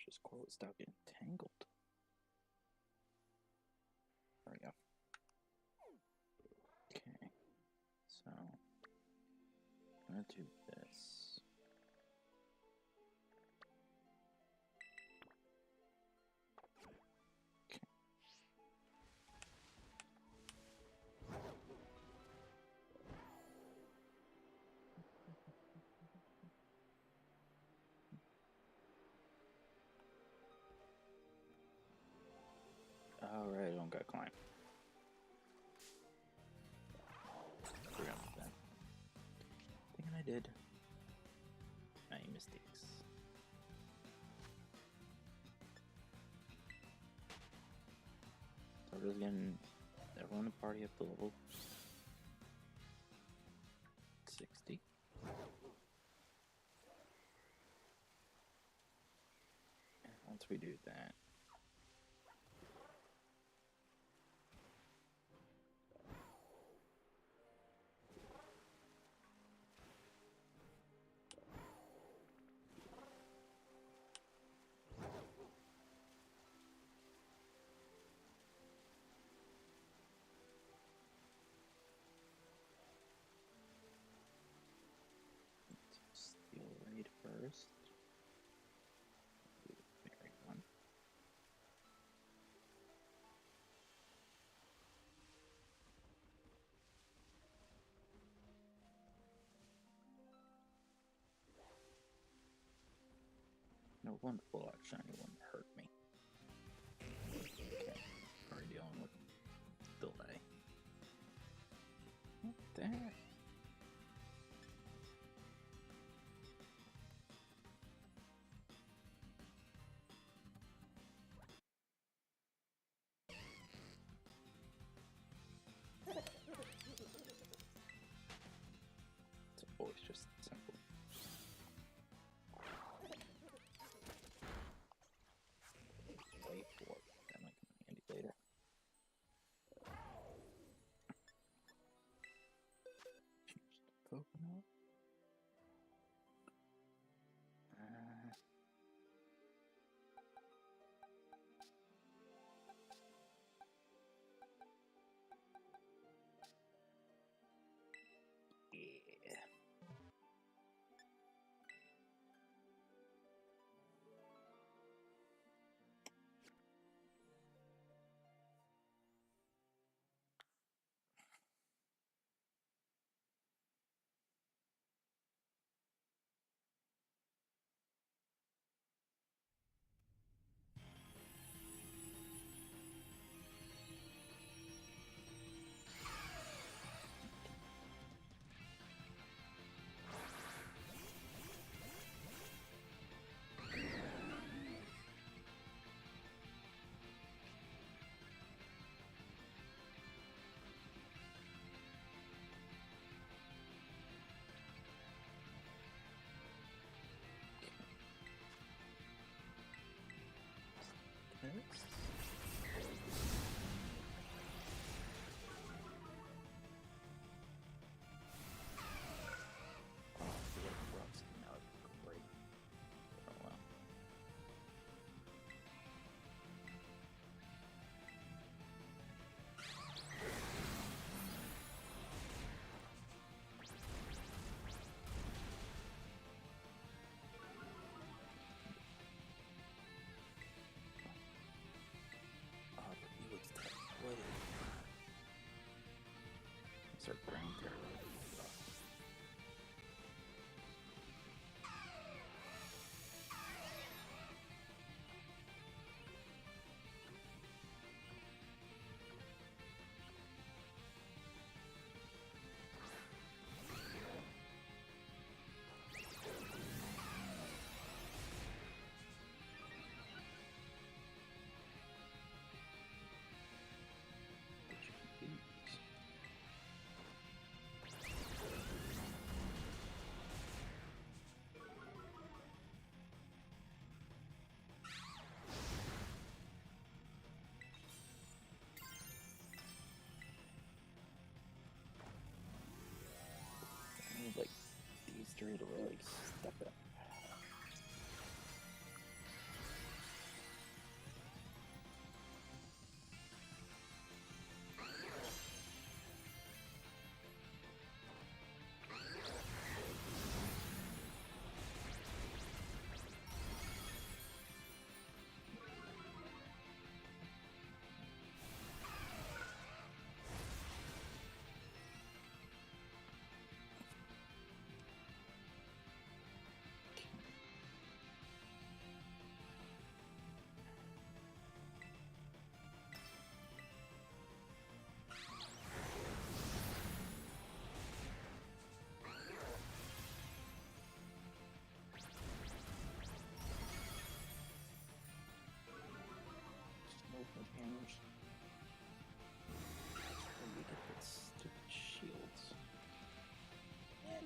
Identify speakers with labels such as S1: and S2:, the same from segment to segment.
S1: just quote stop getting tangled. There we go. Okay, so I'm gonna do this. Okay. Alright, I don't gotta climb. Forgot about that. Thinking I did. Any mistakes. So we're just getting everyone in the party up to level 60. And once we do that, steel raid first. Marry one. No, one full out shiny wouldn't hurt me. Okay, already dealing with delay. What the heck? It's always just simple. Wait for it. That might come in handy later. Change the Pokemon. Yeah. Next. Oh, if we get a rock skin, that would be great. Oh well. Oh, but he looks tough. Wait. Start brain terror. range. Where we get the stupid shields. Man.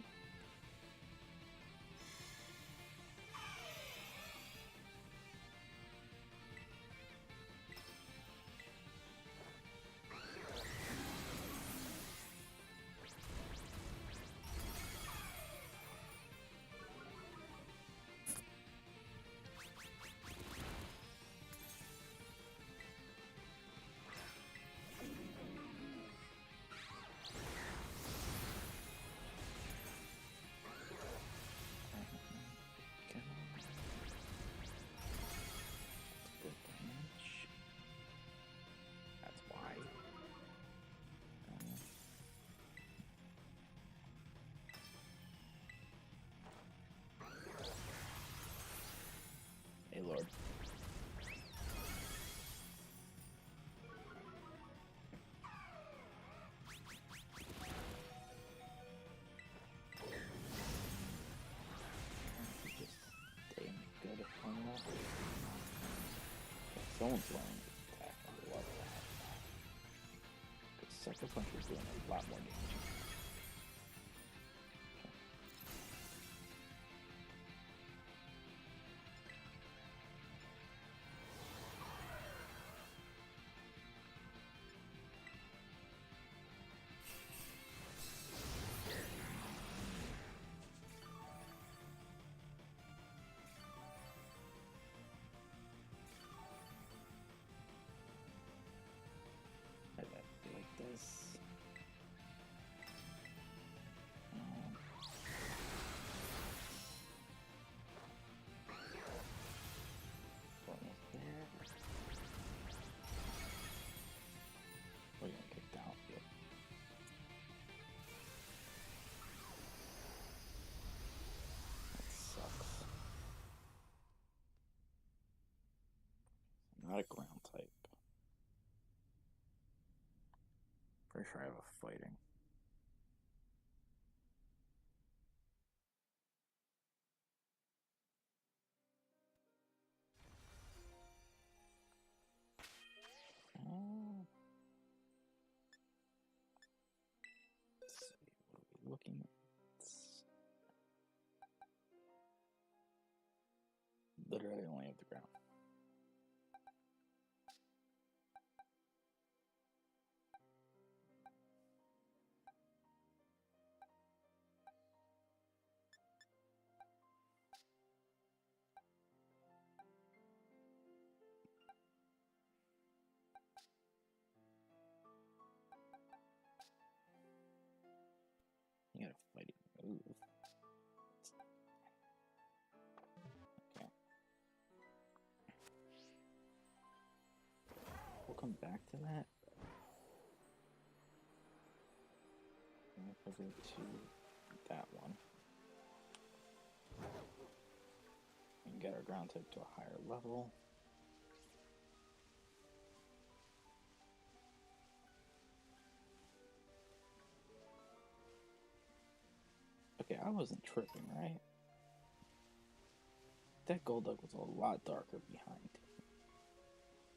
S1: Hey, Lord. Just stay good on that. Someone's learning to attack. I love that. Because Sucker Punch is doing a lot more damage. Like this. Almost there. We're getting kicked out. Yep. That sucks. I'm not a ground type. Pretty sure I have a fighting. Let's see, what are we looking at? Literally only have the ground. You got a fighting move. Okay. We'll come back to that. If I go to that one and get our ground type to a higher level. Okay, I wasn't tripping, right? That Golduck was a lot darker behind.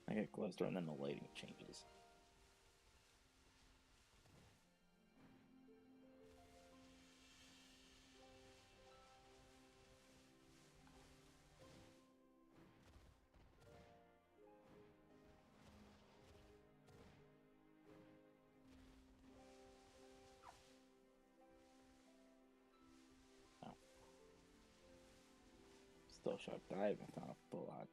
S1: I get closer and then the lighting changes. Oh. Still shocked I haven't found a full out.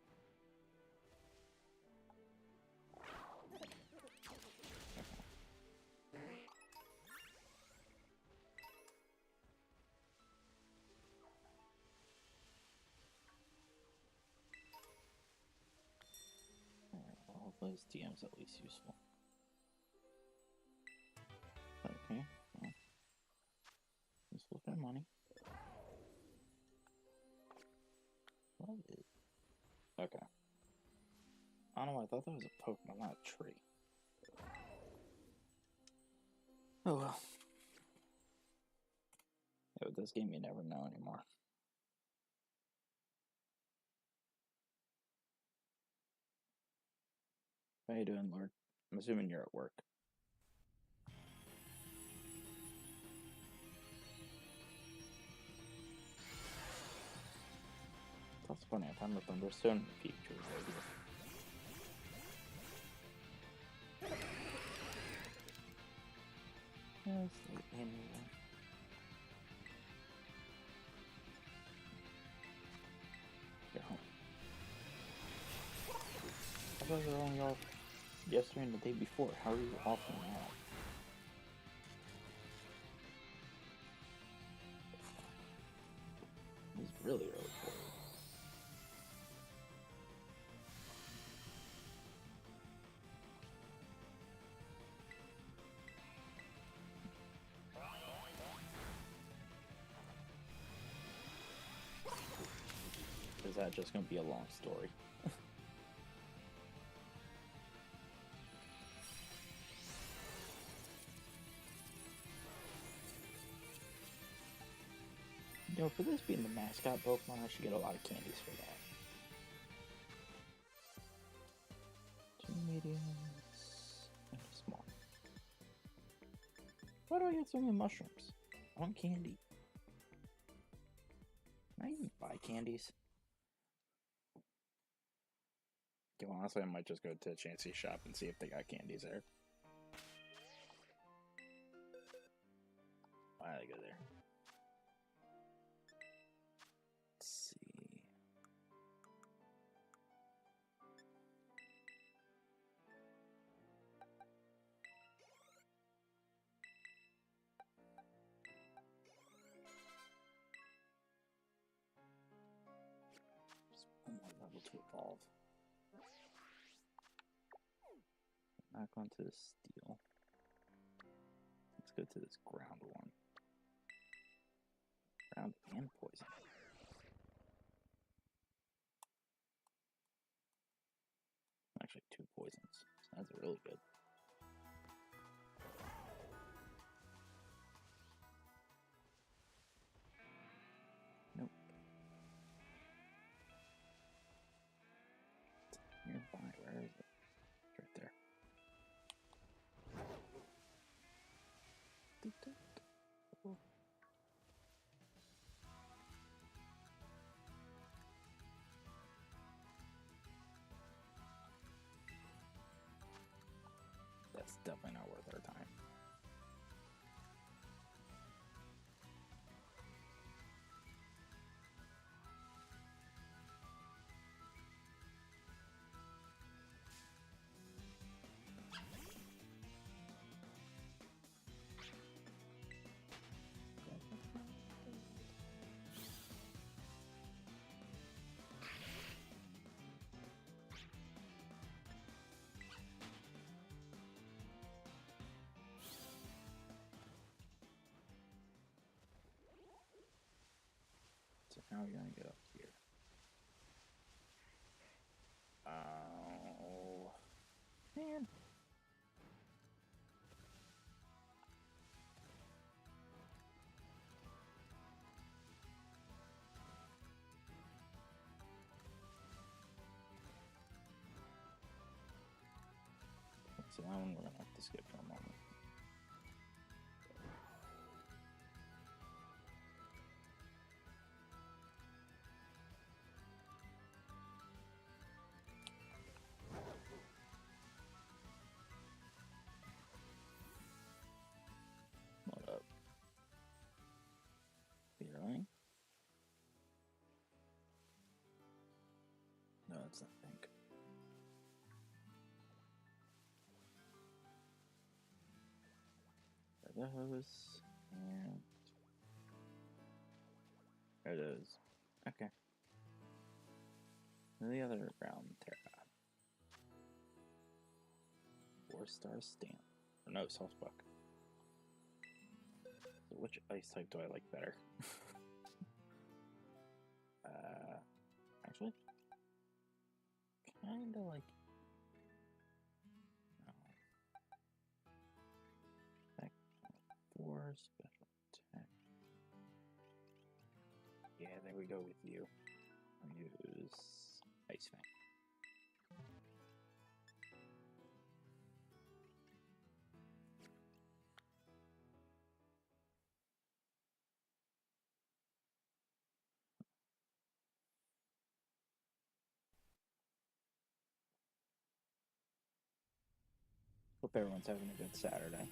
S1: Hopefully this DM's at least useful. Okay, well, useful for money. What is... Okay. I don't know, I thought that was a Pokemon, not a tree. Oh well. Yeah, with this game you never know anymore. How you doing, Lord? I'm assuming you're at work. That's funny. I found the Thunderstone in the future right here. Yes, anyway. Get home. I thought you were only off yesterday and the day before. How are you off now? It's really early for you. Is that just going to be a long story? You know, for this being the mascot Pokemon, I should get a lot of candies for that. 2 mediums and a small. Why do I get so many mushrooms? I want candy. Can I even buy candies? Okay, well, honestly, I might just go to Chansey's shop and see if they got candies there. Why did I go there? Let's see. Just one more level to evolve. Not going to the steel. Let's go to this ground one. Ground and poison. Actually, 2 poisons. So that's really good. Nope. It's nearby. Where is it? It's right there. That's definitely not worth our time. So now we're gonna get up here. Oh, man. So that one we're gonna have to skip for a moment. What up? Feeling? No, it's not pink. There those, and there it is. Okay. And the other round Terra. 4-star stamp. Or no, Saltbuck. So which ice type do I like better? Actually, kinda like. No. Attack 4, special attack. Yeah, there we go with you. I'll use Ice Fang. Hope everyone's having a good Saturday.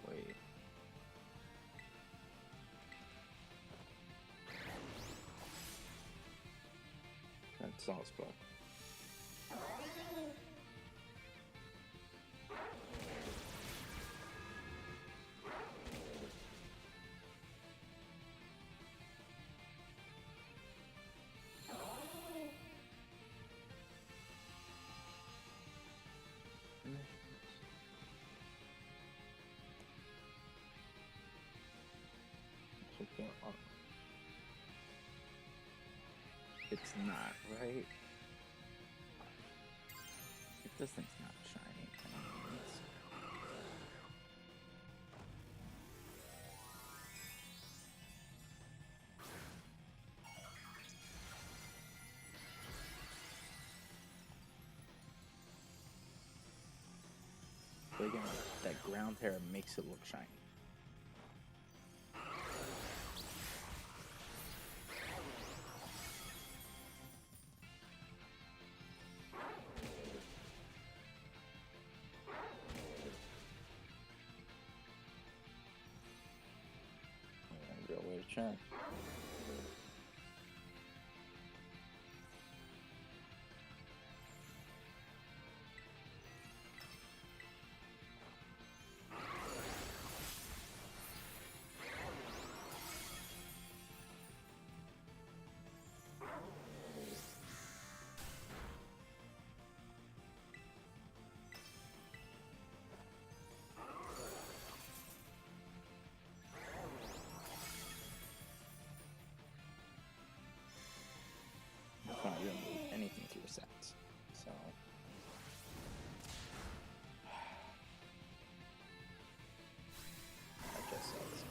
S1: Wait. That's Salzburg. It's not, right? If this thing's not shiny, but again, that ground hair makes it look shiny. Real way to check. It's not going to move anything through sets, so. That just sucks.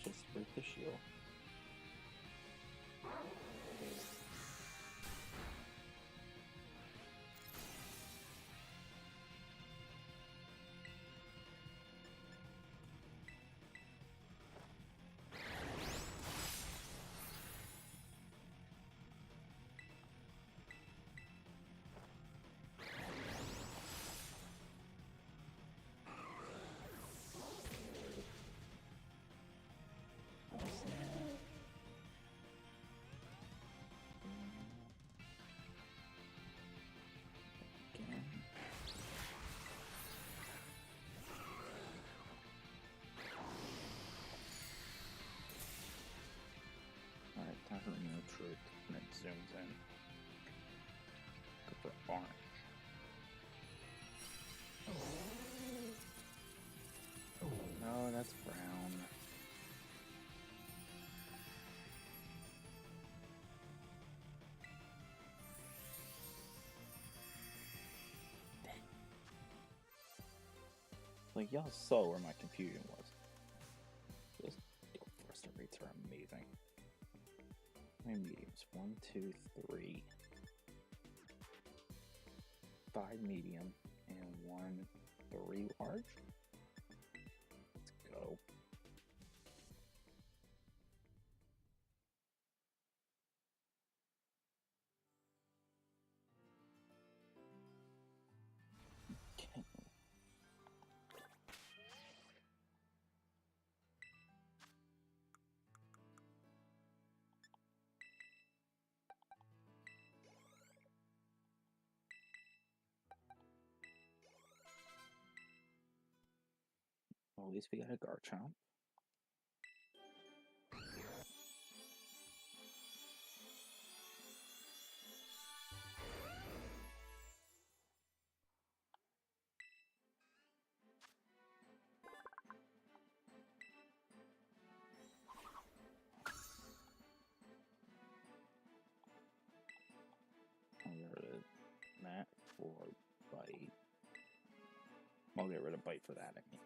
S1: Just break the shield. Alright, time to remove truth, and it zooms in. Go for orange. No, that's brown. Like, y'all saw where my confusion was. Those Forster rates are amazing. My mediums, 1, 2, 3. 5 medium, and 1, 3 large. Let's go. Well, at least we got a Garchomp. I'll get rid of that for Bite. I'll get rid of Bite for that, I mean.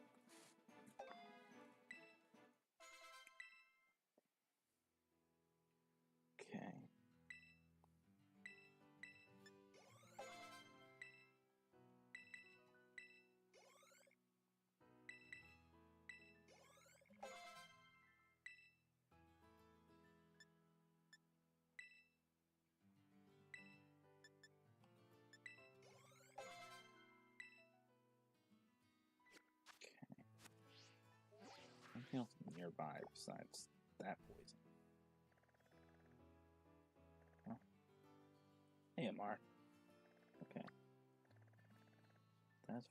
S1: Okay. Anything else nearby besides that poison? Huh? Hey, Amar. Okay. That's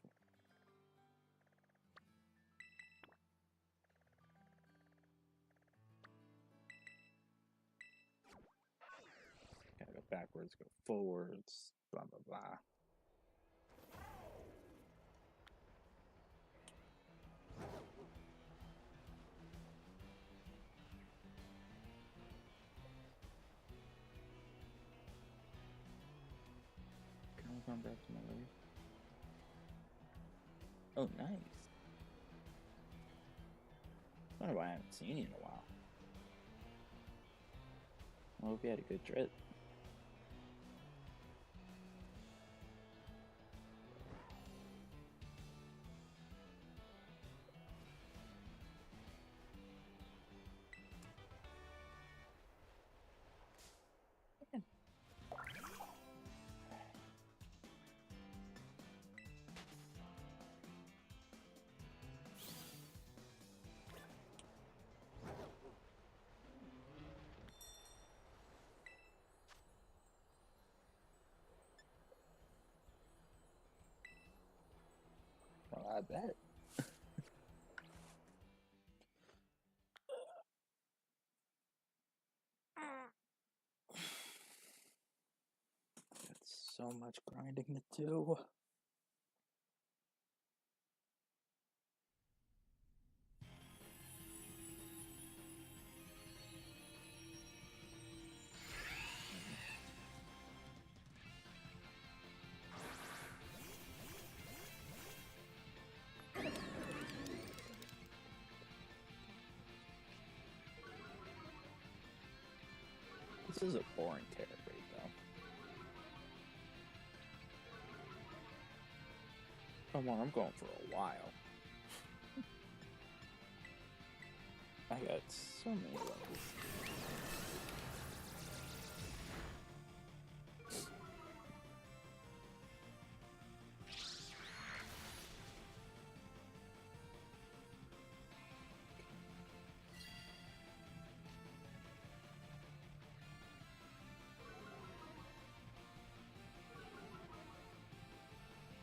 S1: gotta go backwards, go forwards, blah blah blah. Can I come back to my life? Oh, nice. I wonder why I haven't seen you in a while. I hope you had a good trip. Well, I bet. Got so much grinding to do. This is a boring Terra raid, though. Come on, I'm going for a while. I got so many levels.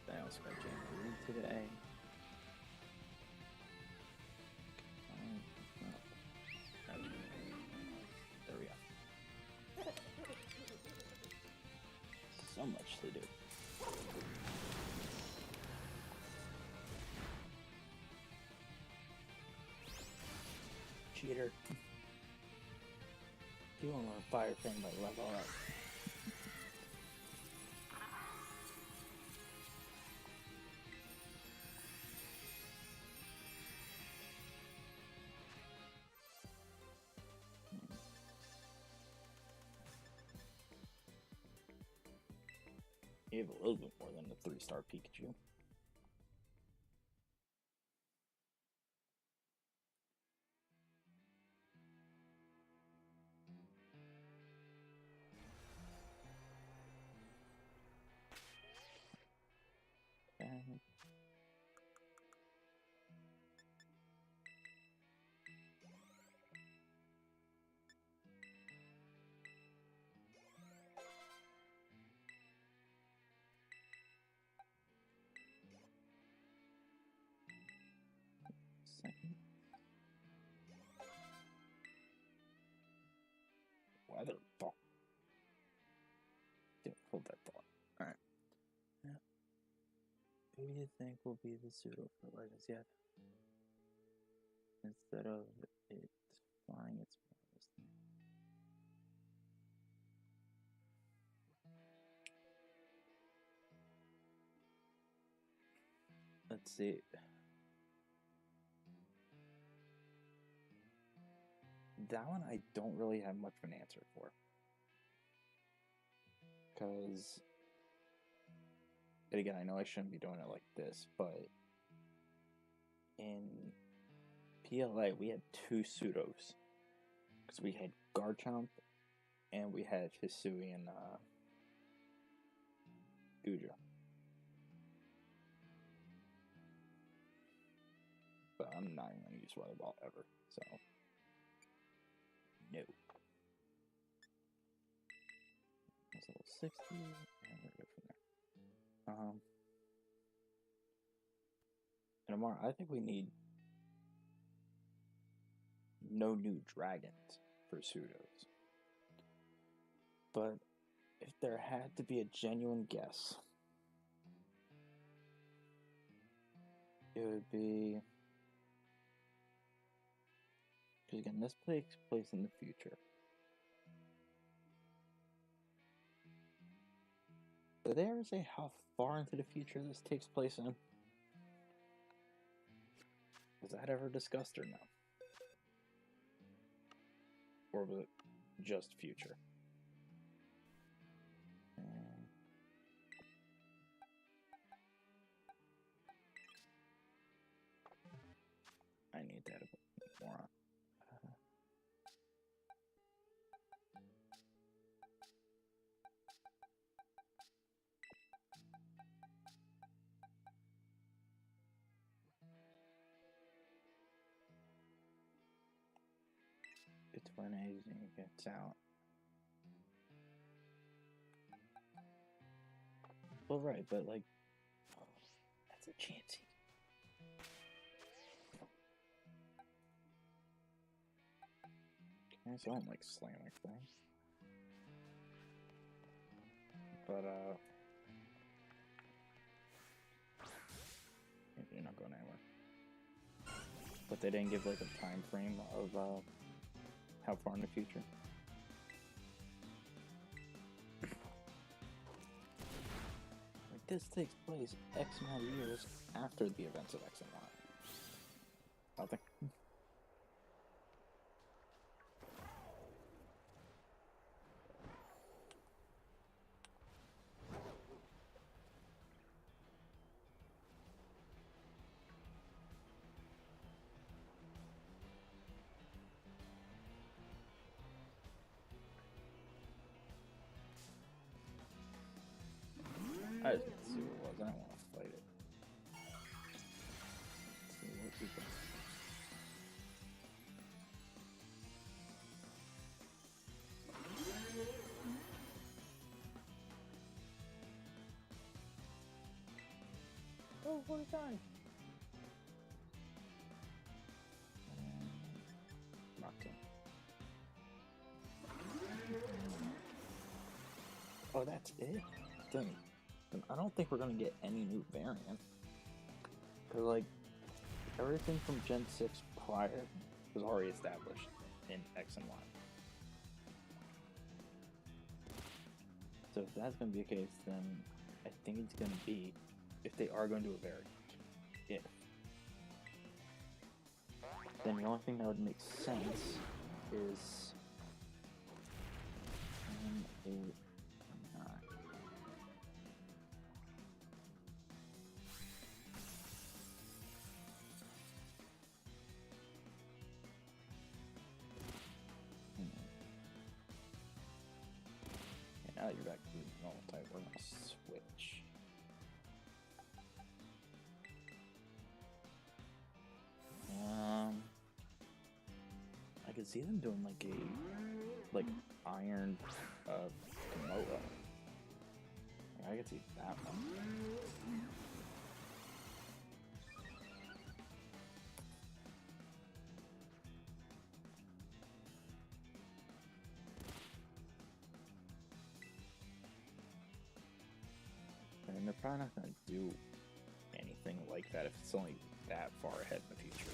S1: I also got Jamboree today. There we go. So much to do. Cheater. You won't learn Fire Fang by level up. You have a little bit more than a 3-star Pikachu. And hold that thought. All right. Yeah. Who do you think will be the pseudo for Legends yet? Instead of it flying its this thing. Let's see. That one I don't really have much of an answer for. Because, and again, I know I shouldn't be doing it like this, but in PLA we had two pseudos. Because we had Garchomp and we had Hisui and Guja. But I'm not even going to use Weather Ball ever, so no. That's level 60, and we're good from there. And Amara, I think we need no new dragons for pseudos. But if there had to be a genuine guess, it would be... Because again, this takes place in the future. Did they ever say how far into the future this takes place in? Was that ever discussed or no? Or was it just future? I need that a bit more on. It's when anything gets out. Well, right, but like, that's a Chansey. Okay, so I don't like slamming things. But, you're not going anywhere. But they didn't give like a time frame of how far in the future. Like this takes place X amount of years after the events of X and Y. Nothing. I just want to see what it was. I don't want to fight it. Let's see what we got. Oh, what a time! Rockton. Oh, that's it? Dang. I don't think we're gonna get any new variant. Cause like everything from Gen 6 prior was already established in X and Y. So if that's gonna be the case, then I think it's gonna be if they are gonna do a variant. If. Then the only thing that would make sense is 8, 9. Now you're back to the normal type. We're gonna switch. I could see them doing like a iron Komodo. I could see that one. and they're probably not going to do anything like that if it's only that far ahead in the future.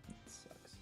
S1: It sucks.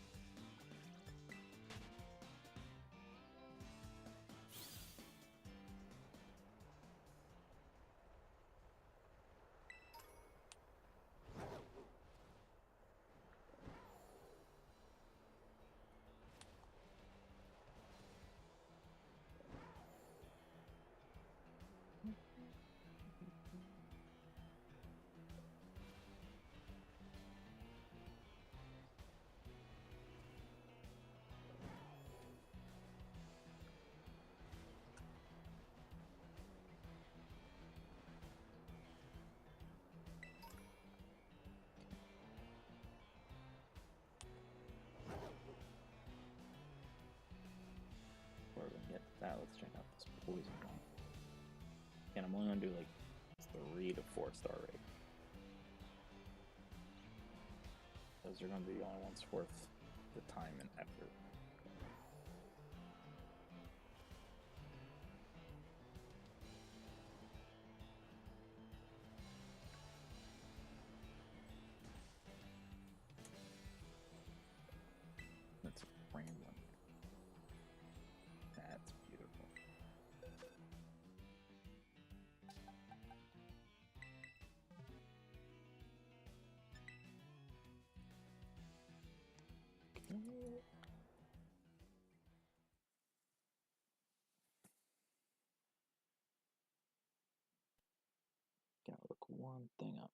S1: We're gonna get that. Let's check out this poison one. And I'm only gonna do like 3 to 4 star rate. Those are gonna be the only ones worth the time and effort. That's rambling. That's beautiful. Okay. Gotta look one thing up.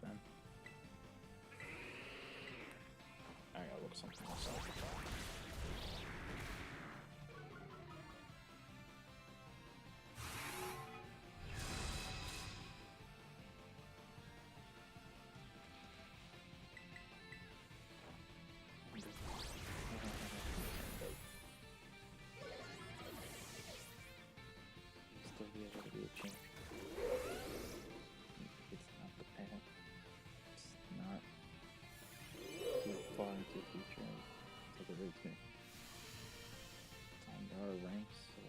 S1: Then I gotta look something else up. Still be able to be a champion. It's not the path. It's not too far into the future. Take a risk. It's on our ranks, so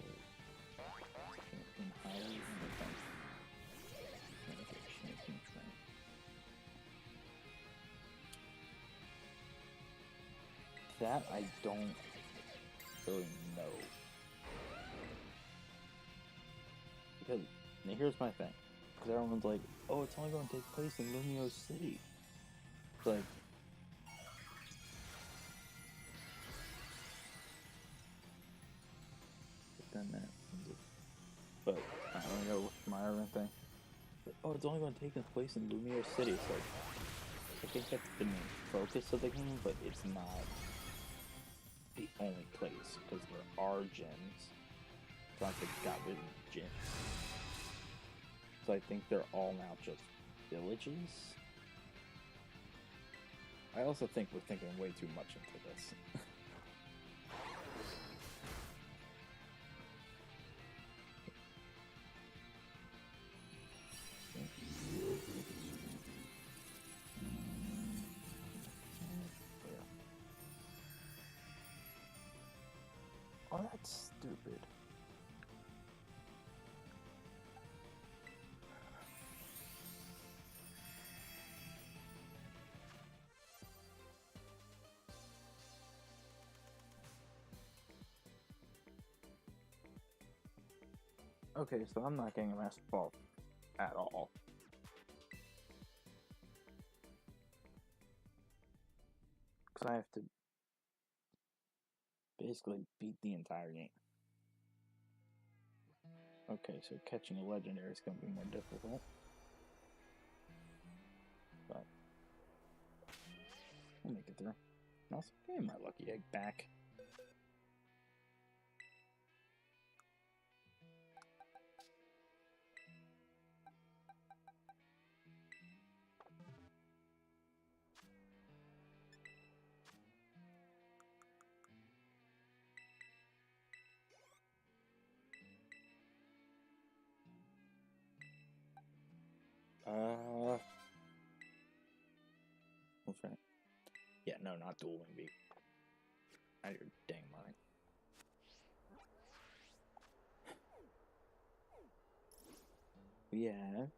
S1: champion highly in the rank. Champion rank. That I don't really know. Because now here's my thing. Because everyone's like, oh, it's only going to take place in Lumio City. It's like, but then that, but I don't know with my other thing. But, oh, it's only going to take place in Lumio City. It's like, I think that's the main focus of the game, but it's not the only place. Because there are gyms. It's not like they got rid of gyms. So I think they're all now just villages. I also think we're thinking way too much into this. Oh, that's stupid. Okay, so I'm not getting a Master Ball at all. Because I have to basically beat the entire game. Okay, so catching a legendary is going to be more difficult. But we'll make it through. And also getting my lucky egg back. What's right? Yeah, no, not Dual Wing Beat. Out of your dang mind. We have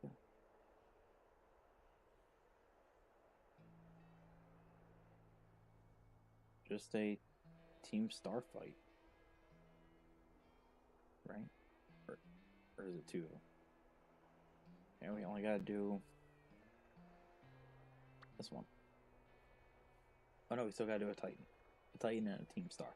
S1: just a Team Star fight, right? Or is it two? And we only gotta do this one. Oh no, we still gotta do a Titan. A Titan and a Team Star.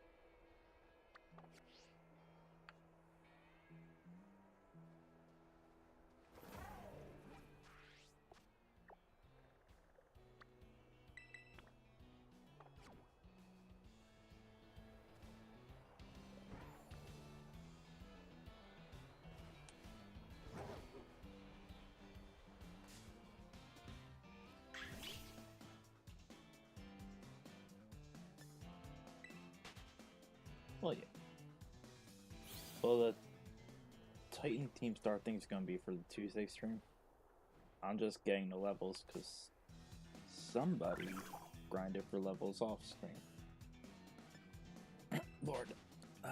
S1: Well, yeah. Well, the Titan Team Star thing's gonna be for the Tuesday stream. I'm just getting the levels because somebody grinded for levels off stream. Lord. So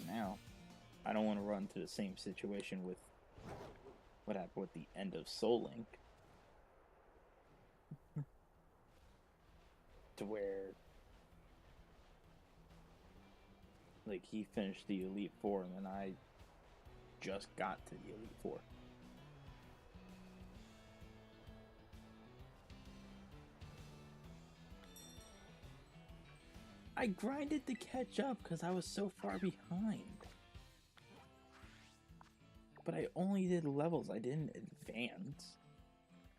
S1: now, I don't want to run into the same situation with what happened with the end of Soul Link. To where, like, he finished the Elite Four and then I just got to the Elite Four. I grinded to catch up because I was so far behind. But I only did levels, I didn't advance.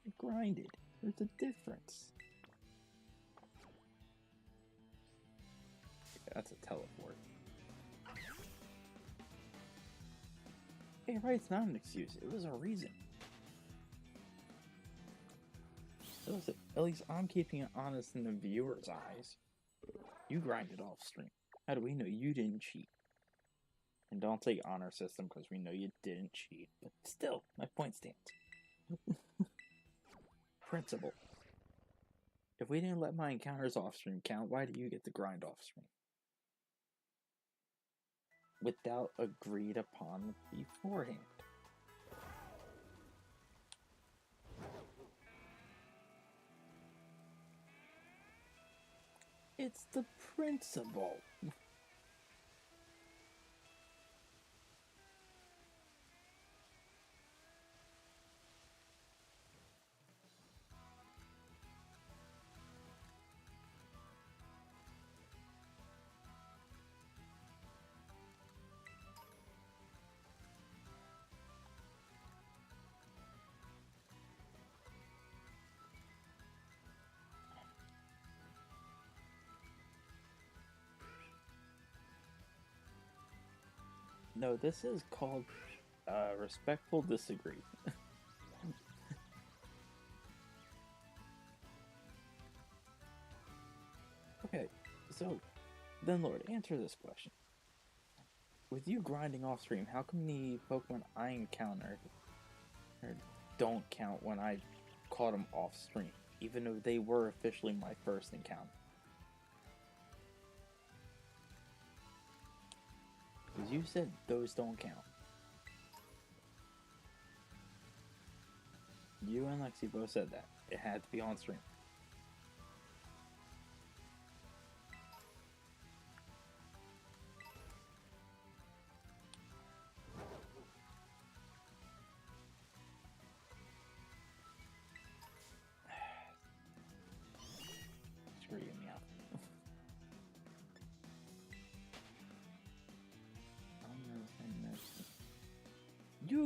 S1: I grinded. There's a difference. Yeah, that's a teleport. Hey, right, it's not an excuse. It was a reason. At least I'm keeping it honest in the viewer's eyes. You grinded off stream. How do we know you didn't cheat? And don't say honor system because we know you didn't cheat. But still, my point stands. Principle. If we didn't let my encounters off stream count, why do you get to grind off stream? Without agreed upon beforehand. It's the principle. No, this is called respectful disagree. Okay, so then Lord, answer this question. With you grinding off stream, how come the Pokemon I encountered don't count when I caught them off stream, even though they were officially my first encounter? Because you said those don't count. You and Lexi both said that. It had to be on stream.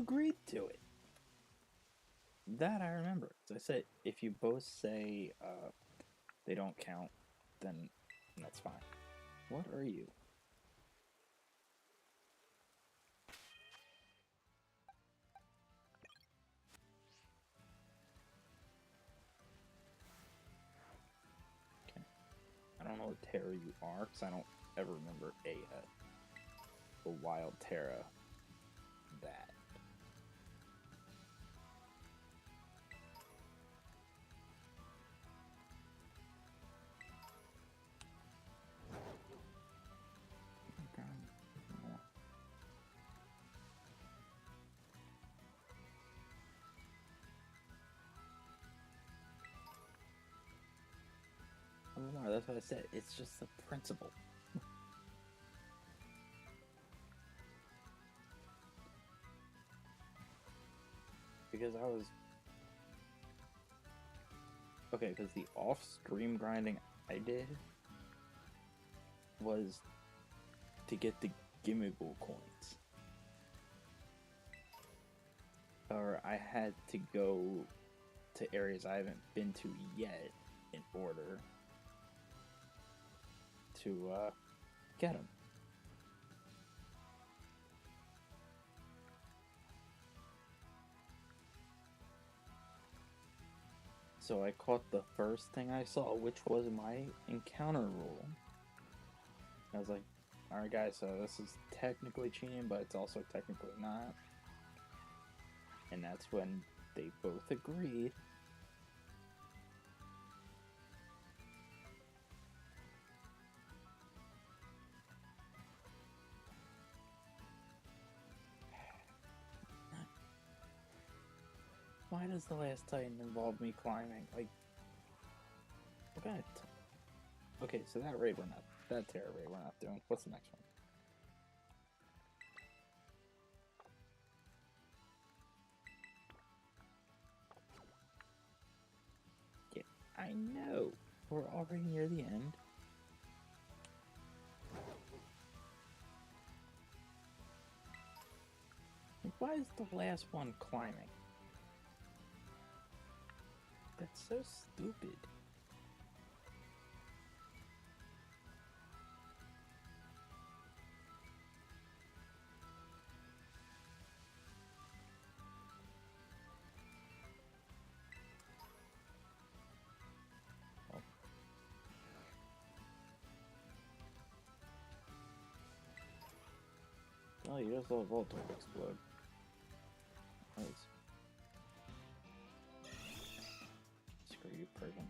S1: agreed to it. That I remember. As I said, if you both say they don't count, then that's fine. What are you? Okay. I don't know what Terra you are, because I don't ever remember a wild Terra that. That's what I said. It's just the principle. Because I was... Okay, because the off-stream grinding I did was to get the Gimmighoul coins. Or I had to go to areas I haven't been to yet in order to get them. So I caught the first thing I saw, which was my encounter rule. I was like, alright guys, so this is technically cheating, but it's also technically not. And that's when they both agreed. Why does the last Titan involve me climbing? Like, what kind of... Okay, so that raid we're not... That Terra raid we're not doing. What's the next one? Yeah, I know. We're already near the end. Why is the last one climbing? That's so stupid. Oh, you just let Voltorb explode. Nice. Screw you, Persian.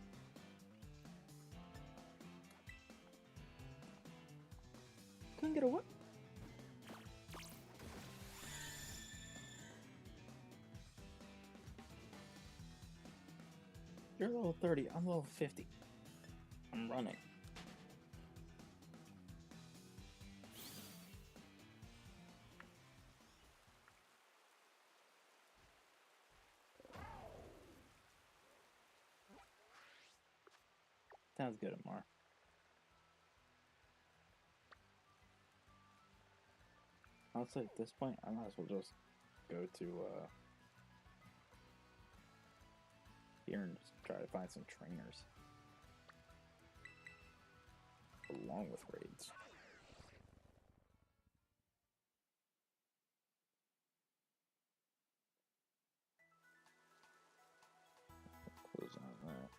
S1: Couldn't get a what? You're level 30, I'm level 50. I'm running. Sounds good, Amar. Honestly, at this point, I might as well just go to here and just try to find some trainers. Along with raids. Close on that.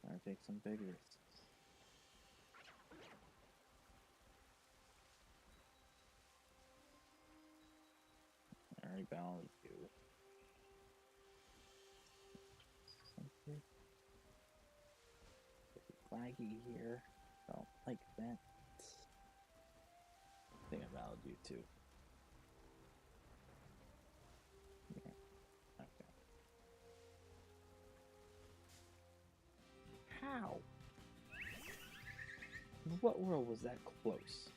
S1: Gotta take some big risks. I already balanced you. Something laggy here. Don't like that. I think I valid you too. Yeah. Okay. How? In what world was that close?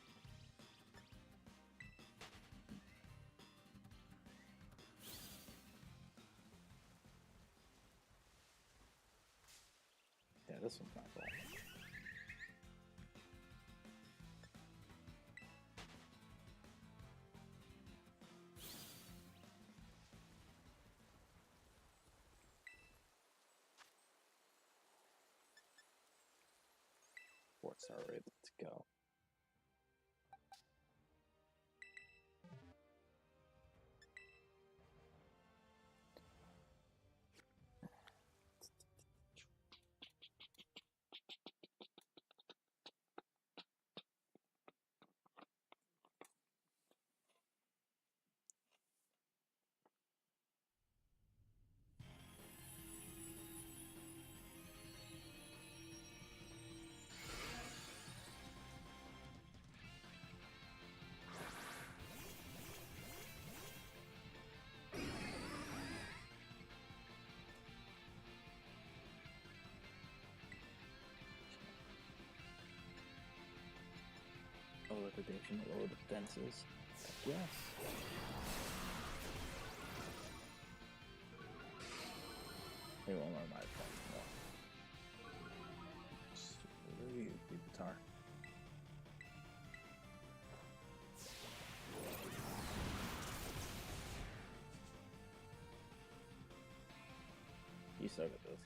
S1: Yeah, this one's my fault. Let's already let's go. Lower the division, lower the defenses. Yes. They won't learn my defense more. Screw you, Pupitar. You suck at this.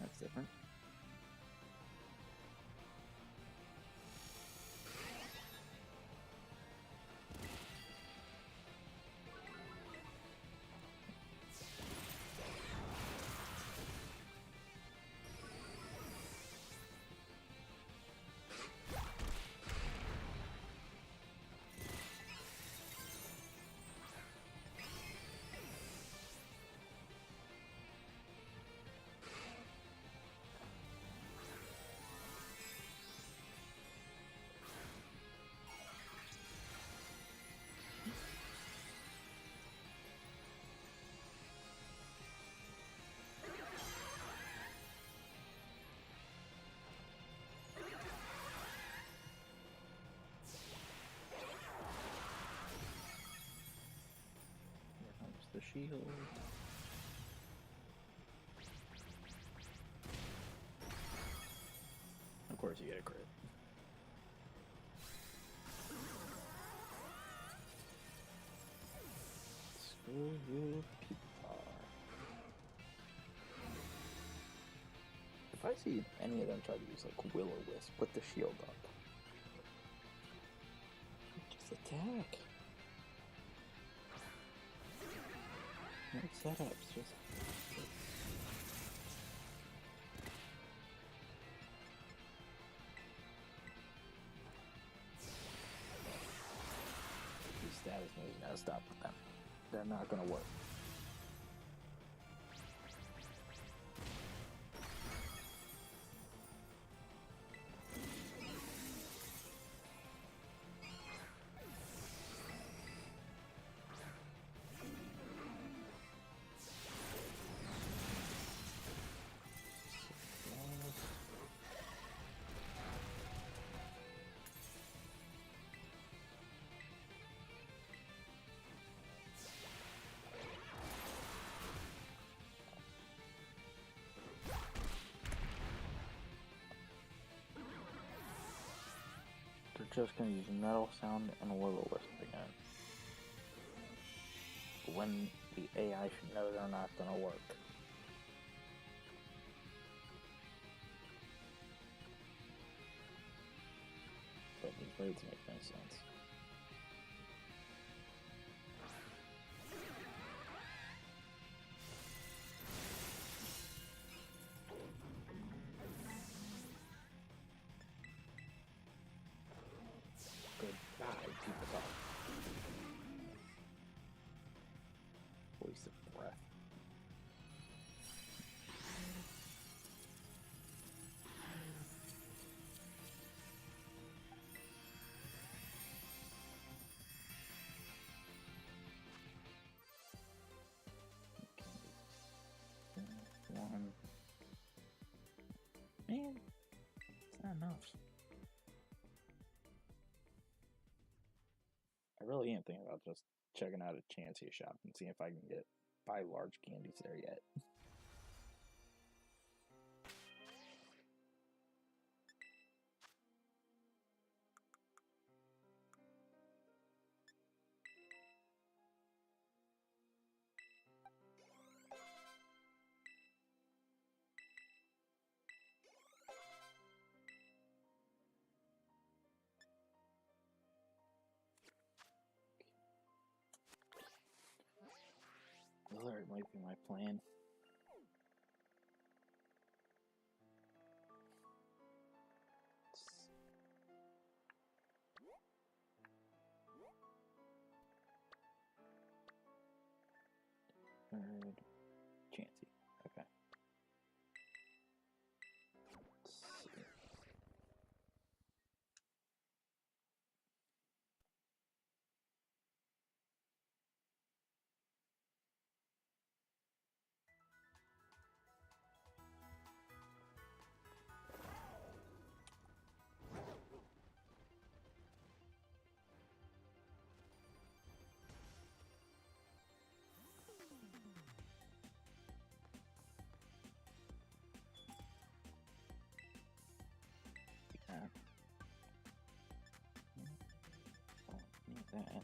S1: That's different. The shield. Of course, you get a crit. Screw you, Pupitar. If I see any of them try to use like Will-O-Wisp, put the shield up. Just attack. No setups, just. These status moves, you gotta stop with them. They're not gonna work. They're just gonna use Metal Sound and Will-O-Wisp again. When the AI should know they're not gonna work. But these raids make no sense. Goodbye, Pupitar. Waste of breath. One. Man, it's not enough. I really am thinking about just checking out a Chansey shop and seeing if I can buy large candies there yet. Alert might be my plan. Third, Chansey. Okay. Let's see. That. Don't need that.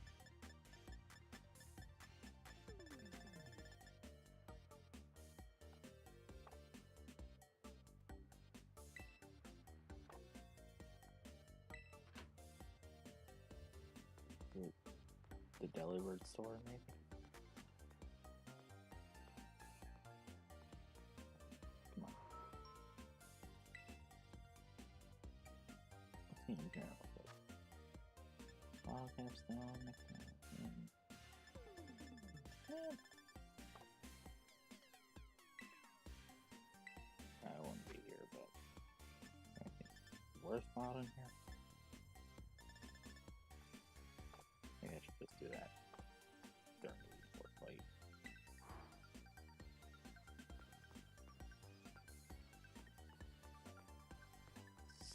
S1: The Delaware store, maybe? Come on. Let's see in general. Wildcat Stone, I won't be here, but I think it's worth mod in here. I think I should just do that during the report fight.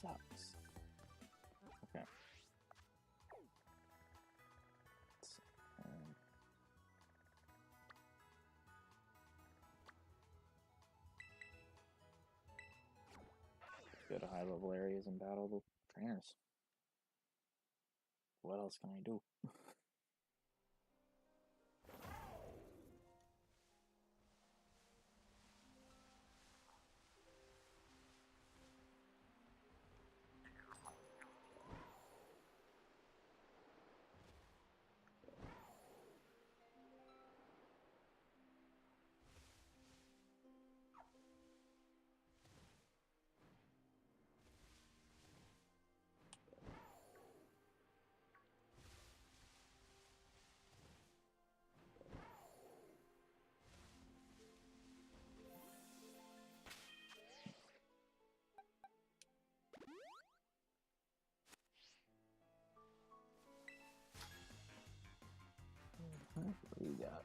S1: Sucks. Okay. Go to high level areas and battle the trainers. What else can I do? What do you got?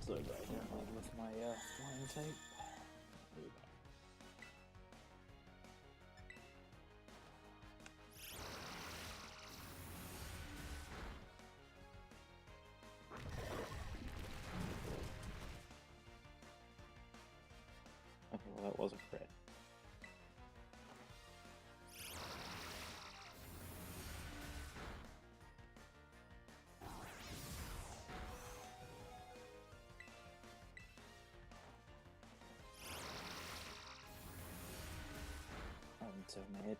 S1: So I don't with my flying type. What do you got? Okay, well that was a crit. I'm so mad.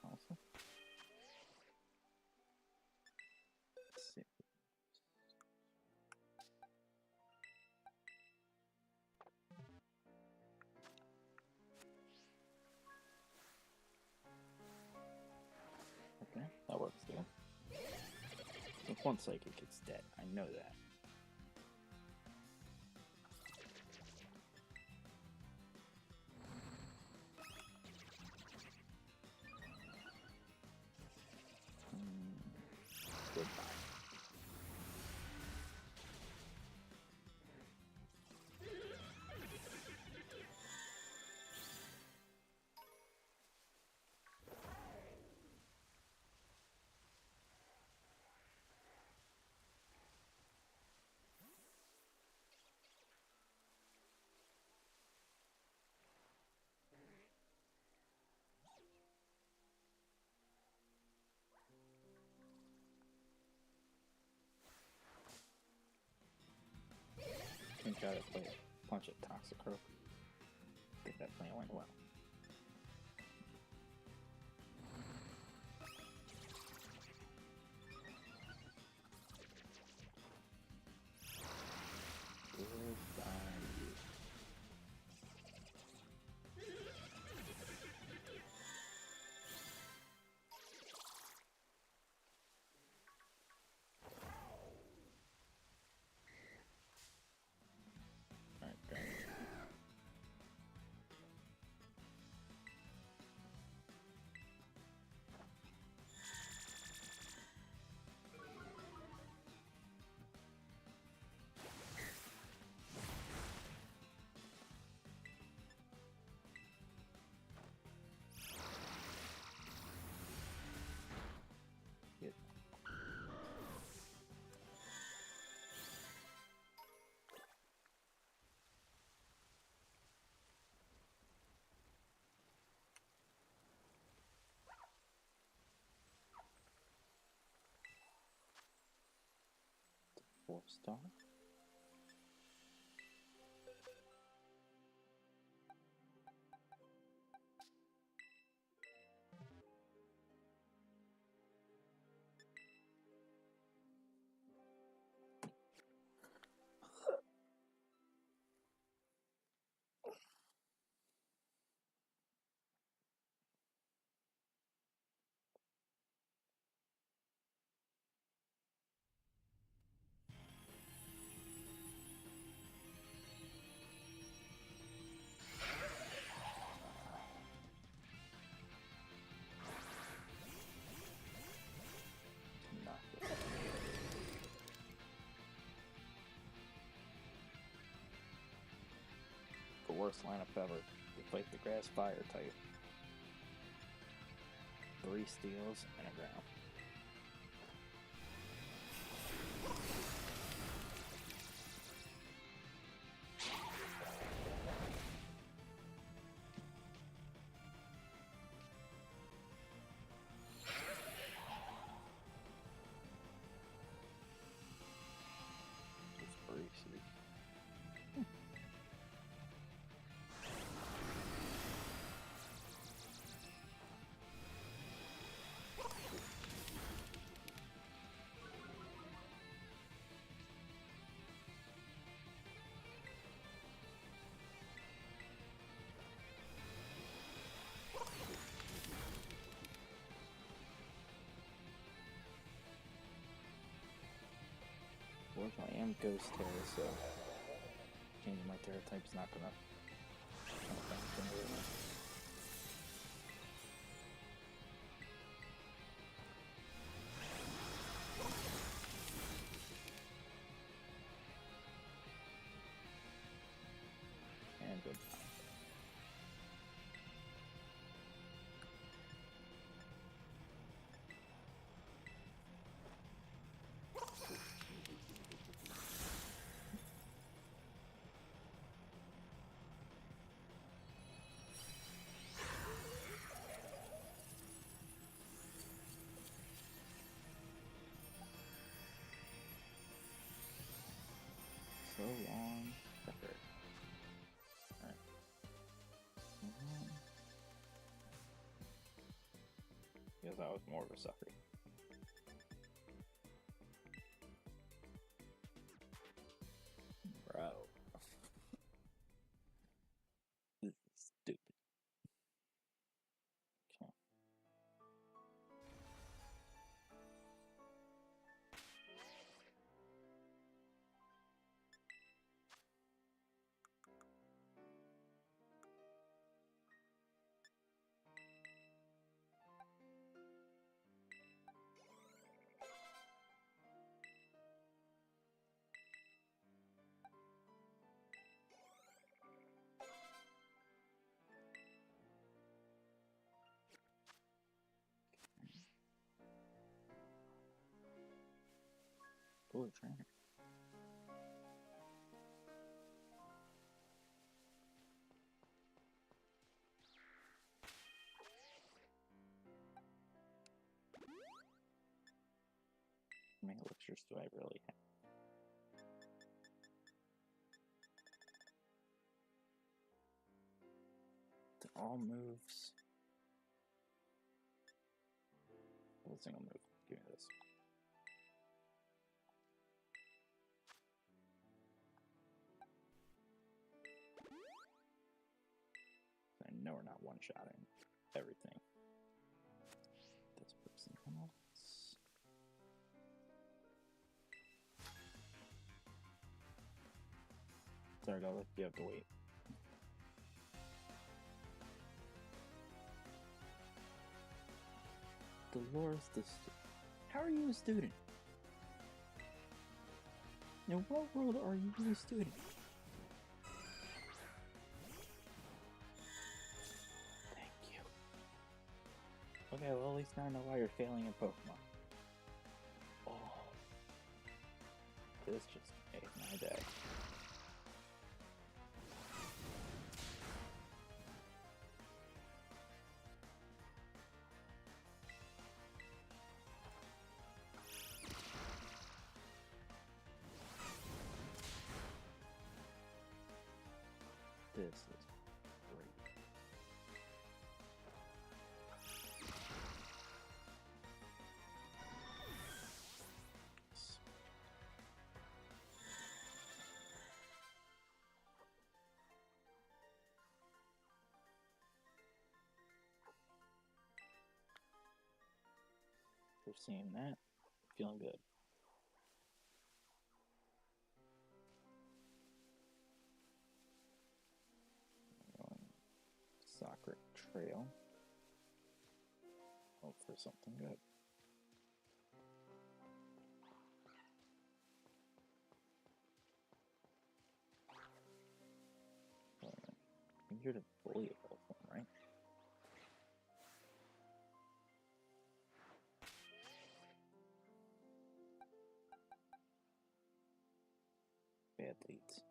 S1: Awesome. Let's see. Okay, that works too. If one psychic gets dead, I know that. Goodbye. gotta play a bunch of Toxicroak. I think that plan went well. Four-star. The worst lineup ever. We fight the grass fire type. 3 steals and a ground. Just breezy. Unfortunately, I am Ghost Terror, so changing my Terror type's not gonna function really well. And good. So long. Sucker. Alright. Guess I was more of a sucker. Bro. This is stupid. Okay. Cool trainer. How many elixirs do I really have? all moves. A single move. Give me this. I know we're not one-shotting everything. This person else. Sorry, Dolly, you have to wait. Dolores the student. How are you a student? In what world are you a student? Thank you. Okay, well at least now I know why you're failing in Pokemon. Oh. This just made my day. This is great. For seeing that, feeling good. Sacred Trail. Hope for something good. I'm here to bully a Pokemon, right? Bad leads.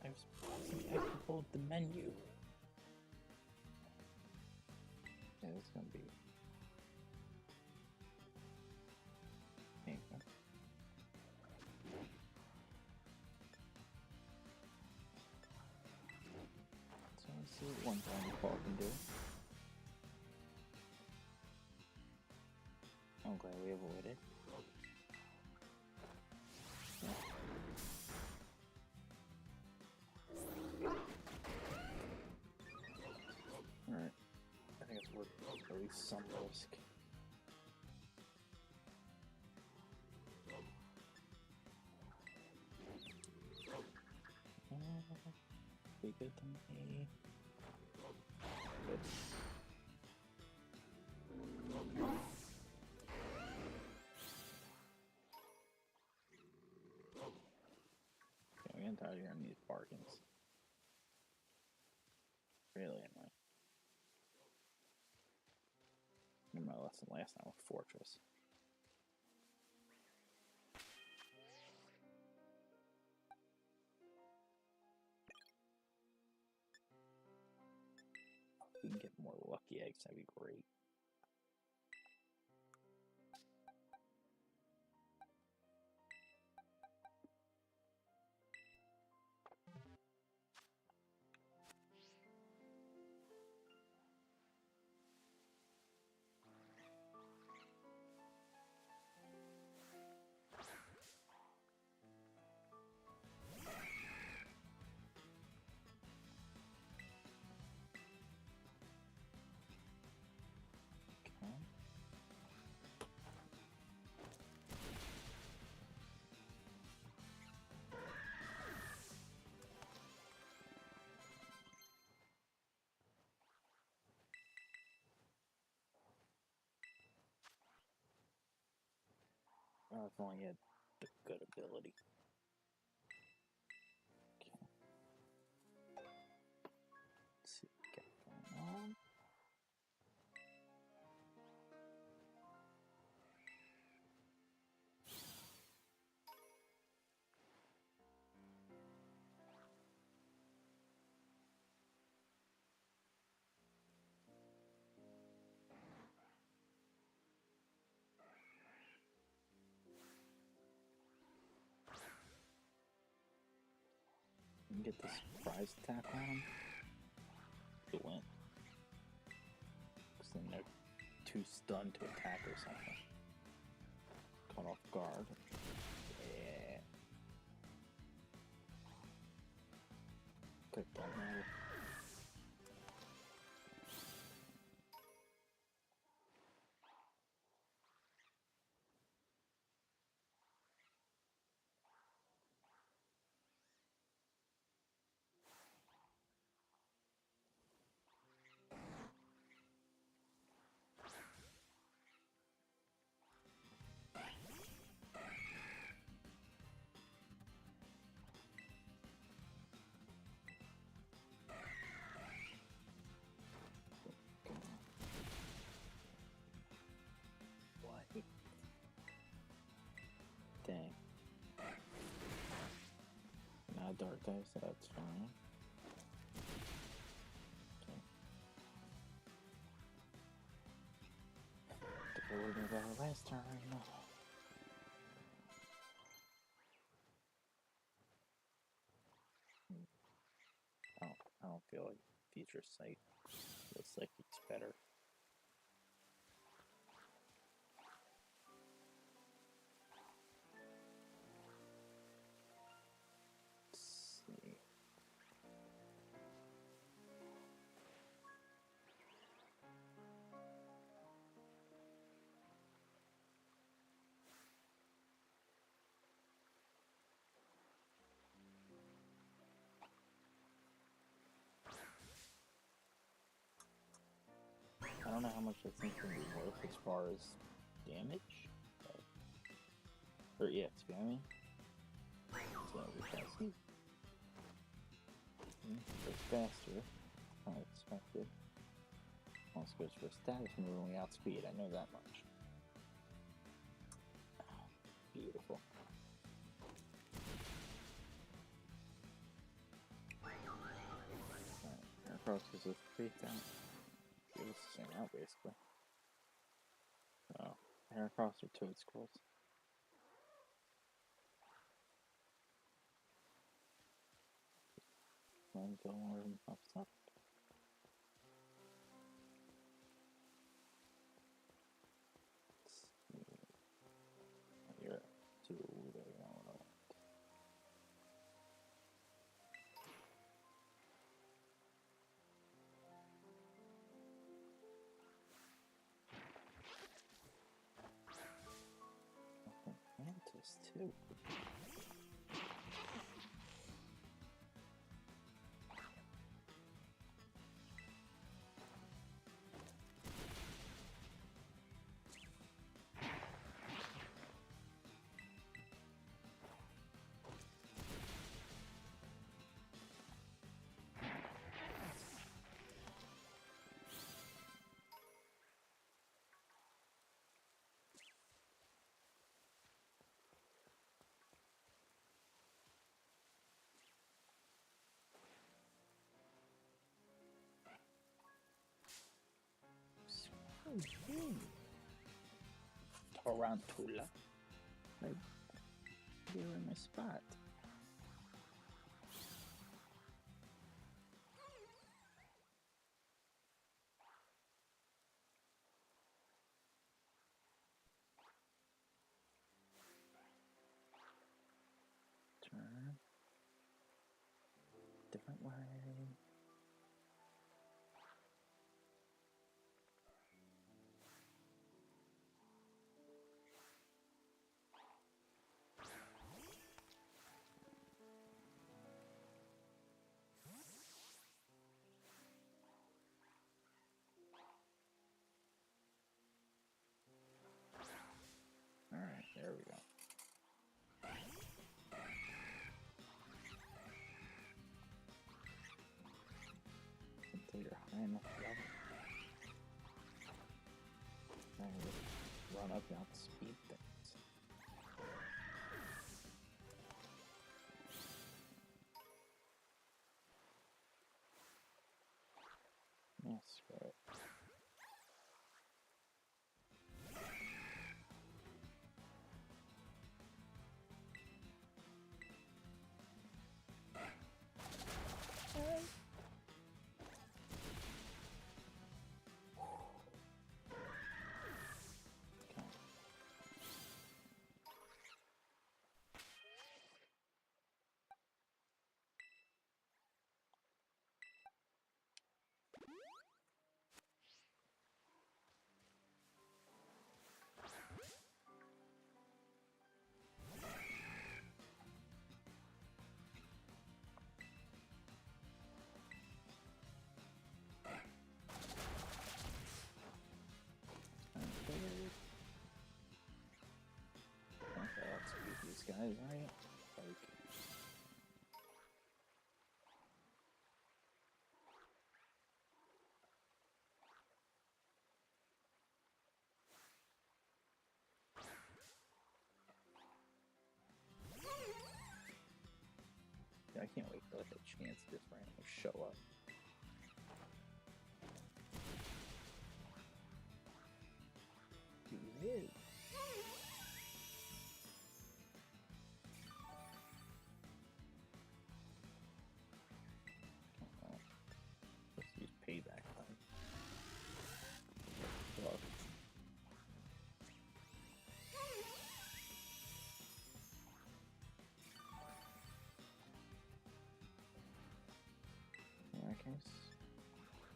S1: I was capable of the menu. Yeah, it's gonna be painful. So let's see what one time the ball can do. I'm glad we avoided. Alright. I think it's worth at least some risk. Be good to me. Good. Okay, I'm getting tired of hearing these bargains. Really annoying. Learned my lesson last time with Fortress. If we can get more lucky eggs, that'd be great. Oh, if only he had the good ability. Okay. Let's see what we got going on. get the surprise attack on him, to win. Because then they're too stunned to attack or something. Caught off guard. Yeah. Could've done that. Dang. Now Dark Dice, that's fine. Okay. The word of our last turn. I don't feel like Future Sight looks like it's better. I don't know how much that's going to be worth as far as damage. Or yeah, you know what I mean? So we can see. Goes faster. I expected. Also goes for status move when we outspeed. I know that much. Oh, beautiful. Alright, Heracross gives us 3,000. It was the same out basically. Oh, Heracross or Toad Squirrels. Until one of them pops up. You're too there, you know what I want. Mantis too. Tarantula. Like, you're in my spot. Turn. Different way. Alright, there we go. Until you're high enough level. Now you just run up and outspeed things. Yeah, screw it. size, right? Like, yeah, I can't wait for like a chance to just randomly show up. Dude, it is. Let's use payback time. Well, in that case,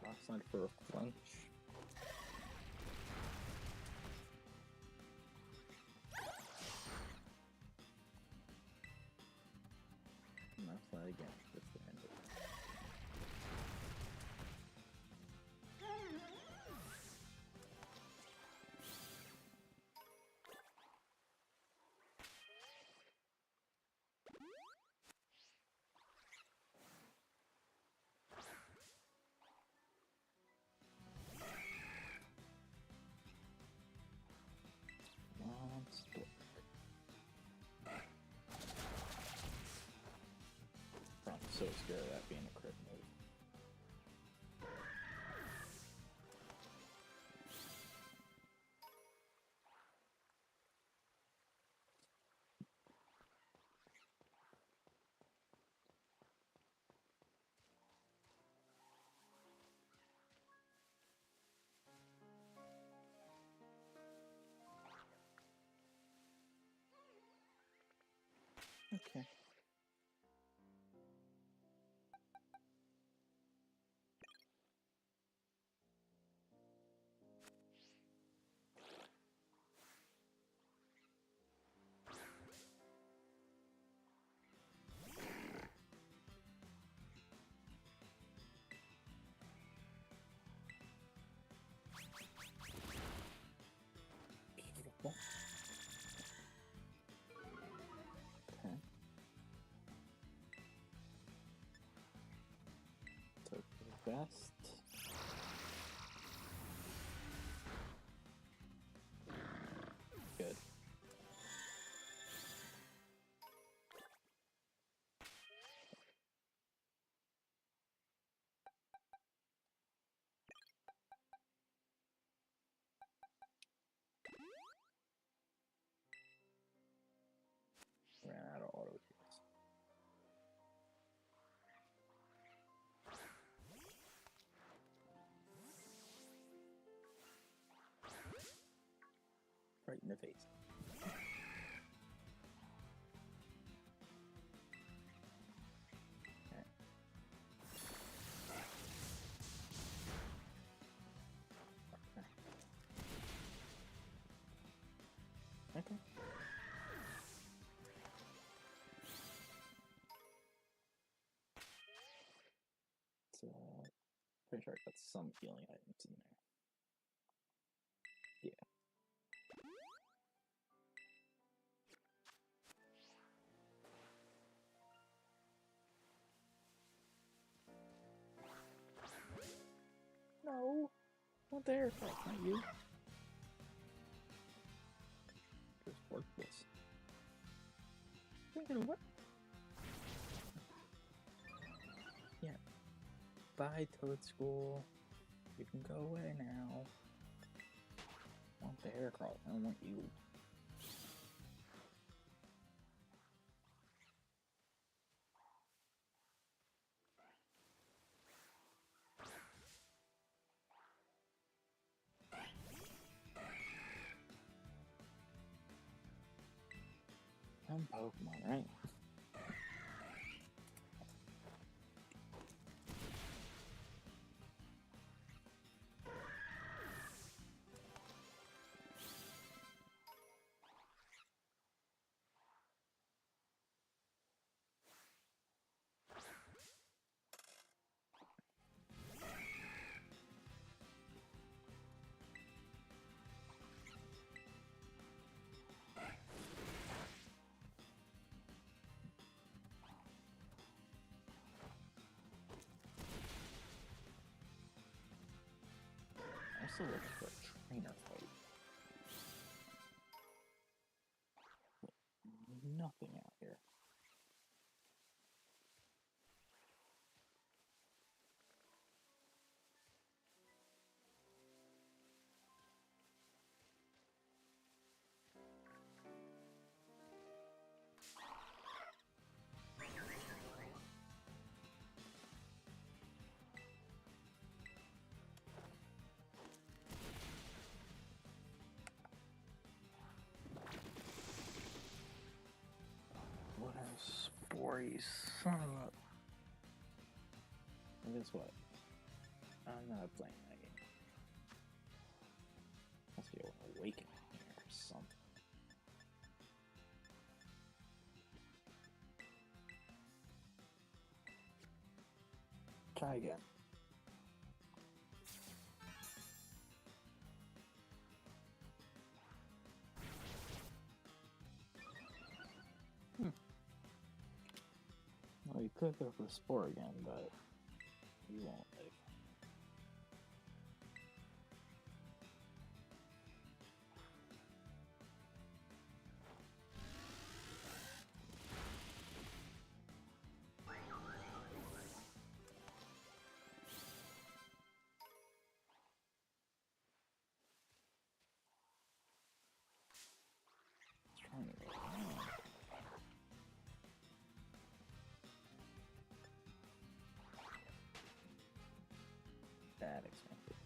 S1: outside for a flinch. And that's that again. That's the end of it. Monster. I'm so scared of that being a crit move. Okay. Beautiful. Okay. So the best. Good. Ran out of auto heals. Right in the face. Okay. Okay. So, pretty sure I got some healing items in there. Yeah. No, not there. That's not you. Just worthless. Thinking what? Yeah. Bye, Toad School. You can go away now. I want the hair crawl. I don't want you. I'm Pokemon, right? also looking for a trainer fight. But nothing out here. What a spory son of a... And guess what? I'm not playing that game. Must be an awakening here or something. Try again. Well, you could go for a spore again, but you won't live. It's trying to go around. That expensive.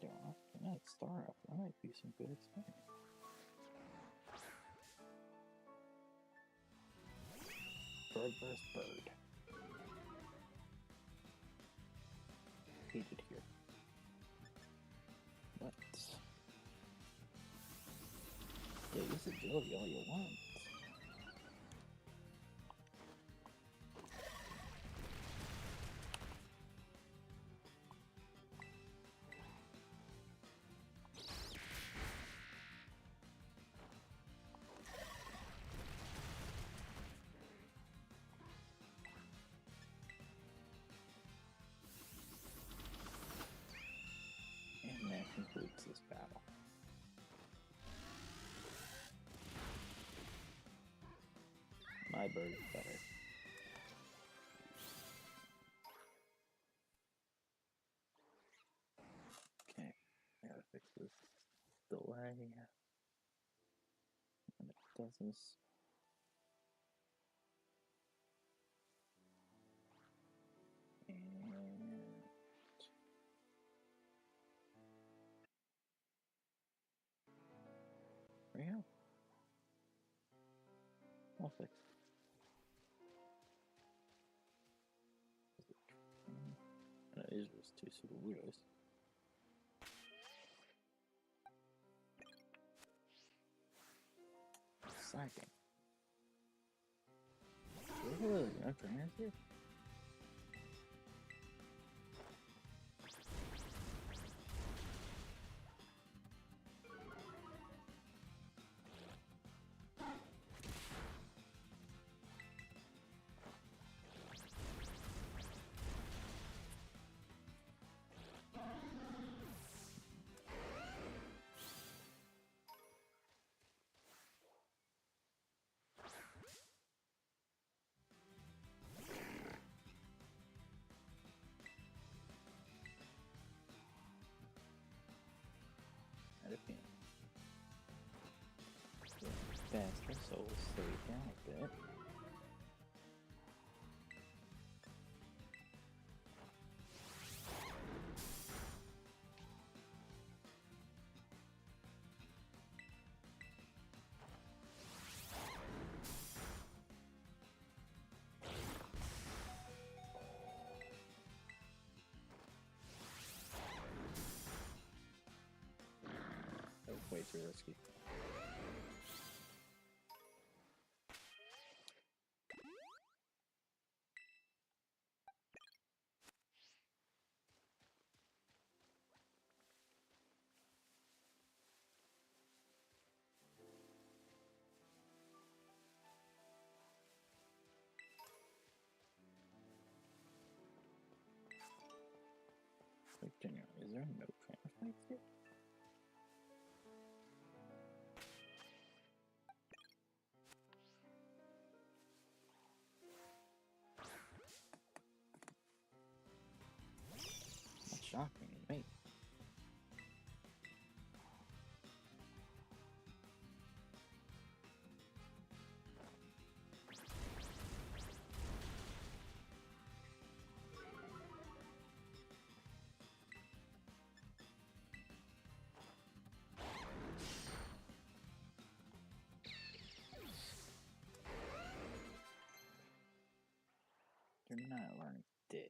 S1: Yeah, star up. That might be some good experience. Bird versus bird. Hated here. What? Yeah, use agility all you want. And that concludes this battle. My bird is better. Okay, I gotta fix this delay. And it doesn't. And there we go. All fixed. And it is just 2 Sudowoodos. Sacking. Really? No trainers here? Faster, so we'll slow it down a bit. That was way too risky. Like, genuinely, is there no trainer fights here? That's shocking to me. You're not learning dig.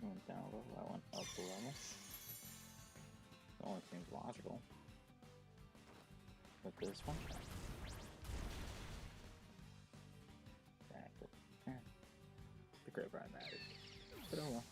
S1: I went down a level, I went up a level. It only seems logical. But this one? Exactly. The grapevine mattered. But oh well.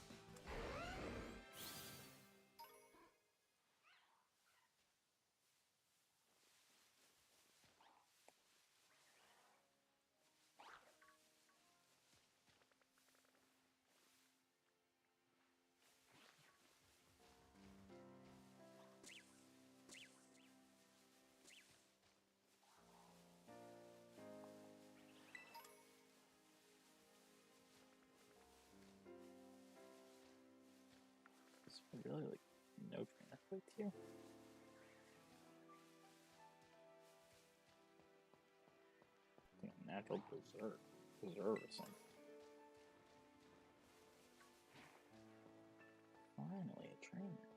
S1: Is there really like no trainer fights here? I think a natural preserve or something. Finally, a trainer.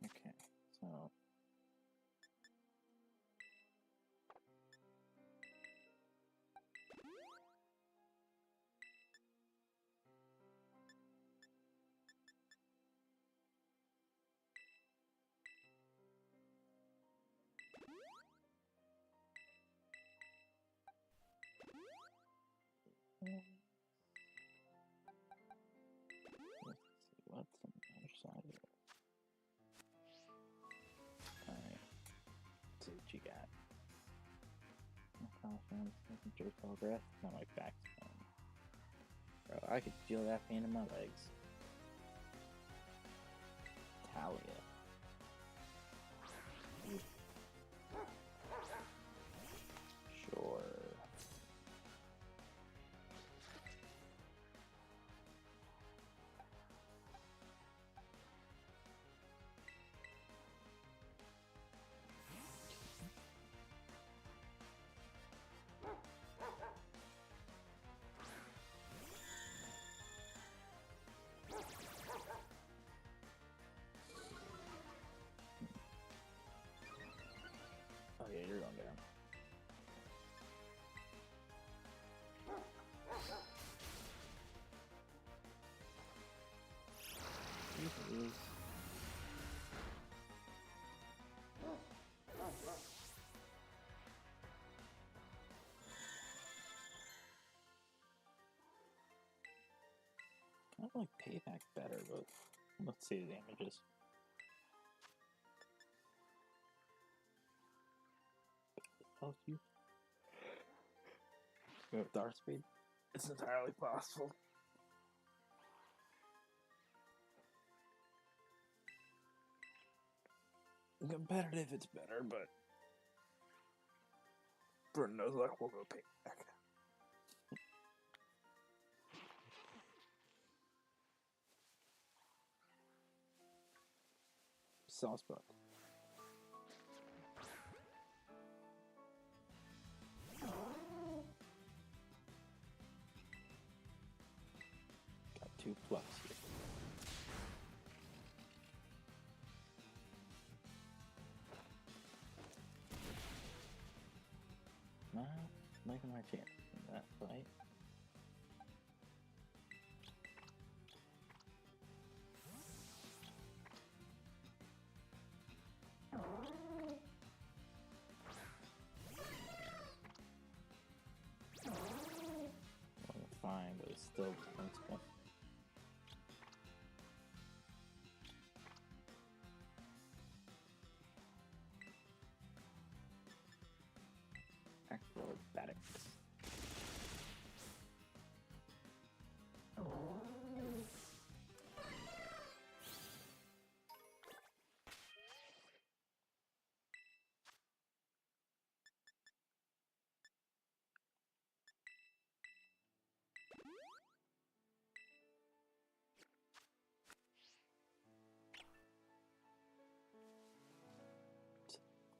S1: Okay, so let's see what's on the other side of it. Alright, let's see what you got. Conference, telegraph, not like back. Bro, I could feel that pain in my legs. Talia. Sure. Oh yeah, you're going down. Jeez. Kind of like Payback better, but let's see the damages. Health you. With Darth Speed, it's entirely possible. Competitive, it's better, but for no luck, we'll go Payback. Saucebuck. Got 2 plus here. Not making my chance in that fight. still defensible. Acrobatics.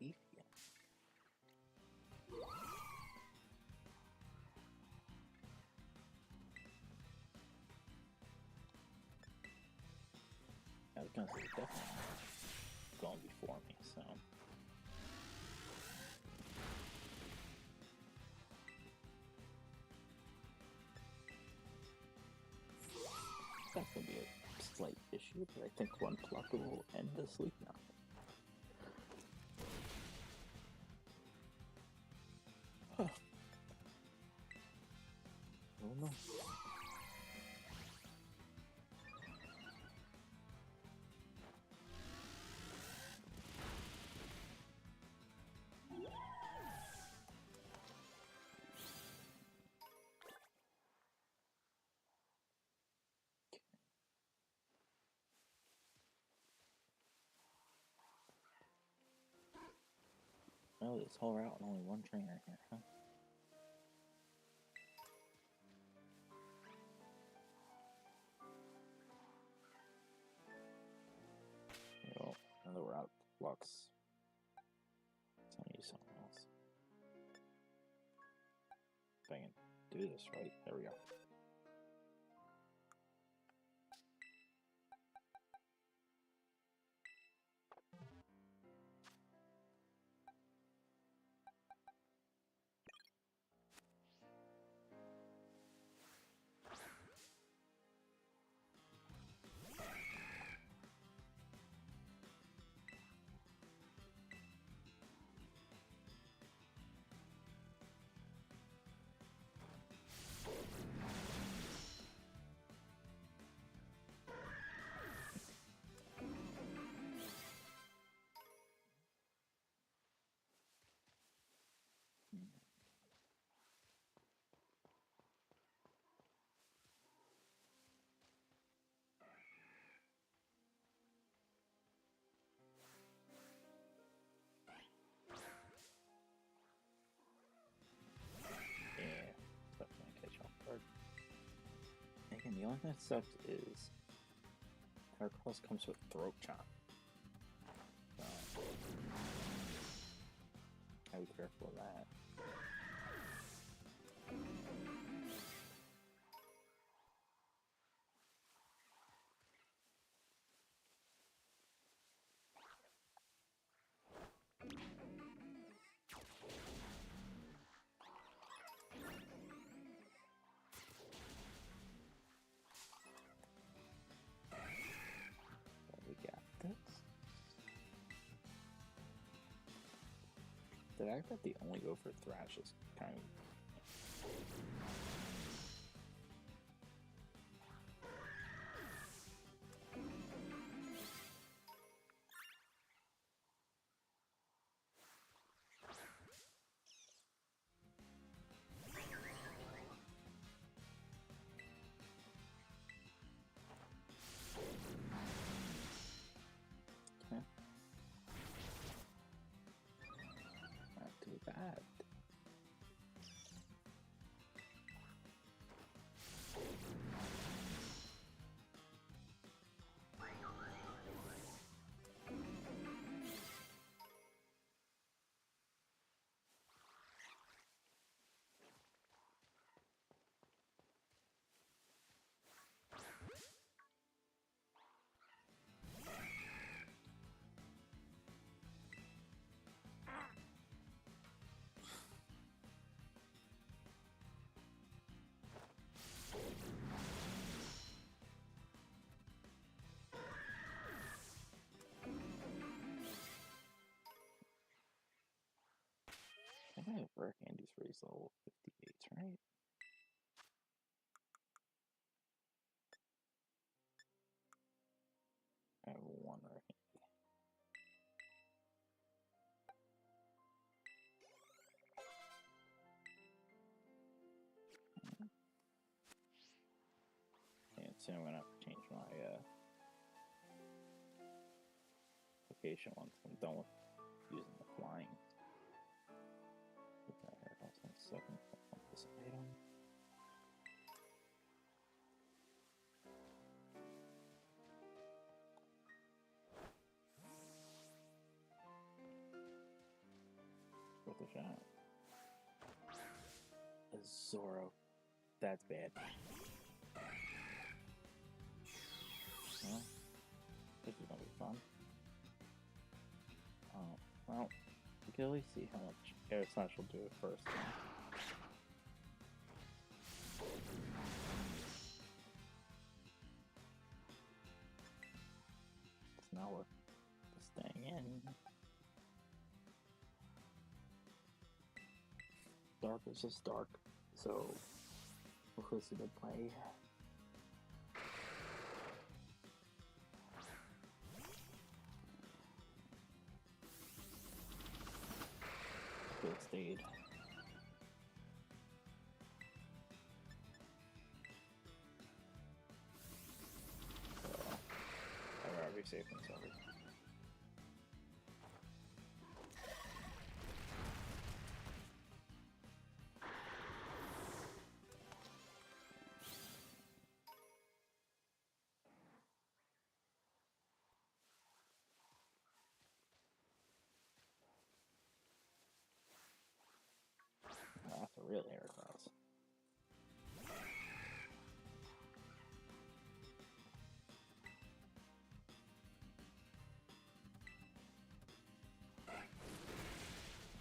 S1: Leafia. I was gonna say definitely going before me, so. That could be a slight issue, but I think one pluck will end the sleep now. Huh. I don't know. Oh, this whole route and only one trainer here, huh? Well, another route flux. So I need something else. If I can do this right, there we go. Yeah, definitely catch off guard. Again, the only thing that sucks is Heracross comes with Throat Chop. I'll be careful of that. We got this. The fact that they only go for Thrash is kind of. Okay. Not too bad. I think I have Rare Candies for these level 58s, right? soon I'm gonna have to change my location once I'm done with using the flying. Put that here. Hold on a second. This item. Worth a shot. A Zoro. That's bad. Well, this is gonna be fun. Well, we can at least see how much Air Slash will do at first. It's not worth staying in. Dark is just dark, so hopefully it's a good play. It stayed. So I'd rather be safe than sorry. Oh, that's a real air cross.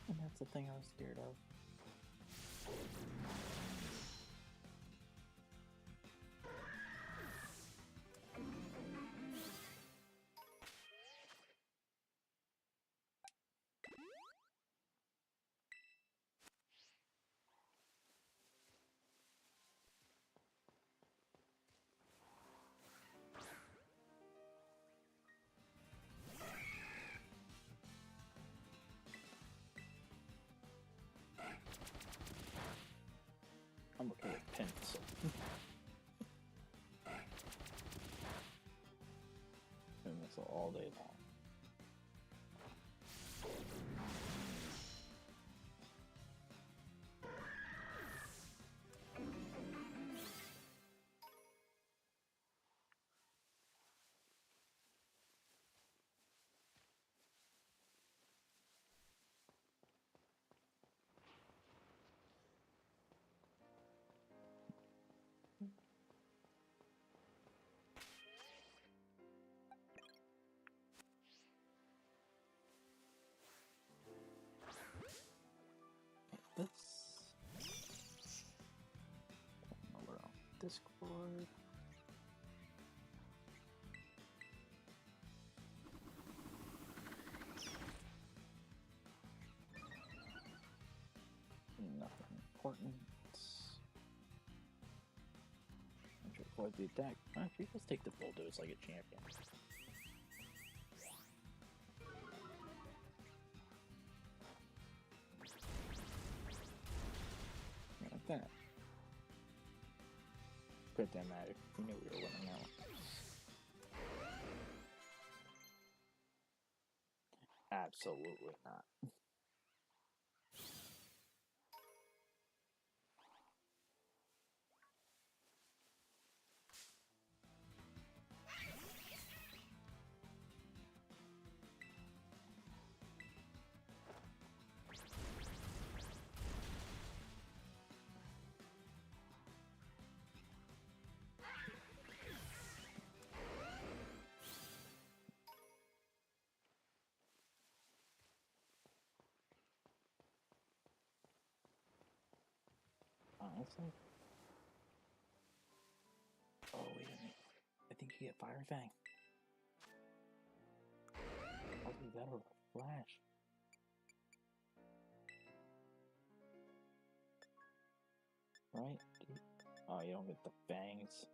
S1: And that's the thing I was scared of. I'm okay with pins. So. Doing this all day long. This over on Discord. Nothing important. Avoid the attack. Actually, let's take the bulldoze like a champion. Like that. Good damn magic. We knew we were winning that one. Absolutely not. Honestly. Oh, wait a minute. I think you get Fire Fang. I'll do that or Flash. Right? Oh, you don't get the fangs.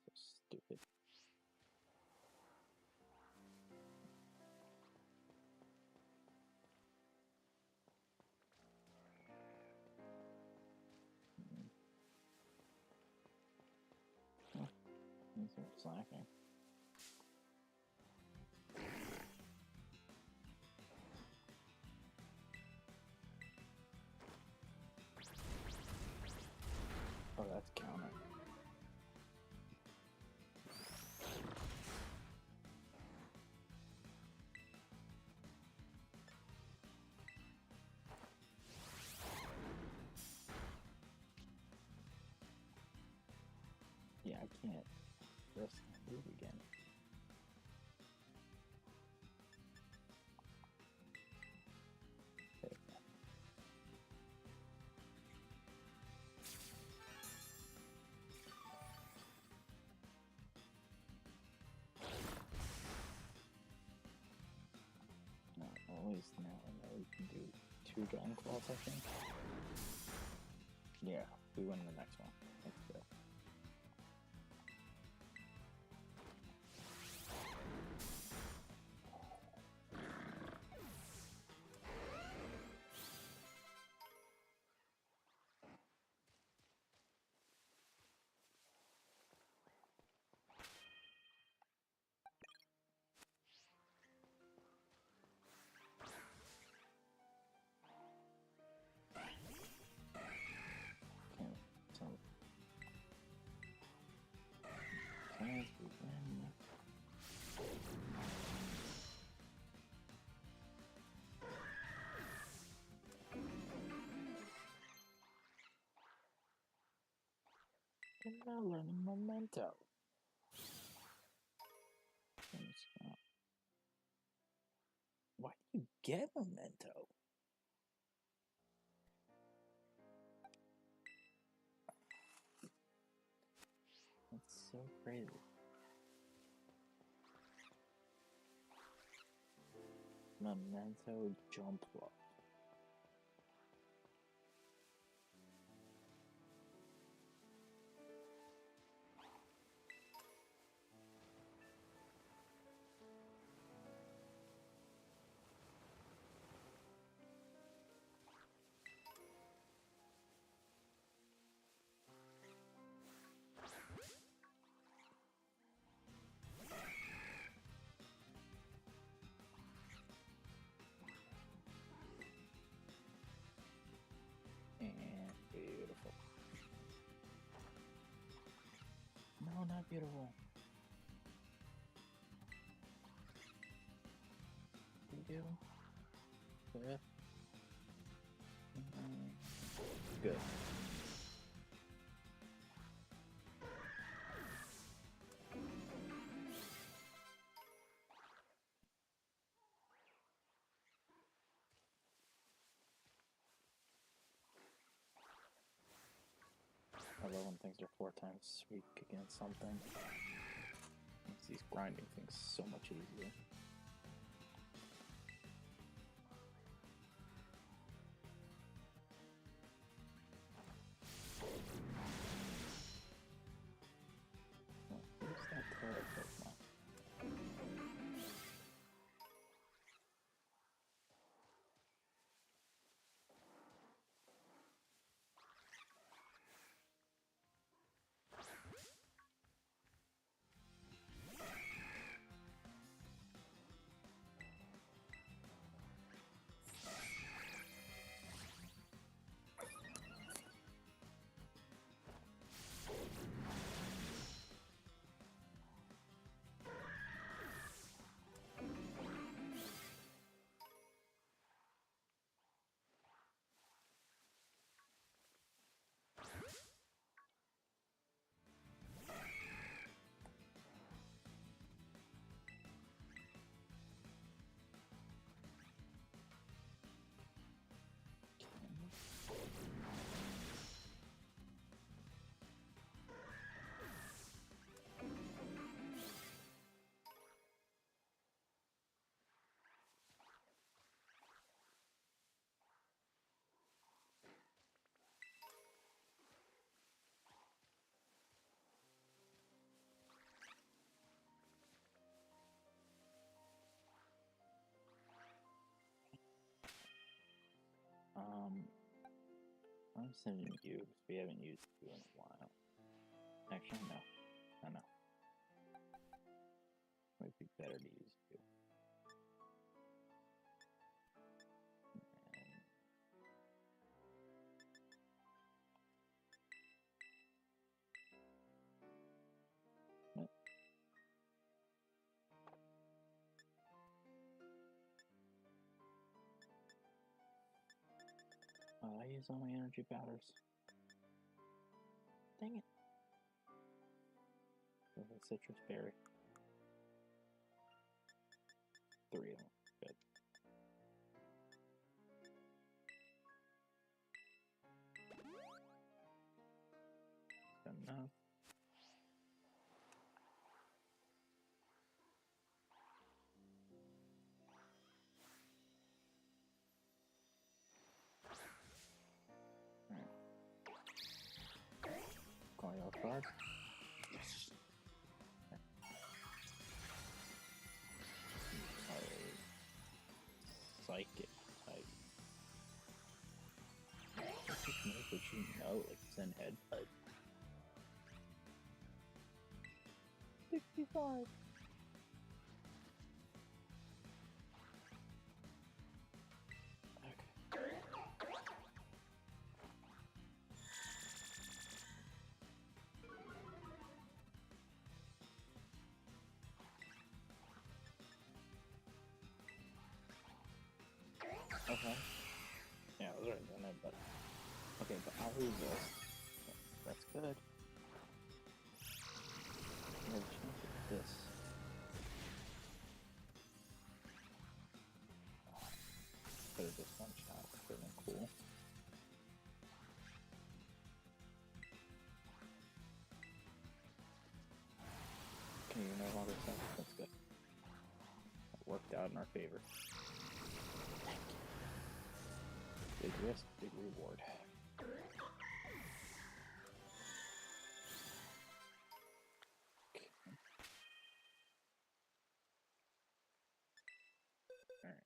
S1: So stupid. Some slacking. Oh, that's counter. Yeah, I can't risk a move again. Okay. No, at least now I know we can do 2 Dragon Claws, I think. Yeah, we win the next one. Let's go. Plans we win. And now learning Memento. Why do you get Memento? That's so crazy. Memento jump block. And beautiful. No, not beautiful. You do? Good. Good. I love when things are 4 times weak against something. Makes these grinding things so much easier. Who's that turret Pokemon? I'm sending you because we haven't used you in a while. Actually, no. I know. be better to use you. I use all my energy powders. Dang it. There's a citrus berry. 3 of them. Good. That's enough. Calling off guard. Yes. Psychic type. Psychic move, which you know, like Zen Headbutt. 65. Okay. Yeah, I was already doing it, but okay, but I'll lose this. That's good. Yeah, change this. Could have just one shot. Could have been cool. Okay, you're no longer stuck. That's good. That worked out in our favor. Big risk, big reward. Okay. Alright.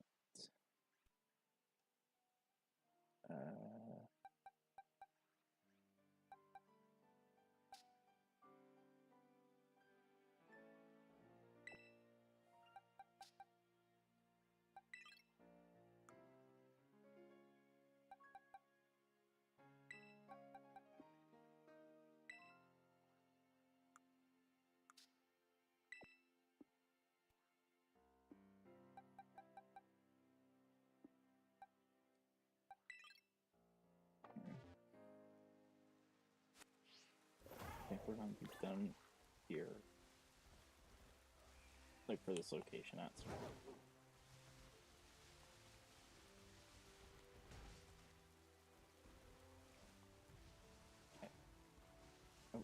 S1: I think we're gonna be done here. Like for this location, that's right. Okay. Oh.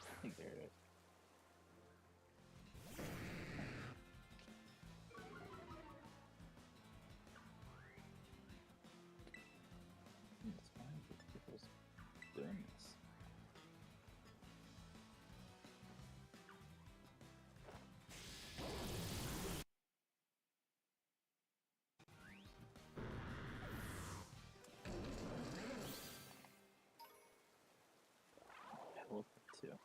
S1: I think there it is. It's fine if people's doing this. Hell of it too.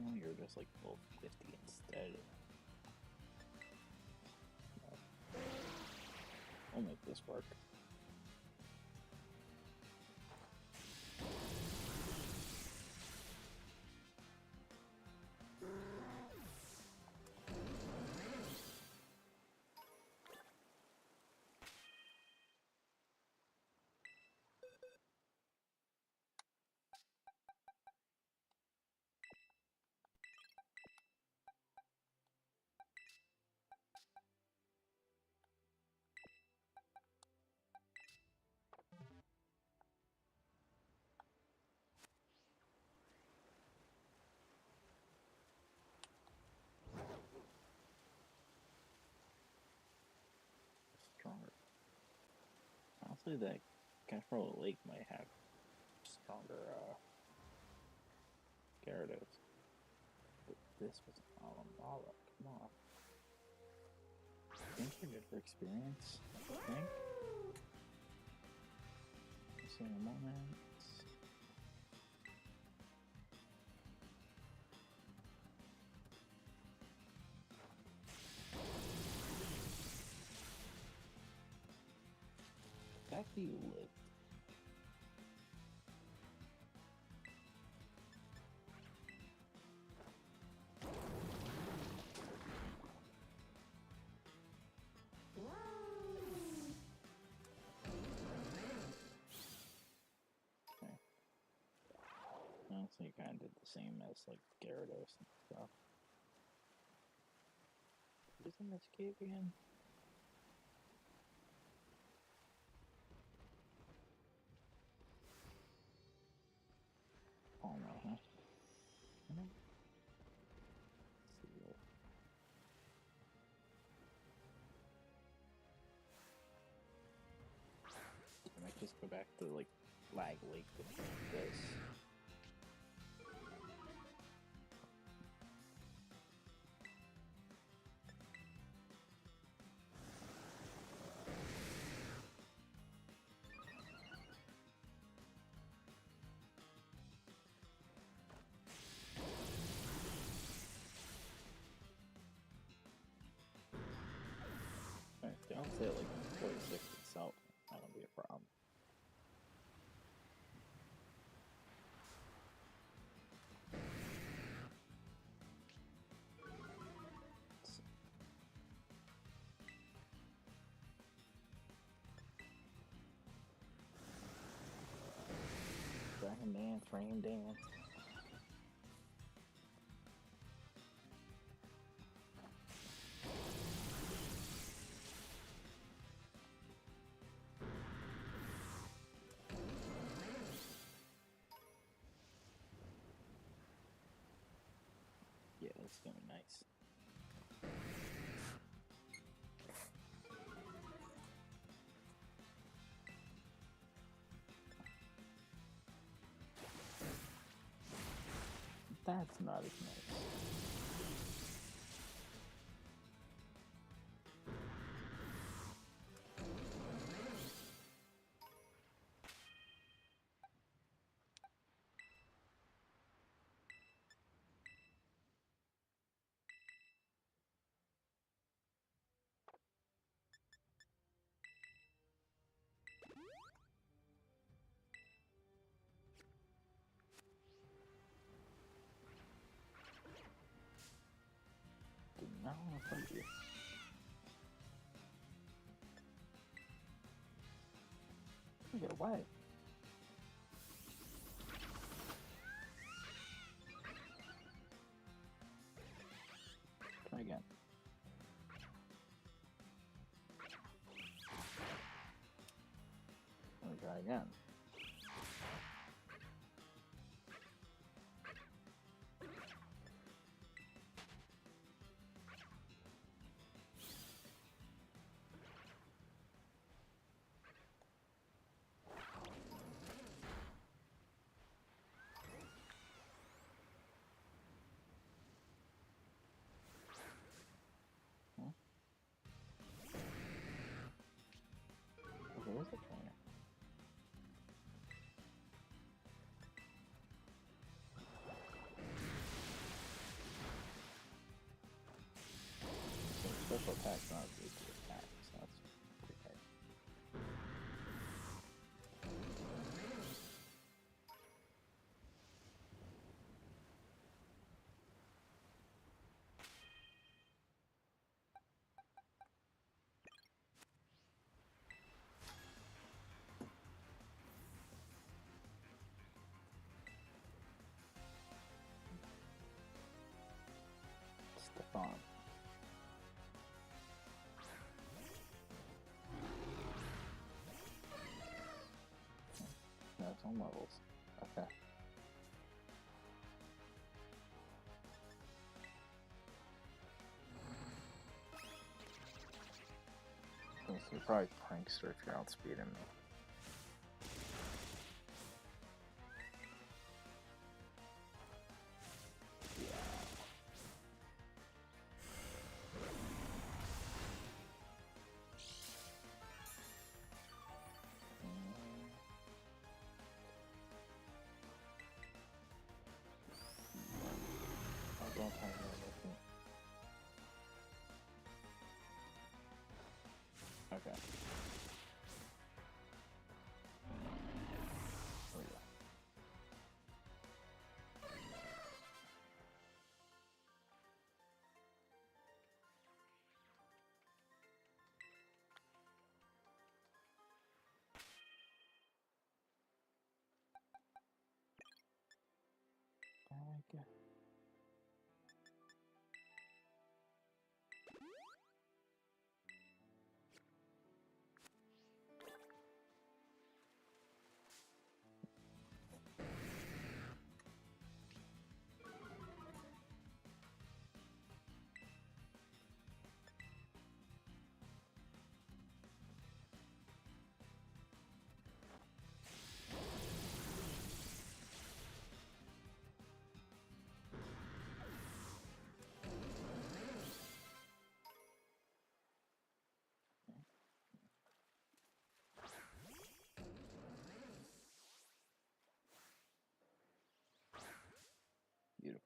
S1: Oh, you're just like full 50 instead. I'll make this work. Honestly, that Control Lake might have stronger Gyarados. But this was Alamala. Come on. Things are good for experience, I think. See in a moment. The fact that you lived. Honestly, you kind of did the same as like Gyarados and stuff. Isn't this cave again? Oh no, huh? Let's see. I might just go back to like Lag Lake with this. If they don't say like 46 itself, that'll be a problem. Dragon Dance, Rain Dance. Yeah, that's gonna be nice. That's not as nice. Do not want to fight you. Get away. Try again. Let me try again. Where's the trainer? So special attack's not as good as attack, so that's pretty hard. Stefan. No, it's on levels. Okay. So you're probably Prankster if you're outspeeding me.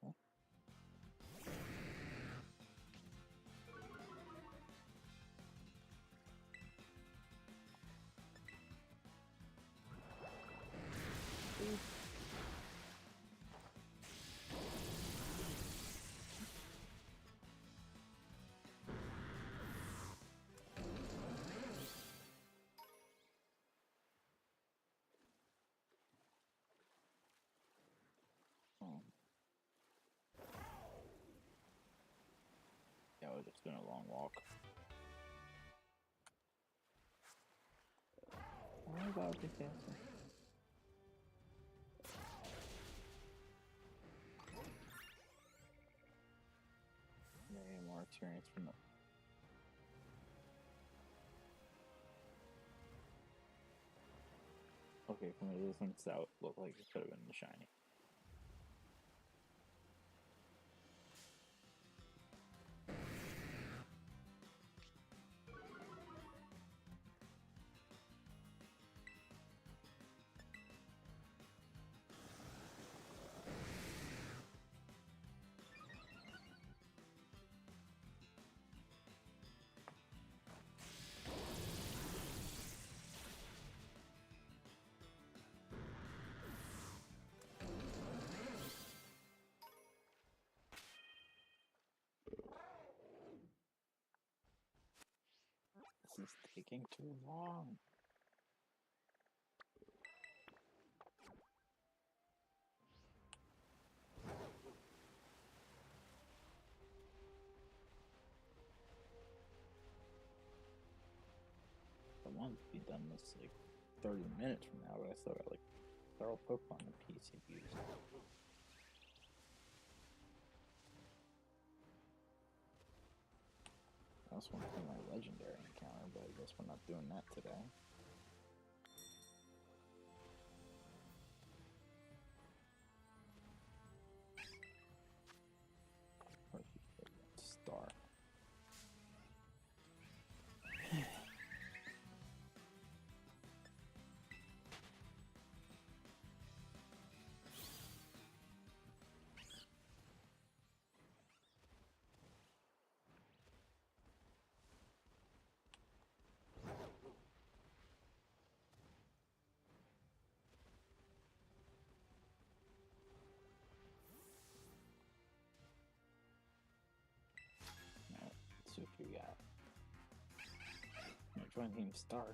S1: Beautiful. Yeah, we're just doing a long walk. How about the castle? Yeah, more experience from the. Okay, from a distance, that looked like it could have been the shiny. This is taking too long. I want to be done this like 30 minutes from now, but I still got like several Pokemon in PCBs. I also want to play my legendary encounter, but I guess we're not doing that today. Star. Alright, let's see what we got. Join Team Star.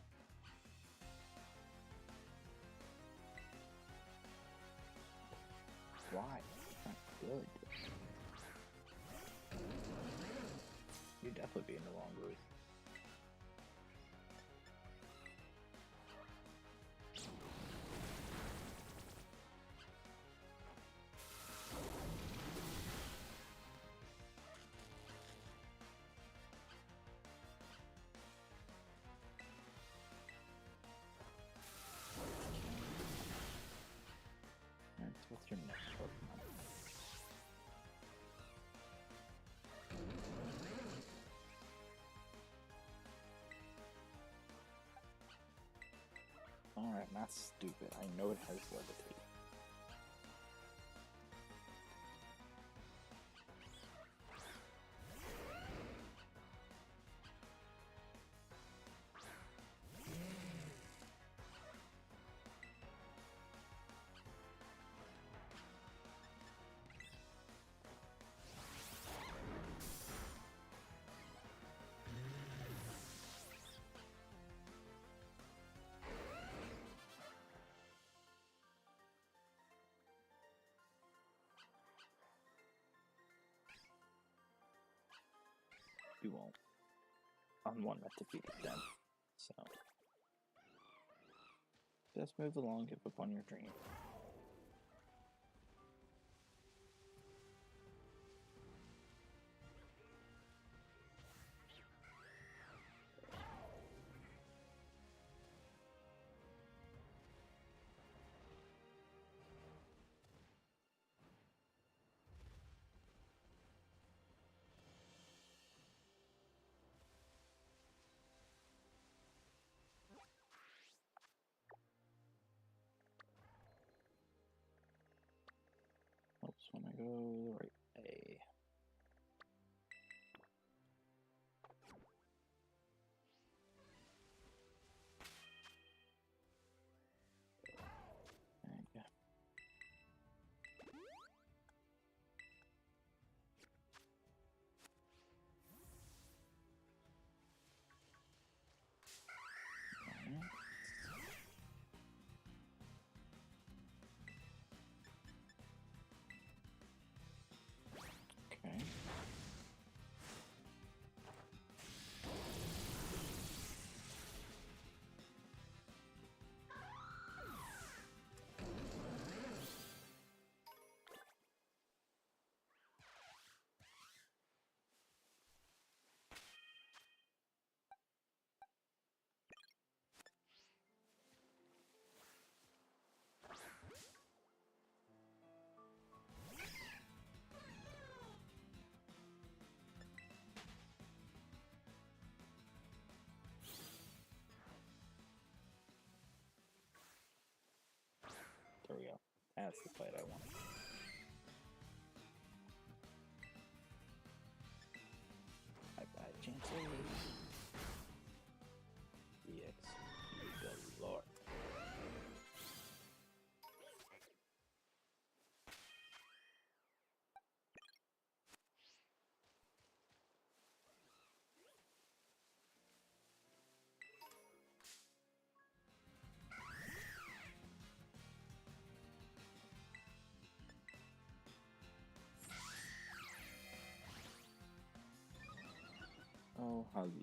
S1: Why? It's not good. You'd definitely be in the wrong group. What's your next Pokemon? Alright, that's stupid. I know it has Levitate. We won't. I'm one that defeated them. So just move along, give up on your dream. Just want to go the right way. There you go. Okay. There we go. That's the fight I want. Bye-bye, Chancellor. EX, you galore. Oh, hallelujah.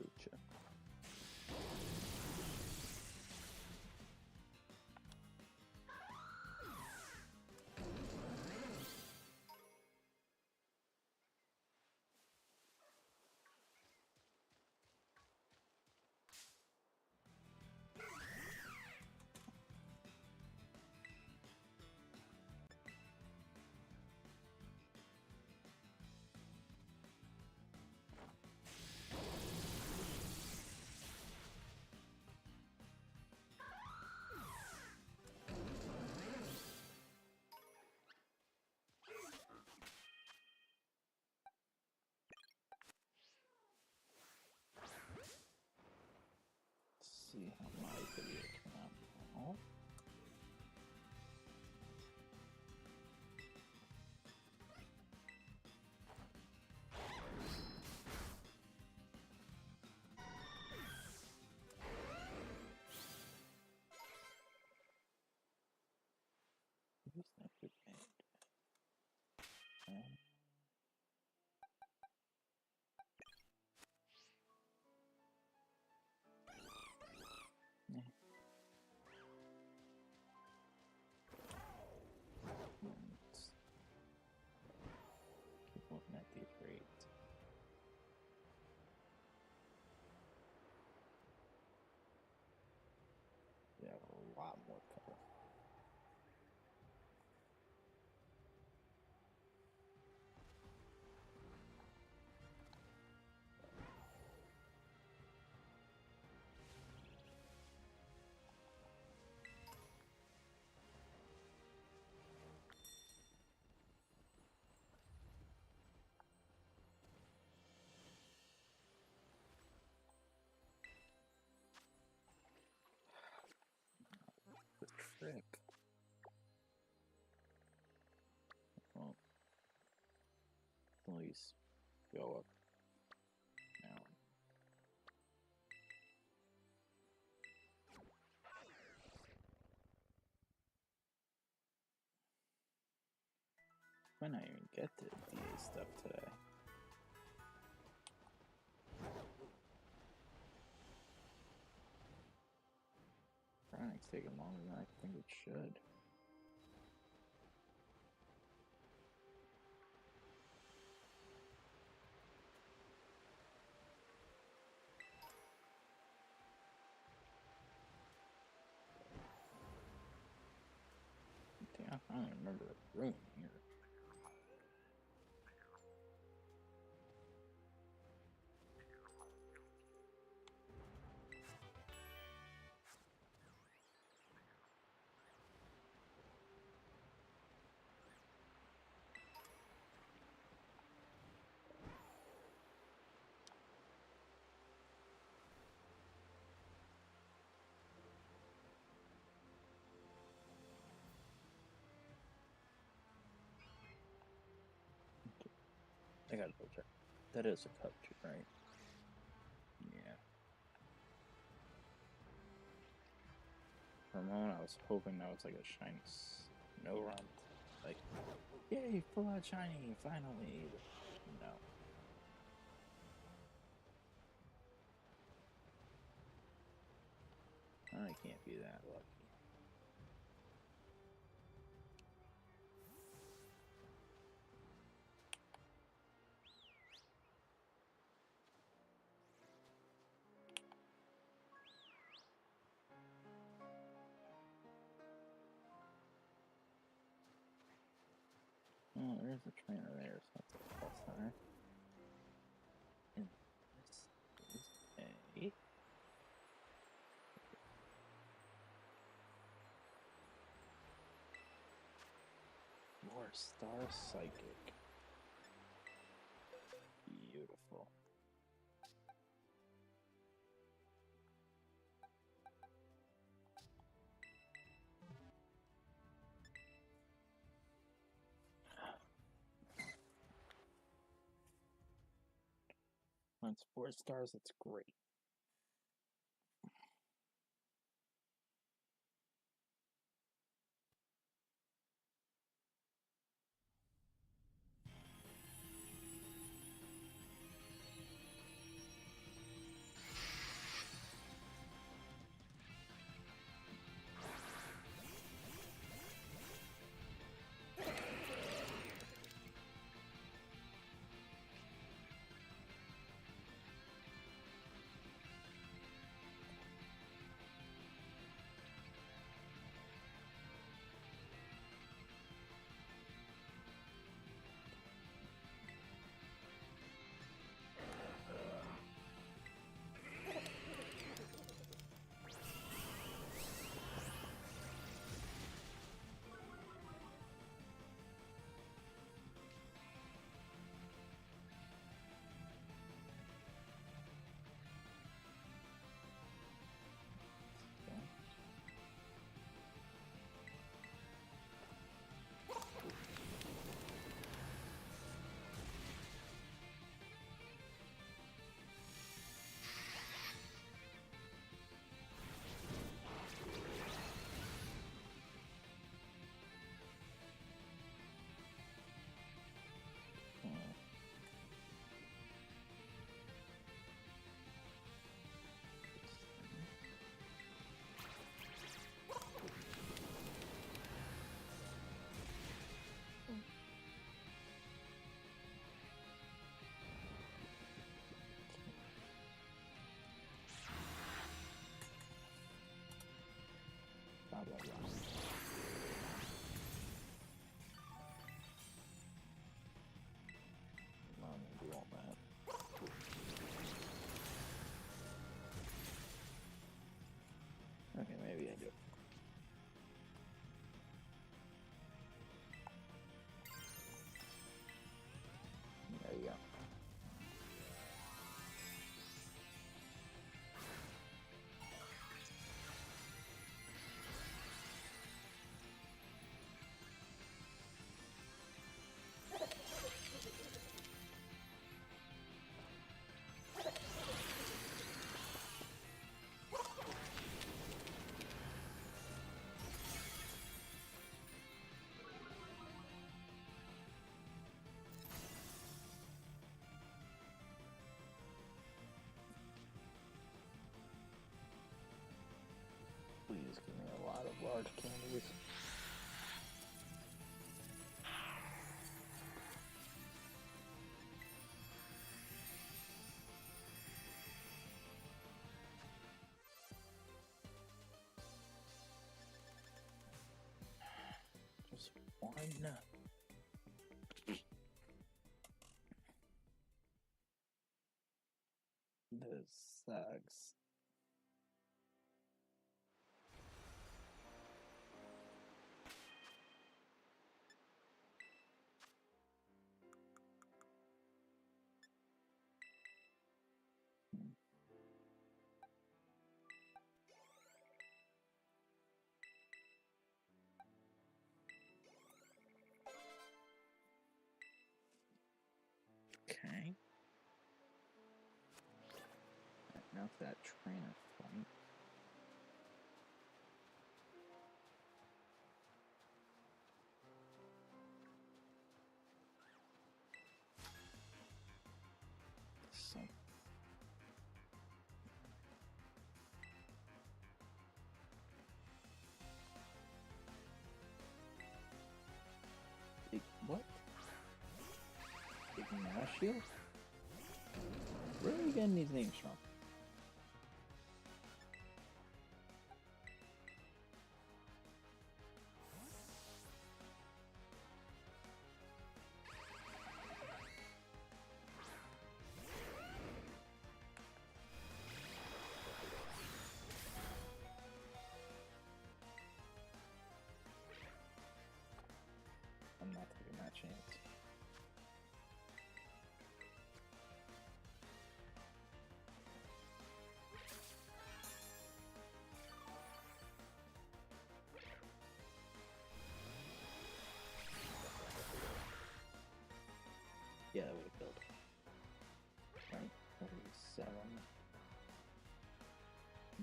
S1: Let's see how my video came out now. Who's that good man? Yeah. Let's keep looking at these rates. They have a lot more cover. The trick. Well, at least go up now. Might not even get the DA stuff today. Chronic's taking longer than I think it should. Damn, I don't remember a room here. I gotta double check. That is a cup too, right? Yeah. For a moment, I was hoping that was like a shiny Snorunt. Like, yay, full out shiny, finally. No. I can't be that lucky. Well, there's a trainer there, so that's a plus sign. And this is a... More Star Psychic. Beautiful. When it's 4 stars, that's great. Blah, blah, blah. I'm gonna do all that. Okay, maybe I do. There you go. Please give me a lot of large candies. Just one. This sucks. that trainer fight. So. What? Big Mana Shield? Where are we getting these names from? I'm not taking that chance. Yeah, that would have killed. Right? 47.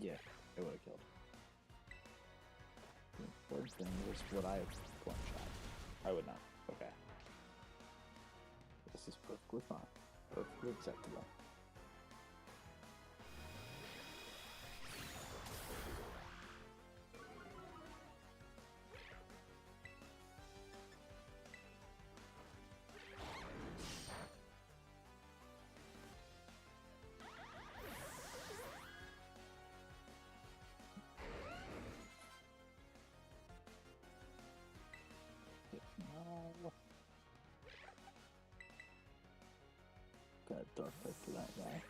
S1: Yeah, it would have killed. The important thing was what I one shot. I would not. Okay. This is perfectly fine. Perfectly acceptable. No. Got a dark type for that guy.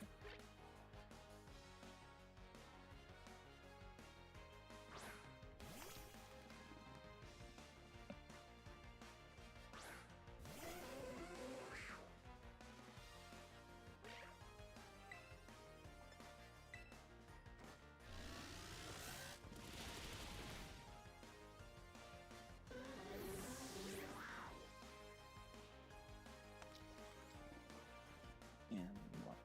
S1: And what?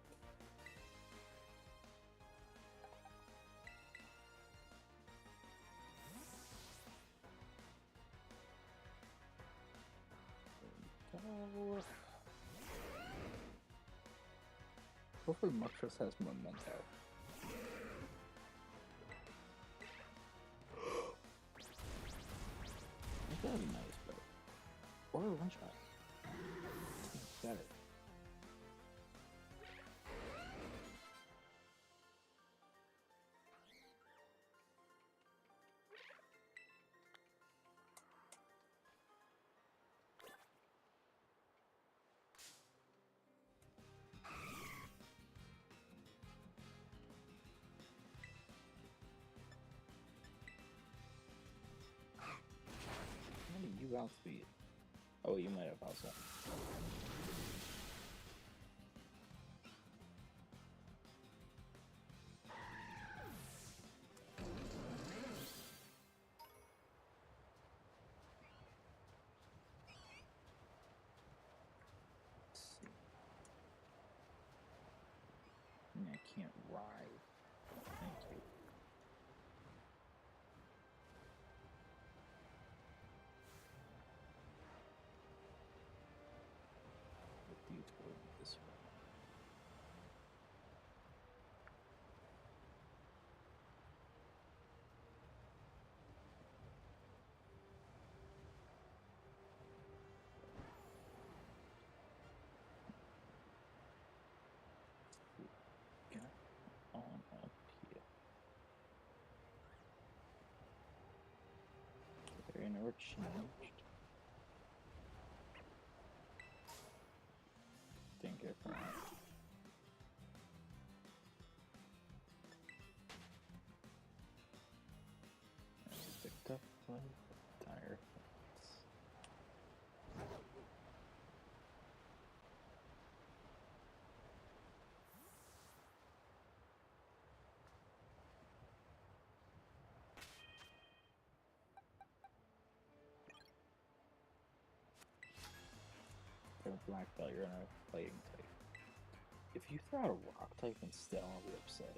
S1: There we go. Hopefully Muxus has Memento. That'd be nice, but... Or a one-shot. Better. How do you outspeed? Oh, you might have also. I can't ride. Thank you. With you toward this way. Get on up here. Very never changed. Didn't get from that. Picked up one tire. Got a black belt, you're on a fighting type. If you throw out a rock type instead, I'll be upset.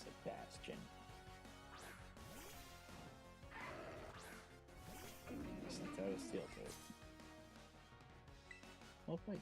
S1: Classic Bastion. Since I was Steel Toe. Well played.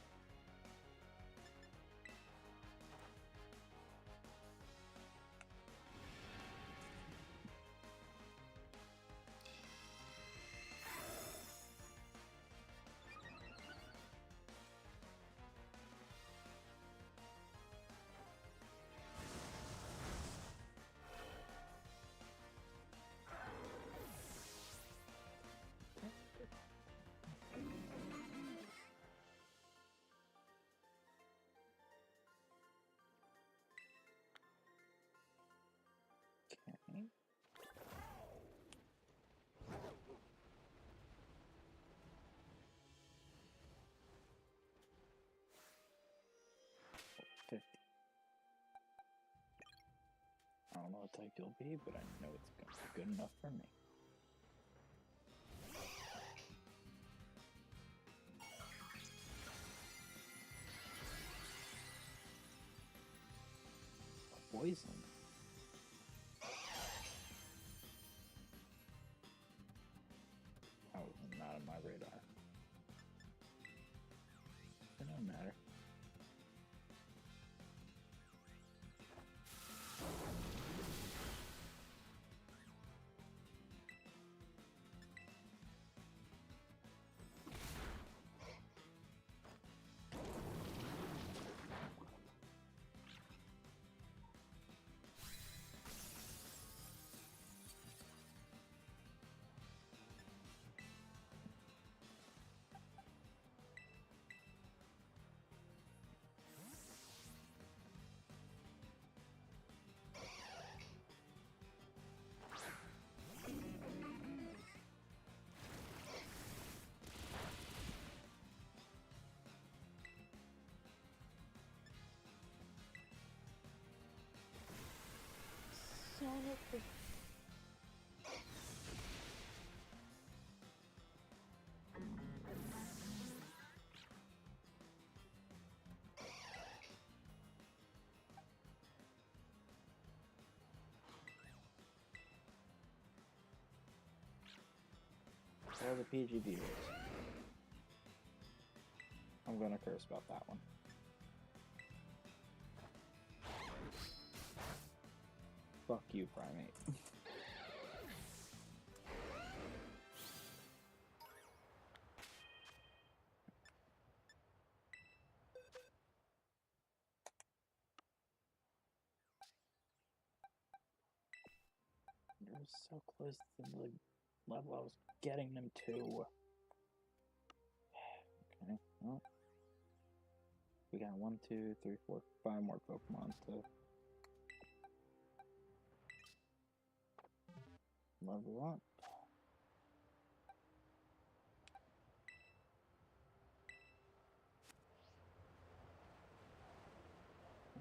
S1: Okay. I don't know what type you'll be, but I know it's gonna be good enough for me. Poison. That was not on my radar. It don't matter. Son of a... All the PG viewers. I'm gonna curse about that one. Fuck you, Primate. You're so close to the level I was getting them to. Okay, well. We got 1, 2, 3, 4, 5 more Pokemon to level up.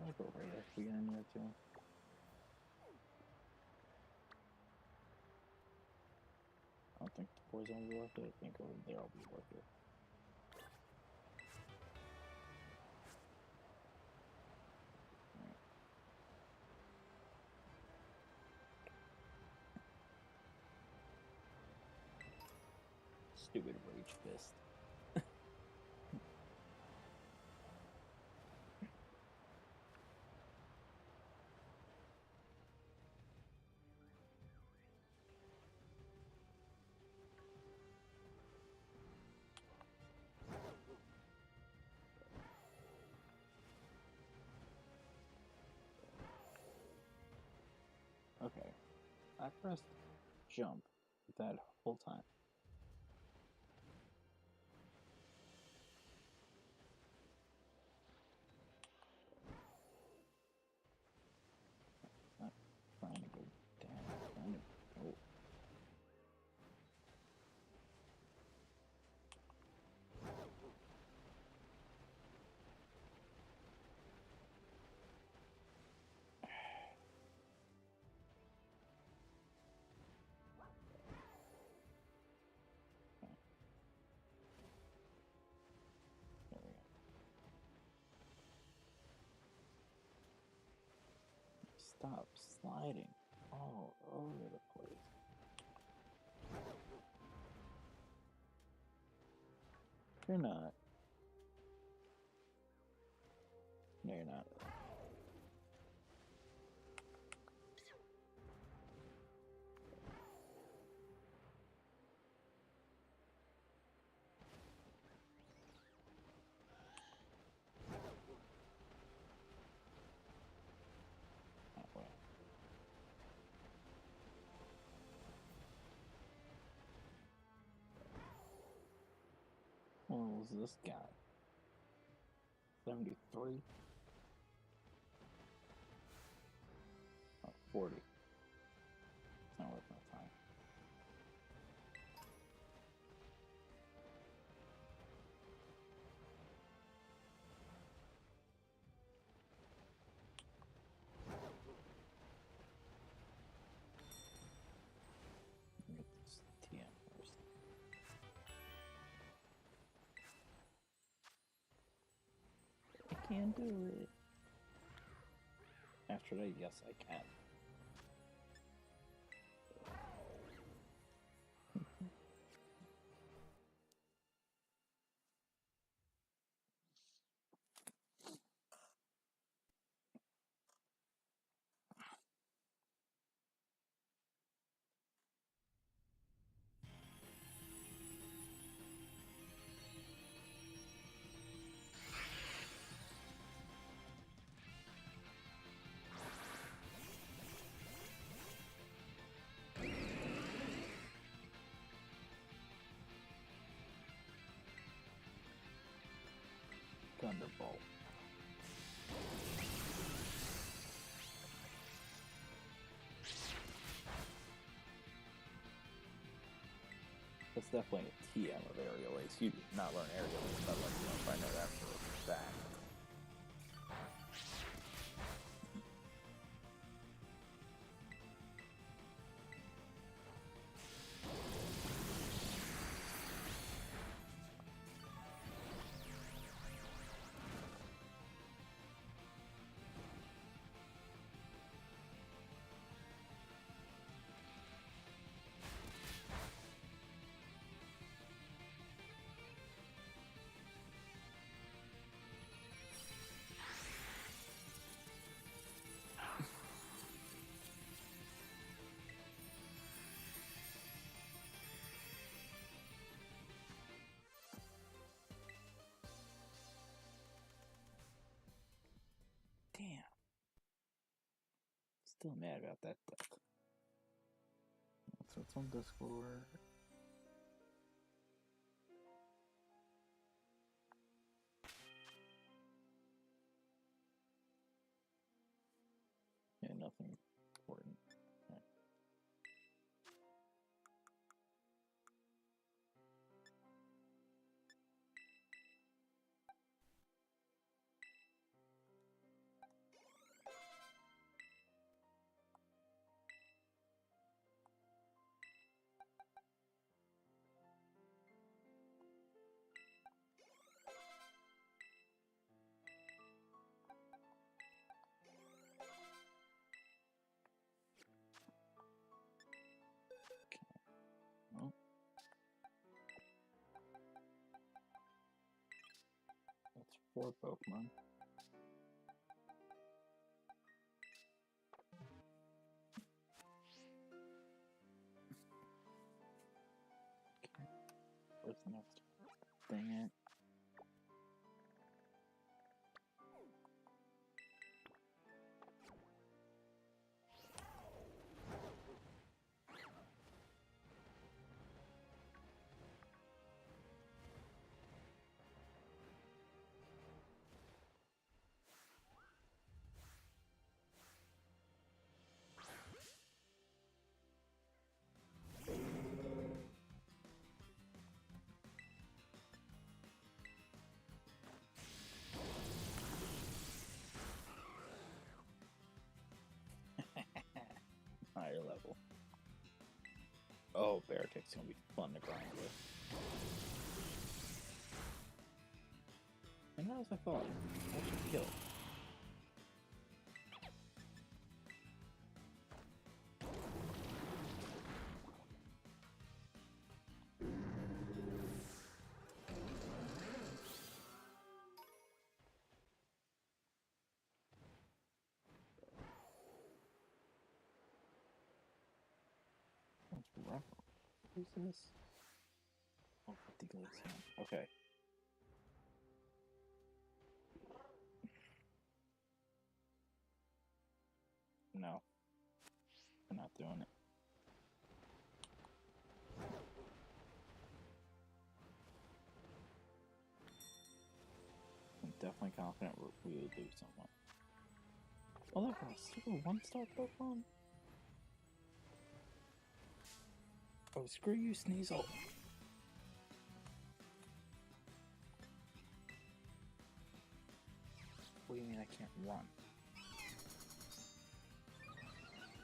S1: I'll go right if we get in there too. I don't think the poison will be worth it. I think over there will be worth it. Right. Stupid Rage Fist. Okay, I pressed jump that whole time. Not trying to go down, trying to go. Stop sliding all over the place. You're not. No, you're not. That way. What was this guy? 73? Oh, 40. It's not worth my time. Get this TM first. I can't do it. After that, yes, I can. Thunderbolt. That's definitely a TM of Aerial Ace. You did not learn Aerial Ace, but like, if I know that for a fact. Damn. Still mad about that death. So it's on Discord. Yeah, nothing important. Right. Well, that's 4 Pokemon. Okay. Where's the next thing at? Higher level. Oh, Beartick's gonna be fun to grind with. And not as I thought. I should kill. Who's this? Oh, 50 Glaceon. Okay. No. I'm not doing it. I'm definitely confident we would lose someone. Oh, look, a super one-star Pokemon. Oh, screw you, Sneasel. What do you mean I can't run?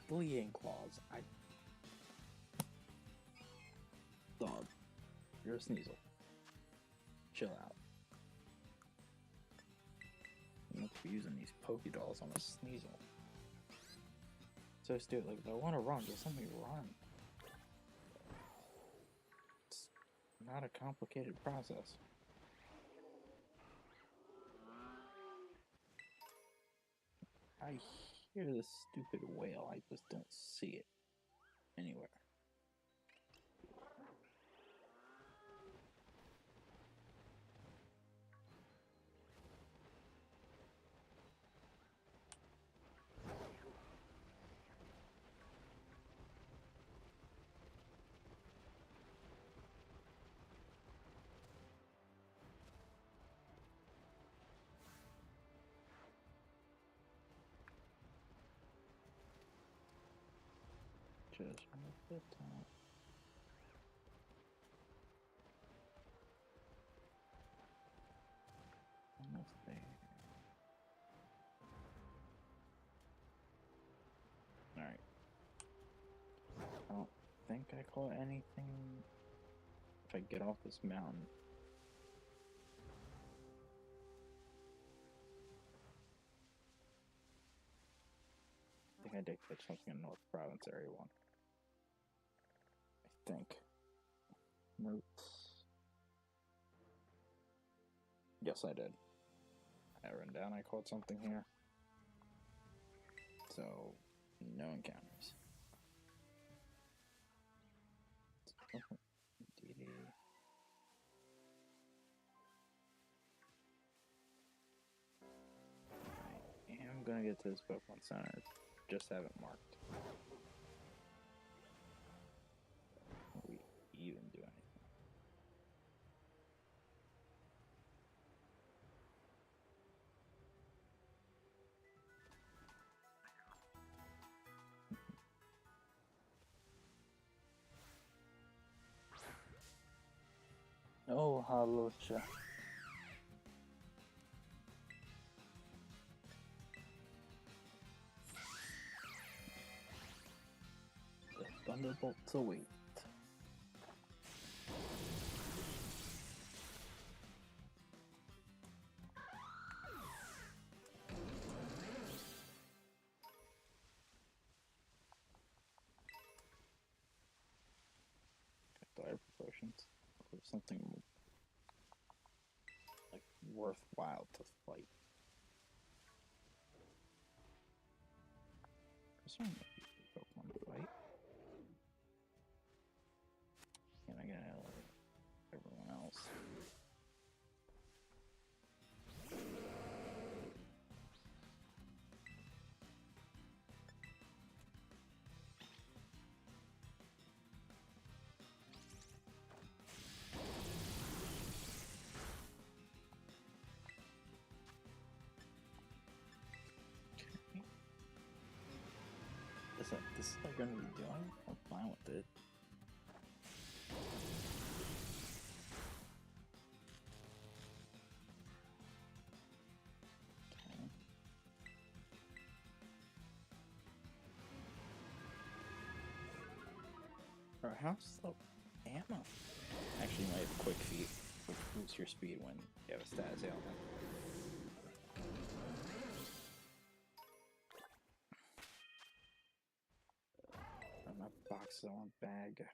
S1: Bullying claws. Dog. You're a Sneasel. Chill out. I'm not using these Pokédolls on a Sneasel. So stupid. Like, if I want to run, just let me run. It's not a complicated process. I hear this stupid wail. I just don't see it anywhere. Just a bit time. Almost there. Alright. I don't think I caught anything if I get off this mountain. I think I did catch something in North Province Area 1. I think. Roots. Yes, I did. I ran down, I caught something here. So, no encounters. DD. I am gonna get to this Pokemon Center, just have it marked. We even do anything. Oh, Halocha. The Thunderbolts await. Dire proportions. Or something like worthwhile to fight. Pokemon to fight. And I get everyone else. This is what I'm going to be doing. I'm fine with it. Okay. Alright, how's the ammo? Actually, you might have quick feet, which boosts your speed when you have a status ailment. My box is on bag.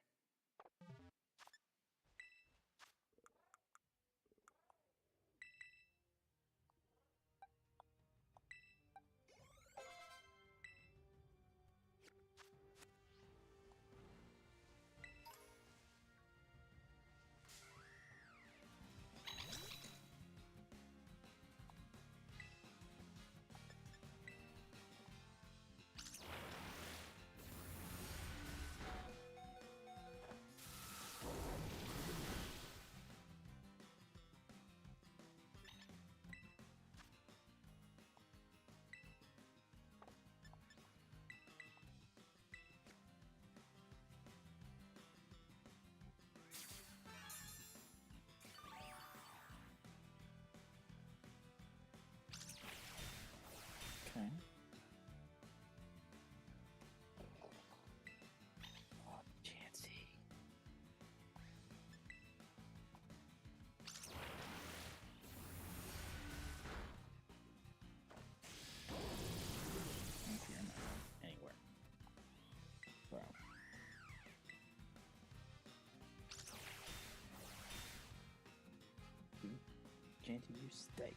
S1: Shanty, you stay.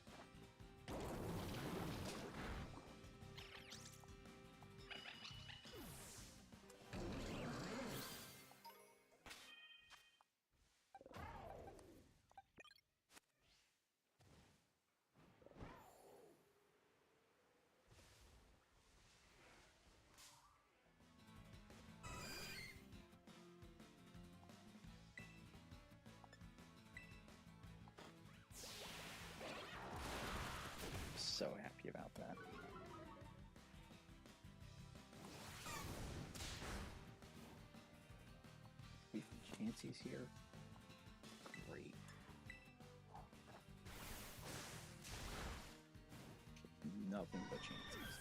S1: So happy about that. We have Chansey's here. Great. Nothing but Chanseys.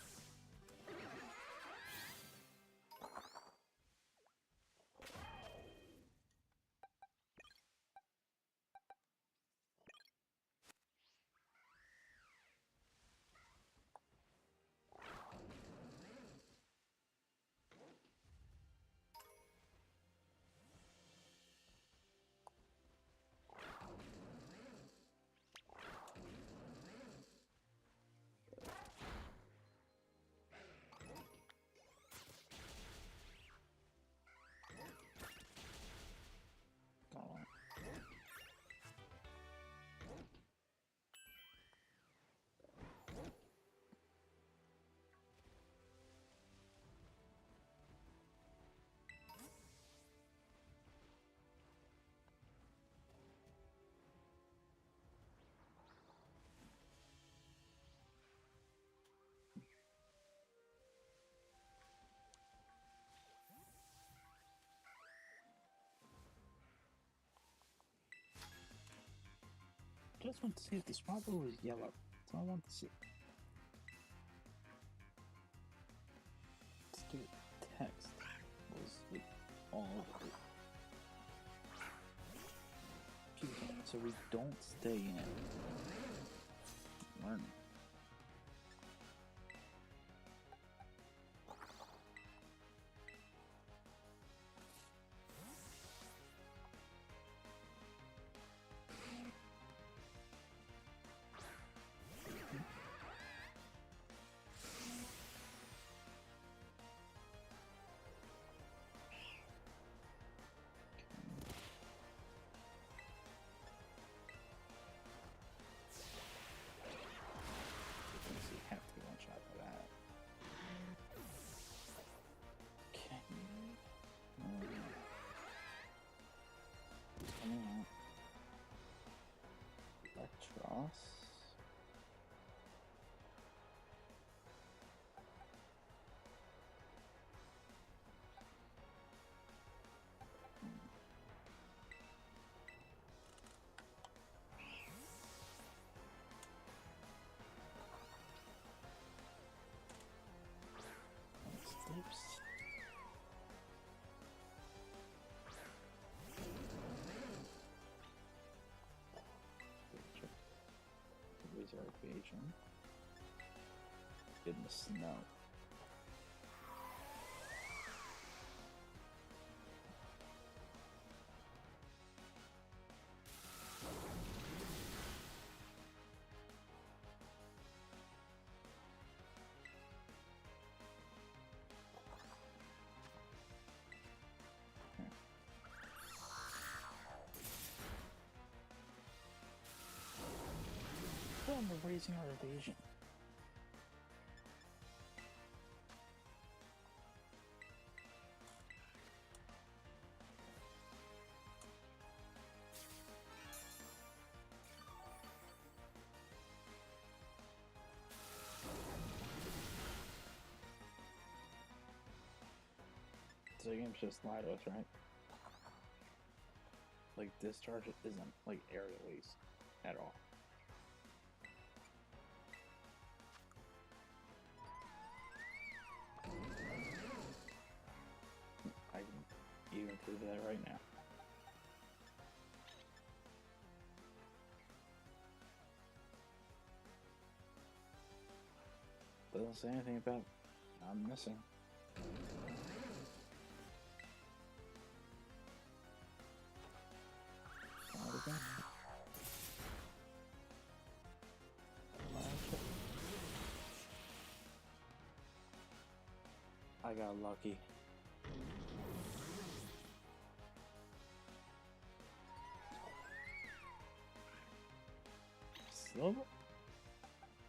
S1: I just want to see if the Swablu is yellow. That's all I want to see. Stupid text was like all over it. Okay, so we don't stay in. Learn. Have to one shot for that. Okay. Coming out. Electros. Steps. Raise our evasion. In the snow. Well, we're raising our evasion. So the game's just lied to us, right? Like, discharge isn't like aerial ace at all. I can even prove that right now. Doesn't say anything about I'm missing. I got lucky. Silver?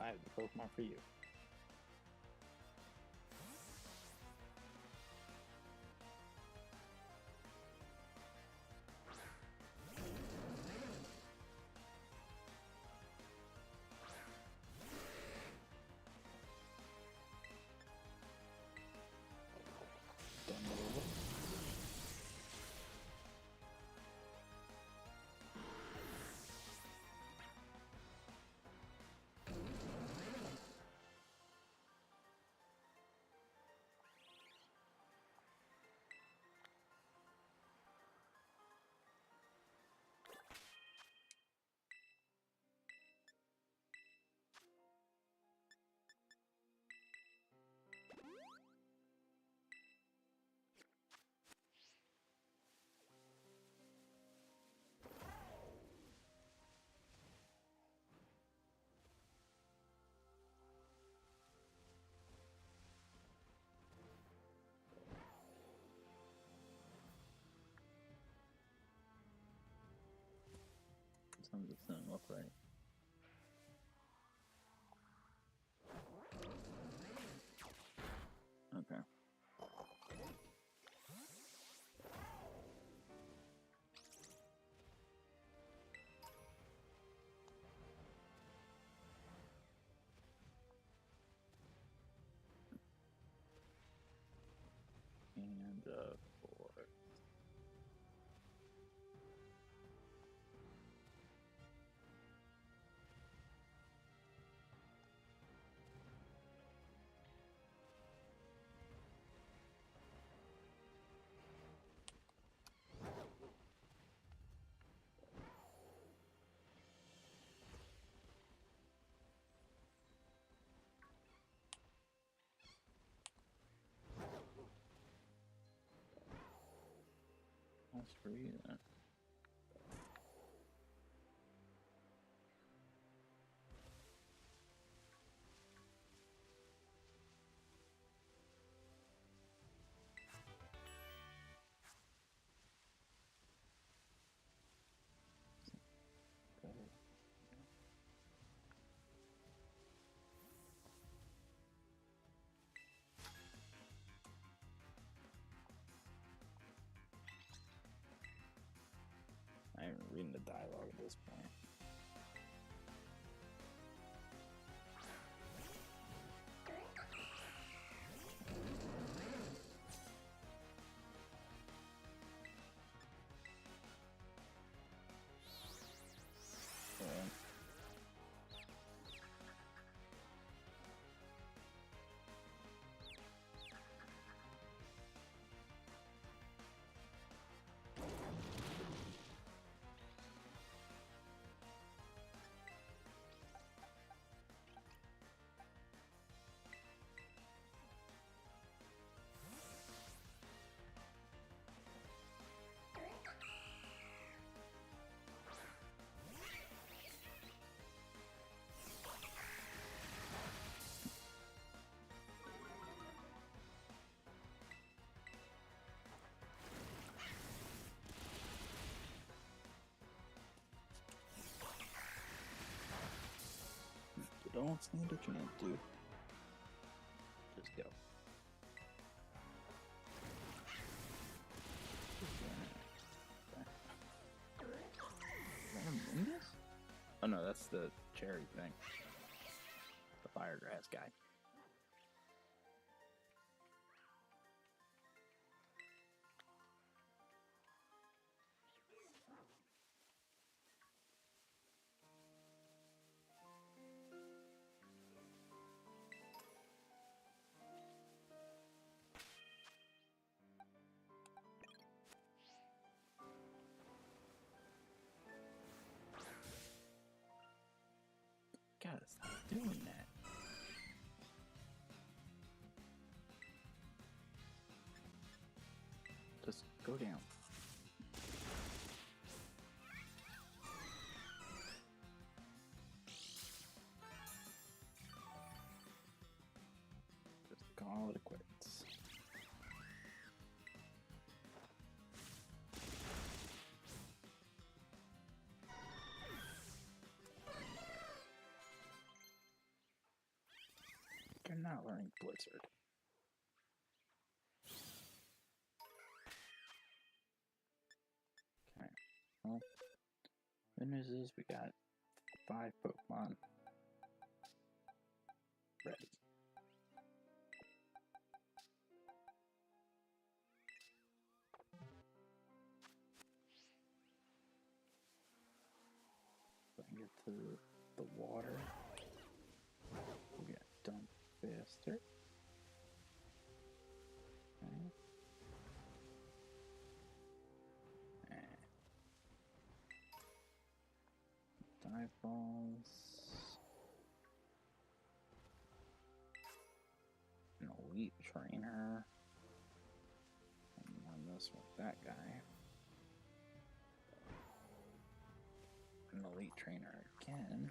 S1: I have the Pokemon for you. Some of this doesn't look right. Okay. And four. That's free then. I ain't even reading the dialogue at this point. Don't stand a chance, dude. Just go. Oh no, that's the cherry thing. The fire grass guy. Gotta stop doing that. Just go down. Just call it quits. I'm not learning Blizzard. Okay. Well, good news is we got 5 Pokemon ready. Bring it to the water. We get done faster. Okay. Dive balls. An elite trainer. And run this with that guy. An elite trainer again.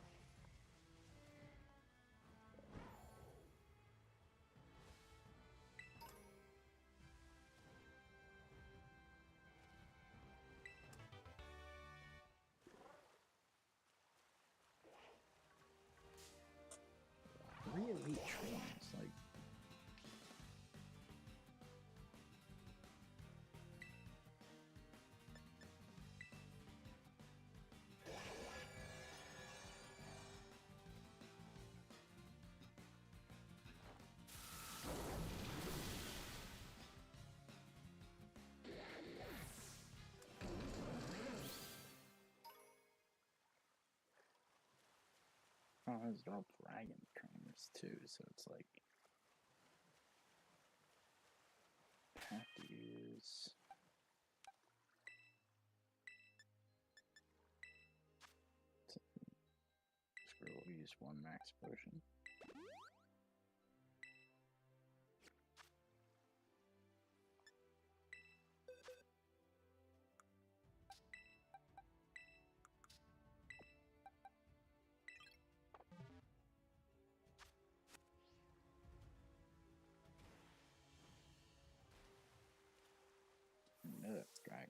S1: Three elite trainers, like. Oh, they're all dragon trainers too, so it's like. Have to use. Screw it, we'll use one max potion. No, that's dragon.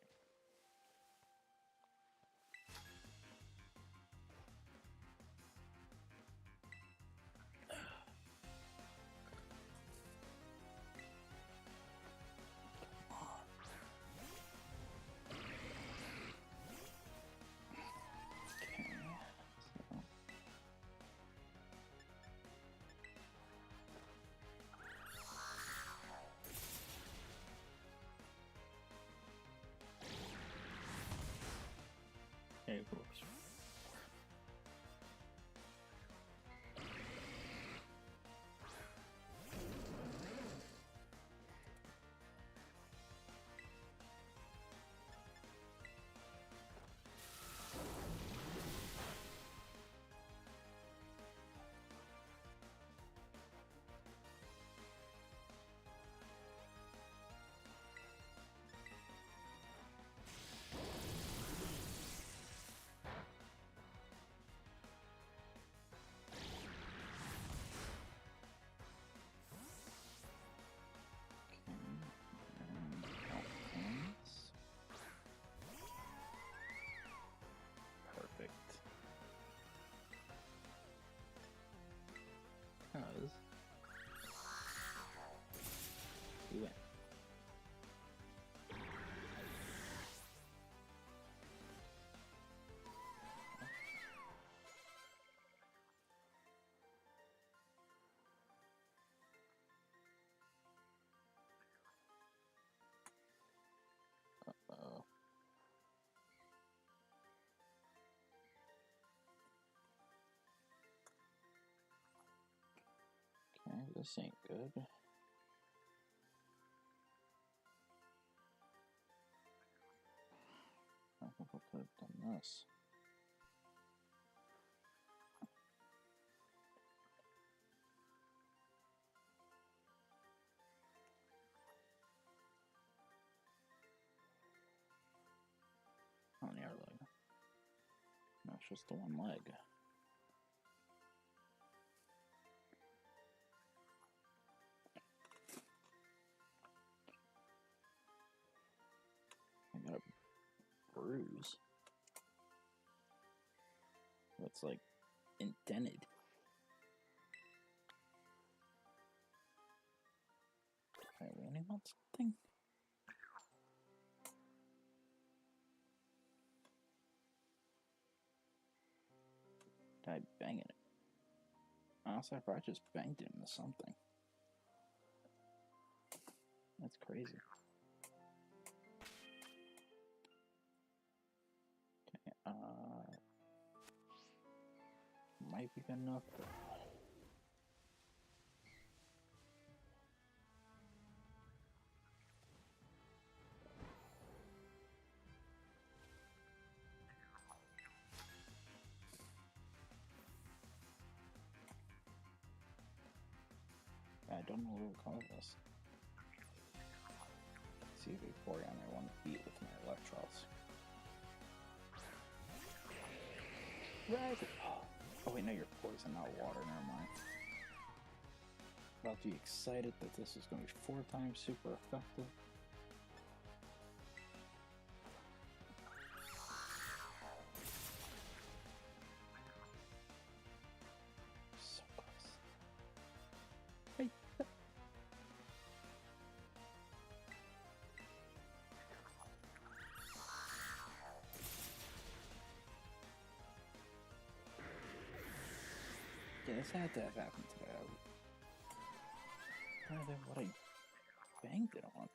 S1: Hey, of course. Perfect. Because we win. Uh-oh. Okay, this ain't good. I think I could have done this. On the other leg. No, it's just the one leg. I got a bruise. It's like indented. pounding on something? Did I bang it? Honestly, I probably just banged it into something. That's crazy. Okay, might be good enough. But... I don't know what we'll call this. See if Vaporeon I want to beat with my Electros. Right. Oh wait, no, you're poison, not water. Never mind. About to be excited that this is going to be 4 times super effective. So close. Hey. Yeah, this had to have happened today. I don't know what I banged it on.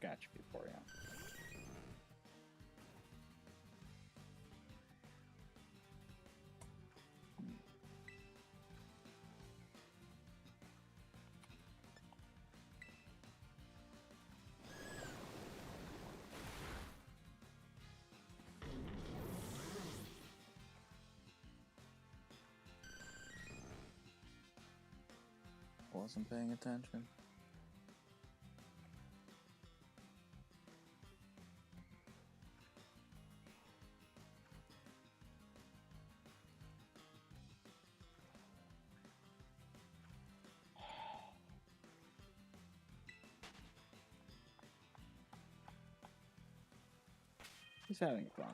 S1: Gotcha, Vaporeon. Wasn't paying attention. He's having fun.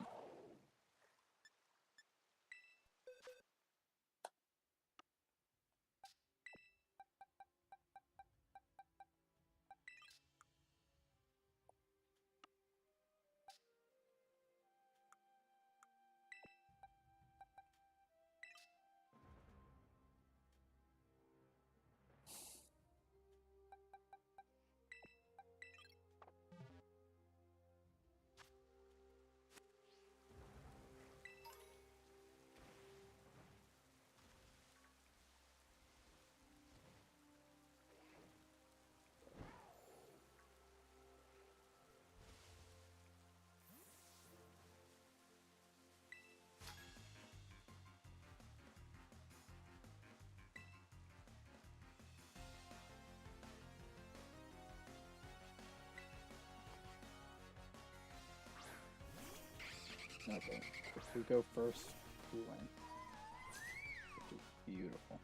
S1: Okay, if we go first, we win. Which is beautiful.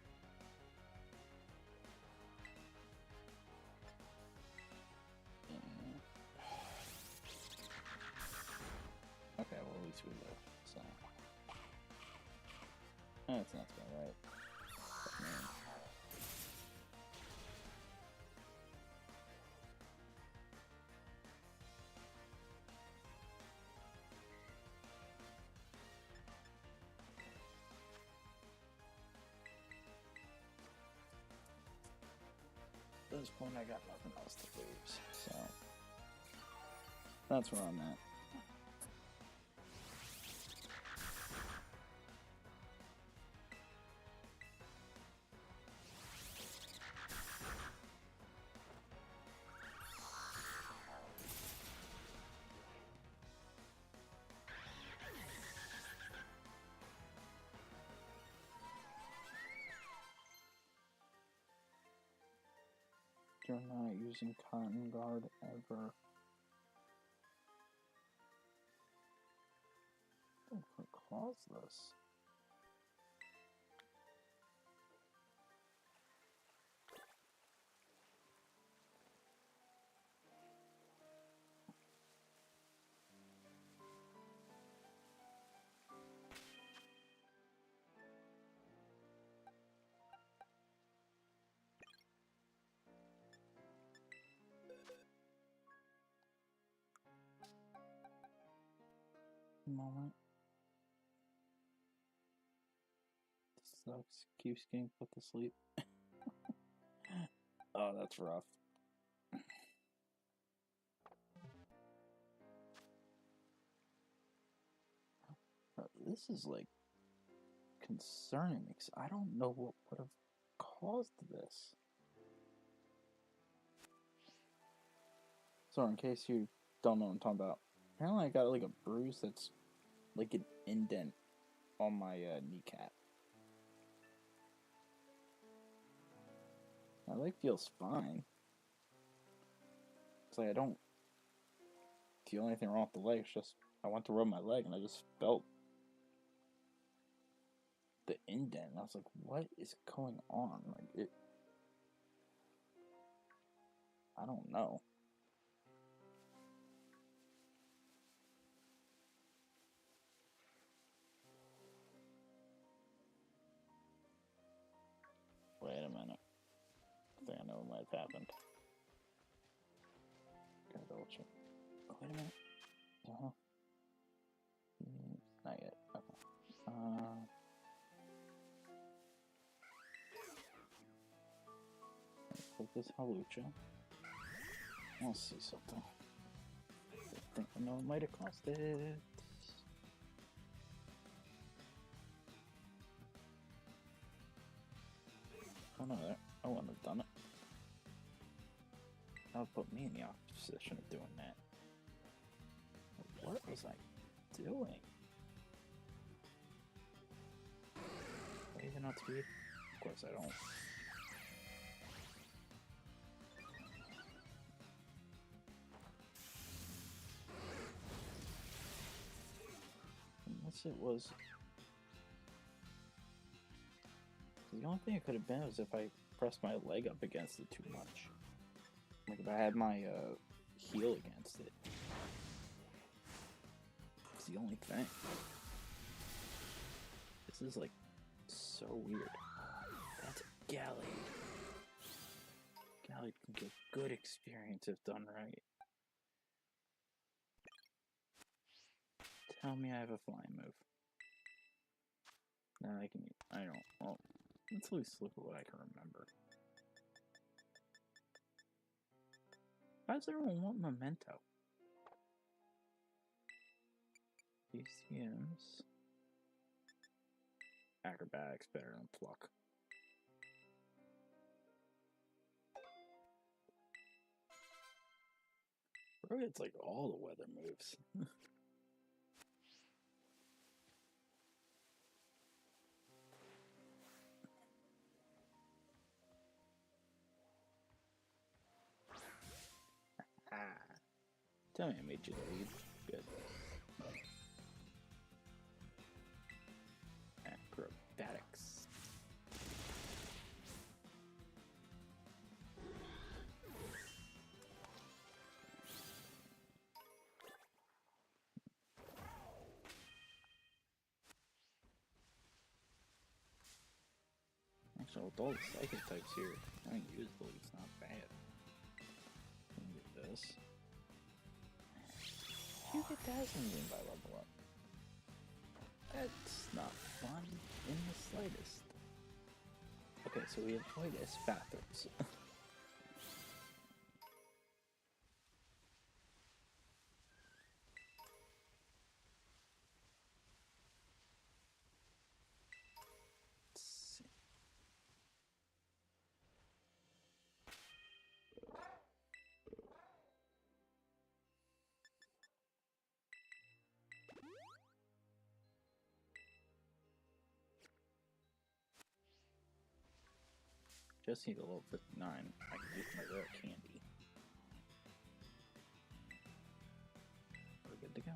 S1: Okay, well at least we live, so... That's not about right. But, man. At this point, I got nothing else to lose, so... That's where I'm at. You're not using Cotton Guard ever. caused this? Moment. Sucks. Keeps getting put to sleep. Oh, that's rough. This is like concerning because I don't know what would have caused this. So, in case you don't know what I'm talking about, apparently I got like a bruise that's like an indent on my kneecap. My leg feels fine. It's like I don't feel anything wrong with the leg. It's just I went to rub my leg and I just felt the indent. And I was like, what is going on? Like it. I don't know. Wait a minute. I think I know what might have happened. Gotta double check. Oh, wait a minute. Uh-huh. Not yet. Okay. Click this Hawlucha. I'll see something. I think I know what might have caused it. Oh no, I wouldn't have done it. That would put me in the opposition of doing that. What was I doing? Do I even know speed? Of course I don't. Unless it was... The only thing it could have been was if I pressed my leg up against it too much. Like if I had my heel against it. It's the only thing. This is like so weird. That's Gallade. Gallade can give good experience if done right. Tell me I have a flying move. Now I can. I don't. Well, let's at least look at what I can remember. Why does everyone want Memento? DCMs. Acrobatics better than Pluck. Bro gets like all the weather moves. Tell me I made you the lead. Good. Acrobatics. Actually, with all the psychic types here, having used the lead's not bad. Let me get this. You get Dazzling by level up. That's not fun in the slightest. Okay, so we avoid Espathros. Just need a level 59. I can use my rare candy. We're good to go.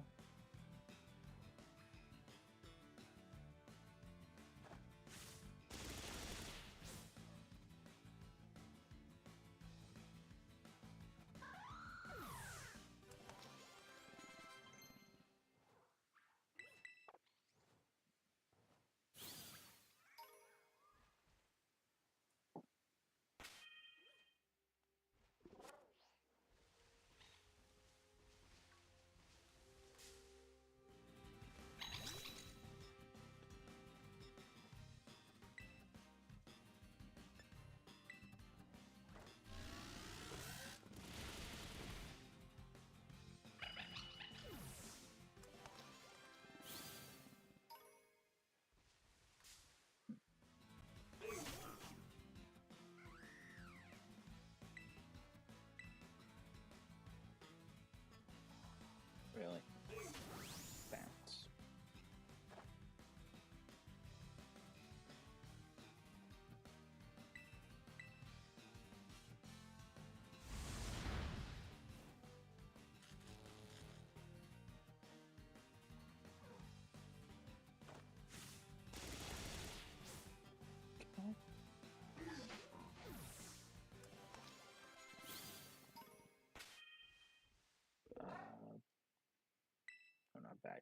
S1: back.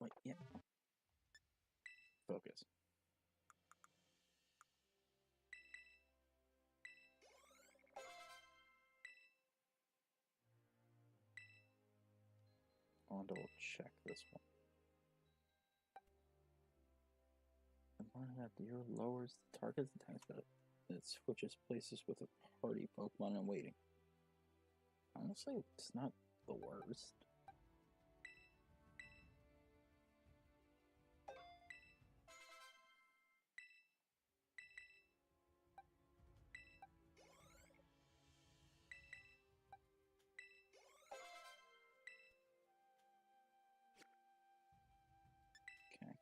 S1: Wait, yeah. Focus. I'll double check this one. The one that deer lowers the target's attack spell. It switches places with a party Pokemon and waiting. Honestly, it's not the worst. Okay.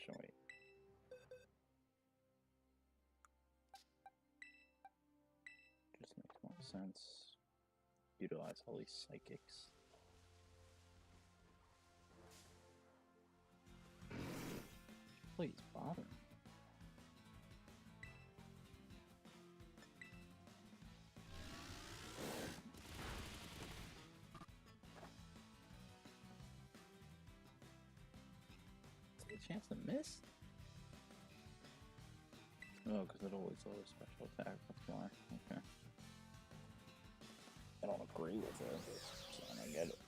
S1: Actually, wait. Just makes more sense. Utilize all these psychics. Please bother me. Take a chance to miss? Oh, because it always lowers special attack. That's why. Okay. I don't agree with it, so I don't get it.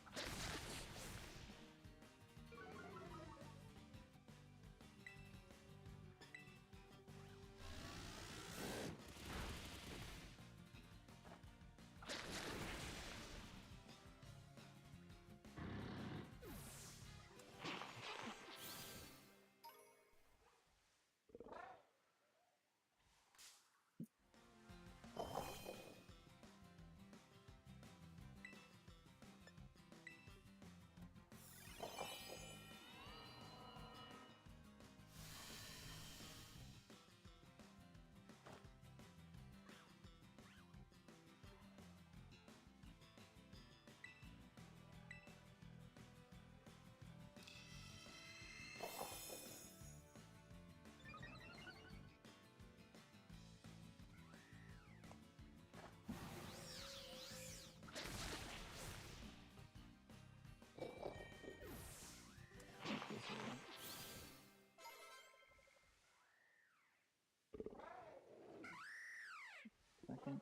S1: Second.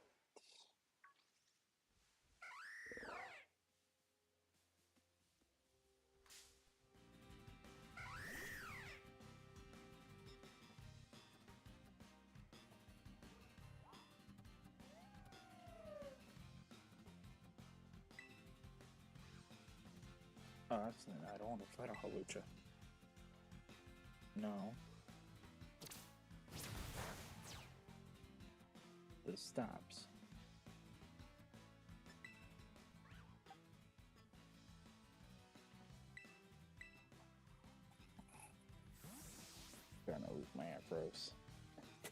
S1: Oh, that's it. I don't want to fight a Hawlucha. No. This stops. Gonna lose my Ampharos.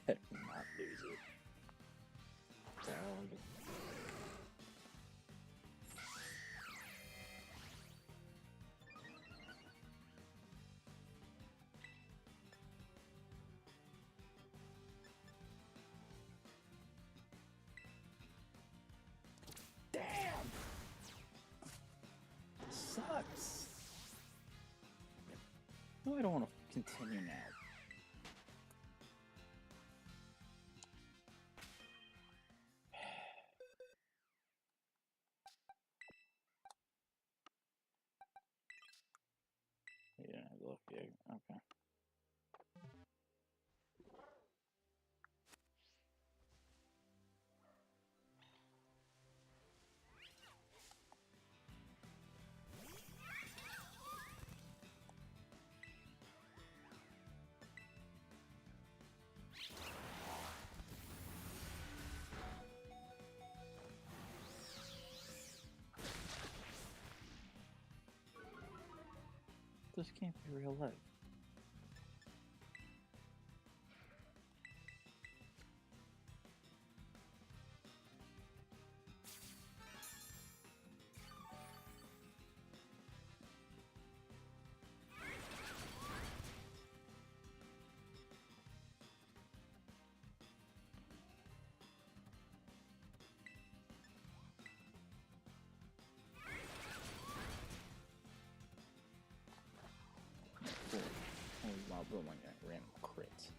S1: Better not lose it. Down. Damn! This sucks. No, I don't want to continue now. You didn't have to look big. Okay. This can't be real life. Oh my god, random crits.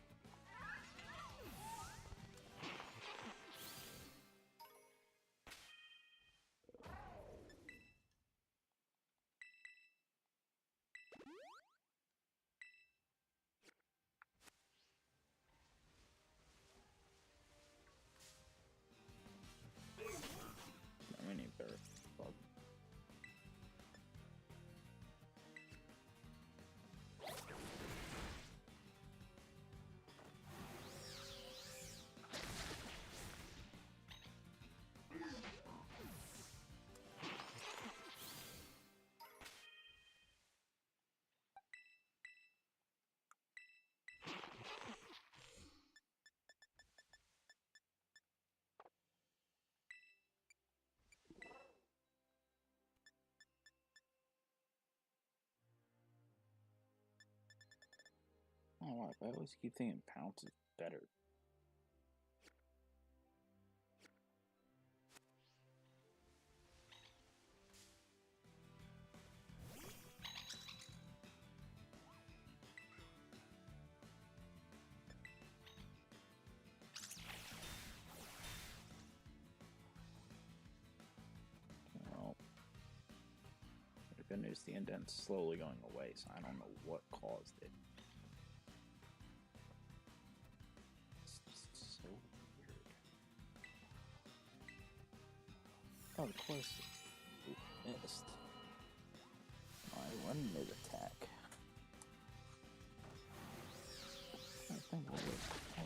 S1: I need better bug. I don't know why, but I always keep thinking Pounce is better. Well, the good news, the indent's slowly going away, so I don't know what caused it. It's just so weird. Oh, of course. It missed. My one mid-attack. I think what was... Oh.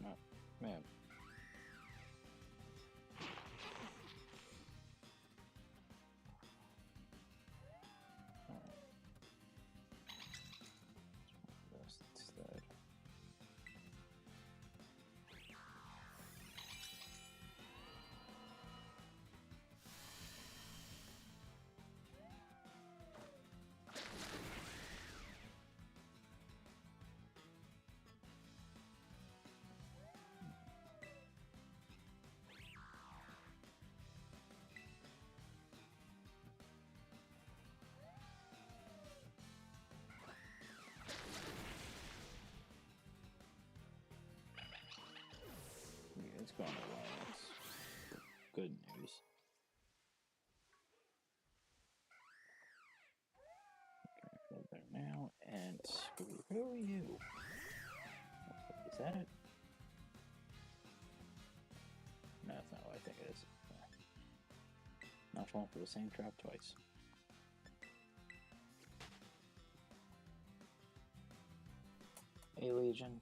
S1: No, man. Rest instead. Yeah, it's going away. That's good news. Okay, go there now, and screw you. Is that it? No, that's not what I think it is. Not falling for the same trap twice. Hey, Legion.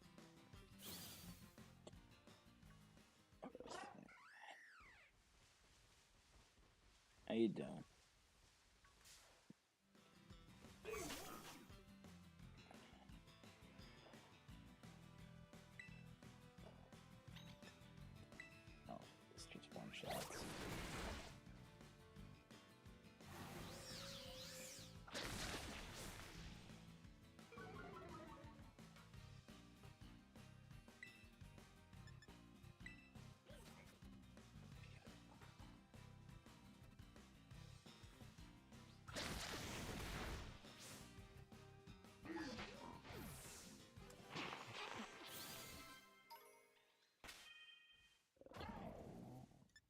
S1: How you doing? Oh, it's just one shots.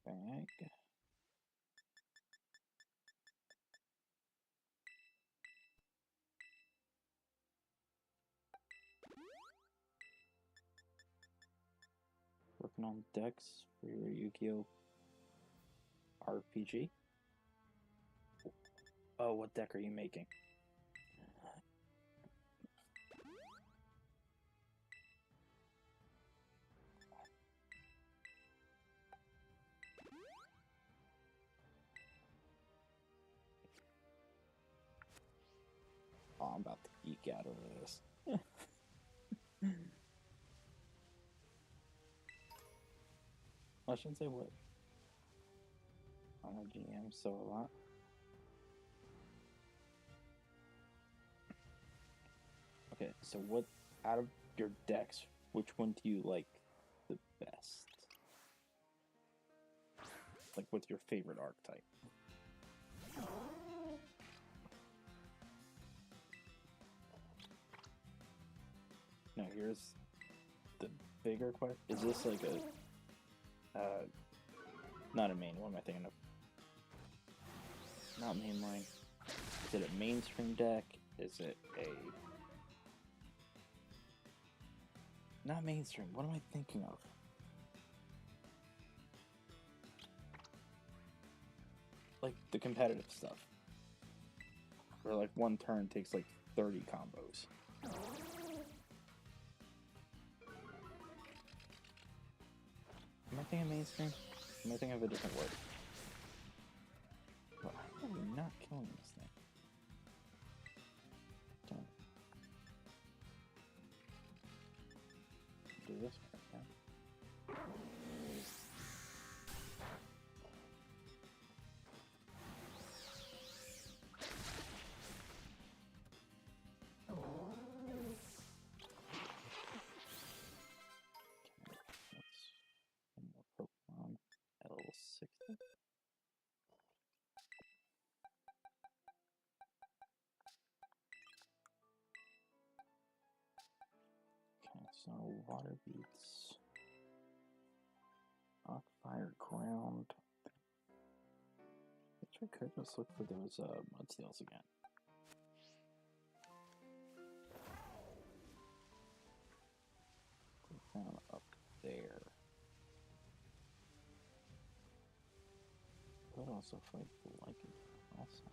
S1: Bag. Working on decks for your Yu-Gi-Oh! RPG. Oh, what deck are you making? Oh, I'm about to geek out over this. I shouldn't say what. I'm a GM, so a lot. Okay, so what out of your decks, which one do you like the best? Like, what's your favorite archetype? Now, here's the bigger question. Is this like a, not a main, what am I thinking of? Not mainline. Is it a mainstream deck? Is it a... Not mainstream, what am I thinking of? Like, the competitive stuff. Where, like, one turn takes, like, 30 combos. Am I thinking mainstream? Am I thinking of a different word? Well, how are we not killing this thing? Don't do this right now. Pokemon at level 60. Okay, so water beats Rock, Fire, Ground. I guess we could just look for those Mudseals again. Put down up there. But also fight like it also.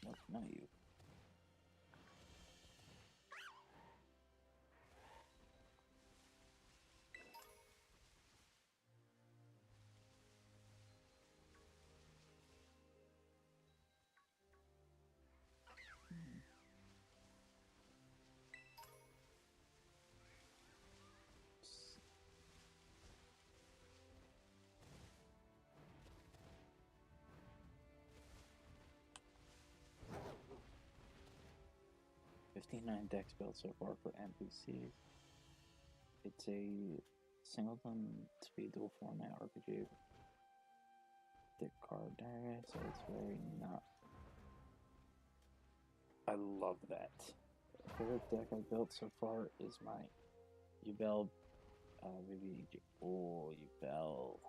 S1: Nope, not you. $59 decks built so far for NPCs. It's a singleton speed dual format RPG. Thick card area, so it's very not. I love that. Favorite deck I built so far is my Yubel. Maybe. Oh, Yubel.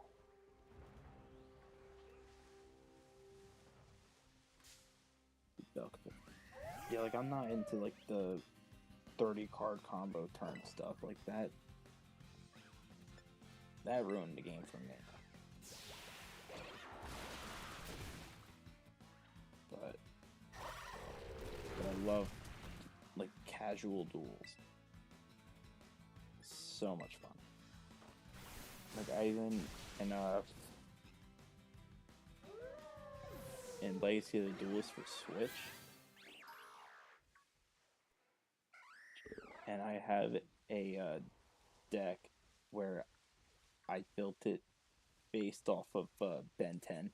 S1: Yubel. Yeah, like I'm not into like the 30 card combo turn stuff like that. That ruined the game for me. but I love like casual duels. So much fun. Like I even in Legacy of the Duelist for Switch, and I have a deck where I built it based off of Ben 10.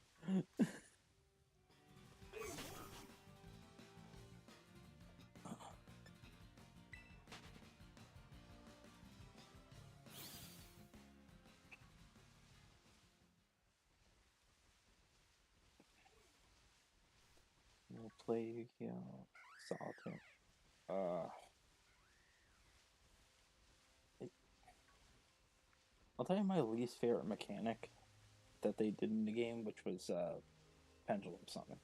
S1: We'll play Solitaire. I'll tell you my least favorite mechanic that they did in the game, which was Pendulum Summon.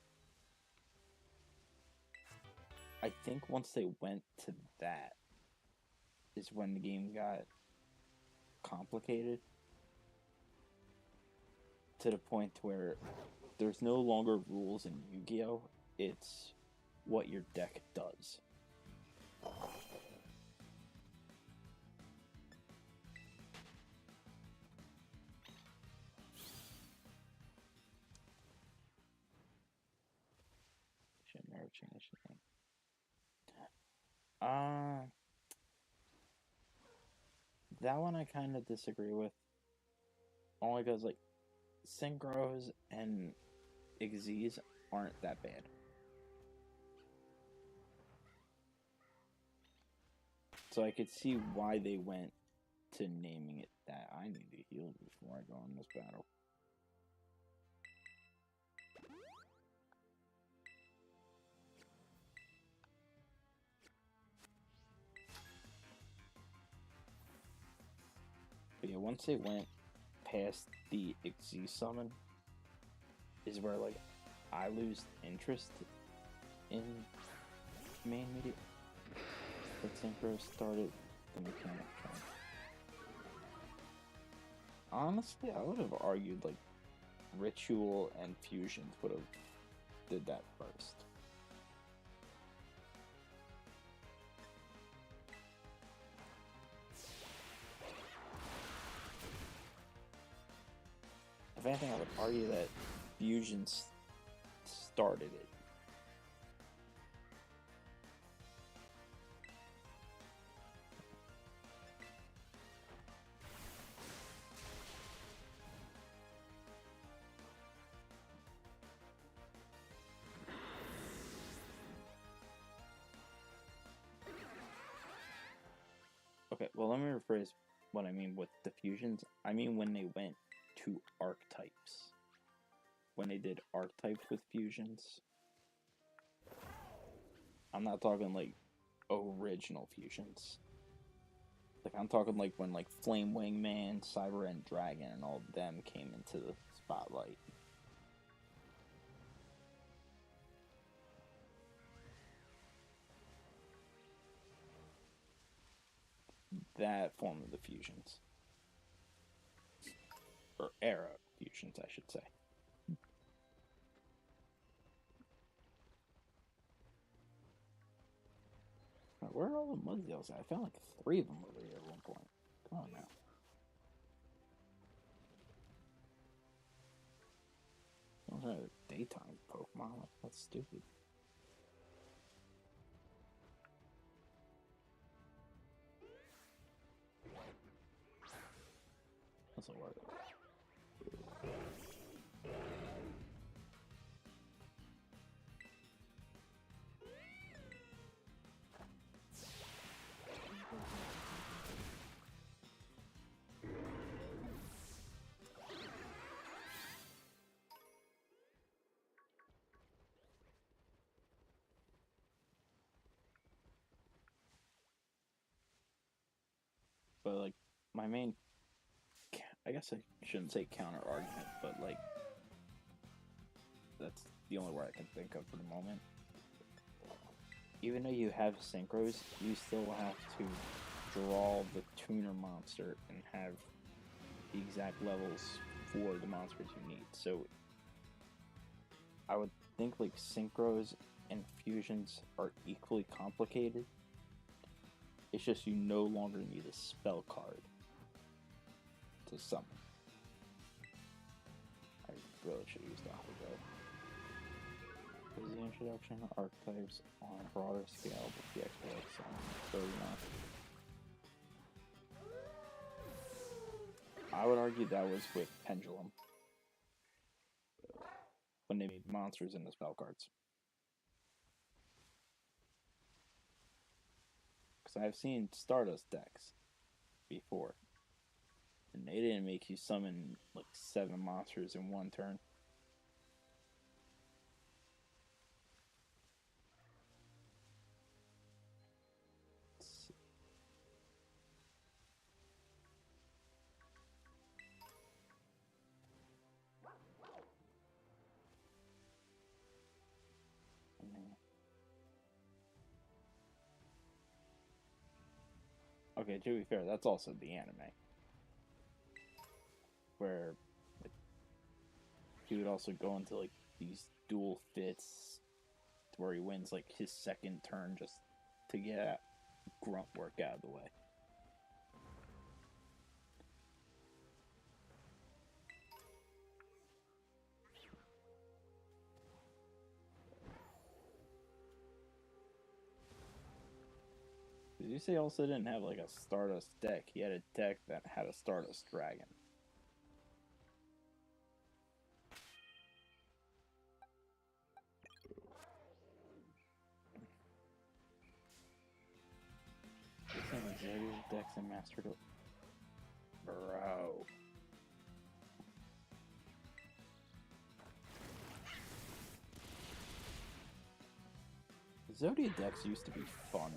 S1: I think once they went to that is when the game got complicated to the point where there's no longer rules in Yu-Gi-Oh! It's what your deck does. Should never change the name. That one I kind of disagree with. Only because, like, Synchros and Xyz aren't that bad. So I could see why they went to naming it that. I need to heal before I go in this battle. But yeah, once they went past the Xyz summon, is where, like, I lose interest in main media. But Synchro started the mechanic trend. Honestly, I would have argued, like, Ritual and Fusions would have did that first. If anything, I would argue that Fusions started it. Okay, well, let me rephrase what I mean with the fusions. I mean when they went to archetypes. When they did archetypes with fusions. I'm not talking like original fusions. Like I'm talking like when like Flame Wingman, Cyber End Dragon, and all of them came into the spotlight. That form of the fusions. Or era fusions, I should say. Where are all the Mudsdales at? I found like 3 of them over here at one point. Come on now. Those are daytime Pokemon. Like, that's stupid. That's a word. But like my main, I guess I shouldn't say counter argument, but like that's the only word I can think of for the moment. Even though you have synchros, you still have to draw the tuner monster and have the exact levels for the monsters you need. So I would think like synchros and fusions are equally complicated. It's just you no longer need a spell card to summon. I really should use the Hydro. Is the introduction of archetypes on a broader scale with the XP so enough. I would argue that was with Pendulum. When they made monsters into spell cards. Because I've seen Stardust decks before. And they didn't make you summon like 7 monsters in one turn. Okay, to be fair, that's also the anime. Where like, he would also go into like these dual fits where he wins like his second turn just to get grunt work out of the way. Did you say also didn't have like a Stardust deck? He had a deck that had a Stardust Dragon. Zodiac decks and Master Duel. Bro. Zodiac decks used to be fun.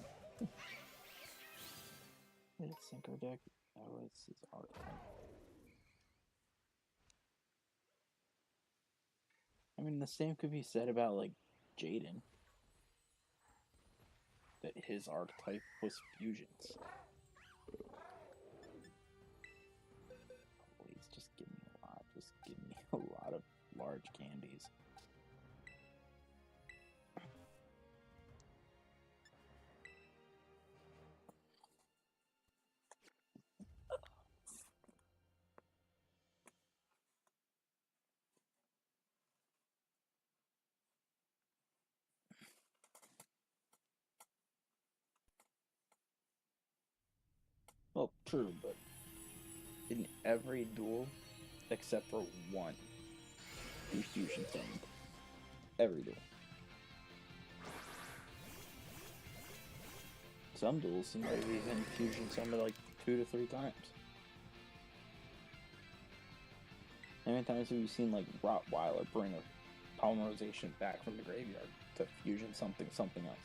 S1: Synchro deck. Oh, it's his archetype. I mean, the same could be said about like Jaden. That his archetype was fusions. Please just give me a lot. Just give me a lot of large candies. Well, true, but in every duel, except for one, you fusion summoned. Every duel. Some duels, you might even fusion summon like 2 to 3 times. How many times have you seen like Rottweiler bring a polymerization back from the graveyard to fusion something else?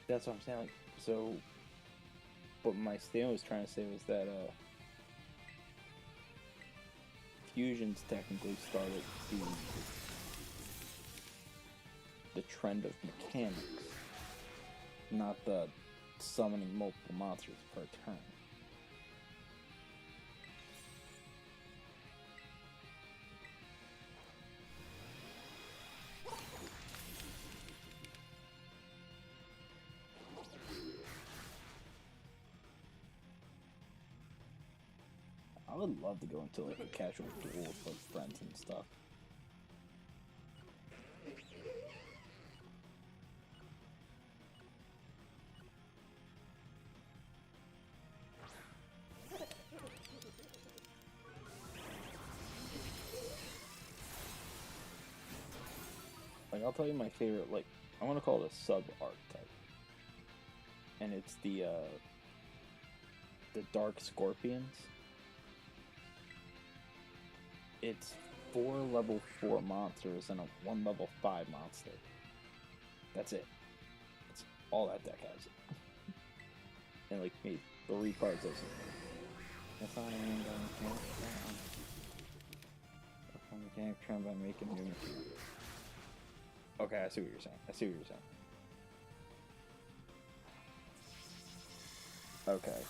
S1: That's what I'm saying. Like, so, what my stand was trying to say was that fusions technically started the trend of mechanics, not the summoning multiple monsters per turn. I would love to go into like a casual duel with like friends and stuff. Like, I'll tell you my favorite like I want to call it a sub-archetype. And it's the Dark Scorpions. It's 4 level 4 monsters and a 1 level 5 monster. That's it. That's all that deck has. And like maybe 3 cards of it. That's not an aim down mechanic trend by making new materials. Okay, I see what you're saying. Okay.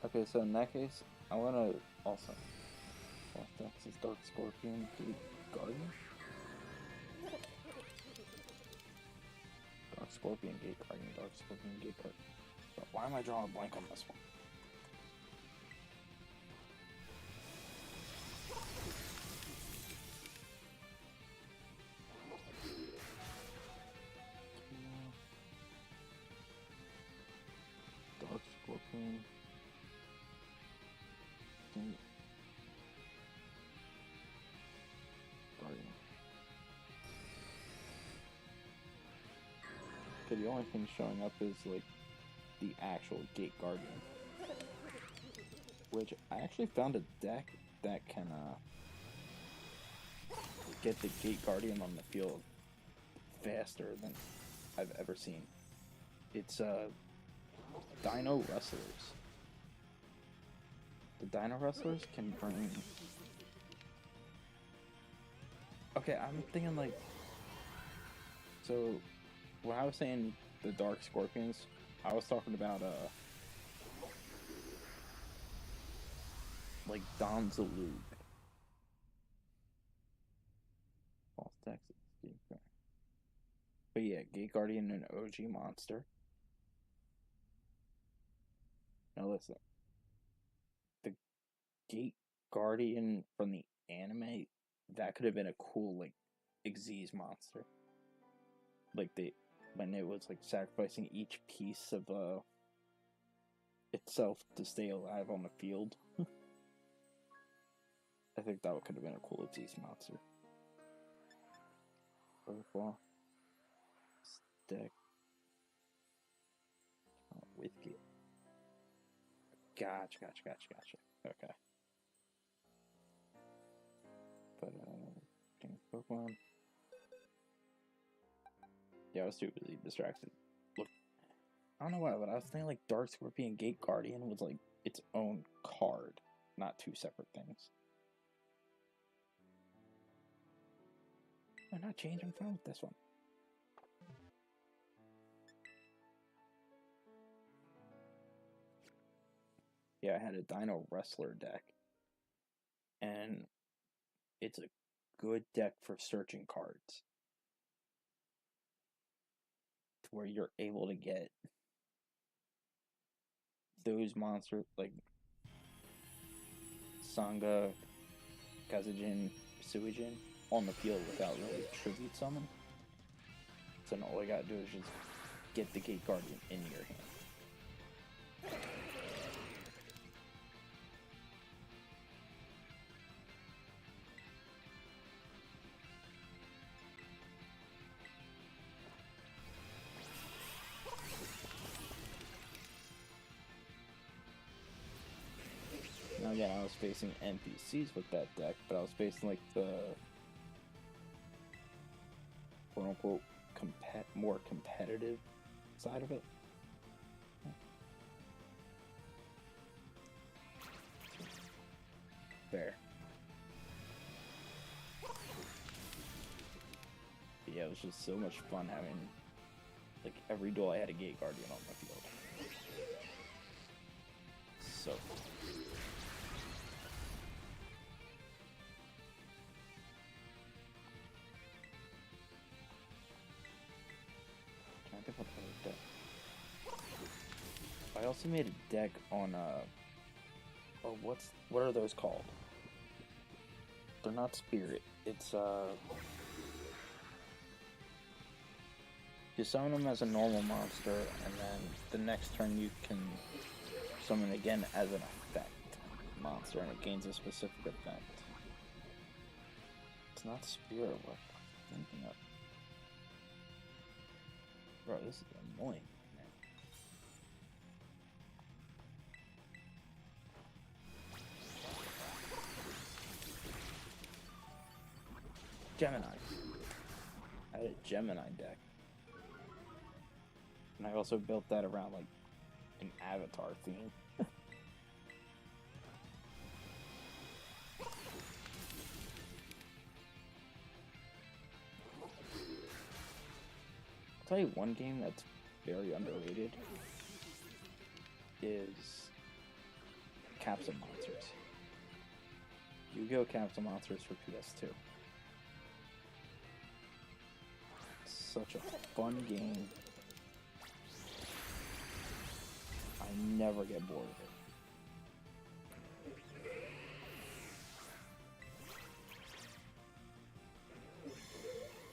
S1: Okay, so in that case, I want to also... That's Dark Scorpion, Gate Guardian? Dark Scorpion, Gate Guardian, Dark Scorpion, Gate Guardian. But why am I drawing a blank on this one? Dark Scorpion. Guardian. Okay, the only thing showing up is like the actual Gate Guardian. Which I actually found a deck that can get the Gate Guardian on the field faster than I've ever seen. It's Dino Wrestlers. The Dino Wrestlers can bring... Okay, I'm thinking like... So, when I was saying the Dark Scorpions, I was talking about like Don Zalug. False Texas. But yeah, Gate Guardian and OG monster. Now listen. The Gate Guardian from the anime, that could have been a cool like Xyz monster. Like when it was like sacrificing each piece of itself to stay alive on the field. I think that could have been a cool Xyz monster. Profile. Deck. With Gate. Gotcha. Okay. But, Pokemon. Yeah, I was too busy distracted. Look, I don't know why, but I was thinking like Dark Scorpion Gate Guardian was like its own card, not 2 separate things. I'm not changing fine with this one. Yeah, I had a Dino Wrestler deck. And it's a good deck for searching cards. To where you're able to get those monsters like Sanga, Kazajin, Suijin on the field without really tribute summon. So all I gotta do is just get the Gate Guardian in your hand. Now again, I was facing NPCs with that deck, but I was facing like the quote-unquote more competitive side of it. Fair. But yeah, it was just so much fun having, like, every duel I had a Gate Guardian on my field. So I also made a deck on oh, what are those called? They're not Spirit. It's you summon them as a normal monster, and then the next turn you can summon again as an effect. monster and it gains a specific effect. It's not Spear, what I'm thinking of. Bro, this is annoying, man. Gemini. I had a Gemini deck. And I also built that around, like, an Avatar theme. I'll tell you one game that's very underrated is Capsule Monsters. Yu-Gi-Oh! Capsule Monsters for PS2. Such a fun game. I never get bored of it.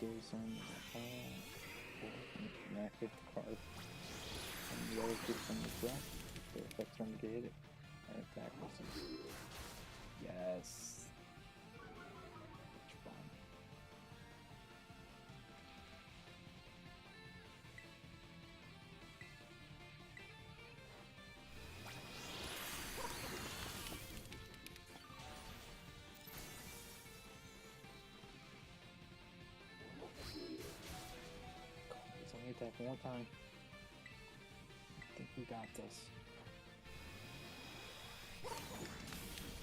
S1: Goes on the active card. And the other keeps on the draft. The effects are negated. And attack was yes. Much fun. Let's only attack one more time. I think we got this.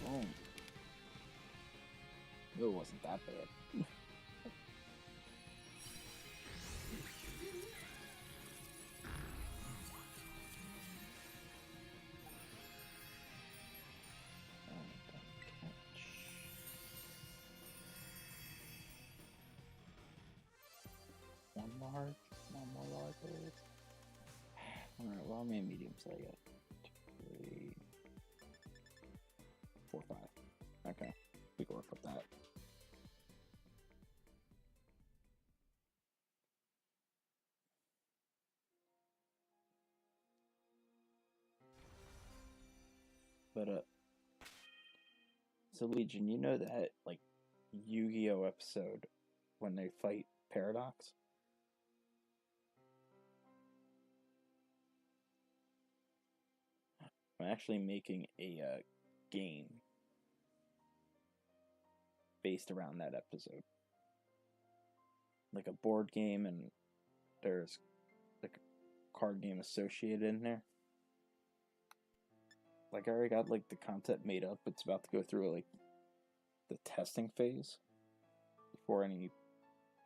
S1: Boom. It wasn't that bad. One more large, please. Alright, well, I made medium, so I got 2, 3, 4, 5. Okay, we can work with that. But, so Legion, you know that, like, Yu-Gi-Oh! Episode when they fight Paradox? I'm actually making a game based around that episode. Like a board game, and there's like a card game associated in there. Like I already got like the concept made up. It's about to go through like the testing phase before any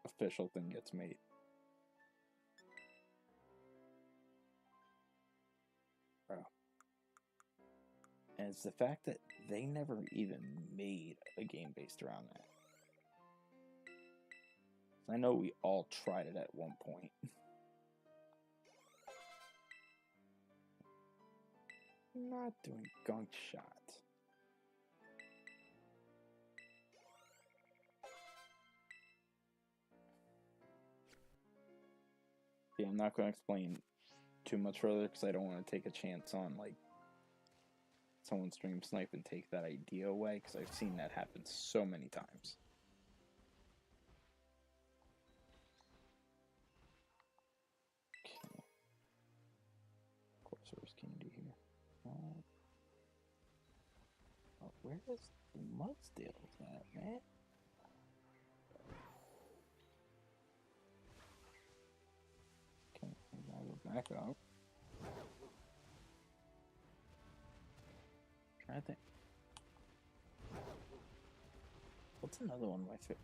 S1: official thing gets made. Bro. And it's the fact that they never even made a game based around that. I know we all tried it at one point. Not doing gunk shot. Yeah, I'm not going to explain too much further because I don't want to take a chance on like someone stream snipe and take that idea away, because I've seen that happen so many times. Okay. Of course there's candy here. Oh, where is the Mudsdales at, man? Okay, I go back up. Trying to think. What's another one of my favorite?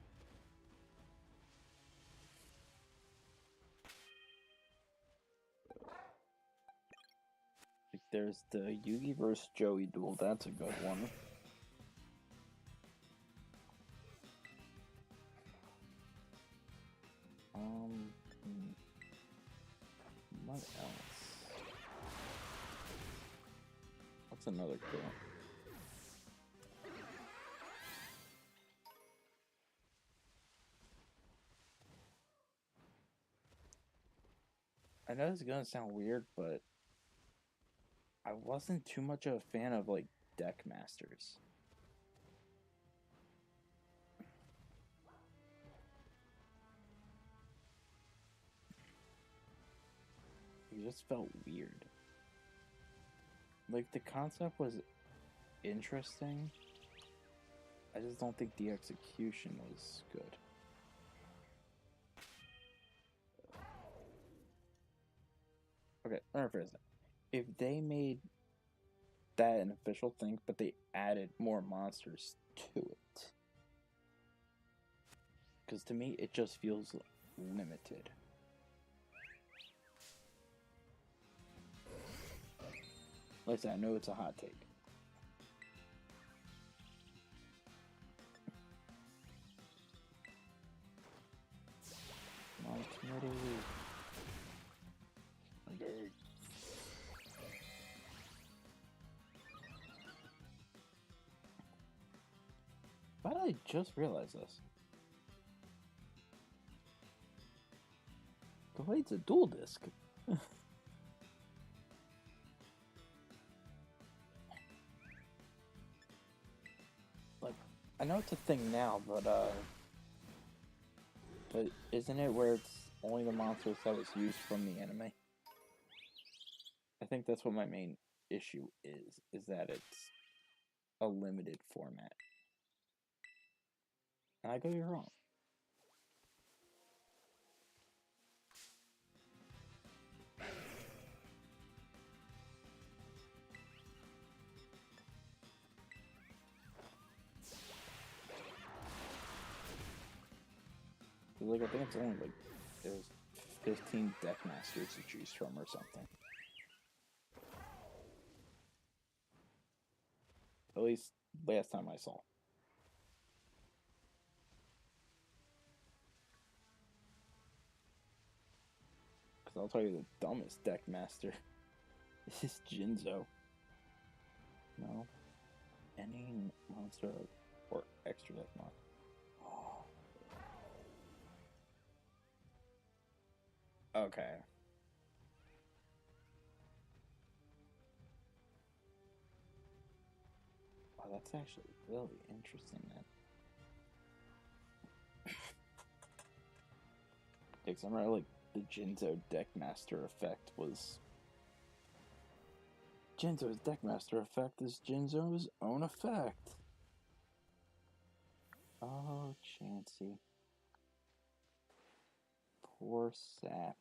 S1: Like there's the Yugi vs. Joey duel. That's a good one. What else? What's another cool? I know this is gonna sound weird, but I wasn't too much of a fan of like deck masters. It just felt weird. Like, the concept was interesting. I just don't think the execution was good. Okay, let me rephrase that. If they made that an official thing, but they added more monsters to it. Because to me, it just feels limited. Like I said, I know it's a hot take. Come on, committee. Okay. Why did I just realize this? Glade's a dual disc. Like, I know it's a thing now, but isn't it where it's only the monsters that was used from the anime? I think that's what my main issue is that it's a limited format. And I could be wrong. Like, I think it's only like there's 15 deck masters to choose from or something. At least last time I saw. Because I'll tell you the dumbest deck master is Jinzo. No. Any monster or extra deck monster. Okay. Wow, that's actually really interesting then. Because I remember, like, the Jinzo Deckmaster effect was... Jinzo's Deckmaster effect is Jinzo's own effect. Oh, Chansey. Poor sap.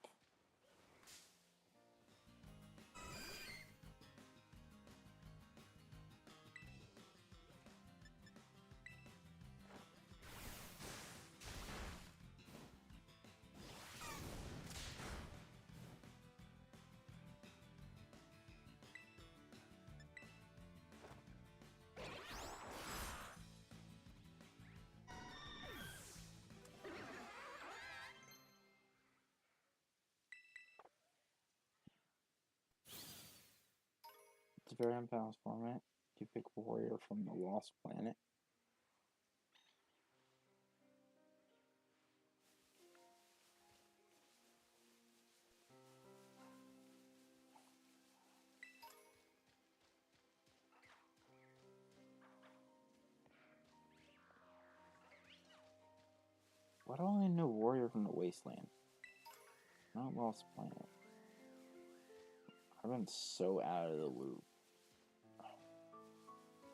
S1: It's a very unbalanced format. You pick Warrior from the Lost Planet. Why do I know Warrior from the Wasteland? Not Lost Planet. I've been so out of the loop.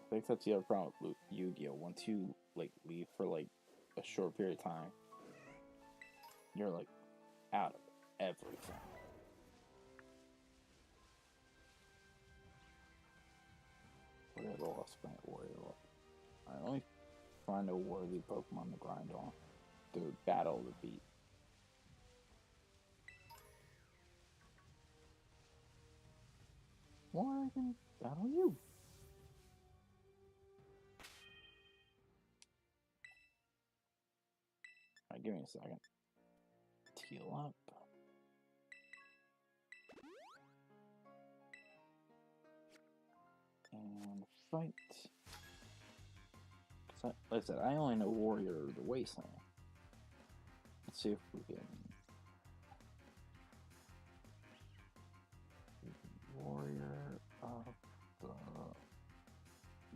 S1: I think that's the other problem with Yu-Gi-Oh! Once you, like, leave for, like, a short period of time, you're, like, out of everything. Warrior the Lost Planet, Warrior. I only find a worthy Pokemon to grind on. Dude, battle the beat. Or I can battle you. Alright, give me a second. Heal up. And fight. Like I said, I only know Warrior of the Wasteland. Let's see if we can... Warrior of the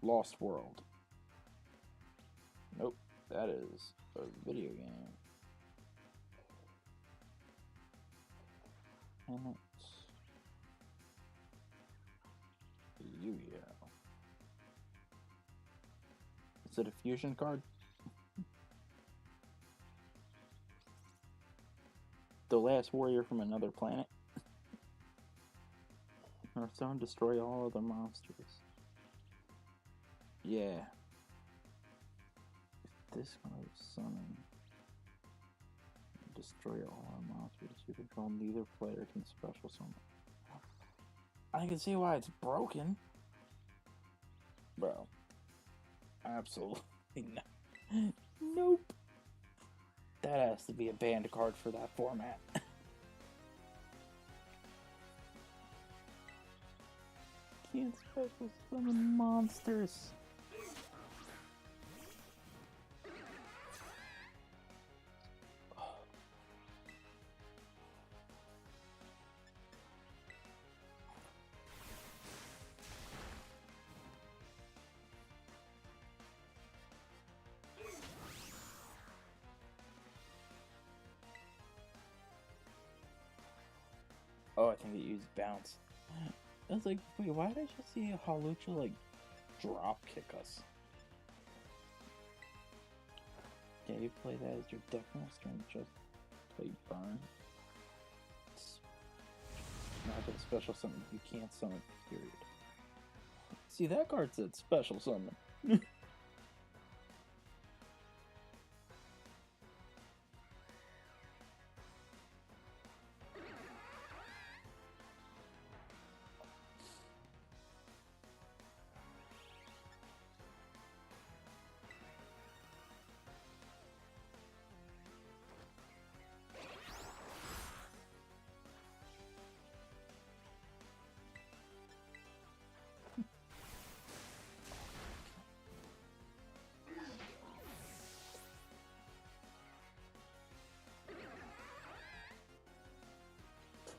S1: Lost World. Nope, that is a video game. And it's Yu-Gi-Oh. Is it a fusion card? The last warrior from another planet? Hearthstone, destroy all other monsters. Yeah. If this kind of summon, destroy all our monsters you control, neither player can special summon. I can see why it's broken. Bro. Absolutely not. Nope. That has to be a banned card for that format. Can't special summon monsters. Oh, I think it used bounce. I was like, wait, why did I just see a Hawlucha, like, drop kick us? Yeah, you play that as your deck master and just play burn. It's not gonna special summon, you can't summon, period. See, that card said special summon.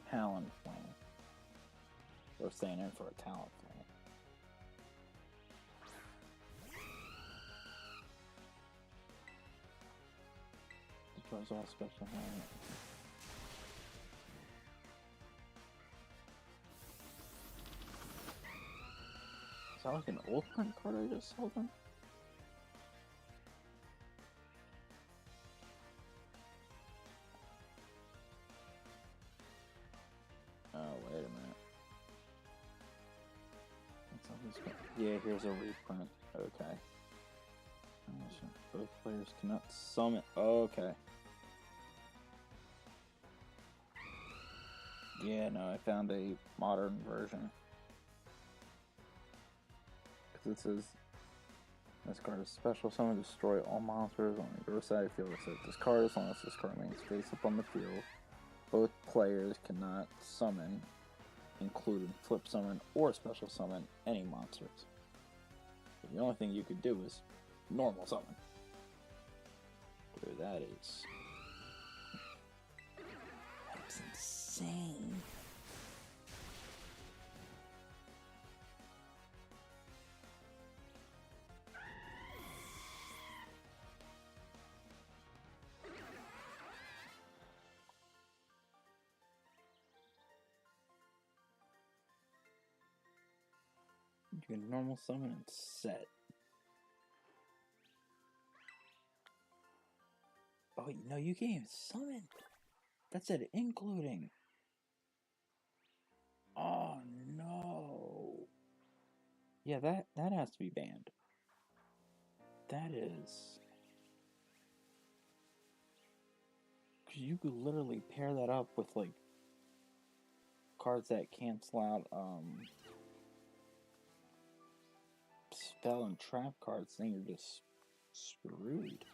S1: Talon Flame. We're staying in for a Talon Flame. Destroys all special hand. Is that like an old print card I just sold them? Oh, wait a minute. Yeah, here's a reprint. Okay. Both players cannot summon. Okay. Yeah, no, I found a modern version. Because it says, this card is special summon, destroy all monsters on your side field except this card, as long as this card remains face up on the field. Both players cannot summon, including flip summon or special summon, any monsters. So the only thing you could do is normal summon. Dude, that is... that's insane. You can normal summon and set. Oh, no, you can't even summon. That said including. Oh, no. Yeah, that has to be banned. That is... because you could literally pair that up with, like, cards that cancel out, spell and trap cards, then you're just screwed.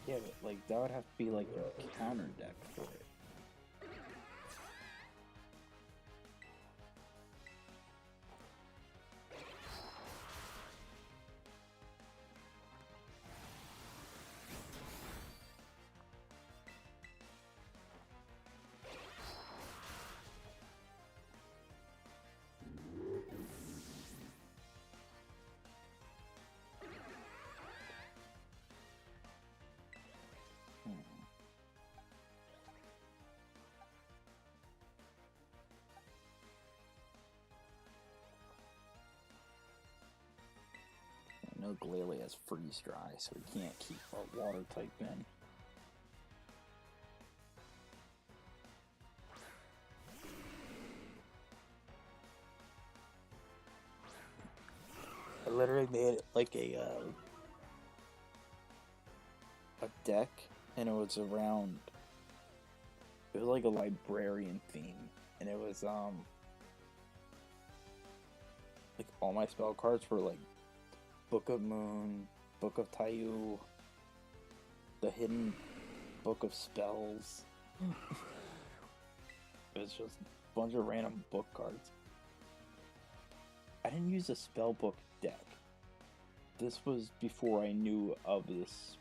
S1: Yeah, but, like, that would have to be, like, your counter deck for it. know Glalie has freeze dry, so we can't keep a water type in. I literally made it like a deck, and it was around. It was like a librarian theme, and it was like all my spell cards were like Book of Moon, Book of Taiyu, the Hidden Book of Spells. It was just a bunch of random book cards. I didn't use a spellbook deck. This was before I knew of this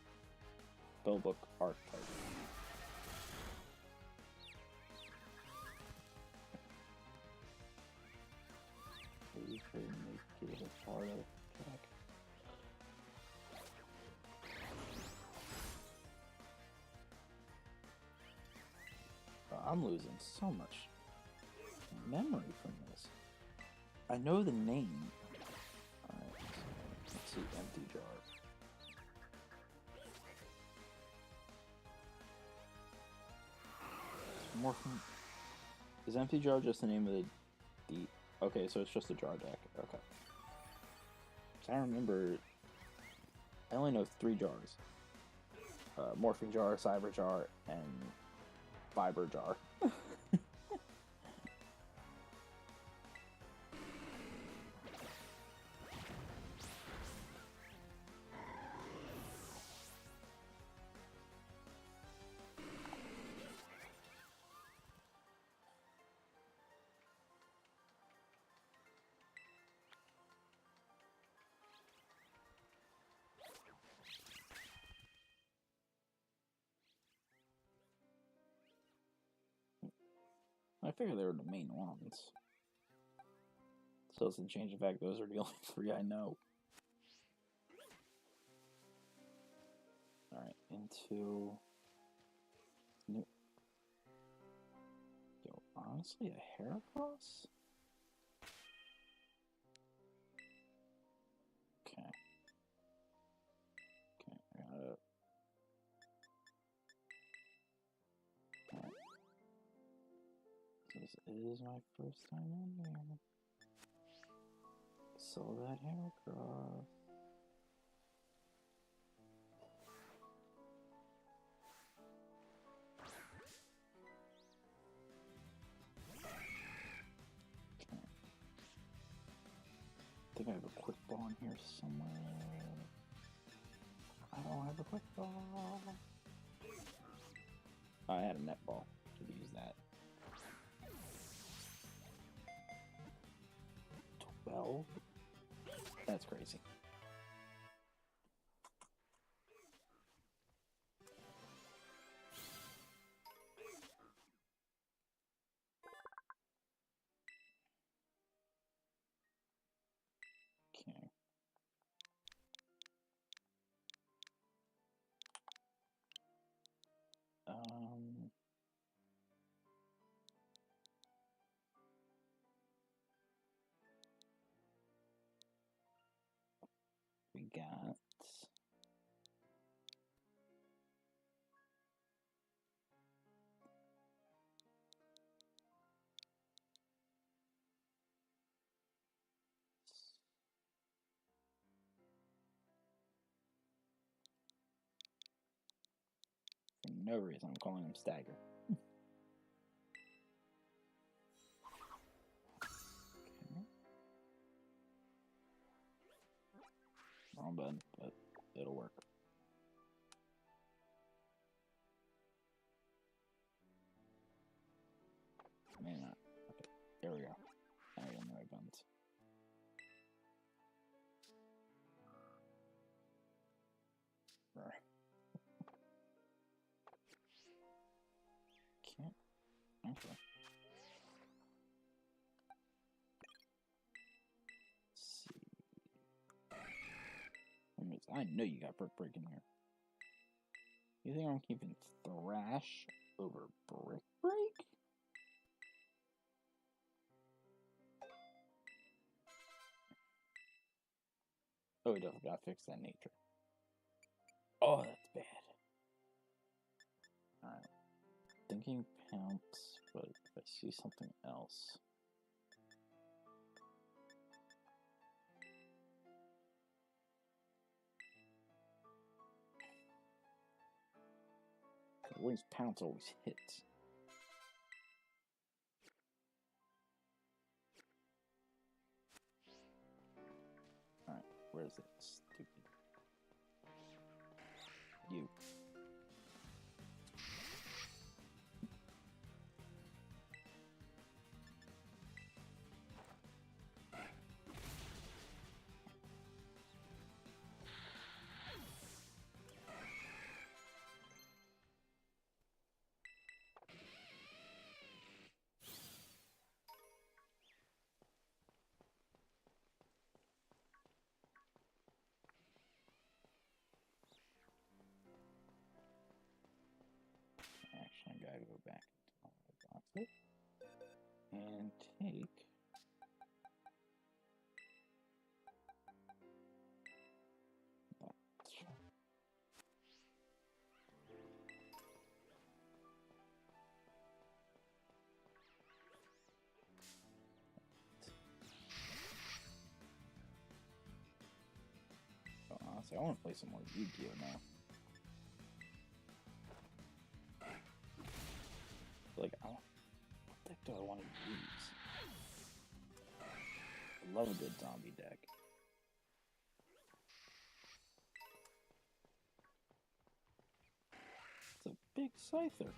S1: spellbook archetype. We could make it a part of deck. I'm losing so much memory from this. I know the name. Alright, let's see, empty jar. More from. Is empty jar just the name of the okay, so it's just a jar deck. Okay. So I remember. I only know 3 jars. Morphing jar, cyber jar, and fiber jar. I figured they were the main ones. Still doesn't change the fact those are the only 3 I know. Alright, into... Yo, honestly, a Heracross? Okay. Okay, I got it. Alright. This is my first time in here. So that Heracross. I think I have a quick ball in here somewhere. I don't have a quick ball. Oh, I had a net ball. Should use that. 12? That's crazy. Okay. We got for no reason I'm calling him Stagger. Okay. Wrong button, but it'll work. Maybe not. Okay, there we go. Now we got the right buttons. Right. Can't actually. Let's see. I know you got Brick Break in here. You think I'm keeping Thrash over Brick Break? Oh, we definitely gotta fix that nature. Oh, that's bad. Alright. Thinking pounce, but if I see something else. Always pounce always hits. Alright, where is it? Stupid. You. Actually, I gotta go back into my gauntlet and take. So honestly, I want to play some more Yu-Gi-Oh now. Like, what deck do I want to use? I love a good zombie deck. It's a big Scyther.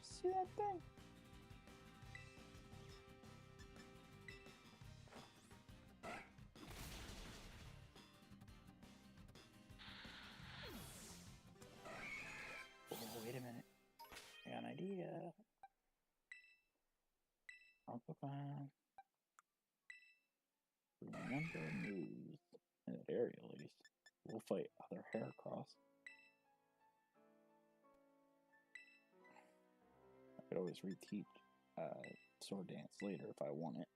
S1: See that thing? Oh, wait a minute. I got an idea. Alphabet. Remember moves. In that area, at least. We'll fight other Heracross. I could always reteach Sword Dance later if I want it.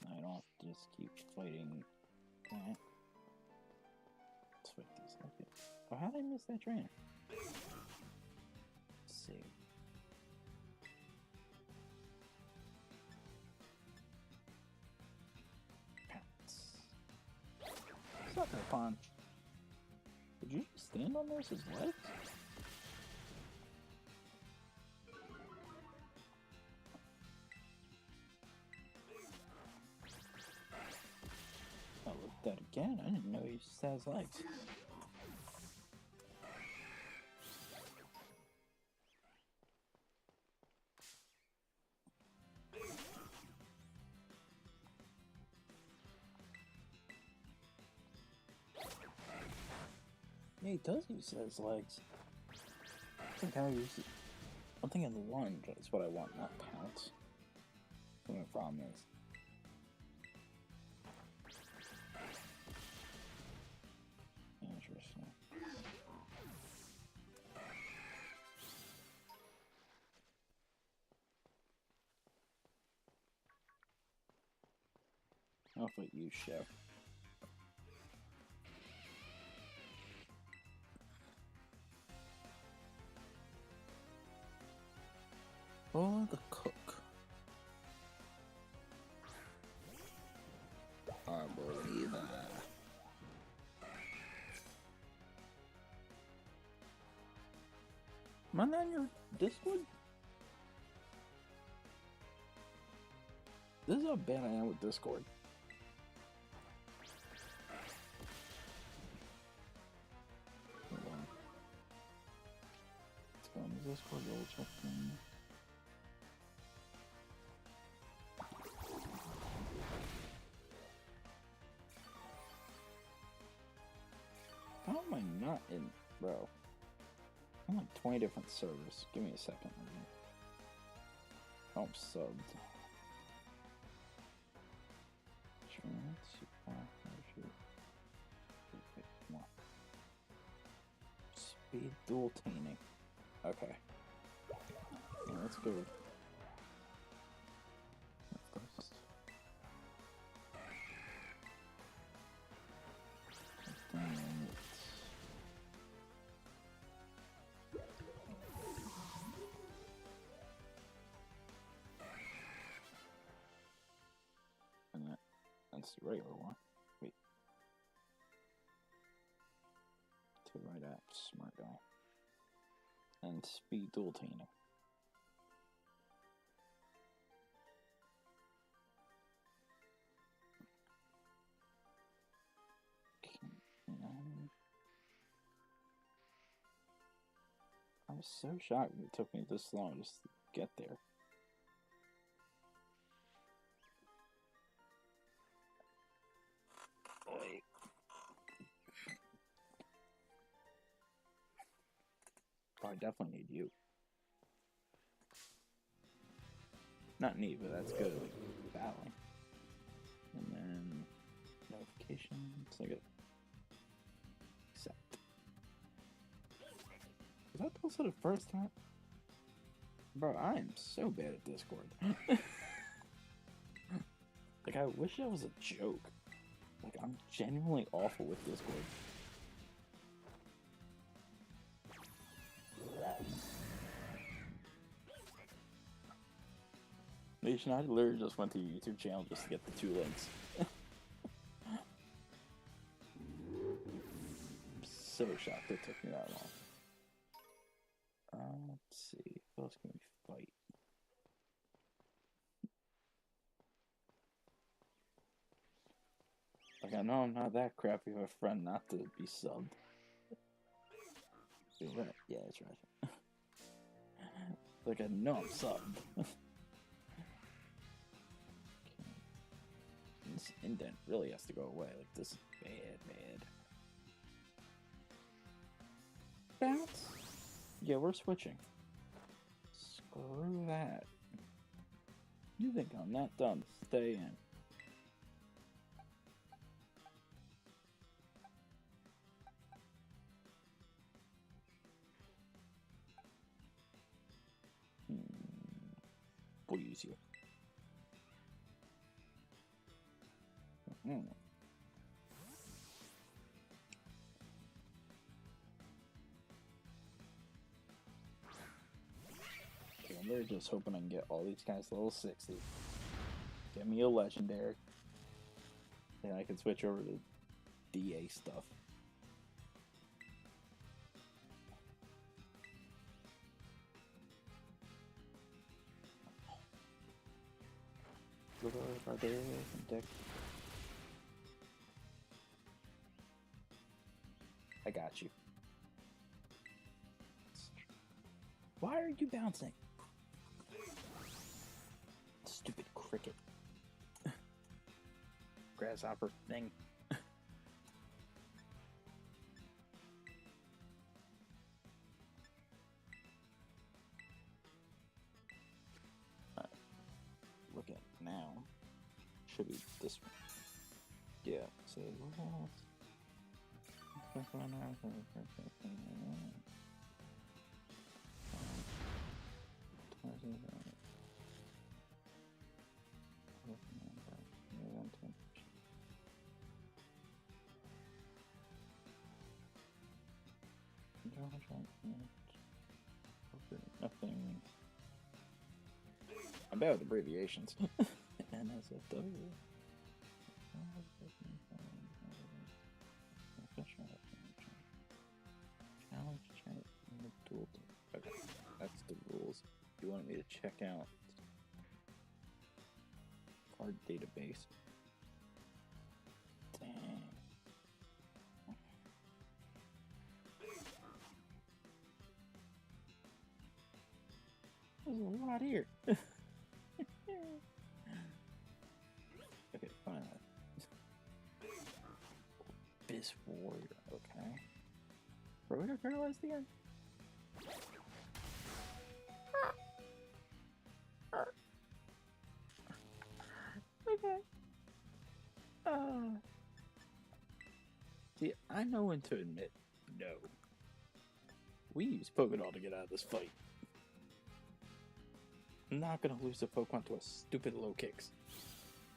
S1: I don't have to just keep fighting that. Let's fight these. Okay. Oh, how did I miss that trainer? Let's see. Pounce. Sucker Punch. Did you just stand on Nurse's legs? I looked at that again. I didn't know he just has legs. Yeah, he does use his legs. I think I use it. I'm thinking lunge is what I want, not pounce. What my problem is. Interesting. I'll fight you, Chef. Oh, the cook. I believe that. Am I not on your Discord? This is how bad I am with Discord. Hold on. Let's go on Discord, double check them. How am I not in, bro? I'm like 20 different servers. Give me a second. Oh, I'm subbed. Come on. Speed dual taming. Okay. let's go. First. Dang it. And that's the regular one. Wait. To right at smart guy. And speed dual tainer. I was so shocked it took me this long just to get there. Wait. Oh, I definitely need you. Not need, but that's good. Like, battling. And then notifications. I get accept. Was that also the first time? Bro, I am so bad at Discord. Like, I wish that was a joke. Like, I'm genuinely awful with Discord. Nation, I literally just went to your YouTube channel just to get the 2 links. I'm so shocked it took me that long. Let's see. Who else can we fight? Like, I know I'm not that crappy of a friend not to be subbed. Yeah, that's right. Like, I know I'm subbed. This indent really has to go away. Like, this is bad. Bounce? Yeah, we're switching. Screw that. You think I'm not done? Stay in. We'll use you. Okay, I'm really just hoping I can get all these guys level 60. Get me a legendary. Then I can switch over to DA stuff. Deck. I got you. Why are you bouncing? Stupid cricket. Grasshopper thing. Look at now. Should be this one. Yeah, so nothing. I'm bad with abbreviations. NSFW. Okay, that's the rules. You want me to check out card database? Dang. There's a lot here. Okay, fine. Abyss Warrior, okay. Rotor paralyzed again? Okay. See, I know when to admit no. We use Pokédoll to get out of this fight. I'm not gonna lose a Pokemon to a stupid low kicks.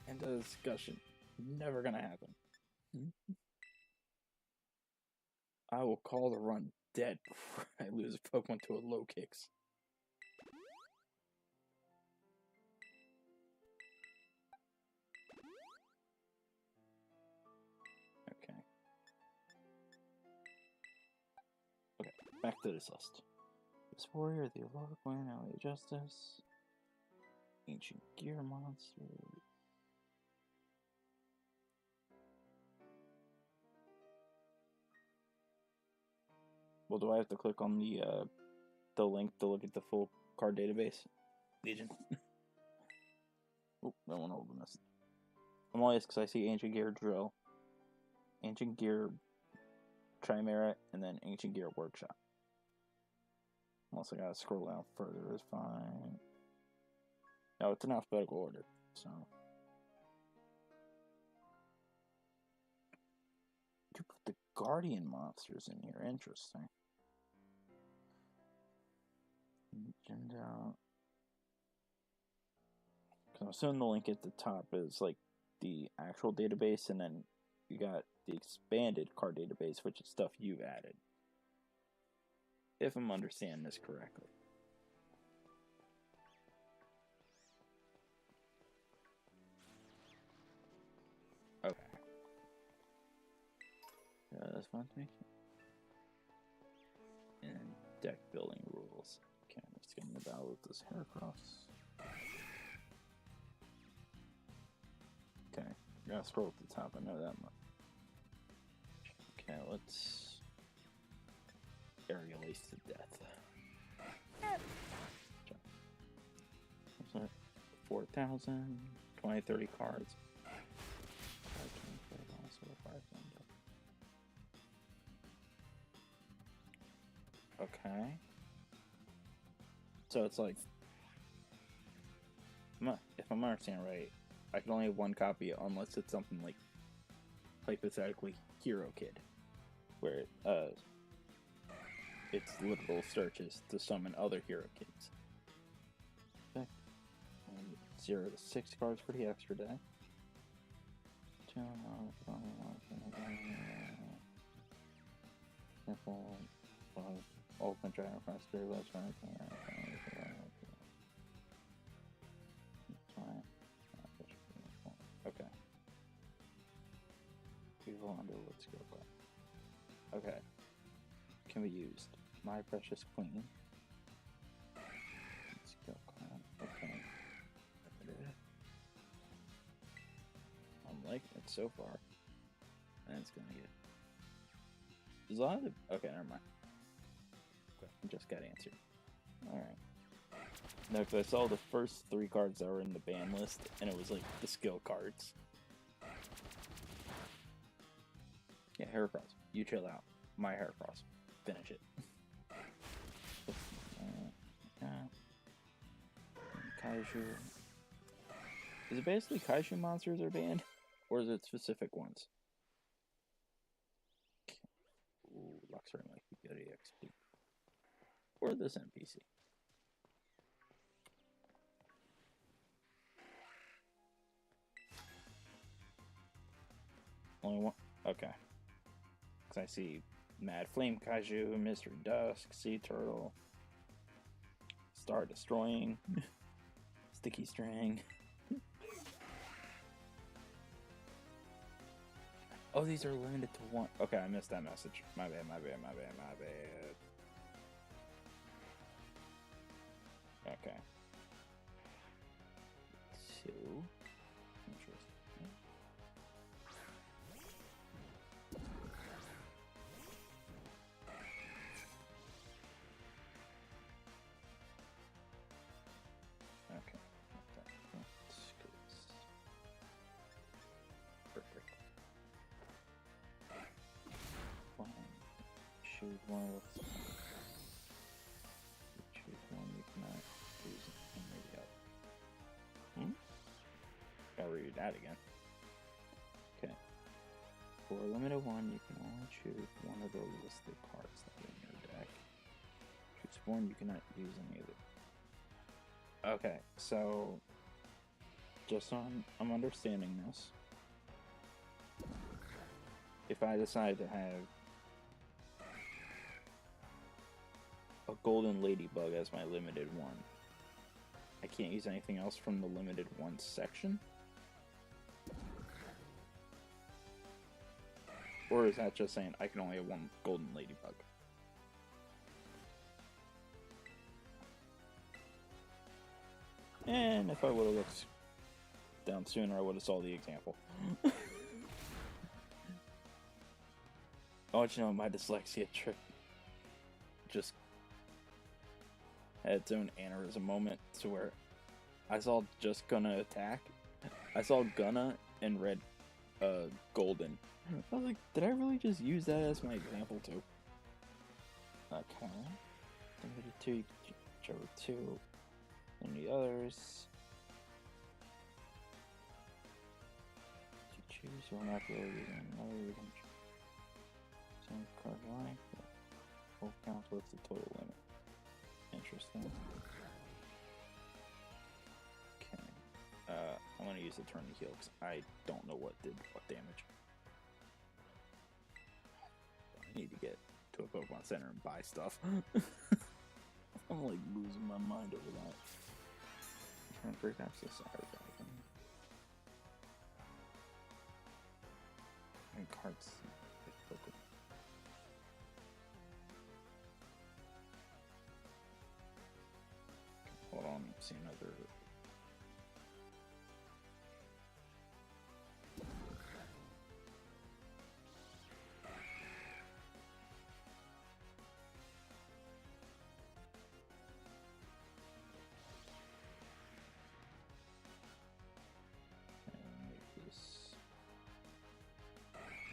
S1: End of discussion. Never gonna happen. I will call the run dead before I lose a Pokemon to a low kicks. Okay. Okay, back to this list. This warrior, the Aurora Queen, Alley of Justice, Ancient Gear Monsters. Well, do I have to click on the link to look at the full card database? Legion. Oh, that one opened this. I'm only because I see Ancient Gear Drill, Ancient Gear Chimera, and then Ancient Gear Workshop. Unless I gotta scroll down further, is fine. No, it's in alphabetical order, so. You put the Guardian monsters in here, interesting. And, I'm assuming the link at the top is like the actual database, and then you got the expanded card database, which is stuff you've added. If I'm understanding this correctly. Okay. That's fun to me. And deck building rules. Okay, I'm just getting the battle with this Heracross. Okay, gotta scroll at the top, I know that much. Okay, let's Aerial Ace to death. 4,000, 20, 30 cards. Okay. So it's like, if I'm understanding right, I can only have one copy unless it's something like hypothetically Hero Kid, where it's literal searches to summon other Hero Kids. Okay. 0 to 6 cards for the extra deck. Simple. Open Dragon Cross, okay. Evil Underwood skill. Okay. Can be used. My Precious Queen. Skill card. Okay. I'm liking it so far. And it's gonna get. There's a lot of. Okay, never mind. Just got answered. Alright. No, because I saw the first 3 cards that were in the ban list, and it was like the skill cards. Yeah, Heracross. You chill out. My Heracross. Finish it. Kaiju. Is it basically Kaiju monsters are banned? Or is it specific ones? Ooh, Luxray might be good EXP. Or this NPC. Only one? Okay. Because I see Mad Flame Kaiju, Mystery Dusk, Sea Turtle, Star Destroying, Sticky String. Oh, these are limited to 1. Okay, I missed that message. My bad. Okay. 2. Interesting. Okay. Perfect. Fine. Choose one with. Choose one you cannot use and maybe out. Gotta read that again. Okay. For a limited one, you can only choose one of the listed cards that are in your deck. Choose one you cannot use any of it. Okay, so just so I'm understanding this, if I decide to have a golden ladybug as my limited one, I can't use anything else from the limited one section? Or is that just saying I can only have one golden ladybug? And if I would have looked down sooner, I would have saw the example. Oh, you know, my dyslexia trick just had its own aneurysm moment to where I saw just gonna attack. I saw gonna and read golden. I was like, did I really just use that as my example too? Okay. Limited 2, Joe 2, and the others. To choose, you will not be able to use another. You can same card line. Full count with the total limit. Interesting. Okay. I'm gonna use the turn to heal because I don't know what did what damage. I need to get to a Pokemon Center and buy stuff. I'm like losing my mind over that. Turn 3 times to Cyber Dragon. And cards. Pokemon. Hold on, see another.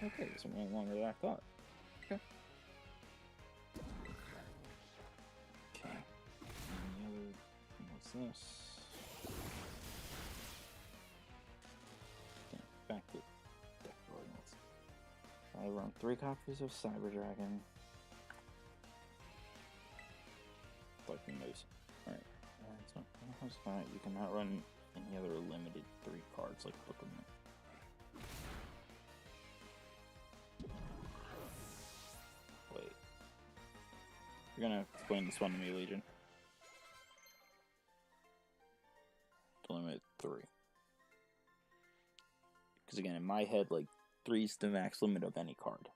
S1: Okay, this went longer than I thought. Okay. Okay. And the other. What's this? Okay, back to deck ordinals. I run 3 copies of Cyber Dragon. Like the moose. Alright. That's fine. You cannot run any other limited 3 cards like Pokemon. Wait. You're gonna explain this one to me, Legion. To limit 3. Because again, in my head, like, 3's the max limit of any card.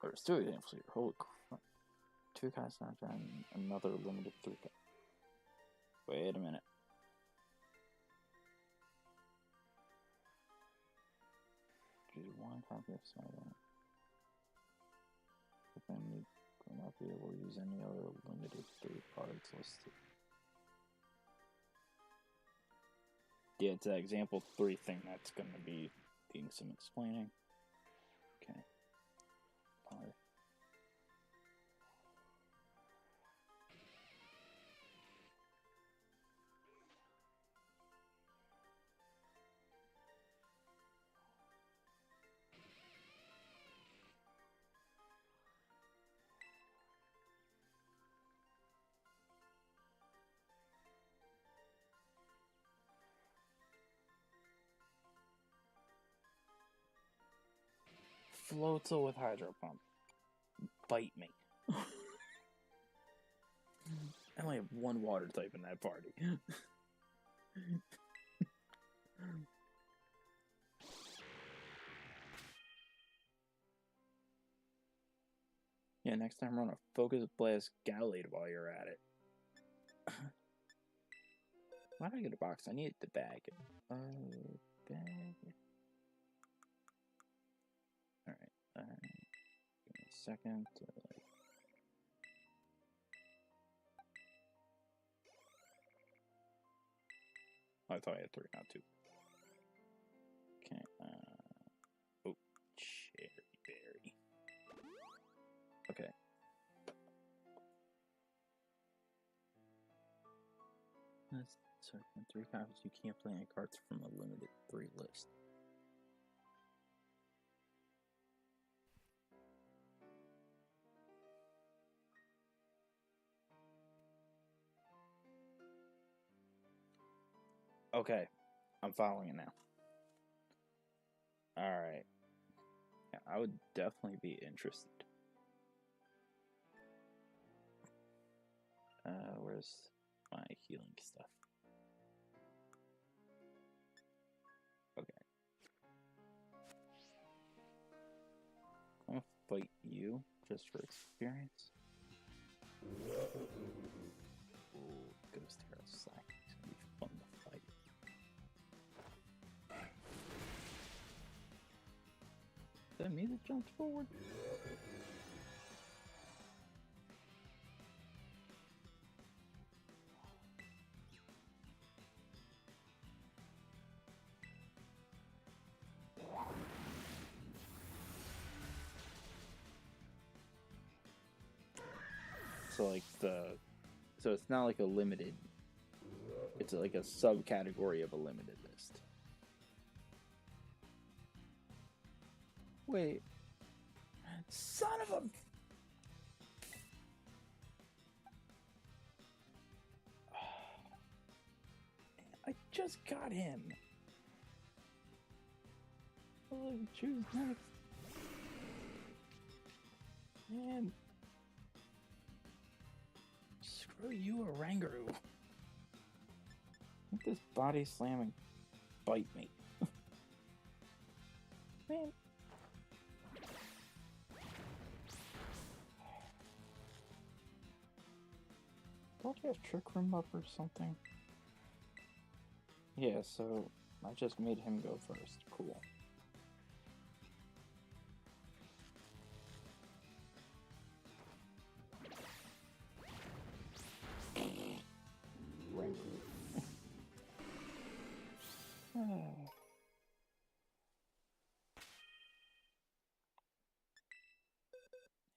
S1: There's 2 examples here. Holy crap. 2 cards not and another limited 3 card. Wait a minute. Choose 1 copy of Cyber. But then you will not be able to use any other limited 3 cards listed. Yeah, it's that example 3 thing that's going to be doing some explaining. Okay. Alright. Floatzel with Hydro Pump. Bite me. I only have 1 water type in that party. Yeah, next time run a Focus Blast Gallade while you're at it. Why did I get a box? I need the bag. Bag. Alright. Give me a second to, like... I thought I had 3, not 2. Okay, oh, Cherry Berry. Okay. So in 3 copies, you can't play any cards from a limited 3 list. Okay, I'm following it now. Alright. Yeah, I would definitely be interested. Where's my healing stuff? Okay. I'm gonna fight you just for experience. Ooh, Ghost Hero Slack. It's gonna be fun to fight. Is that me that jumped forward? So like so it's not like a limited, it's like a subcategory of a limited list. Wait. Son of a... I just got him. I'll choose next. Man. Screw you, Oranguru. Let this body slam and bite me. Man. Don't you have Trick Room up or something? Yeah, so I just made him go first. Cool.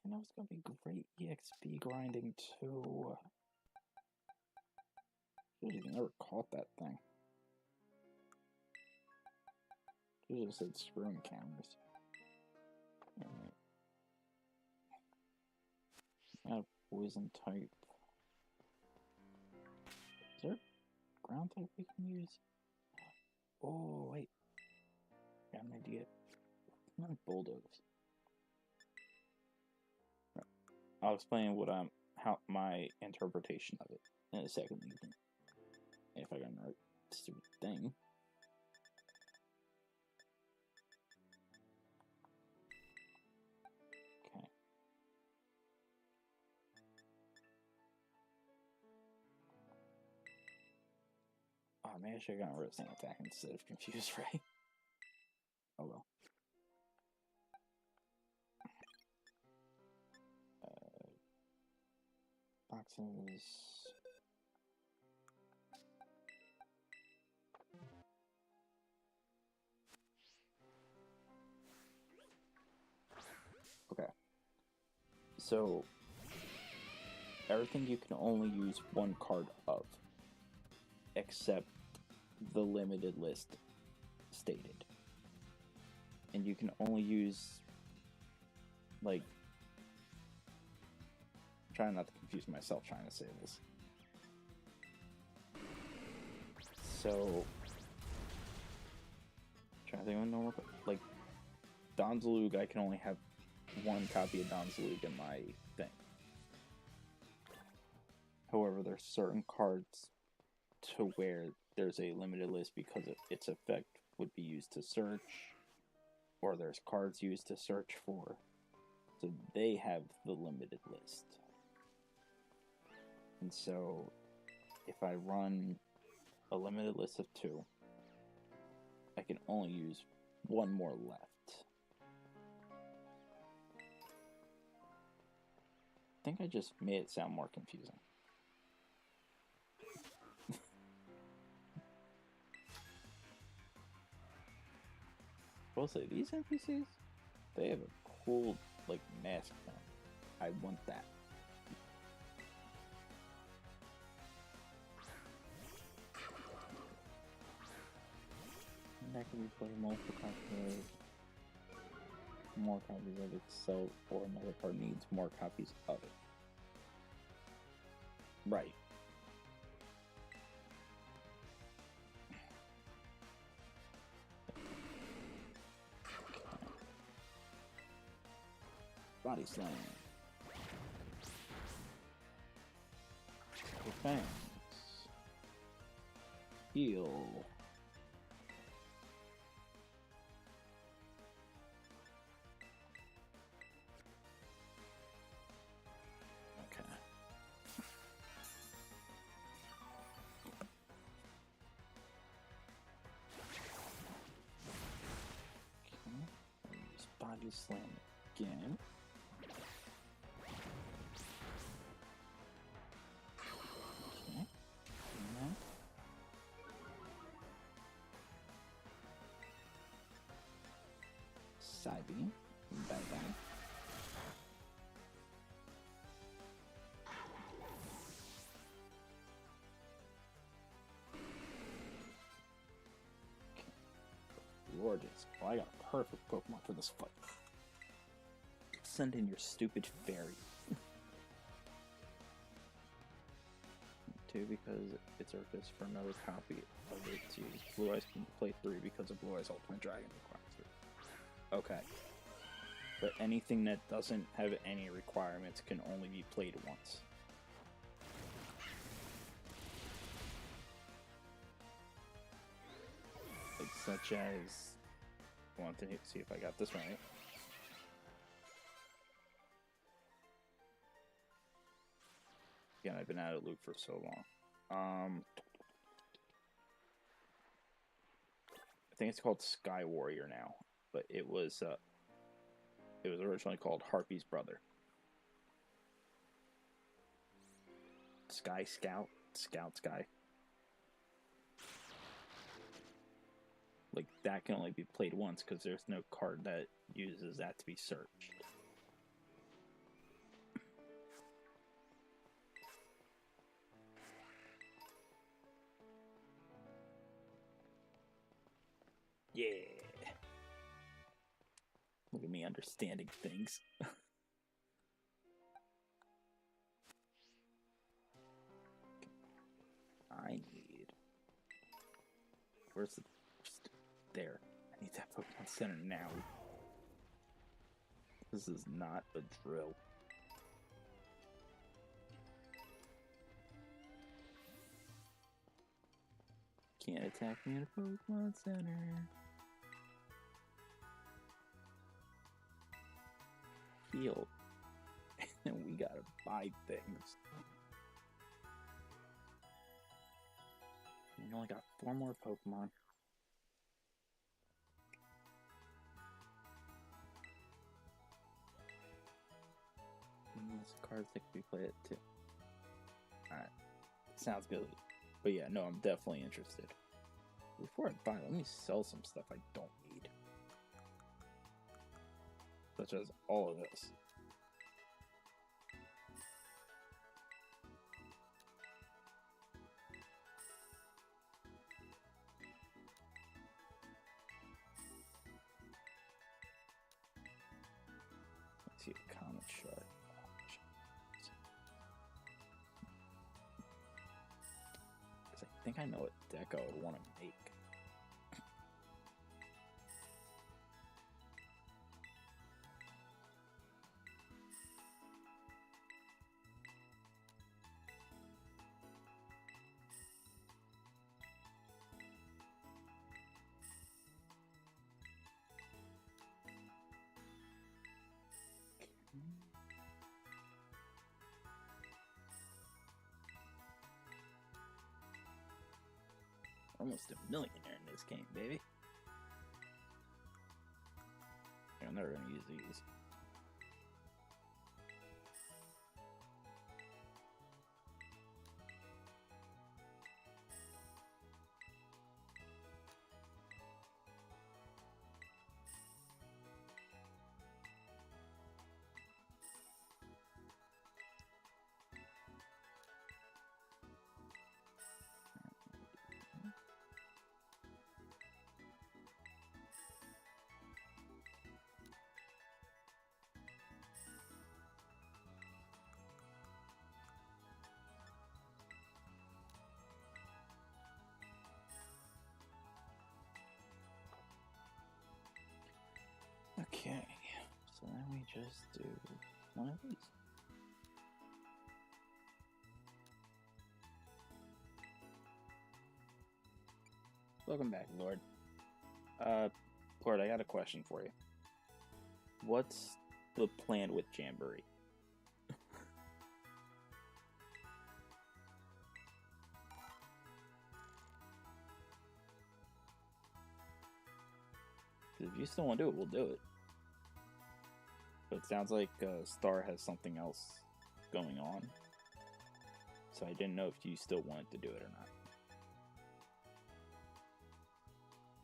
S1: And that was gonna be great EXP grinding too. Should've never caught that thing. Should've just said screw encounters. Alright. I have poison type. Is there ground type we can use? Oh wait. Got an idea. Not bulldoze. I'll explain what how my interpretation of it in a second. If I got the right stupid thing. Okay. Oh man, I should have gotten rid of Sand Attack instead of Confuse Ray. Oh well. Boxes. Okay. So everything you can only use one card of, except the limited list stated. And you can only use, like, I'm trying not to confuse myself trying to say this. So, I'm trying to think of a normal, like, Donzalug, I can only have one copy of Donzalug in my thing. However, there's certain cards to where there's a limited list because its effect would be used to search, or there's cards used to search for, so they have the limited list. And so if I run a limited list of 2, I can only use 1 more left. I think I just made it sound more confusing. I will say, these NPCs, they have a cool, like, mask thing. I want that. And that can be played multiple copies, more copies of itself, or another card needs more copies of it. Right. Body slam. Defense. Heal. Okay. Use body slam again. Side beam. Bye bye. Gorgeous. Well, I got a perfect Pokemon for this fight. Send in your stupid fairy. 2 because it's Arceus for another copy of it to use. Blue Eyes can play 3 because of Blue Eyes Ultimate Dragon requires 3. Okay. But anything that doesn't have any requirements can only be played once. Like such as... I want to see if I got this right. Again, I've been out of loop for so long. I think it's called Sky Warrior now, but it was originally called Harpy's brother. Sky Scout, Sky. Like that can only be played once because there's no card that uses that to be searched. Yeah. Look at me understanding things. I need... Where's the... Just there. I need that Pokemon Center now. This is not a drill. Can't attack me in a Pokemon Center. Heal. And we gotta buy things. We only got 4 more Pokemon. Unless cards that can be played too. Alright. Sounds good. But yeah, no, I'm definitely interested. Before I buy, let me sell some stuff I don't need. Such as all of this. Let's see a Comet Shark. Because I think I know what deck I would want to make. Almost a millionaire in this game, baby. I'm never gonna use these. just do one of these. Welcome back, Lord. Lord, I got a question for you. What's the plan with Jamboree? If you still want to do it, we'll do it. But it sounds like Star has something else going on. So I didn't know if you still wanted to do it or not.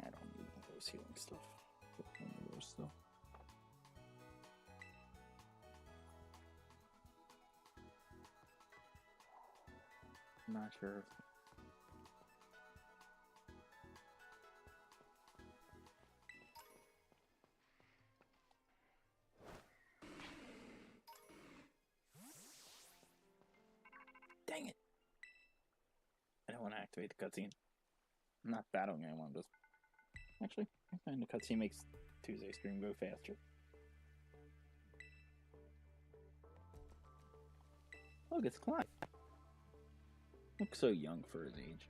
S1: I don't need those healing stuff. Those stuff. I'm not sure. Dang it! I don't want to activate the cutscene. I'm not battling anyone, just... Actually, I find the cutscene makes Tuesday's stream go faster. Look, it's Clive. Looks so young for his age.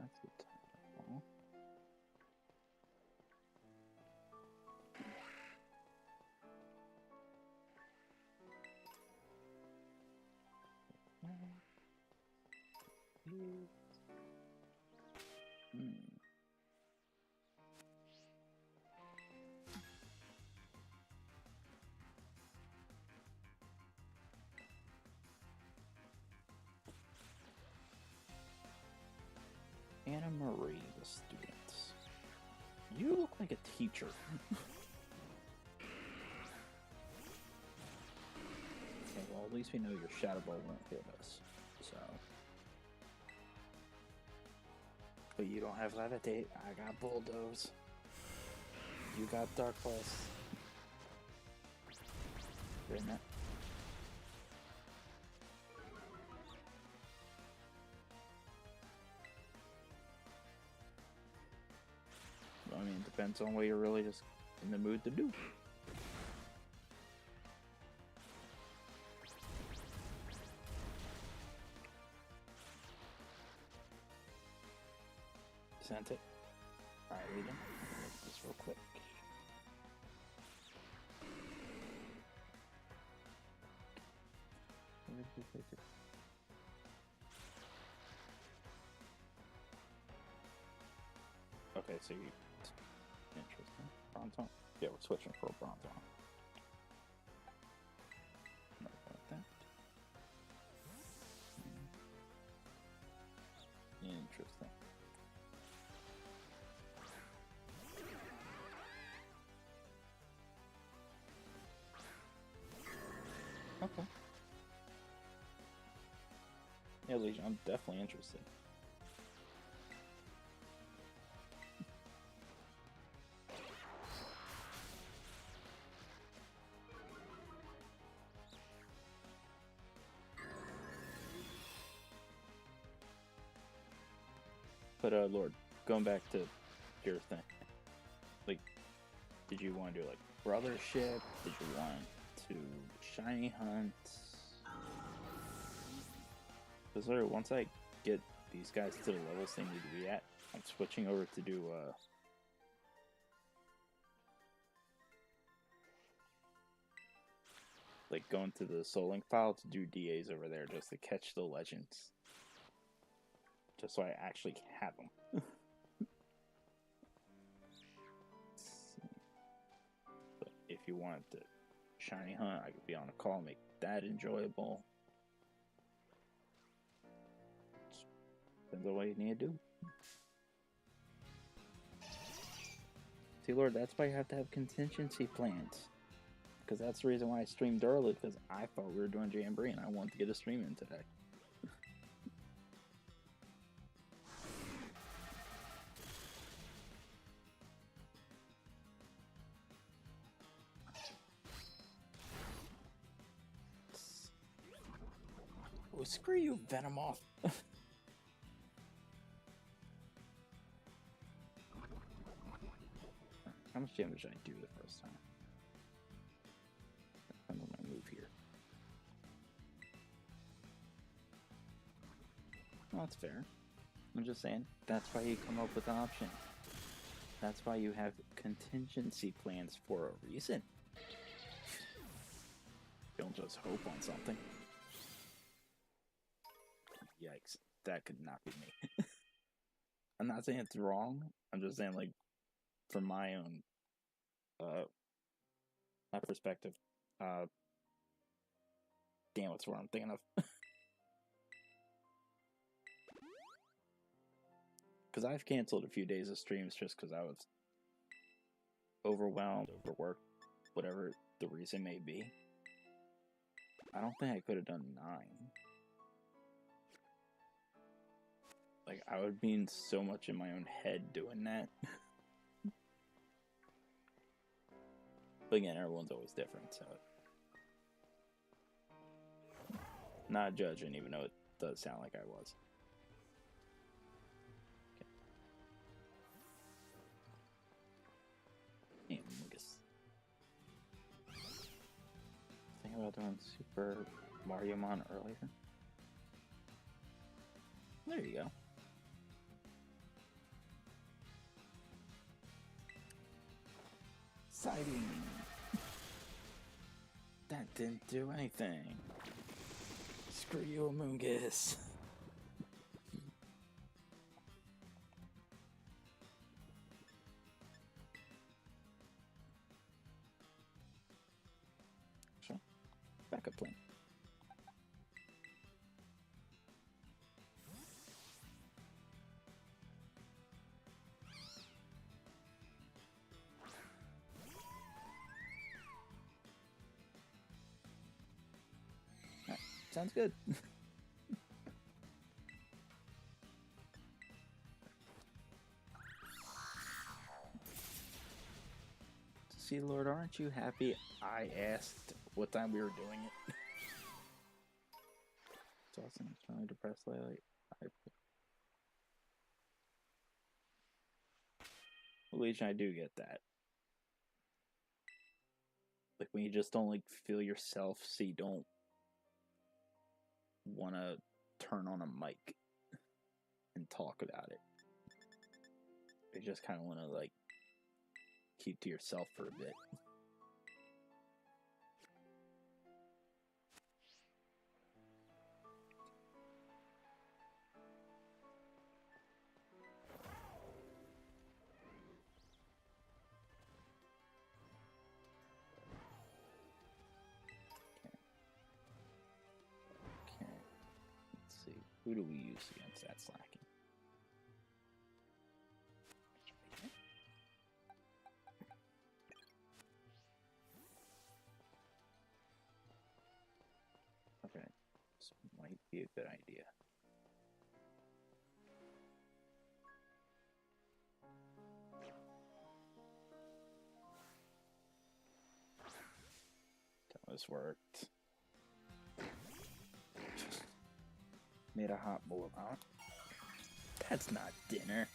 S1: That's the time. Anna Marie, the student. You look like a teacher. Okay, well, at least we know your Shadow Ball won't hit us. So. But you don't have Levitate. I got Bulldoze. You got Dark Pulse. Isn't it? I mean, it depends on what you're really just in the mood to do. Sent it. Alright, Legion. Let's do this real quick. Okay, so you... Interesting. Bronzong? Yeah, we're switching for a Bronzong. Not about that. Interesting. Okay. Yeah, Legion, I'm definitely interested. But, Lord, going back to your thing, like, did you want to do, like, Brothership? Did you want to Shiny Hunt? Because, literally, once I get these guys to the levels they need to be at, I'm switching over to do, like, going to the Soul Link file to do DAs over there just to catch the legends. Just so I actually have them. But if you wanted to Shiny Hunt, I could be on a call and make that enjoyable. Depends on what you need to do. See, Lord, that's why you have to have contingency plans. Because that's the reason why I streamed early, because I thought we were doing Jamboree and I wanted to get a stream in today. Oh, screw you, Venomoth! How much damage did I do the first time? I'm gonna move here. Well, that's fair. I'm just saying, that's why you come up with options. That's why you have contingency plans for a reason. Don't just hope on something. Yikes, that could not be me. I'm not saying it's wrong, I'm just saying, like, from my own, my perspective, damn, what's what I'm thinking of. Because I've canceled a few days of streams just because I was overwhelmed, overworked, whatever the reason may be. I don't think I could have done 9. Like, I would be in so much in my own head doing that. But again, everyone's always different, so... Not judging, even though it does sound like I was. Okay. Damn, Lucas. Think about doing Super Mario Mon earlier. There you go. Sighting! That didn't do anything. Screw you, Amoonguss. Sure. Backup plan. Right. Sounds good. See, Lord, aren't you happy I asked what time we were doing it? It's awesome. It's really depressed lately. Legion, I do get that. Like, when you just don't, like, feel yourself, so you don't want to turn on a mic and talk about it. You just kind of want to, like, keep to yourself for a bit. Okay. Let's see. Who do we use against that slacking? Okay. This might be a good idea. This worked. Made a hot bowl, huh? That's not dinner.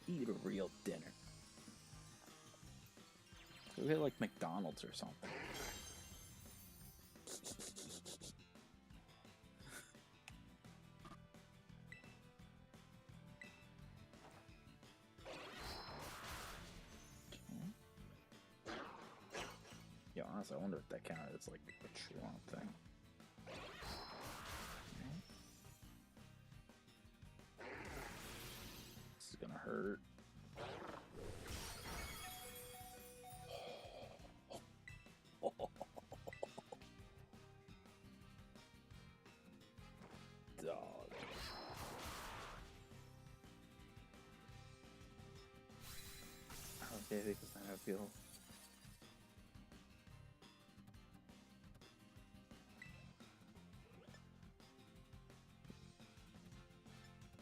S1: Eat a real dinner. We get like McDonald's or something. Yo, honestly, I wonder if that counted as like a Tron thing. This is gonna hurt. Dog. Yeah, because I feel.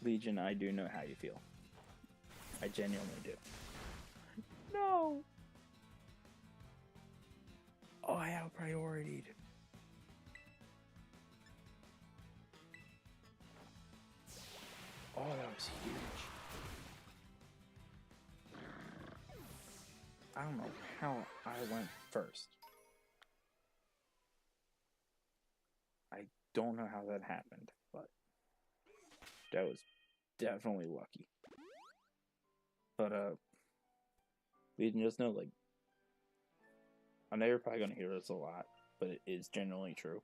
S1: Legion, I do know how you feel. I genuinely do. No! Oh, I out-prioritied. Oh, that was huge. I don't know how I went first. I don't know how that happened, but that was definitely lucky. But we can just know, like, I know you're probably gonna hear this a lot, but it is generally true.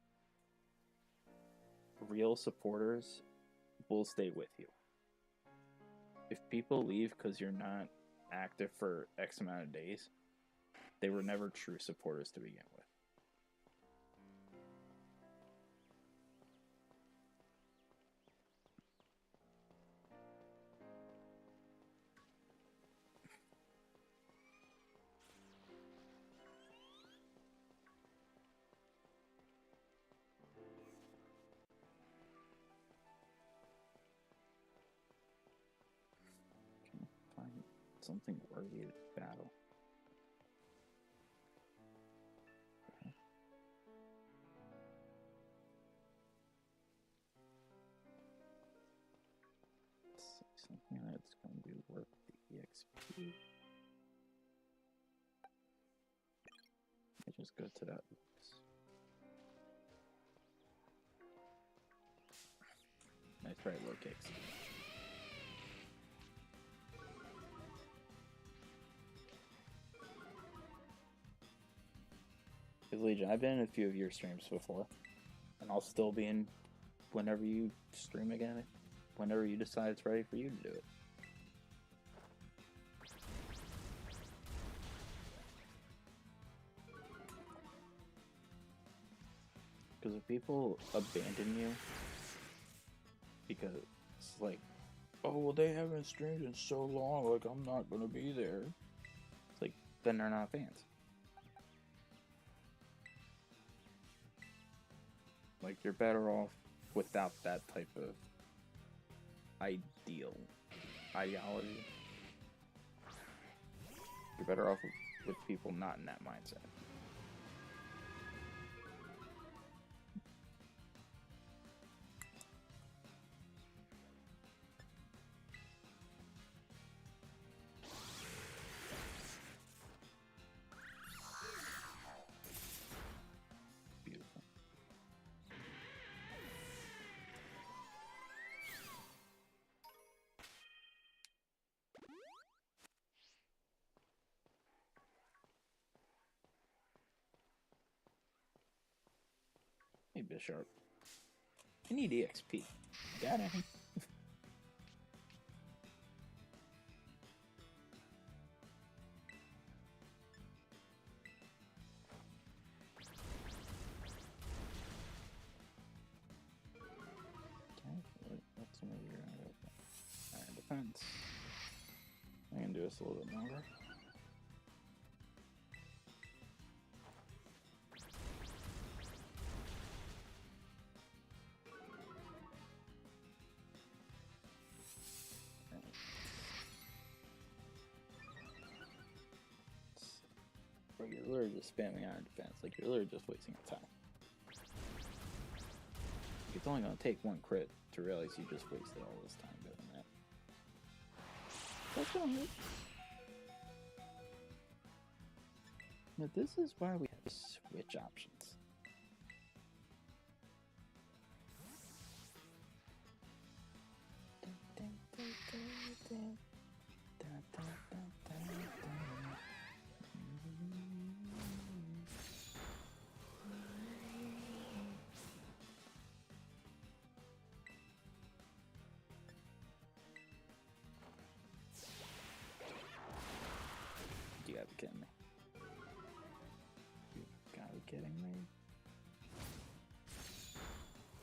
S1: Real supporters will stay with you. If people leave because you're not active for X amount of days, they were never true supporters to begin with. Find something worthy of battle. Something that's going to be worth the EXP. I just go to that. Nice right low kicks. Because Legion, I've been in a few of your streams before, and I'll still be in whenever you stream again, whenever you decide it's ready for you to do it. Because if people abandon you because it's like, oh, well, they haven't streamed in so long, like, I'm not gonna be there. It's like, then they're not fans. Like, you're better off without that type of ideology. You're better off with people not in that mindset. Beautiful. Hey, Bisharp. I need EXP. Got anything? What's some of your iron defense? I can do this a little bit longer. Bro, you're literally just spamming iron defense. Like, you're literally just wasting your time. It's only gonna take one crit to realize you just wasted all this time doing that. That's gonna hurt. Now, this is why we have switch options. You gotta be kidding me. You gotta be kidding me.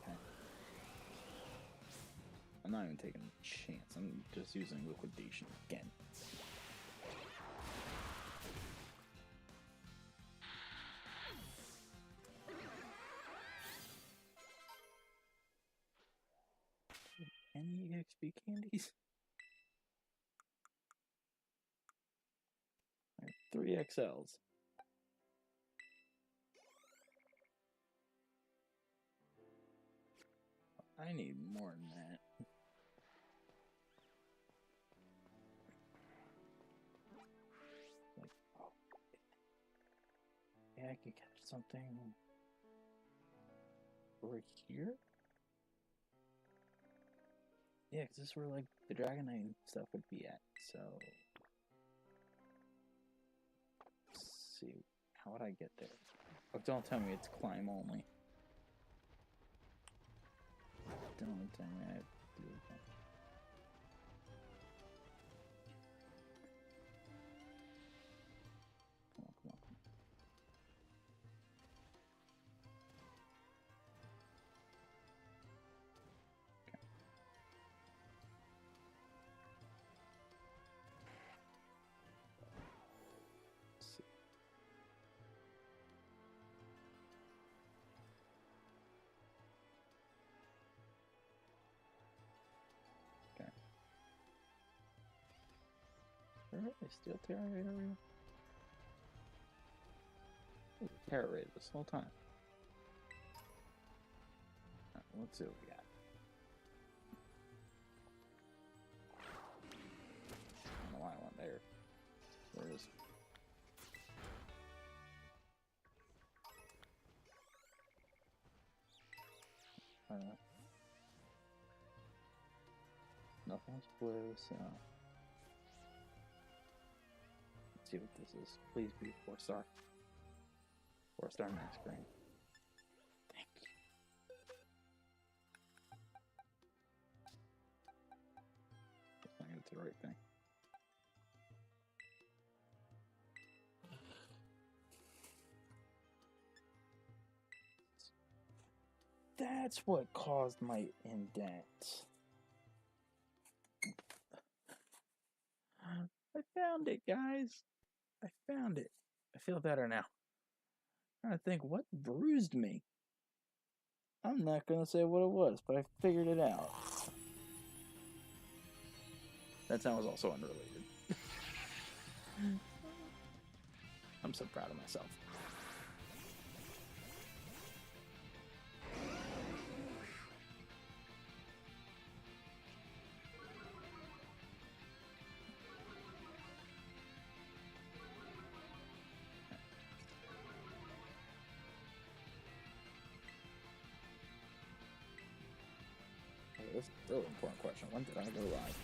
S1: Okay. I'm not even taking a chance. I'm just using liquidation again. XP candies. 3 XLs. I need more than that. Like, oh, yeah, I can catch something over here. Yeah, because this is where like the Dragonite and stuff would be at. So, let's see, how would I get there? Oh, don't tell me it's climb only. Don't tell me I have to do that. Come on, come on, come on. Okay. Let's see. Okay. Really? Still Terra Raid over here? Terra Raid this whole time. Right, let's see what we got. I don't know why I went there. There it is. Nothing's blue, so let's see what this is. Please be 4-star. 4-star max green. Thank you. If I get the right thing. That's what caused my indent. I found it, guys. I found it. I feel better now. I'm trying to think what bruised me. I'm not gonna say what it was, but I figured it out. That sound was also unrelated. I'm so proud of myself. This is a really important question. When did I go live?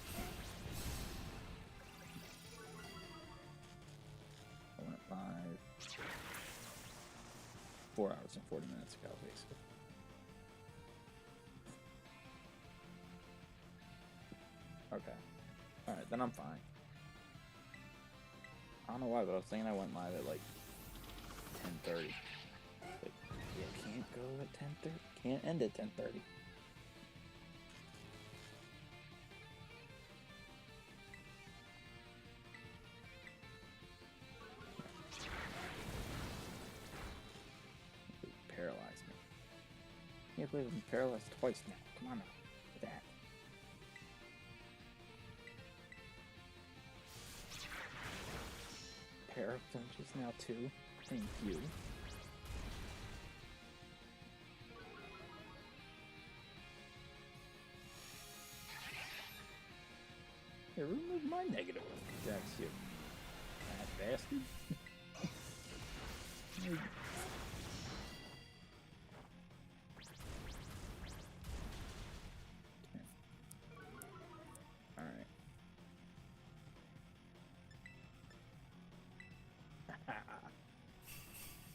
S1: I went live 4 hours and 40 minutes ago, basically. Okay. Alright, then I'm fine. I don't know why, but I was thinking I went live at like 10:30. But you can't go at 10:30. Can't end at 10:30. Paralyzed me. Can't believe I'm paralyzed twice now. Come on now. With that. Pair of flinches now too. Thank you. Here, remove my negative one. That's you. That bastard. Alright.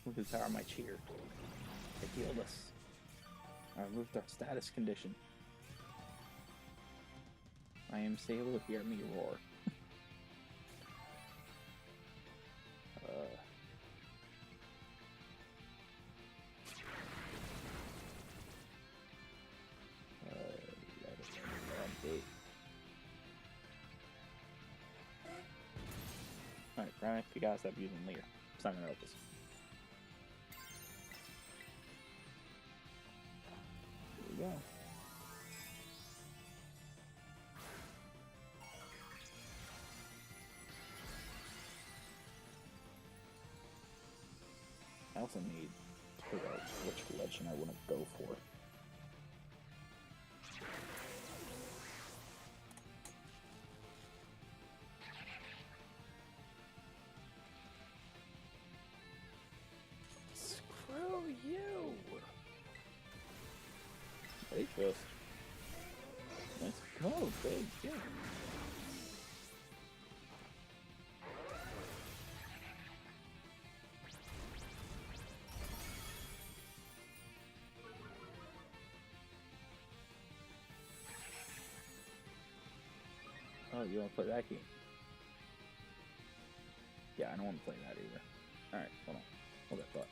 S1: Move the power of my cheer. It healed us. I removed our status condition. I am able to hear me roar. Alright, Brian, you gotta stop using Leer. Simon Opus. Here we go. also need to figure out which legend I want to go for. Screw you! Hey, first. Let's go, big. Yeah. Oh, you want to play that game? Yeah, I don't want to play that either. Alright, hold on. Hold that thought.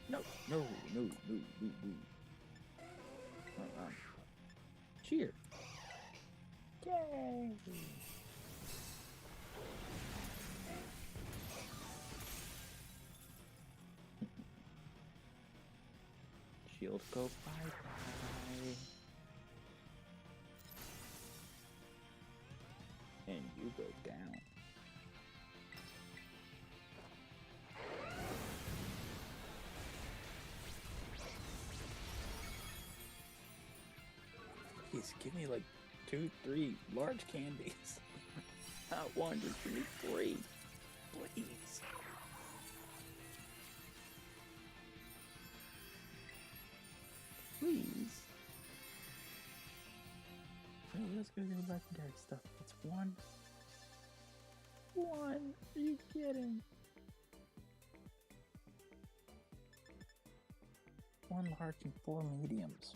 S1: No, no, no, no, no, no. Cheer. Yay! Shield go bye-bye. And you go down. Please, give me like 2, 3 large candies. Not one, just give me 3. Please. Please. Hey, let's go get the legendary stuff. It's 1. 1? Are you kidding? 1 large and 4 mediums.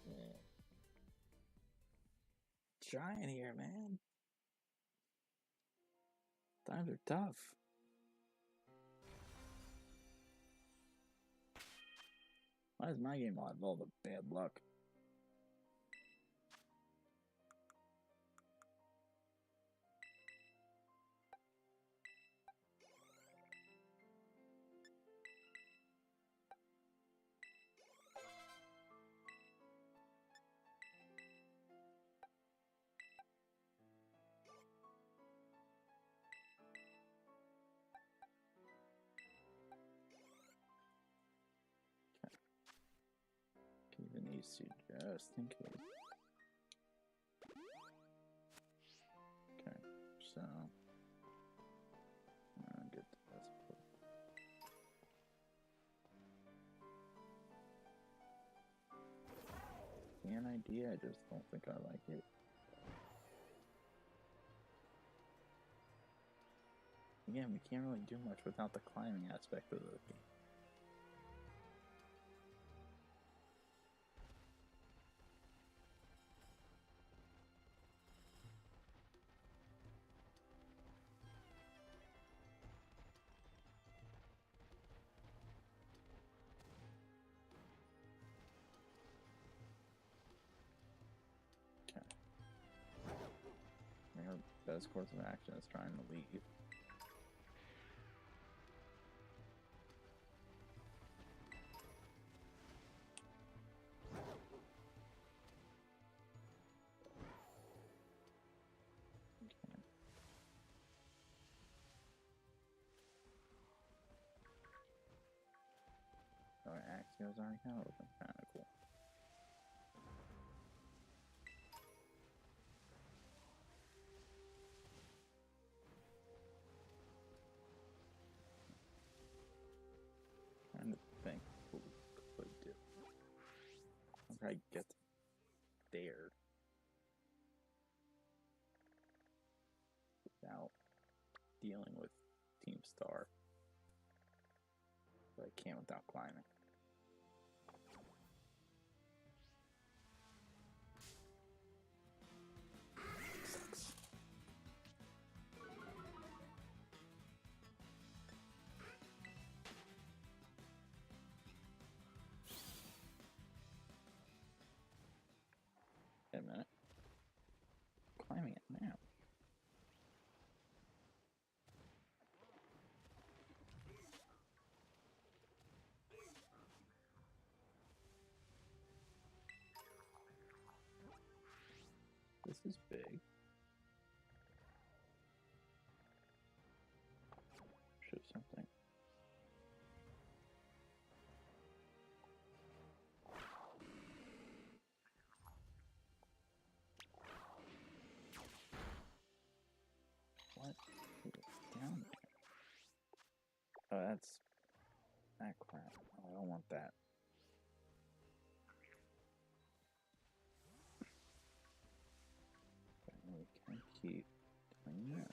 S1: Yeah. Trying here, man. Times are tough. Why does my game have all the bad luck? Even these two just in case. Okay, so I'm gonna get this. An idea, I just don't think I like it. Again, we can't really do much without the climbing aspect of the game. Our best course of action is trying to leave. Okay. Our Axios already kind of looking kind of cool. Trying to think what we could do. I'll probably get there without dealing with Team Star. But I can't without climbing. Sucks. Wait a minute. Climbing it now. This is big. Oh, that's that crap. Oh, I don't want that. Okay, we can keep doing this.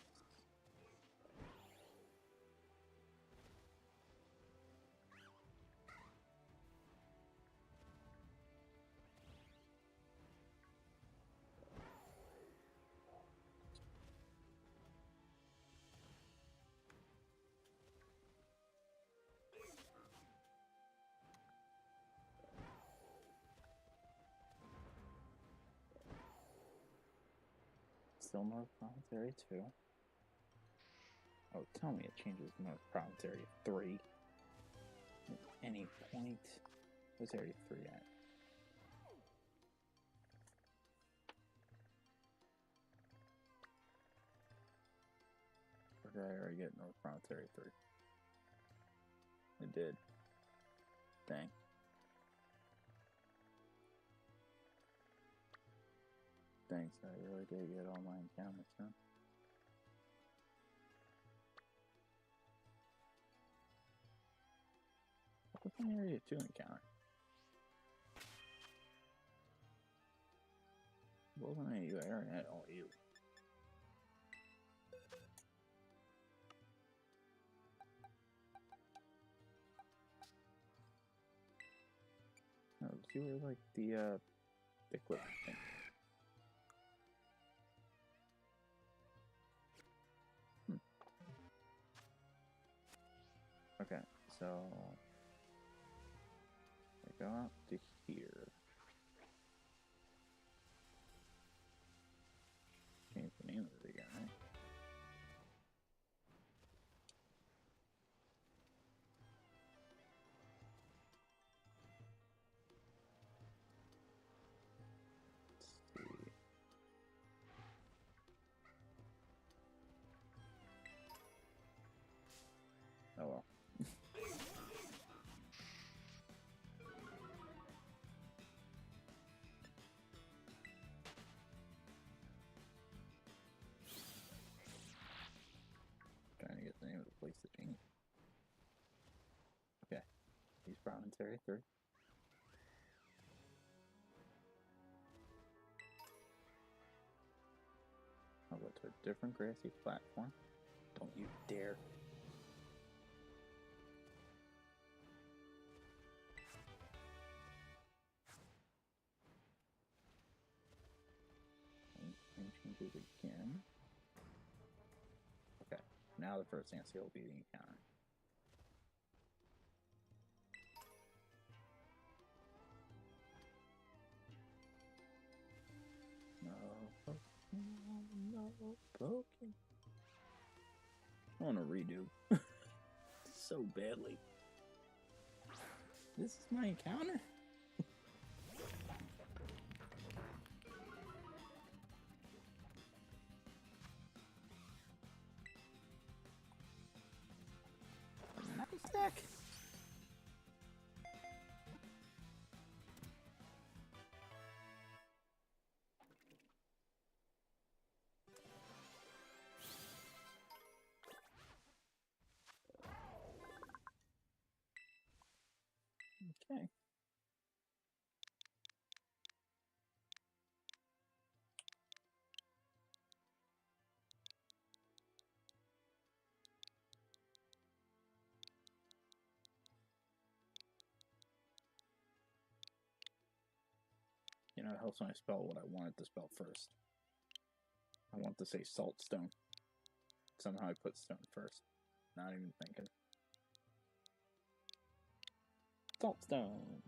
S1: Still North Promontory 2. Oh, tell me it changes North Promontory 3. At any point. Where's Area 3 at? Or did I already get North Promontory 3? It did. Dang. Thanks, I really did get all my encounters, huh? What's an Area 2 encounter? Wasn't any you, Aaron, at all you. No, you were like the equipment thing. Okay, so I go out to here. Change the name of it again, right? Let's see. Oh well. Trying to get the name of the place to change. Okay. East Promontory 3. I'll go to a different grassy platform. Don't you dare. And change it again. Okay. Now the first answer will be the encounter. No Pokemon, no Pokemon. I want to redo so badly. This is my encounter? Nice deck. Okay. You know, it helps when I spell what I wanted to spell first. I want to say Saltstone. Somehow I put stone first. Not even thinking. Saltstone.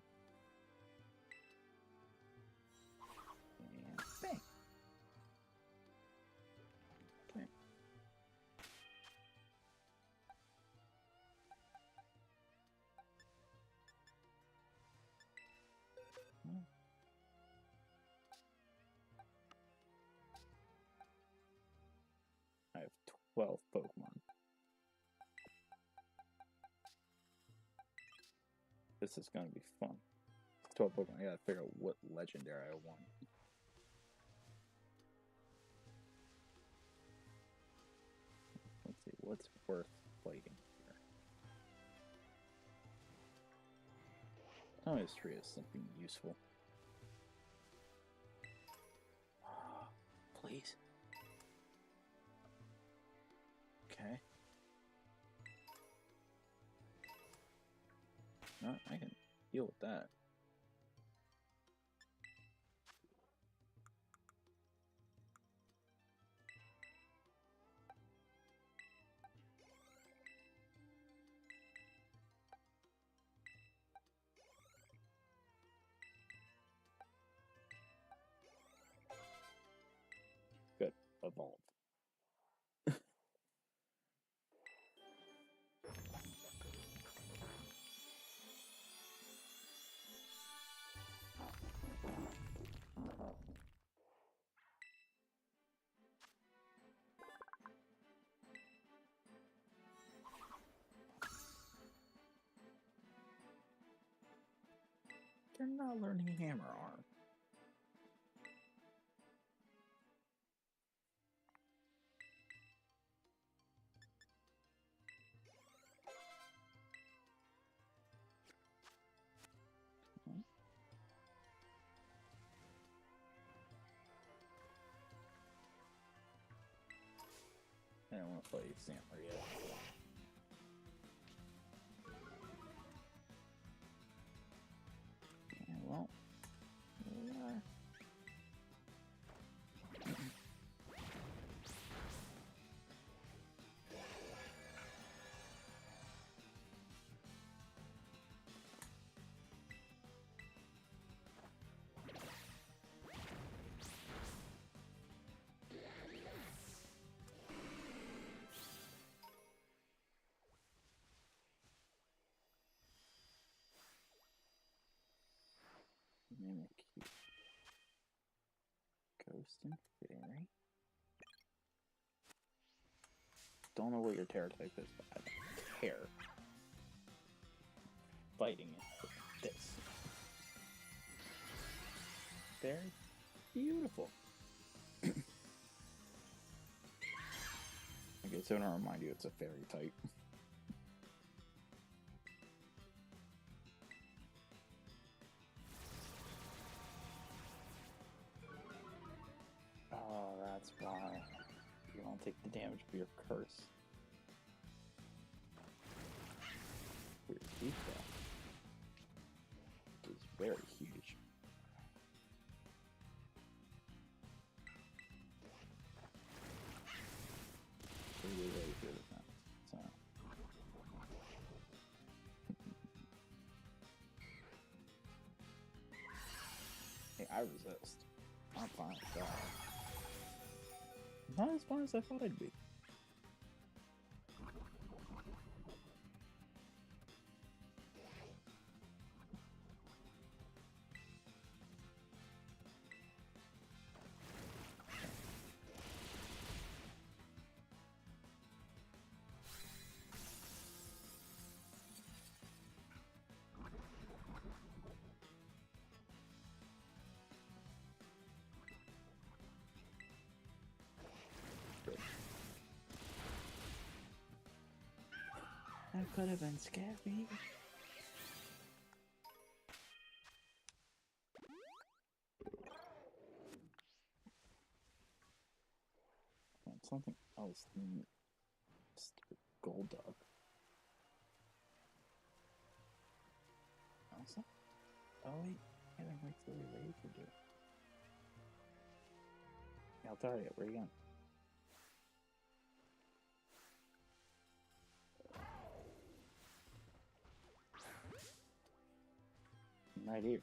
S1: And bang. Okay. I have 12 Pokemon. This is going to be fun. 12 Pokemon. I gotta figure out what legendary I want. Let's see, what's worth fighting here? Oh, history is something useful. Please. Okay. No, I can deal with that. Good. Evolve. They're not learning hammer arm. I don't want to play Sampler yet. Yeah, well, here we are. Mimikyu. Ghost and Fairy. Don't know what your Terra type is, but I don't care. Fighting it with this. Very beautiful. Okay, so to remind you, it's a fairy type. Oh, that's why. You don't take the damage of your curse. Your defense is very huge. Really, really good defense. So. Hey, I resist. I'm fine with that. Not as far as I thought I'd be. That could have been scary. Something else than stupid Golduck. Also? Oh wait, I haven't reached the raid to do. Altaria, where you going? I'm right here.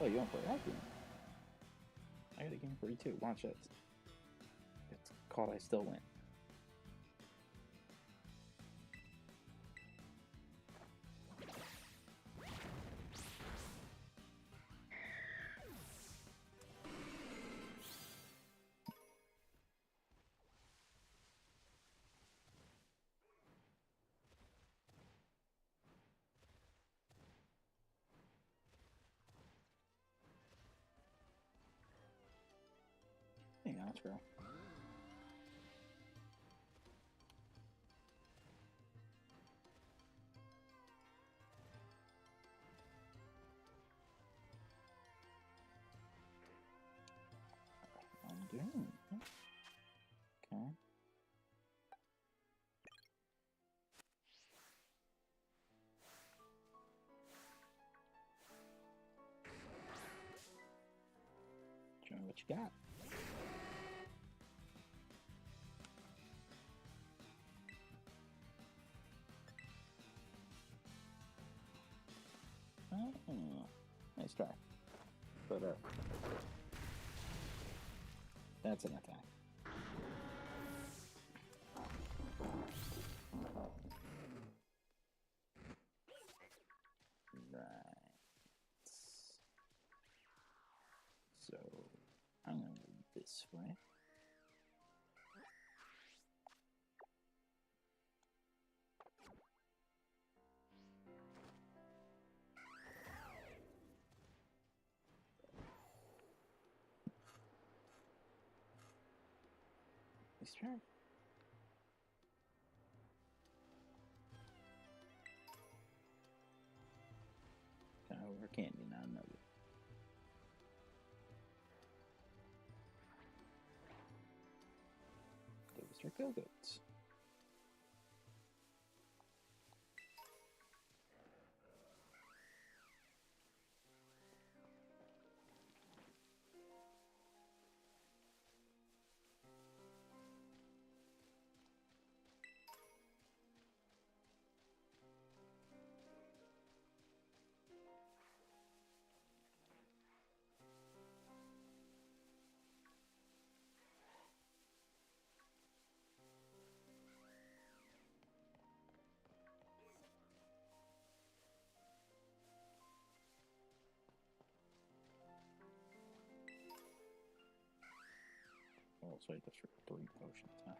S1: Oh, you want to play that game? I got a game for you too. Watch it. It's called I Still Win. That's fair. I'm doing. Okay. Show me what you got. Oh, nice try. But that's an attack. Right. So I'm gonna go this way. Nice try. Or candy, not another. Those are Go-Goats. Oh, so that's for 3 potions, huh?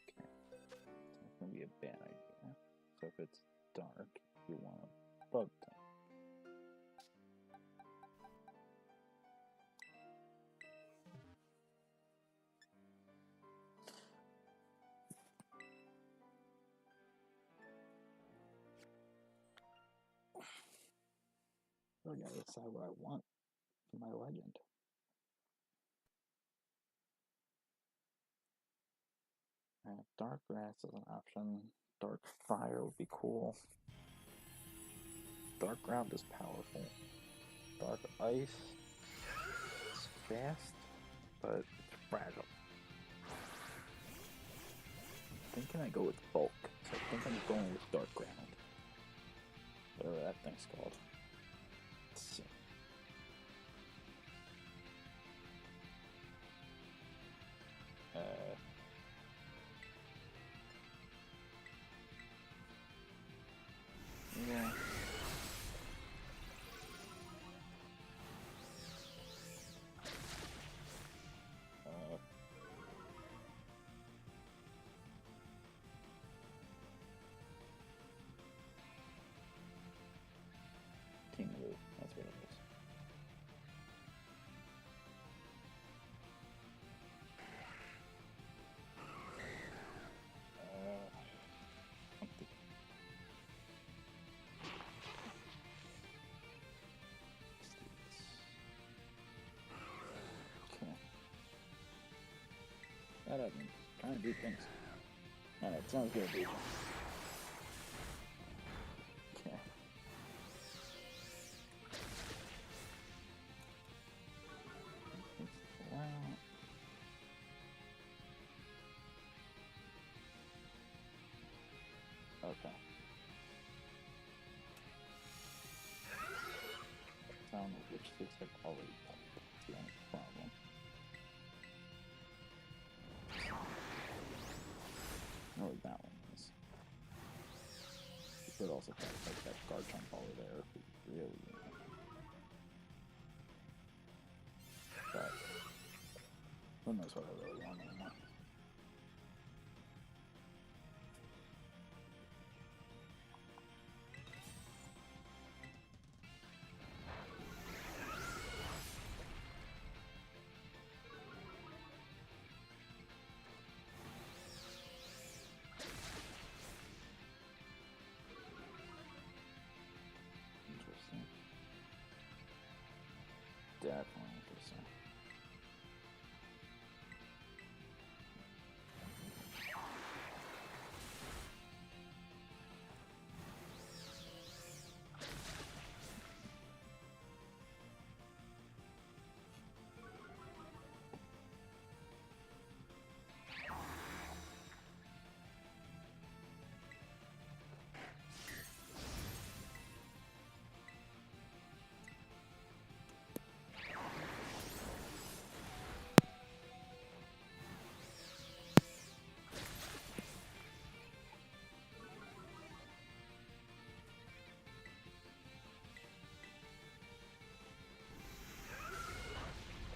S1: Okay. It's not gonna be a bad idea. So if it's dark, you want a bug type. I gotta decide what I want for my legend. Dark grass is an option. Dark fire would be cool. Dark ground is powerful. Dark ice is fast, but it's fragile. I'm thinking I go with bulk, so I think I'm going with dark ground. Whatever that thing's called. Let's see. Yeah. King Lou, that's what it is. Okay. That up, man. Trying to do things. Alright, sounds good, dude. Okay. Wow. Okay. I don't know which sticks have already popped. That's the only problem. I know what that one is. You could also try to take that Garchomp over there if you really want. But who knows what I really want anymore. definitely interesting.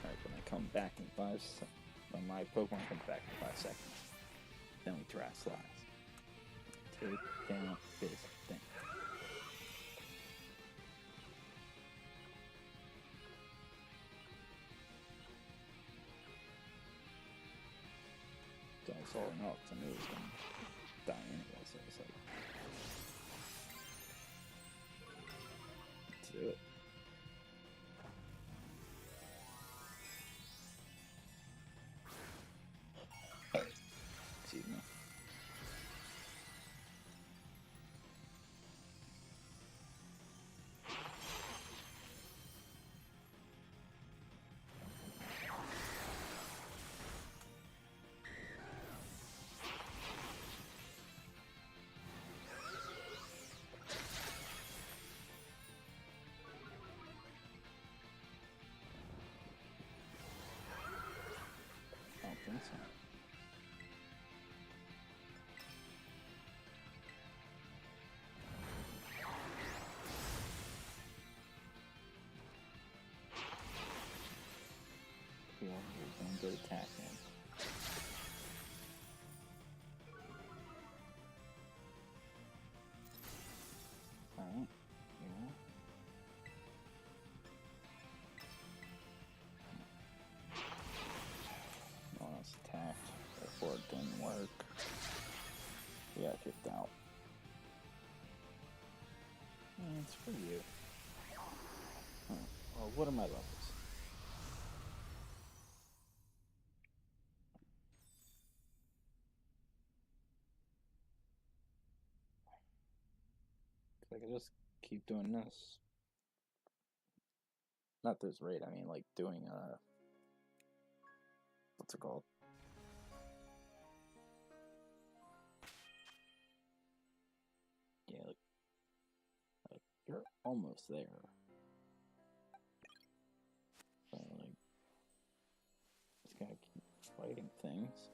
S1: Alright, when I come back in 5 seconds, when my Pokemon comes back in 5 seconds, then we Terrasilize. Take down this thing. So I was holding off because I knew it was going to die anyway, so I was like, let's do it. Excuse me. I don't think so. Yeah, we're going to attack him. Alright, yeah. No one else attacked, therefore it didn't work. We got kicked out. It's for you. Well, what are my levels? I could just keep doing this. Not this rate, I mean like doing what's it called? Yeah, like you're almost there. So like just gotta keep fighting things.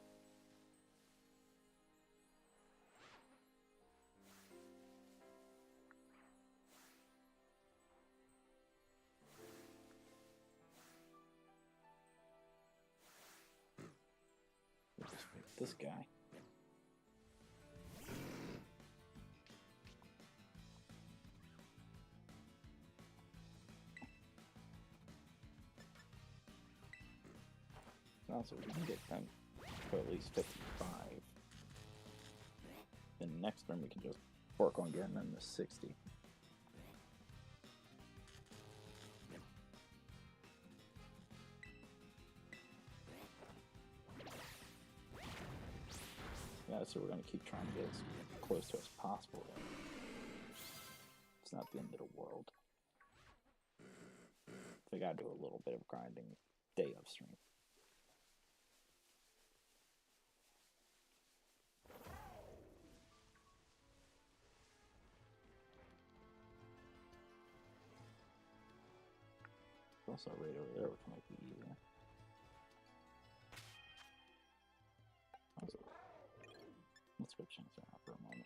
S1: Just fight this guy. Also, we can get them to at least 55. Then next turn we can just work on getting them to 60. Yeah, so we're going to keep trying to get as close to as possible. It's not the end of the world. So I gotta do a little bit of grinding day of stream. Also right over there, which might be easier. Also, let's go change that out for a moment.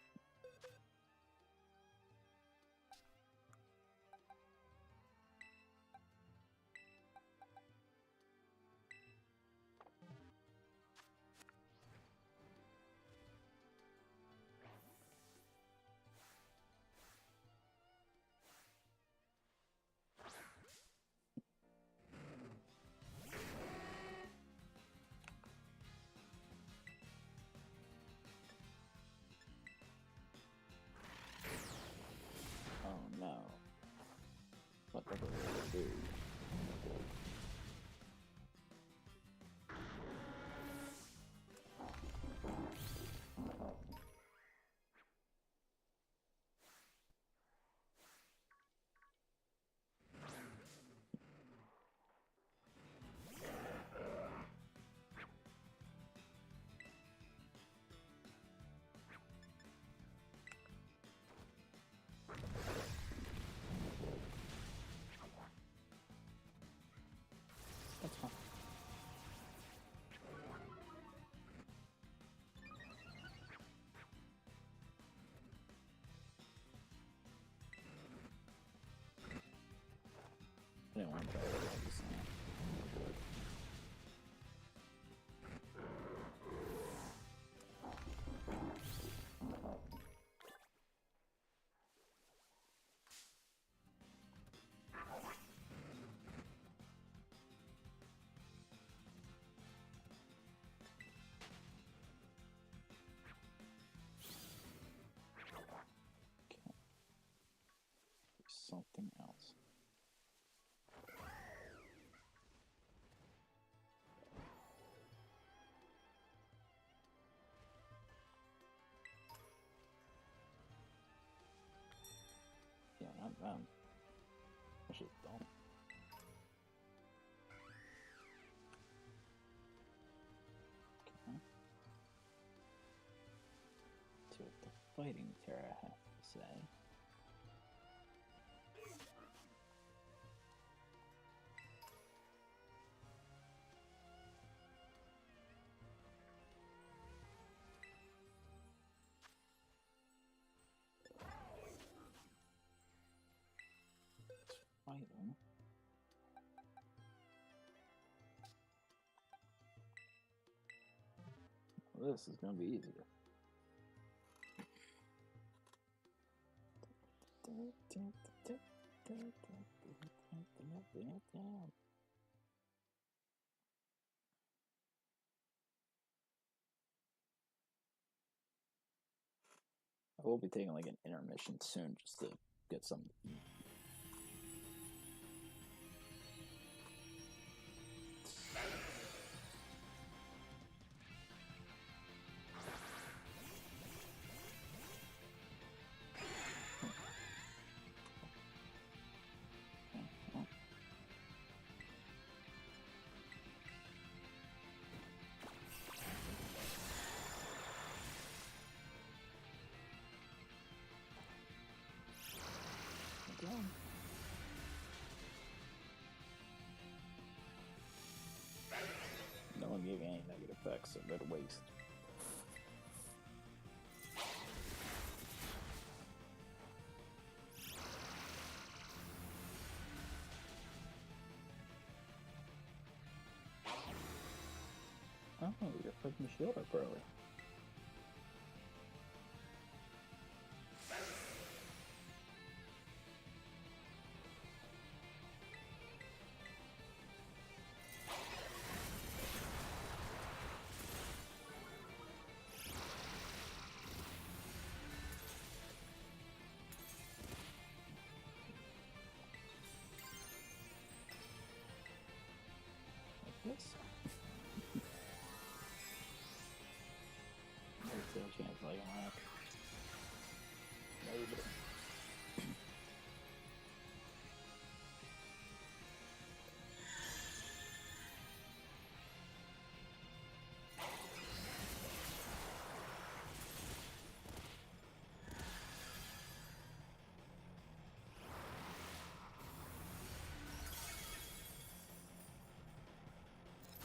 S1: something else. Yeah, not them. That's just dumb. Okay. See what the fighting Terra has to say. Fight them. Well, this is going to be easier. I will be taking like an intermission soon just to get something to eat. Again. No one gave any negative effects, so they're waste. Oh, you're putting the shield up early. Like this. There's still a chance I can laugh. Maybe.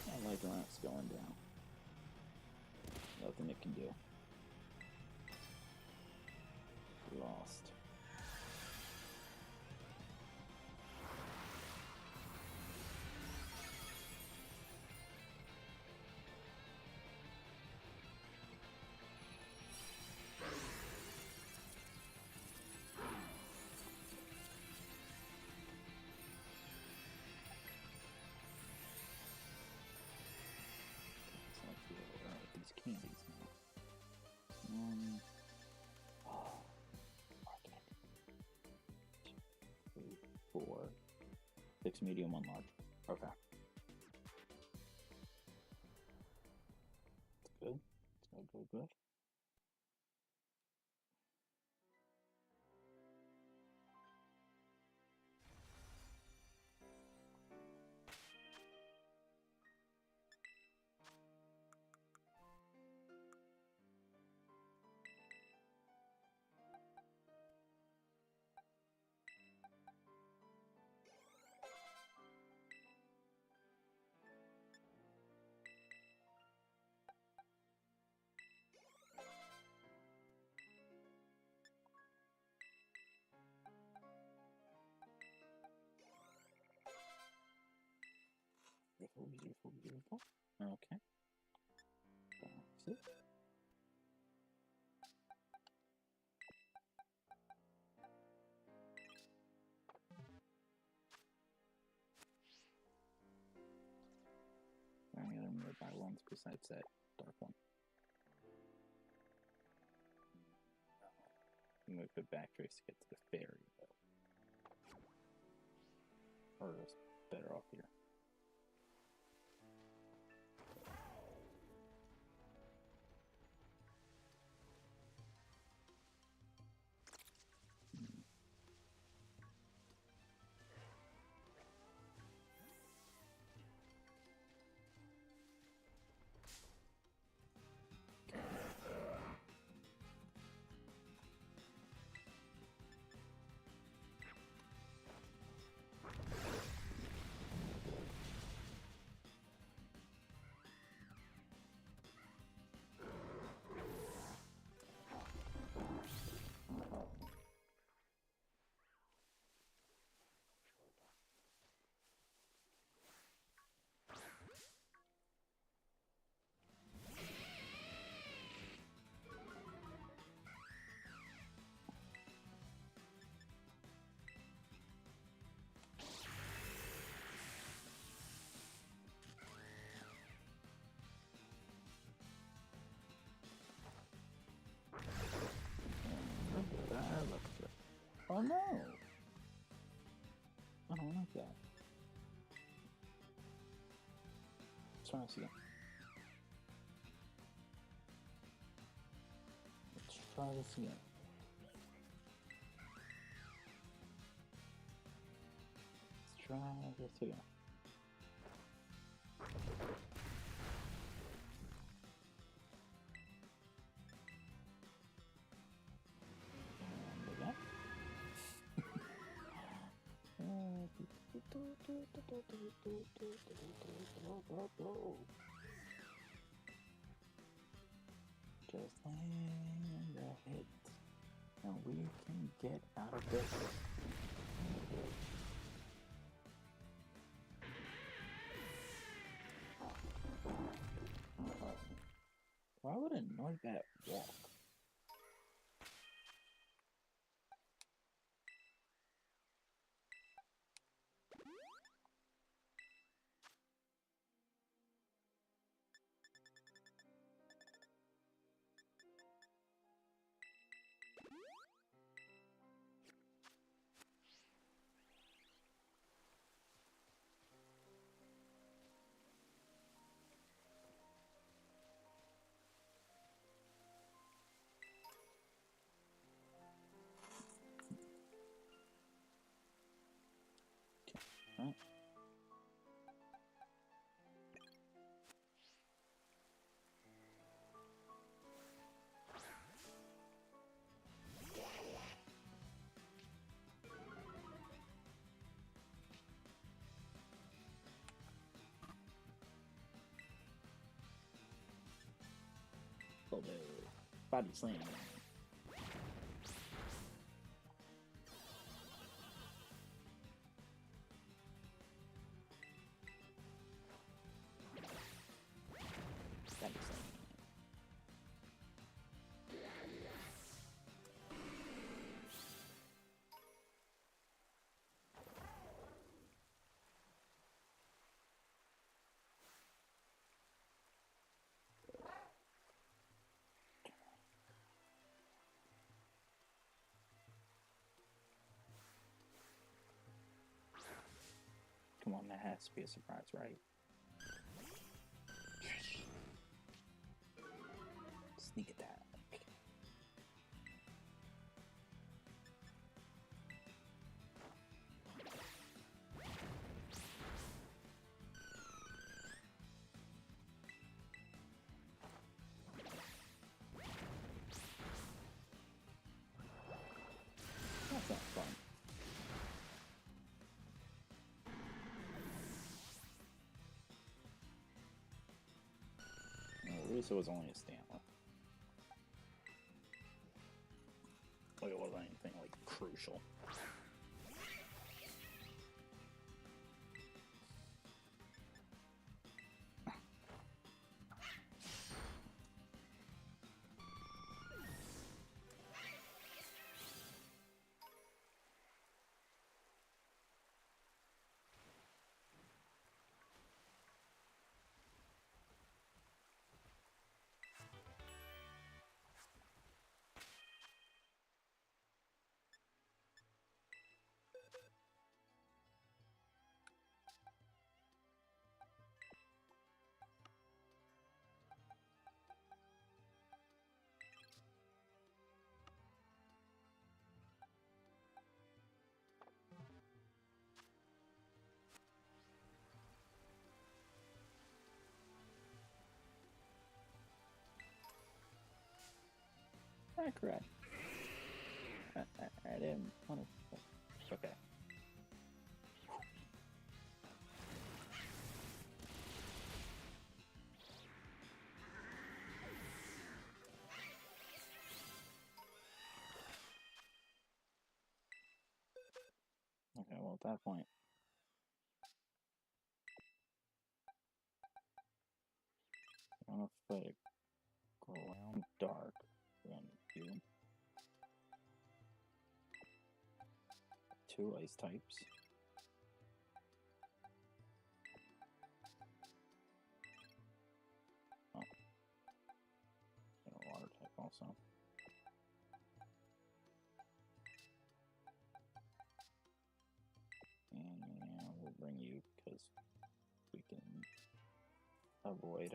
S1: I like when it's going down. Nothing it can do. Lost. So let's see what we're at with these candies now. Oh, more candy. 2, 3, 4. 6 medium, 1 large. Okay. It's good. It's good. Beautiful. Okay. That's it. Any other nearby ones besides that dark one? I'm gonna put backtrace to get to the ferry, though. Or is better off here? Oh no! I don't like that. Let's try this again. Let's try this again. Let's try this again. Just land a hit, and we can get out of this. Why would a Noibat walk? Right. Body slam. Body slam. Come on, that has to be a surprise, right? Sneak attack. That's not fun. Well, at least it was only a stamina. Like, it wasn't anything like crucial. not correct. I didn't want to. Okay. Okay, well, at that point, I don't know if I go around dark, we're gonna do 2 ice types. Oh, and a water type also. And yeah, we'll bring you because we can avoid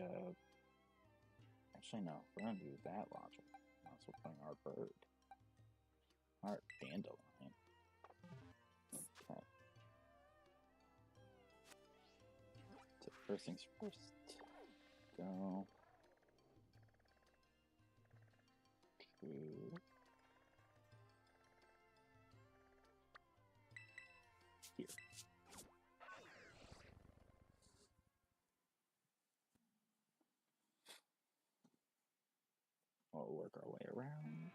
S1: actually, no, we're gonna do that logic. Also putting our bird. Our dandelion. Okay. So first things first. Go to here. We'll work our way around.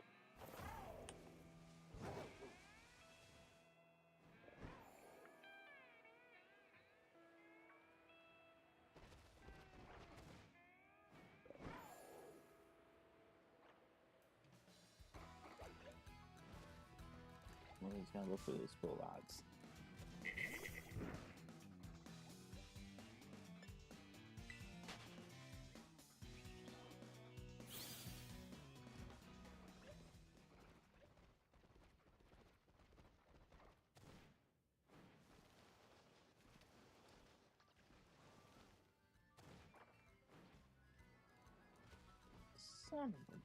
S1: Well, he's gonna look for those full odds. Son of a...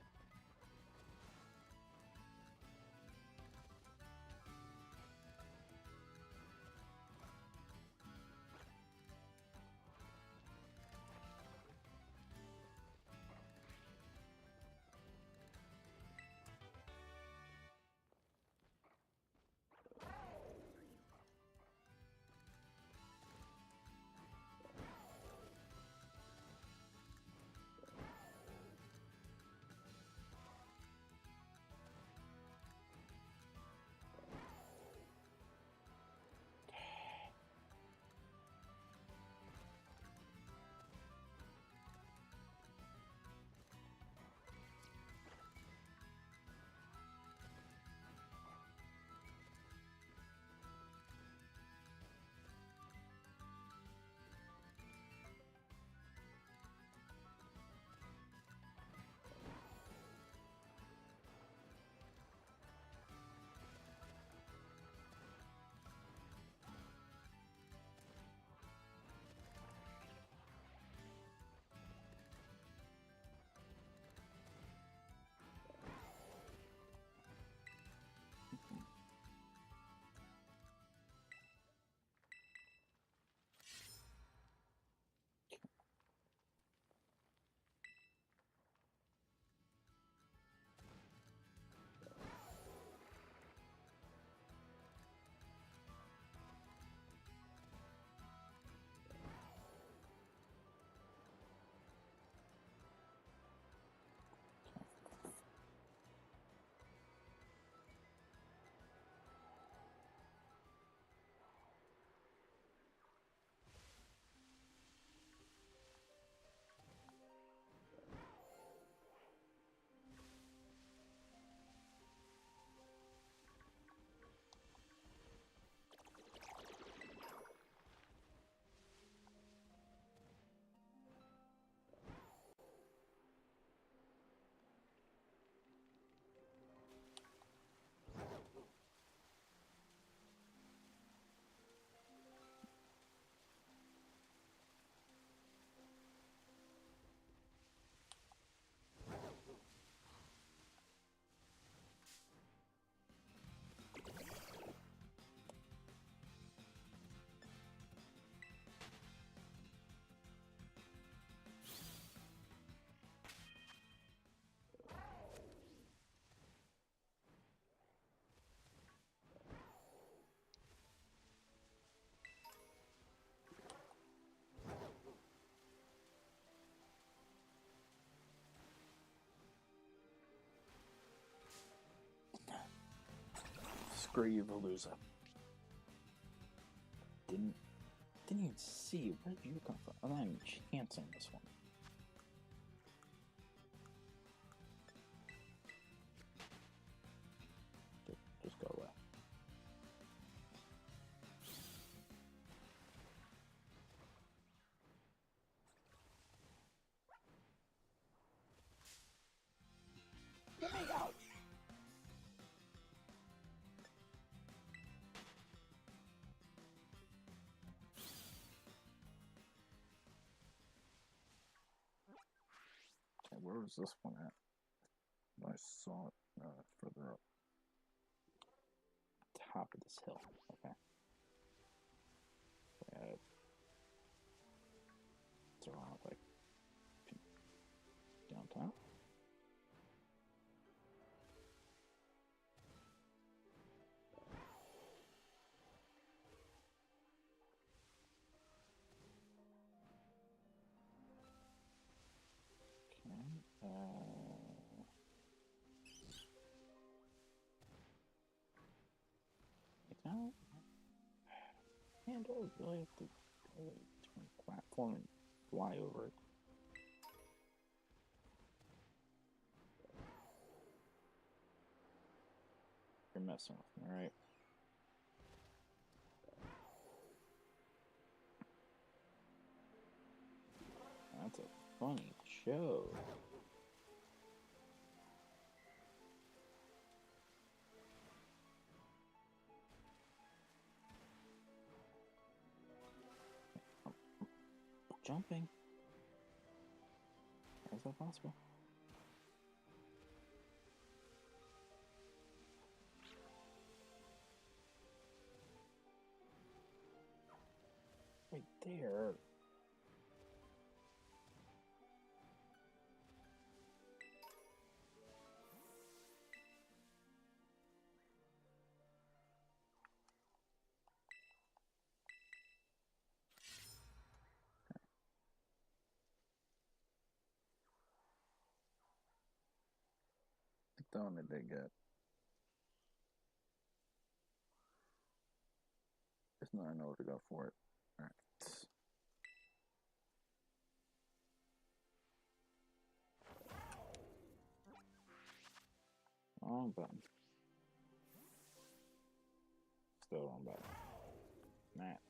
S1: Screw you, Veluza. Didn't even see. Where did you come from? I'm not even chancing this one. Just go away. Let me out. Okay, where was this one at? I saw it further up. Top of this hill. Okay. It's around like downtown. Now, man, do I really have to go to a platform and fly over it? You're messing with me, right? That's a funny show. Jumping. How is that possible? Right there. That one I did get. Just now I know where to go for it. Alright. Wrong button. Still wrong button. Matt.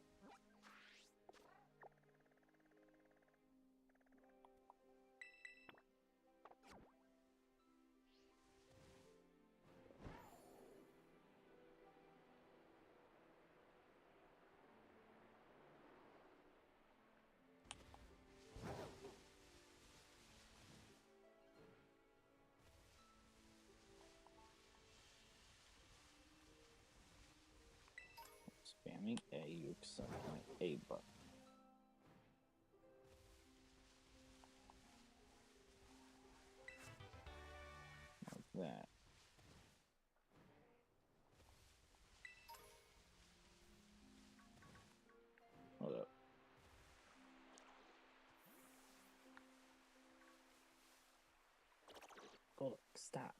S1: Spamming A, you accept my A button. Like that. Hold up. Hold up. Stop.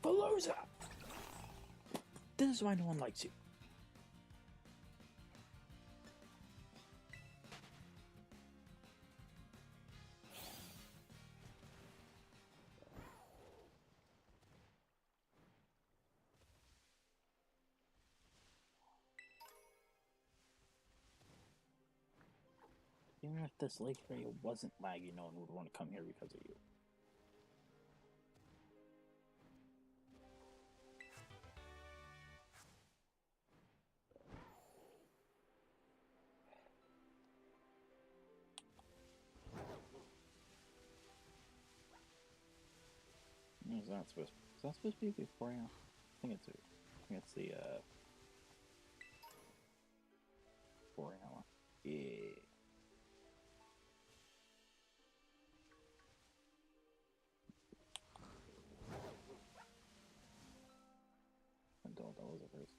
S1: Veluza! This is why no one likes you. Even if this lake area wasn't laggy, no one would want to come here because of you. Is that supposed to be before now? I think it's the 4 hour. Yeah. Until that was a first.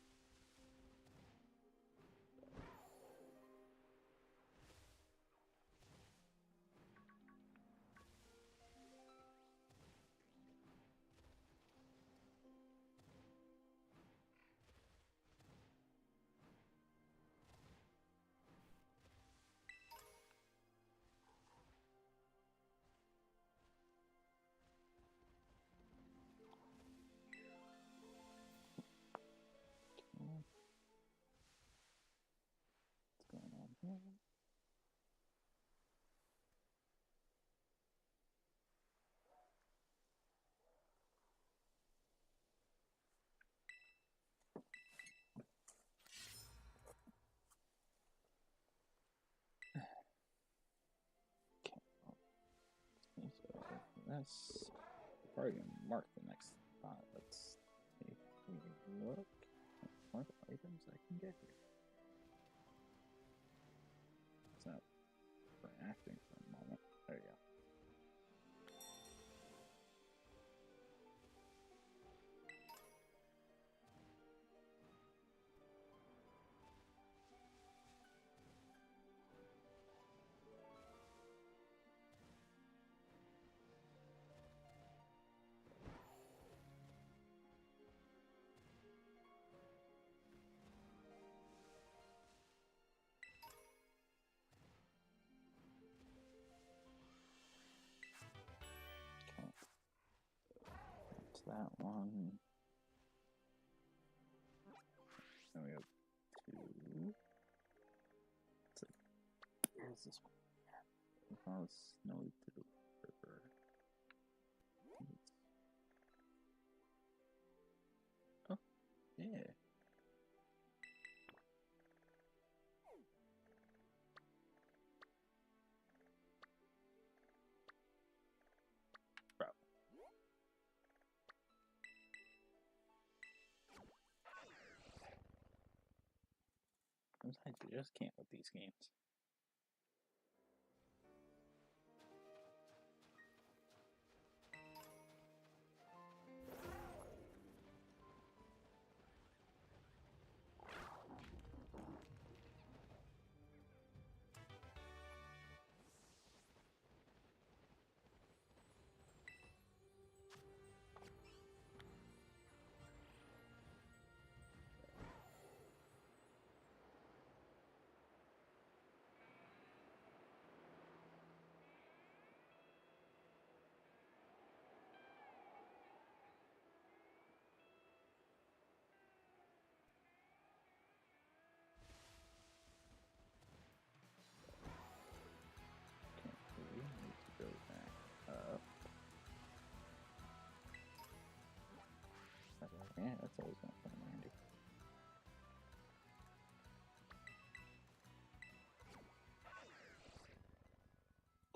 S1: What's going on here? Okay, so that's probably gonna mark the next spot. Let's take a look at what items I can get here. Stop for acting for a moment. There you go. That's that one. Then we have 2. It's like, where's this one? We found Snowy to the river. Oh, yeah. Bro. Sometimes you just can't with these games. We need to go back up. Yeah, that's always gonna come in handy.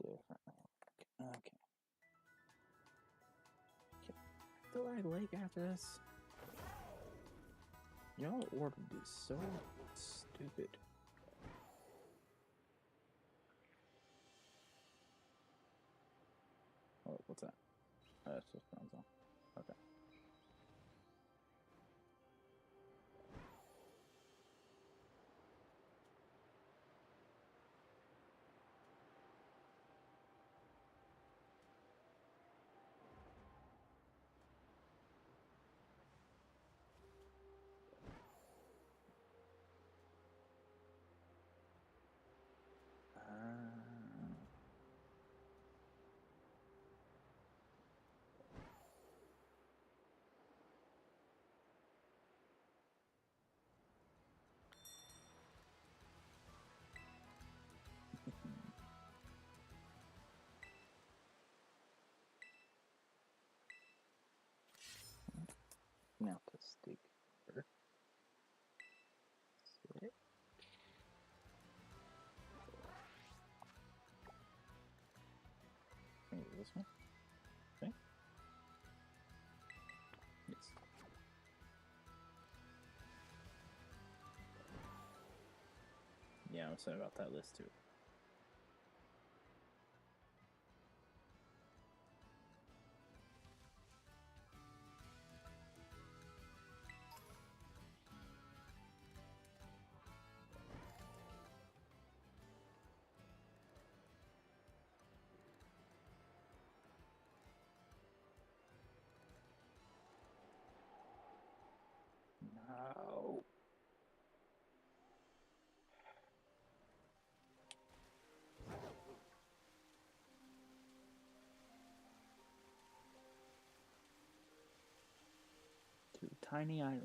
S1: Different. Okay. Do I like after this? Y'all ordered is so stupid. Oh, what's that? That's just Bronzong. Okay. Now to stick here. Switch. Maybe this one. Okay. to say about that list too. No. To Tiny Island.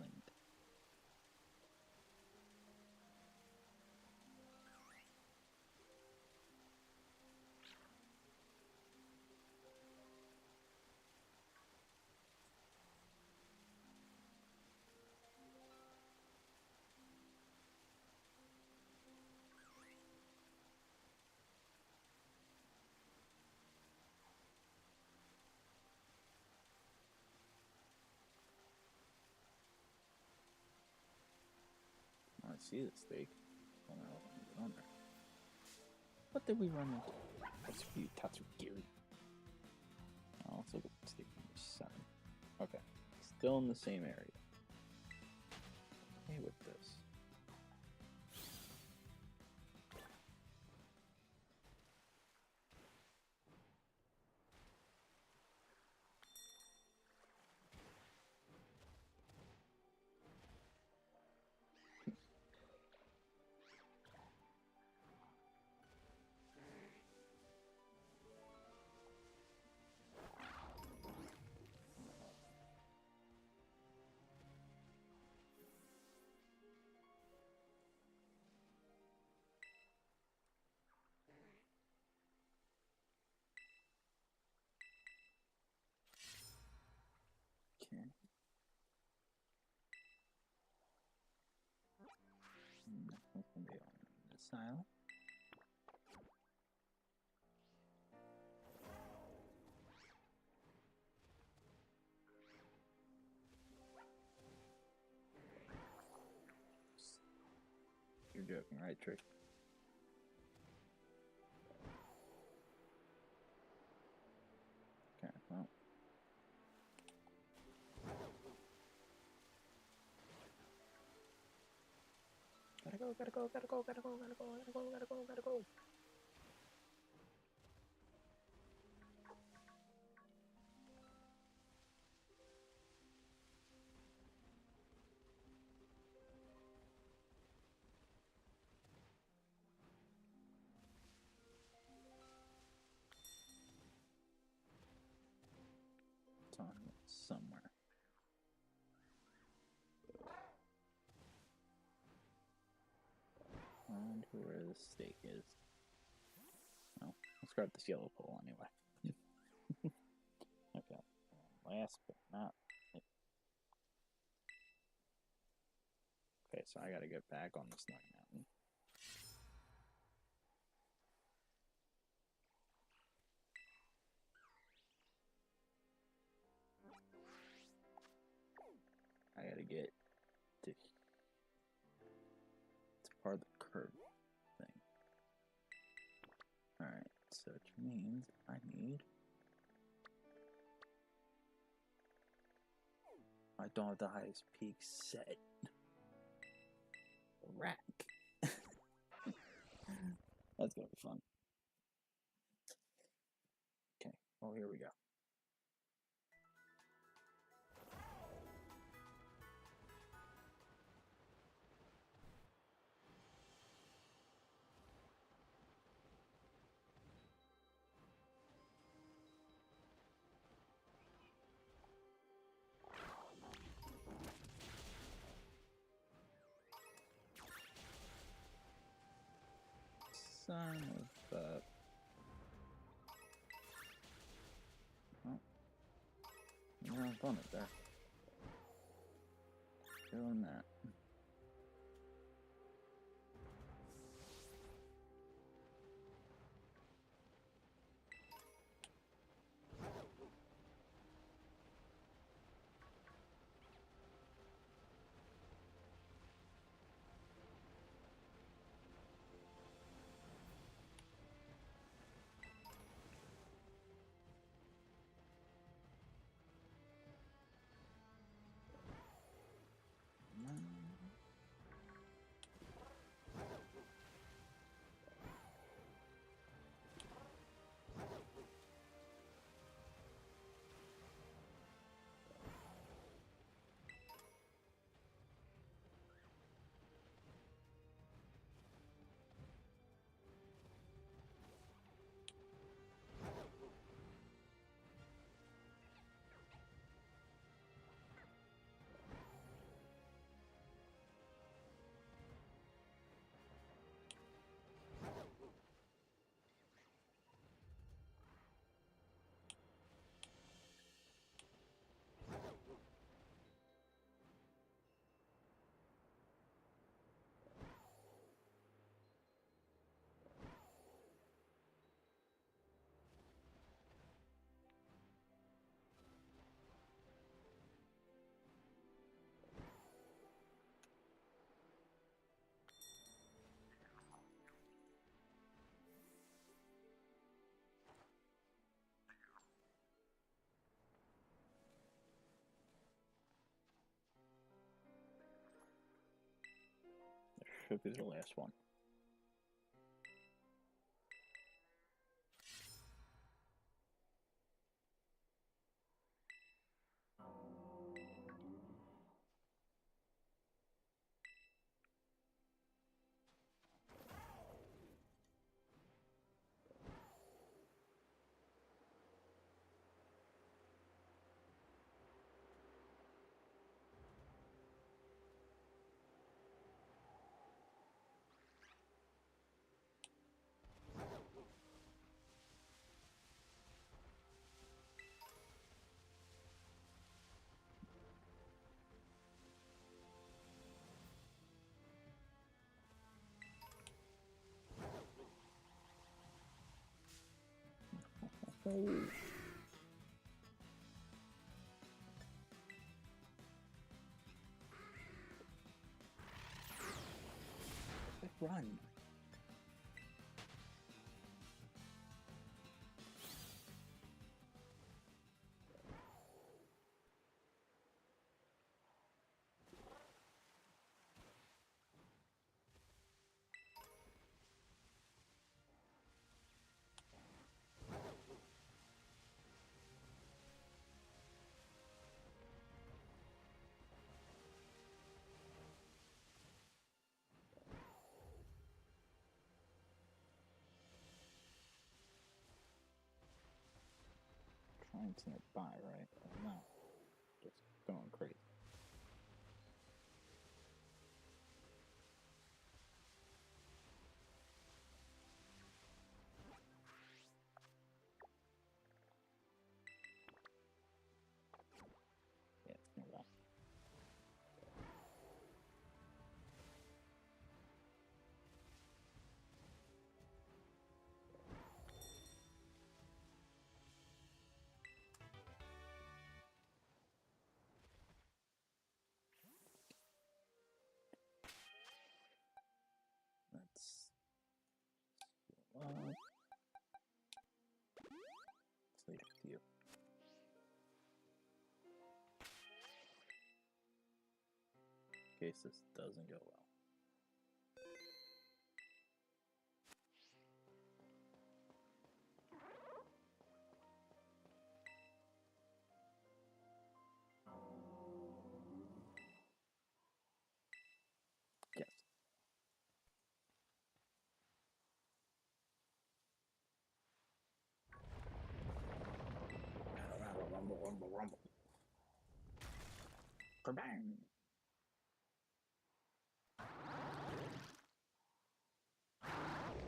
S1: I see the steak. I don't know if I can get on there. What did we run into? Let's view Tatsugiri. Oh, let's look at steak number 7. Okay. Still in the same area. Okay with this. Okay. Nothing's gonna be on this aisle. You're joking, right, Trick? Okay, well. Gotta go, gotta go, gotta go, gotta go, gotta go, gotta go, gotta go, gotta go. It's on somewhere. And where the steak is. Oh, let's grab this yellow pole anyway. Okay. Last but not. Okay, so I gotta get back on the Snowy Mountain. I gotta get to. It's part of the curve thing. Alright, so which means I need. I don't have the highest peak set. Rack. That's gonna be fun. Okay, well, here we go. Son of a. Oh. You're having fun up there. Doing that. should be the last one. Oh. Run. Trying to nearby, right? No. Just going crazy. Yeah, it's nearby. Let's leave it with you. In case this doesn't go well. Yes. Rumble, rumble, rumble. Kabang!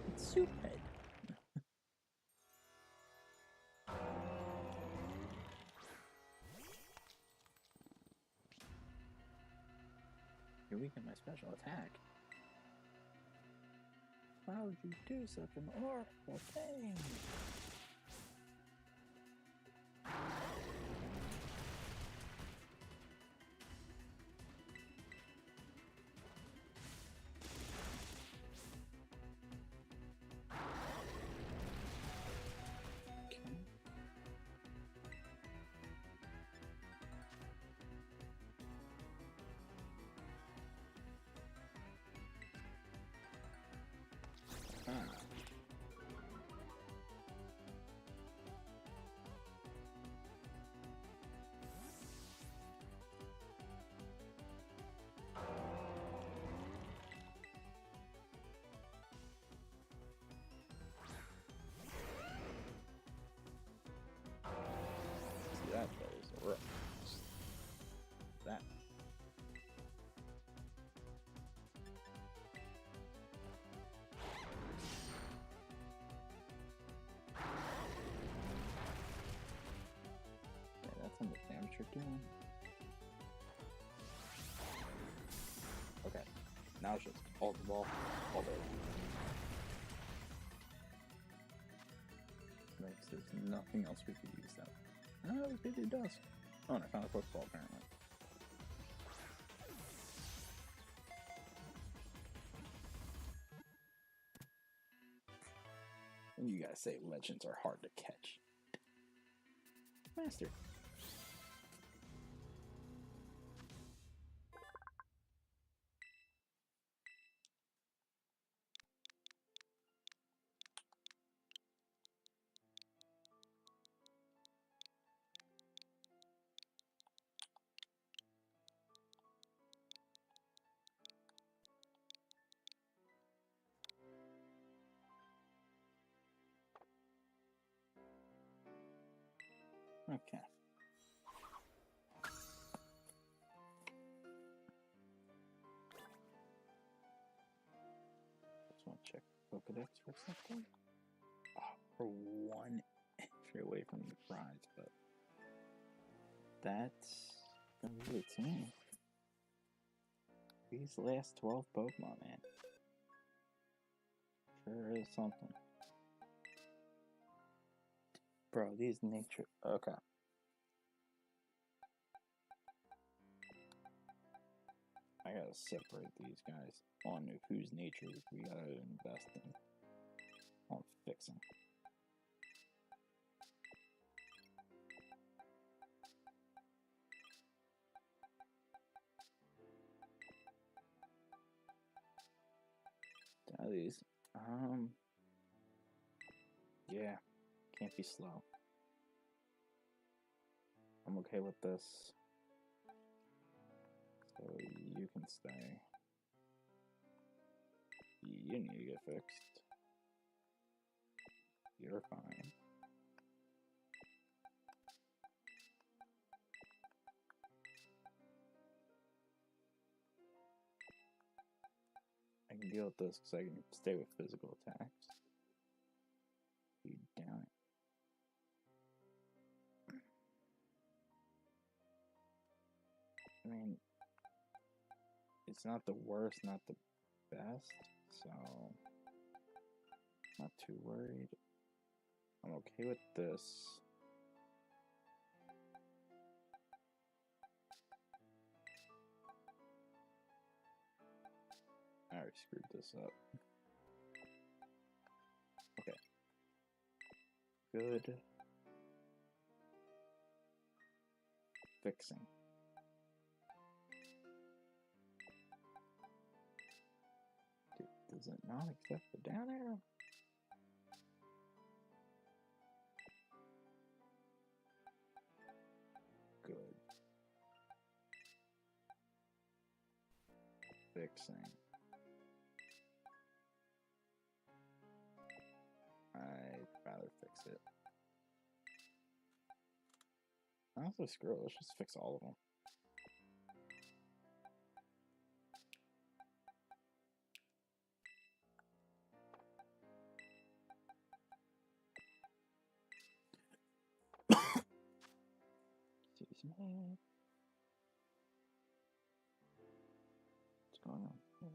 S1: It's Souphead. You weaken my special attack. Why would you do such an awful thing? That goes rough. That. Yeah, that's some of the damage you're doing. Okay, now it's just hold the ball all day long. Like, there's nothing else we could use that. Oh, it does. Oh, and I found a Pokeball apparently. And you guys say legends are hard to catch. Master. Pokedex or something? Oh, we're 1 entry away from the prize, but that's gonna be the team. These last 12 Pokemon, man. Sure is something. Bro, these nature... Okay. I gotta separate these guys on whose natures we gotta invest in. On fixing. These. Yeah. Can't be slow. I'm okay with this. So you can stay. You need to get fixed. You're fine. I can deal with this because I can stay with physical attacks. You down it. I mean, it's not the worst, not the best, so not too worried. I'm okay with this. I already screwed this up. Okay. Good. Fixing. Dude, does it not accept the down arrow? Good. Fixing. I'd rather fix it. Honestly, screw it. Let's just fix all of them. Excuse me. What's going on here?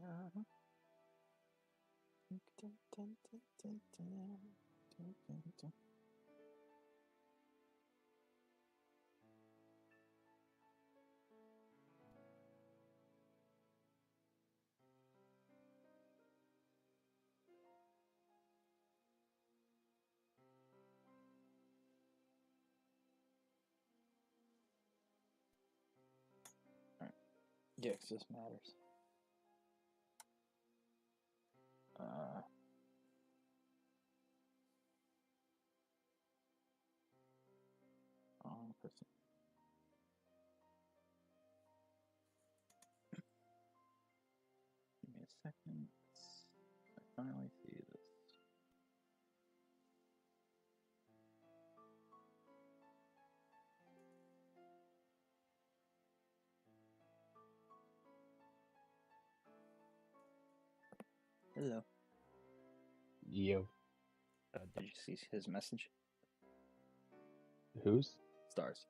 S1: Alright. Yeah, 'cause this matters. Person. Give me a second. I finally see this. Hello.
S2: Yo.
S1: Did you see his message?
S2: Whose?
S1: Stars.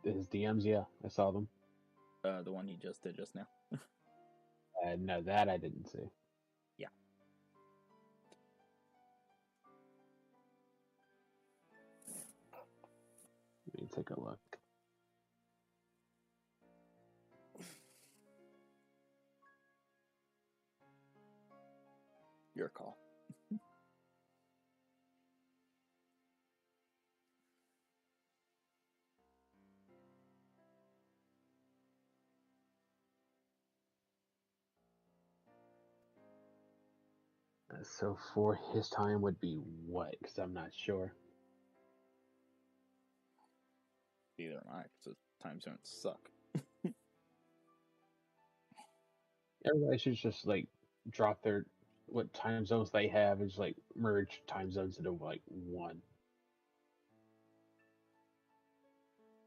S2: His DMs, yeah, I saw them.
S1: The one he just did just now.
S2: No, that I didn't see.
S1: Yeah.
S2: Let me take a look.
S1: Your call.
S2: So for his time would be what? Because I'm not sure.
S1: Neither am I, because time zones suck.
S2: Everybody should just like drop their what time zones they have and just like merge time zones into like one.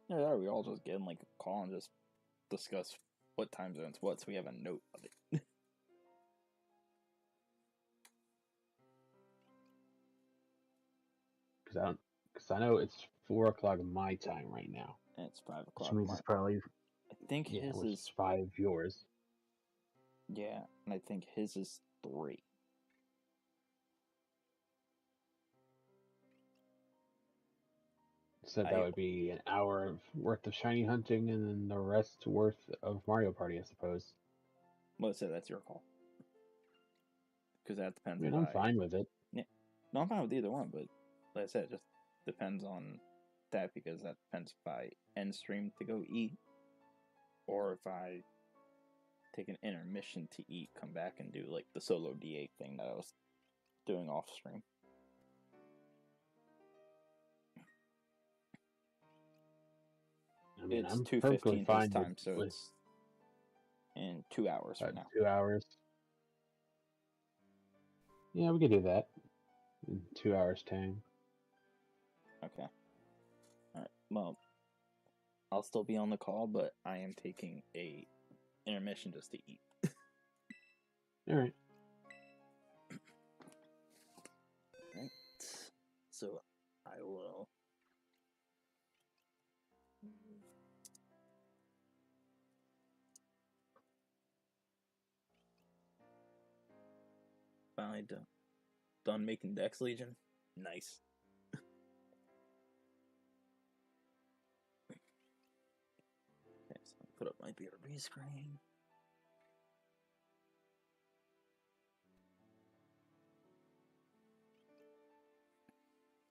S1: Yeah, we all just get in like a call and just discuss what time zones what, so we have a note of it.
S2: out because I know it's 4 o'clock my time right now,
S1: And it's 5
S2: which
S1: o'clock
S2: means
S1: my.
S2: it's probably
S1: I think
S2: yeah,
S1: his
S2: which
S1: is
S2: is 5 yours.
S1: yeah, and I think his is 3.
S2: So that
S1: I
S2: would be an hour worth of shiny hunting, and then the rest worth of Mario Party, I suppose.
S1: well, say that's your call because that
S2: I
S1: depends
S2: mean,
S1: if
S2: I'm
S1: I.
S2: fine with it.
S1: Yeah, no, I'm fine with either one, but like I said, it just depends on that because that depends if I end stream to go eat or if I take an intermission to eat, come back and do like the solo D8 thing that I was doing off stream.
S2: I mean,
S1: It's
S2: I'm
S1: 2:15
S2: perfectly
S1: his
S2: fine
S1: time, so
S2: with
S1: it's in 2 hours from now.
S2: 2 hours. Yeah, we could do that in 2 hours time.
S1: Okay. Alright. Well, I'll still be on the call, but I am taking a intermission just to eat.
S2: All right.
S1: Right. So I will. Finally done making Dex Legion. Nice. Okay, so I'll put up my BRB screen.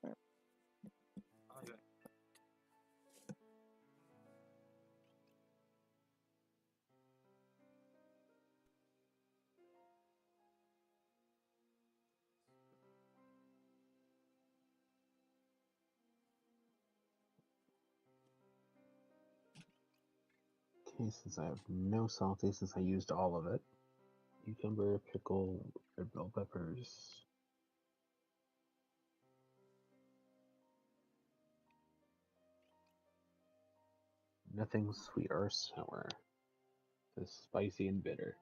S1: Okay.
S2: Okay, since I have no salty, since I used all of it, cucumber, pickle, red bell peppers. Nothing sweet or sour. Just spicy and bitter.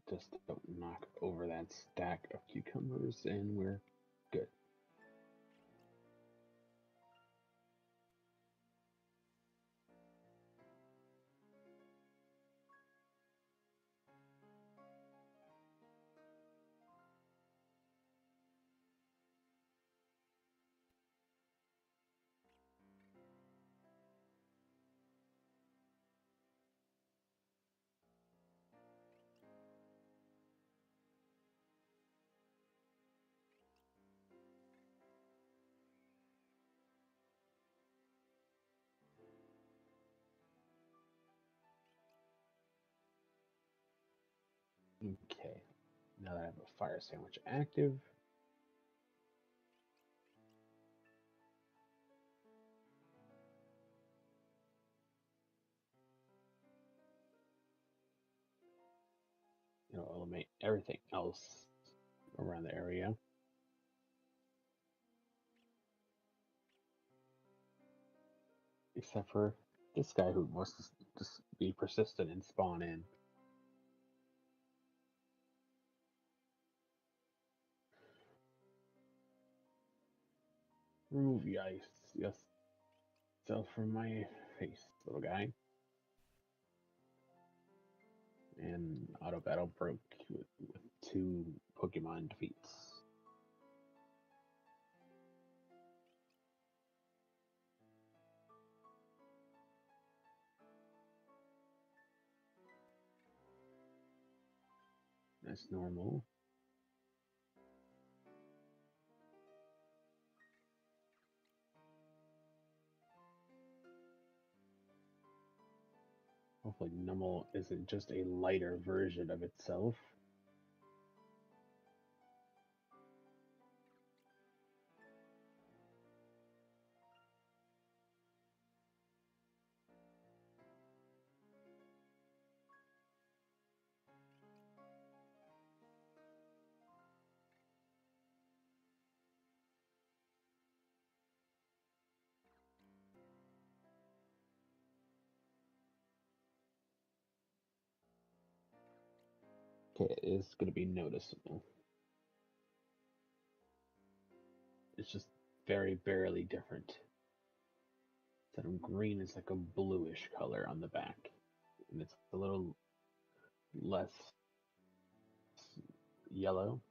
S2: Just don't knock over that stack of cucumbers, and we're good. Okay, now that I have a fire sandwich active, it'll eliminate everything else around the area. Except for this guy who wants to just be persistent and spawn in. Remove yourself from my face, little guy. And auto battle broke with 2 Pokemon defeats. That's normal. Hopefully Numel isn't just a lighter version of itself. Okay, it is going to be noticeable. It's just very barely different. Instead of green, it's like a bluish color on the back, and it's a little less yellow.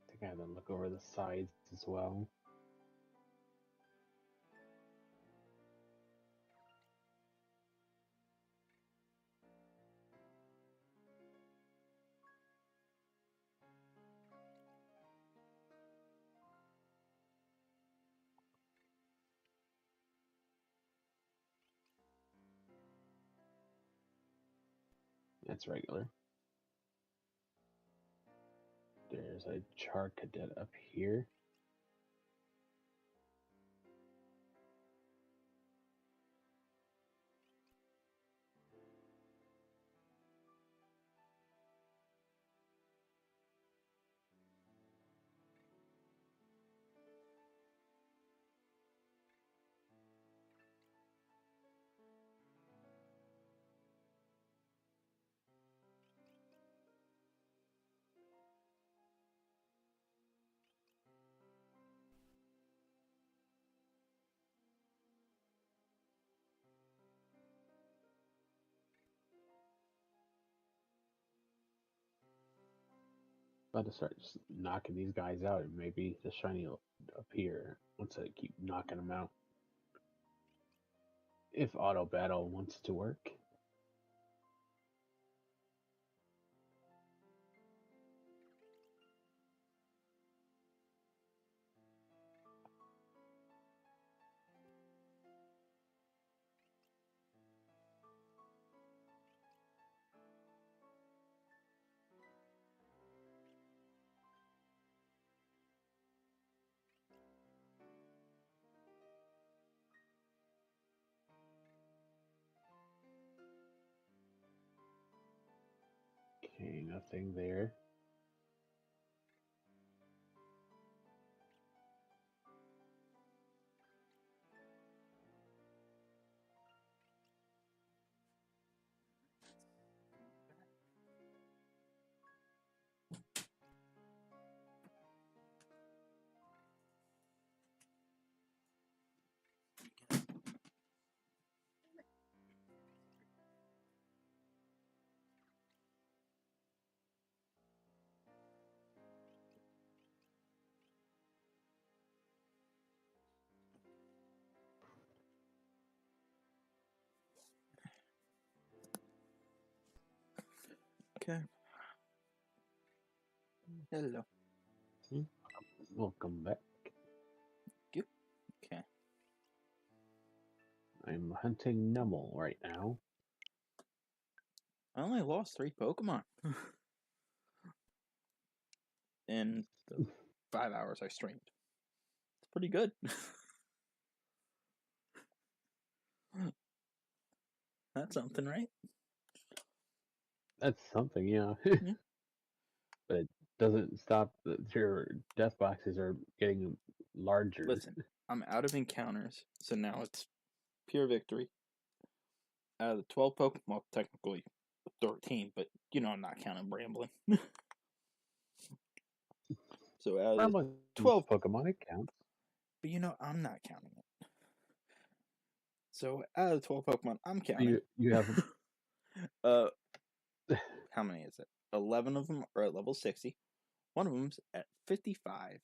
S2: I think I have to look over the sides as well. That's regular. There's a Char Cadet up here. About to start just knocking these guys out, and maybe the shiny will appear once I keep knocking them out. If auto battle wants to work. Okay, nothing there.
S1: Okay. Hello.
S2: Welcome back.
S1: Yep. Okay.
S2: I'm hunting Numel right now.
S1: I only lost 3 Pokemon in the 5 hours I streamed. It's pretty good. That's something, right?
S2: That's something, yeah.
S1: Yeah.
S2: But it doesn't stop that your death boxes are getting larger.
S1: Listen, I'm out of encounters, so now it's pure victory. Out of the 12 Pokemon, well, technically 13, but I'm not counting Bramblin. So out
S2: I'm
S1: of
S2: a
S1: 12,
S2: Pokemon, it counts.
S1: but I'm not counting it. So out of 12 Pokemon, I'm counting.
S2: You have
S1: how many is it? 11 of them are at level 60. One of them's at 55.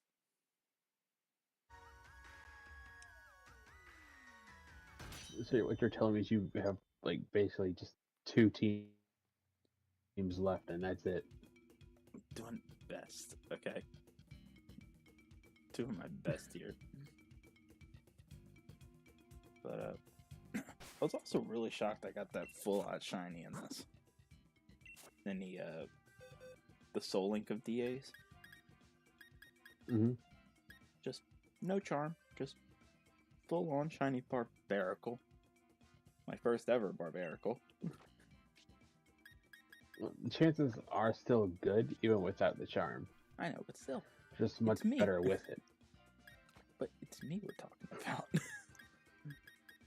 S2: so what you're telling me is you have like basically just 2 teams left, and that's it.
S1: I'm doing best, okay? Doing my best here. But I was also really shocked I got that full out shiny in this. In the Soul Link of DAs.
S2: Mm-hmm.
S1: Just no charm, just full on shiny Barbaracle. My first ever Barbaracle.
S2: The chances are still good, even without the charm.
S1: I know, but still.
S2: Just much
S1: me.
S2: better with it.
S1: But it's me we're talking about. I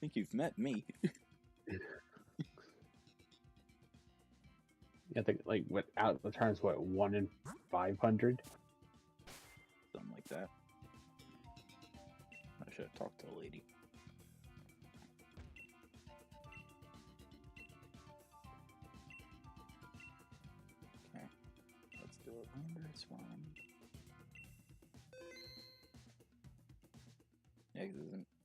S1: think you've met me.
S2: I think like without the charms, what 1 in 500?
S1: Something like that. I should have talked to a lady. Okay, let's do it. Landorus one. Yeah,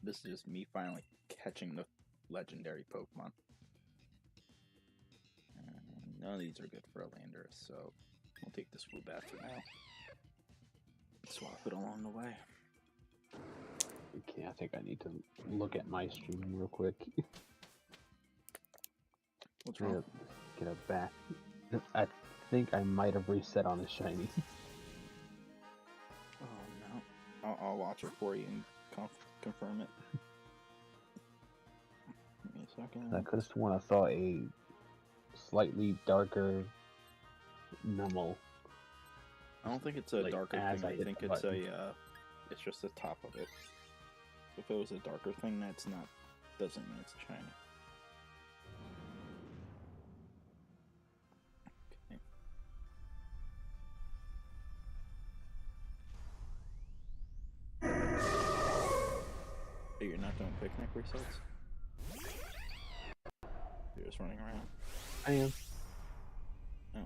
S1: this is just me finally catching the legendary Pokemon. None of these are good for a Landorus, so we'll take this Woobat for now. Swap it along the way.
S2: Okay, I think I need to look at my stream real quick.
S1: What's wrong?
S2: Get it back. I think I might have reset on the shiny.
S1: Oh no. I'll watch it for you and confirm it. Give me a second.
S2: I could have sworn I saw a slightly darker Numel.
S1: I don't think it's a
S2: like,
S1: darker
S2: as
S1: thing.
S2: I
S1: I
S2: hit
S1: think
S2: the
S1: it's
S2: button.
S1: it's just the top of it. If it was a darker thing, doesn't mean it's shiny. Okay. Hey, you're not doing picnic resets? You're just running around?
S2: I am.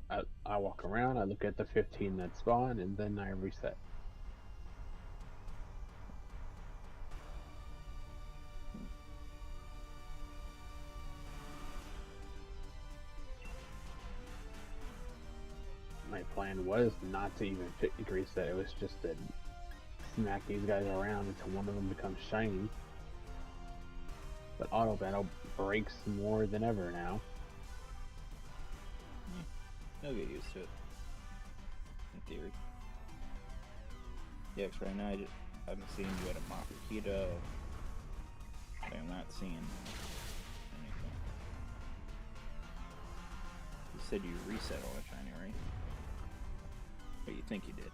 S1: Oh.
S2: I walk around, I look at the 15 that spawn, and then I reset. My plan was not to even picnic reset, it was just to smack these guys around until one of them becomes shiny. But auto battle breaks more than ever now.
S1: I'll get used to it. In theory. Yeah, 'cause right now I'm seeing you at a Makikito. I'm not seeing anything. You said you reset all the shiny, right? Or you think you did?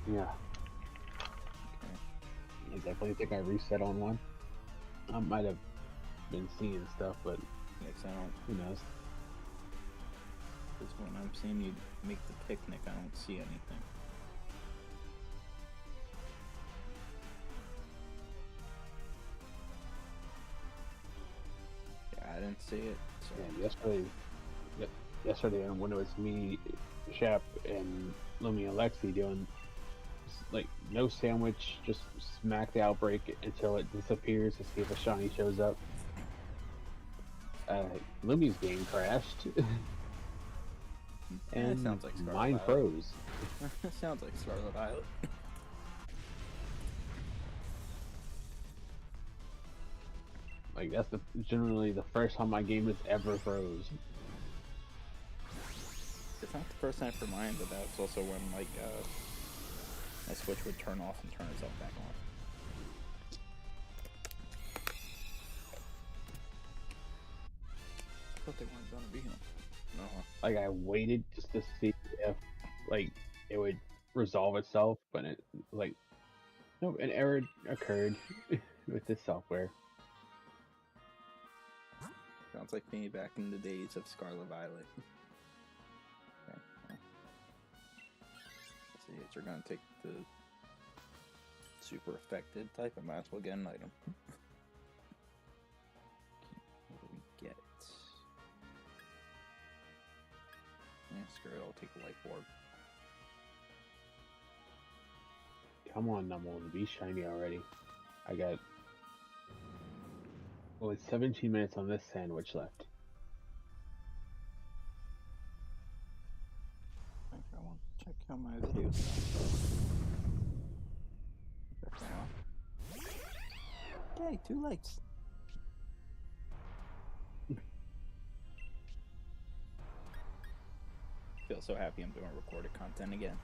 S2: Yeah.
S1: Okay.
S2: I definitely think I reset on one. I might have been seeing stuff, but
S1: Yeah, 'cause
S2: who knows?
S1: Because when I'm seeing you make the picnic, I don't see anything. Yeah, I didn't see it. So.
S2: Yeah, yesterday when it was me, Shep, and Lumi and Lexi doing like no sandwich, just smack the outbreak until it disappears to see if a shiny shows up. Lumi's game crashed. And
S1: sounds like Scarlet
S2: mine
S1: Violet.
S2: froze.
S1: Sounds like Scarlet Violet.
S2: Like that's generally the first time my game has ever froze.
S1: It's not the first time for mine, but that's also when like my Switch would turn off and turn itself back on. I thought they weren't gonna be here. No.
S2: Like I waited just to see if like it would resolve itself, but it like no, an error occurred with this software.
S1: Sounds like me back in the days of Scarlet Violet. Okay. Well. Let's see, are gonna take the super affected type, I might as well get an item. What do we get? Yeah, screw it, I'll take the life orb.
S2: Come on, Numble, be shiny already. I got only 17 minutes on this sandwich left.
S1: I want to check out my videos. Yay, 2 likes. Feel so happy I'm doing recorded content again.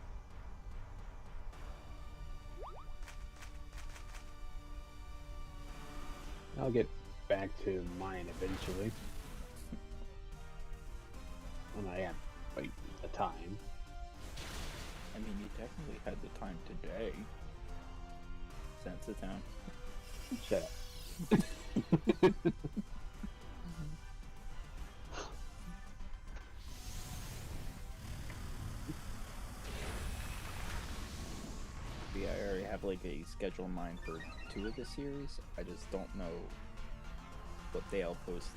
S2: I'll get back to mine eventually. When I have, like, the time.
S1: I mean, you technically had the time today. Sense of town.
S2: Shut up.
S1: Yeah, I already have like a schedule in mind for 2 of the series. I just don't know what day I'll post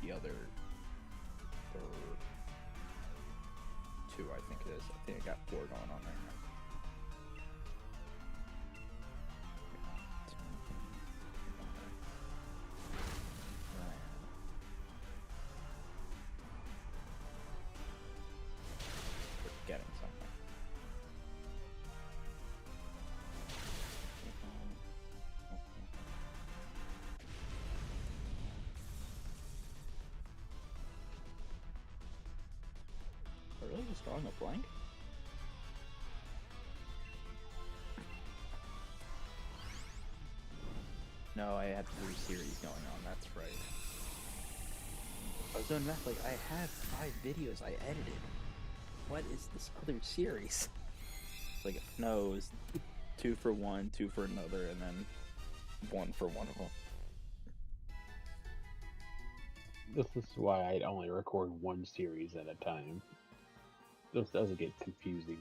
S1: the other 2, I think it is. I think I got 4 going on right now. Getting something. Really just drawing a blank? No, I had 3 series going on, that's right. I was doing math, like, I had 5 videos I edited. What is this other series? It's like, no, it was 2 for one, 2 for another, and then 1 for one of them.
S2: This is why I only record 1 series at a time. This doesn't get confusing.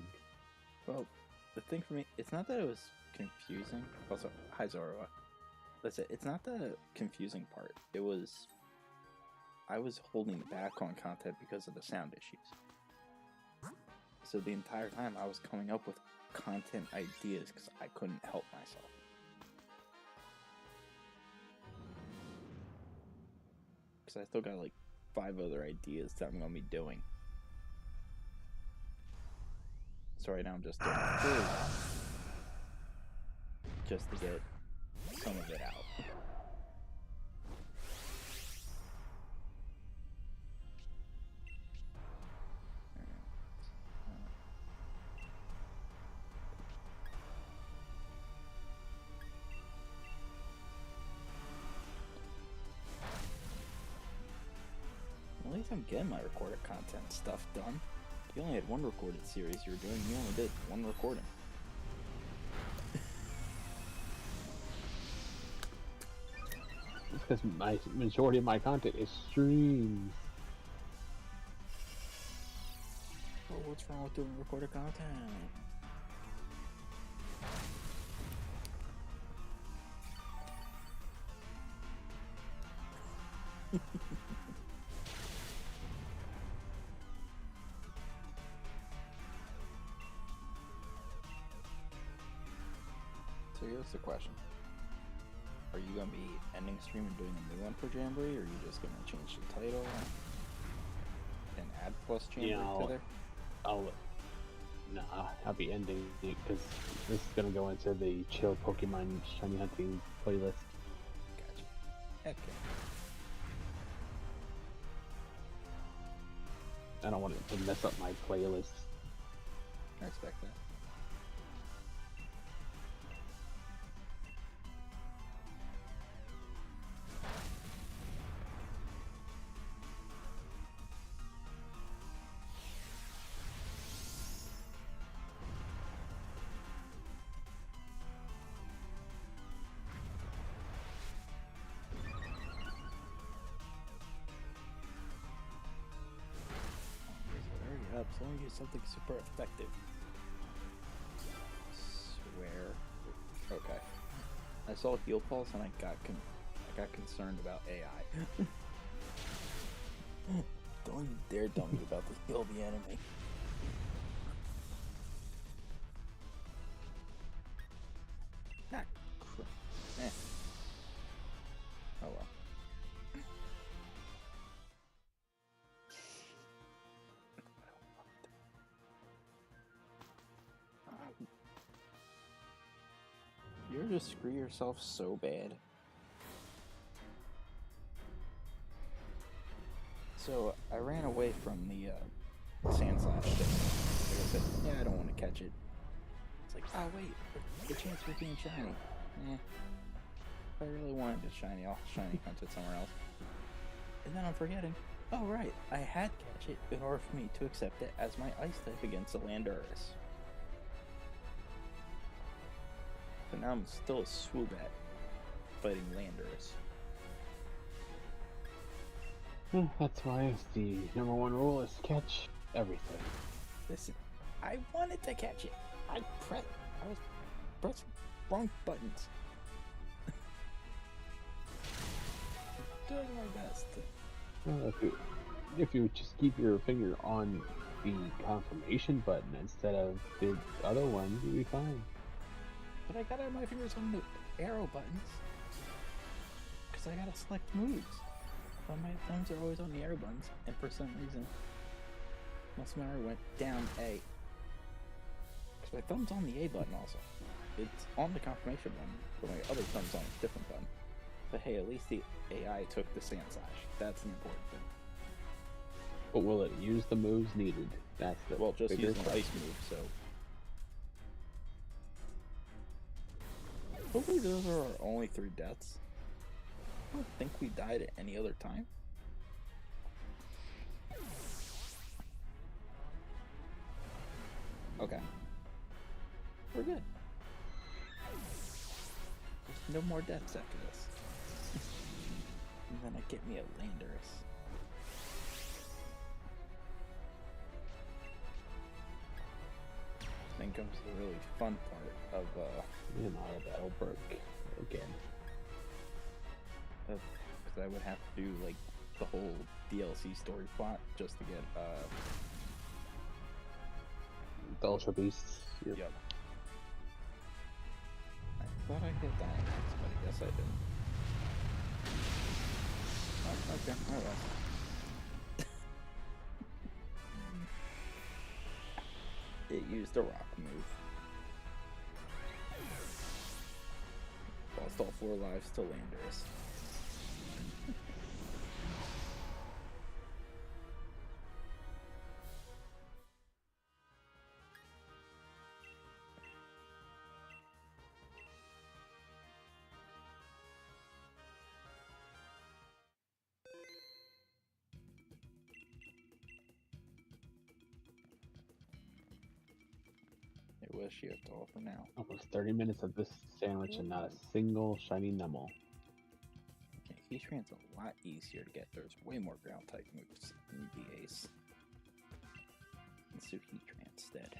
S1: Well, the thing for me, it's not that it was confusing. Also, hi Zoroa. That's it. It's not the confusing part. It was, I was holding back on content because of the sound issues. So the entire time I was coming up with content ideas because I couldn't help myself. Because I still got like 5 other ideas that I'm going to be doing. So right now I'm just doing 3. Just to get some of it out. At least I'm getting my recorded content stuff done. You only had 1 recorded series you were doing, you only did 1 recording.
S2: It's because my majority of my content is streams.
S1: Well, what's wrong with doing recorded content? So here's the question. Are you going to be ending stream and doing a new one for Jamboree, or are you just going to change the title and add plus Jamboree to there?
S2: I'll be ending it because this is going to go into the chill Pokemon shiny hunting playlist.
S1: Gotcha. Okay.
S2: I don't want it to mess up my playlist.
S1: I respect that. steps. Let me use something super effective. Swear. Okay. I saw heal pulse and I got concerned about AI. Don't you dare tell me about to kill the enemy. Ah, crap. Oh well. You ever just screw yourself so bad? So I ran away from the sand slash thing. Like I said, yeah, I don't want to catch it. It's like, oh wait, the chance for being shiny. If I really wanted it shiny, I'll shiny hunt it somewhere else. And then I'm forgetting, oh right, I had to catch it in order for me to accept it as my ice type against the Landorus. So now I'm still a Swoobat fighting Landorus.
S2: That's why the #1 rule is catch everything.
S1: Listen, I wanted to catch it. I was pressing wrong buttons. Doing my best.
S2: Well, if you just keep your finger on the confirmation button instead of the other one, you'll be fine.
S1: But I gotta have my fingers on the arrow buttons. Because I gotta select moves. But my thumbs are always on the arrow buttons, and for some reason, muscle memory went down A. Because my thumb's on the A button also. It's on the confirmation button, but my other thumb's on a different button. But hey, at least the AI took the sand slash. That's an important thing.
S2: But will it use the moves needed? That's the
S1: just
S2: bigger
S1: using the ice move, so. Hopefully those are our only 3 deaths. I don't think we died at any other time. Okay. We're good. There's no more deaths after this. And then I get me a Landorus. Then comes the really fun part of
S2: and auto battle broke again.
S1: Because I would have to do like the whole DLC story plot just to get
S2: the Ultra Beasts.
S1: Yep. I thought I hit Dynamax, but I guess I didn't. Oh, okay, I will. It used a rock move. Lost all 4 lives to Landorus. I wish you have to offer now.
S2: Almost 30 minutes of this sandwich and not a single shiny Numel.
S1: Okay, Heatrant's a lot easier to get. There's way more ground type moves in the Ace. Let's do Heatrant instead.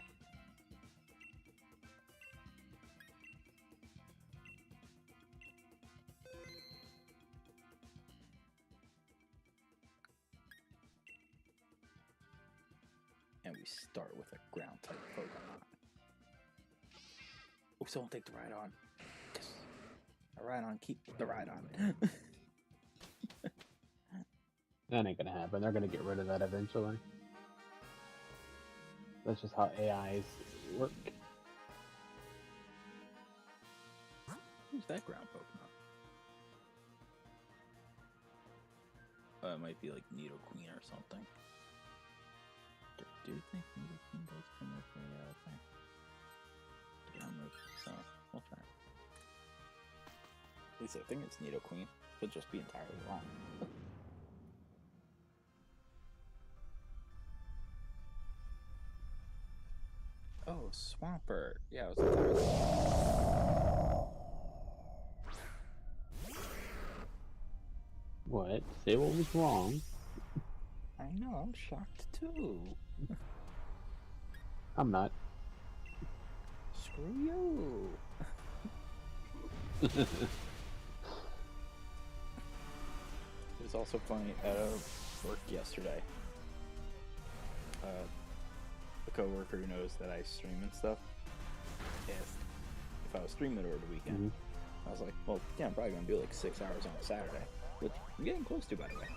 S1: And we start with a ground type Pokemon. Oh, someone take the Rhydon. Yes. A Rhydon, keep the Rhydon.
S2: That ain't gonna happen. They're gonna get rid of that eventually. That's just how AIs work.
S1: Who's that ground Pokemon? It might be like Nidoqueen or something. Do you think Nidoqueen does come with a thing? Ground move, so we'll try it. At least I think it's Nidoqueen. Could just be entirely wrong. Oh, Swampert. Yeah, it was entirely wrong.
S2: What? Say what was wrong?
S1: I know, I'm shocked too.
S2: I'm not.
S1: Screw you. It was also funny at work yesterday. A coworker who knows that I stream and stuff asked if I was streaming over the weekend. I was like, well, yeah, I'm probably gonna do like 6 hours on Saturday, which I'm getting close to, by the way.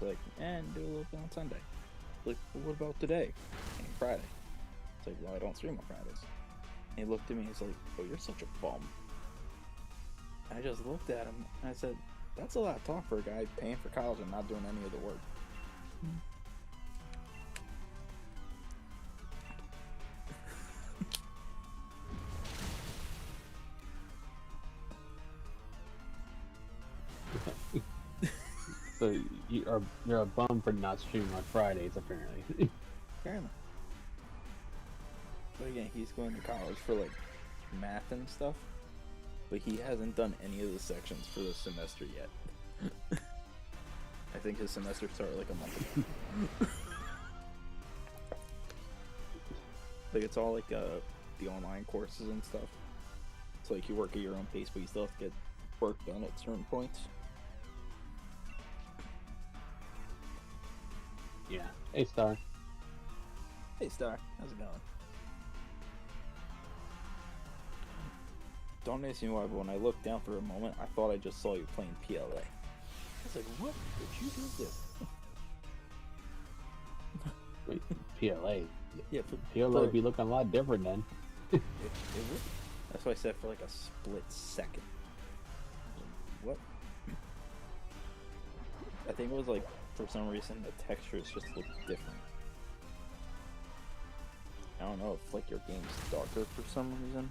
S1: Like, and do a little bit on Sunday. Like, well, what about today and Friday? It's like, well, I don't stream on Fridays. And he looked at me and he's like, oh, you're such a bum. I just looked at him and I said, that's a lot of talk for a guy paying for college and not doing any of the work.
S2: So you're a bum for not streaming on Fridays, apparently.
S1: Apparently. But again, he's going to college for like math and stuff, but he hasn't done any of the sections for this semester yet. I think his semester started like a month ago. Like it's all like the online courses and stuff. So like you work at your own pace, but you still have to get work done at certain points.
S2: Yeah. Hey, Star.
S1: Hey Star, how's it going? Don't ask me why, but when I looked down for a moment, I thought I just saw you playing PLA. I was like, what did you just do?
S2: Wait, PLA?
S1: Yeah,
S2: PLA would be looking a lot different then.
S1: It would. That's why I said for like a split second. What? I think it was like, for some reason, the textures just look different. I don't know if like your game's darker for some reason.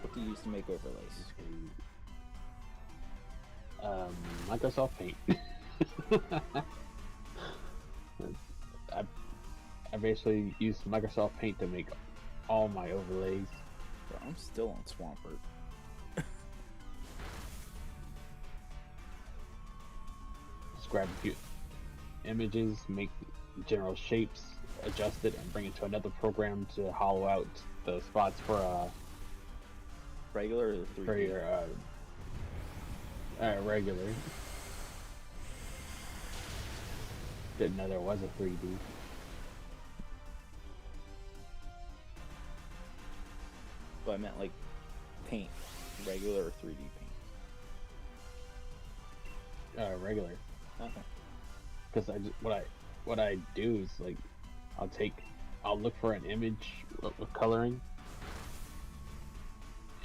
S1: What do you use to make overlays?
S2: Microsoft Paint. I basically use Microsoft Paint to make all my overlays.
S1: Bro, I'm still on Swampert.
S2: Just grab a few images, make general shapes, adjust it, and bring it to another program to hollow out the spots for
S1: regular or 3D?
S2: For your regular. Didn't know there was a 3D.
S1: But I meant like paint, regular or 3D paint.
S2: Regular.
S1: Okay.
S2: Because what I do is like I'll look for an image with coloring,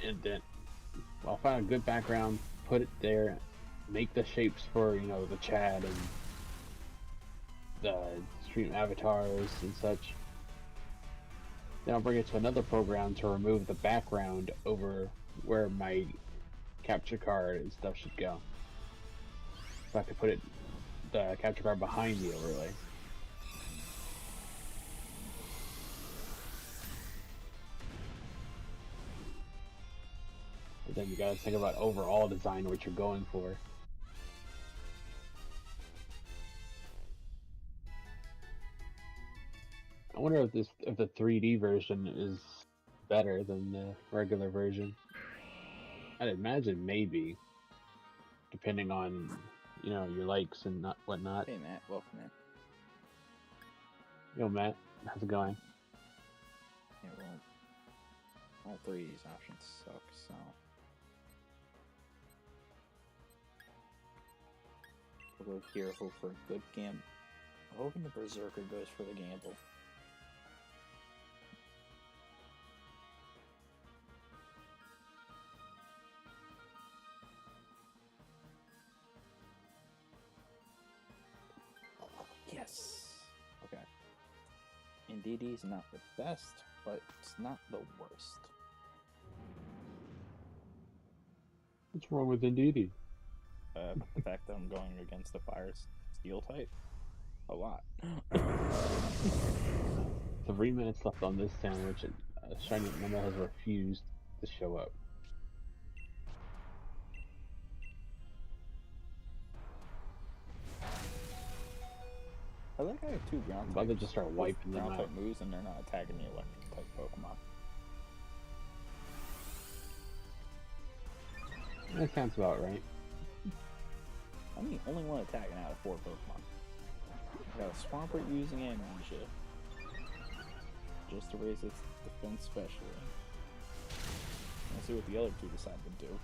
S2: and then I'll find a good background, put it there, make the shapes for the Chad and the stream avatars and such. Then I'll bring it to another program to remove the background over where my capture card and stuff should go. So I can put the capture card behind the overlay. But then you gotta think about overall design, what you're going for. I wonder if the 3D version is better than the regular version. I'd imagine maybe, depending on your likes and whatnot.
S1: Hey Matt, welcome in.
S2: Yo Matt, how's it going?
S1: Yeah, well, all three of these options suck, so we'll go here, hope for a good gamble. I'm hoping the Berserker goes for the gamble. Yes. Okay. Indeedee is not the best, but it's not the worst.
S2: What's wrong with Indeedee?
S1: The fact that I'm going against the fire steel type, a lot.
S2: 3 minutes left on this sandwich, and Shiny Memo has refused to show up.
S1: I think I have two ground
S2: I'm about to
S1: types.
S2: just start
S1: with
S2: wiping them
S1: ground
S2: out.
S1: type moves, and they're not attacking the electric type Pokemon.
S2: That sounds about right.
S1: I'm the only one attacking out of 4 Pokemon. I got a Swampert using Amnesia, just to raise its defense specially. Let's see what the other 2 decide to do.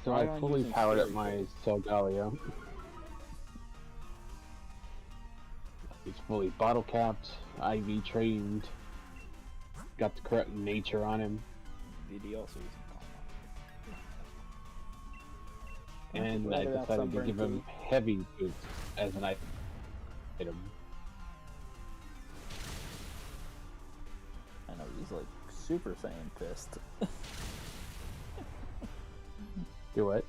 S2: So
S1: Why
S2: I
S1: aren't
S2: fully
S1: using
S2: powered up
S1: Fairy
S2: my Solgaleo. It's fully bottle capped, IV trained, got the correct nature on him,
S1: Did he also use Calm
S2: and I decided to give him heavy boots as an item.
S1: I know, he's like Super Saiyan pissed.
S2: Do what?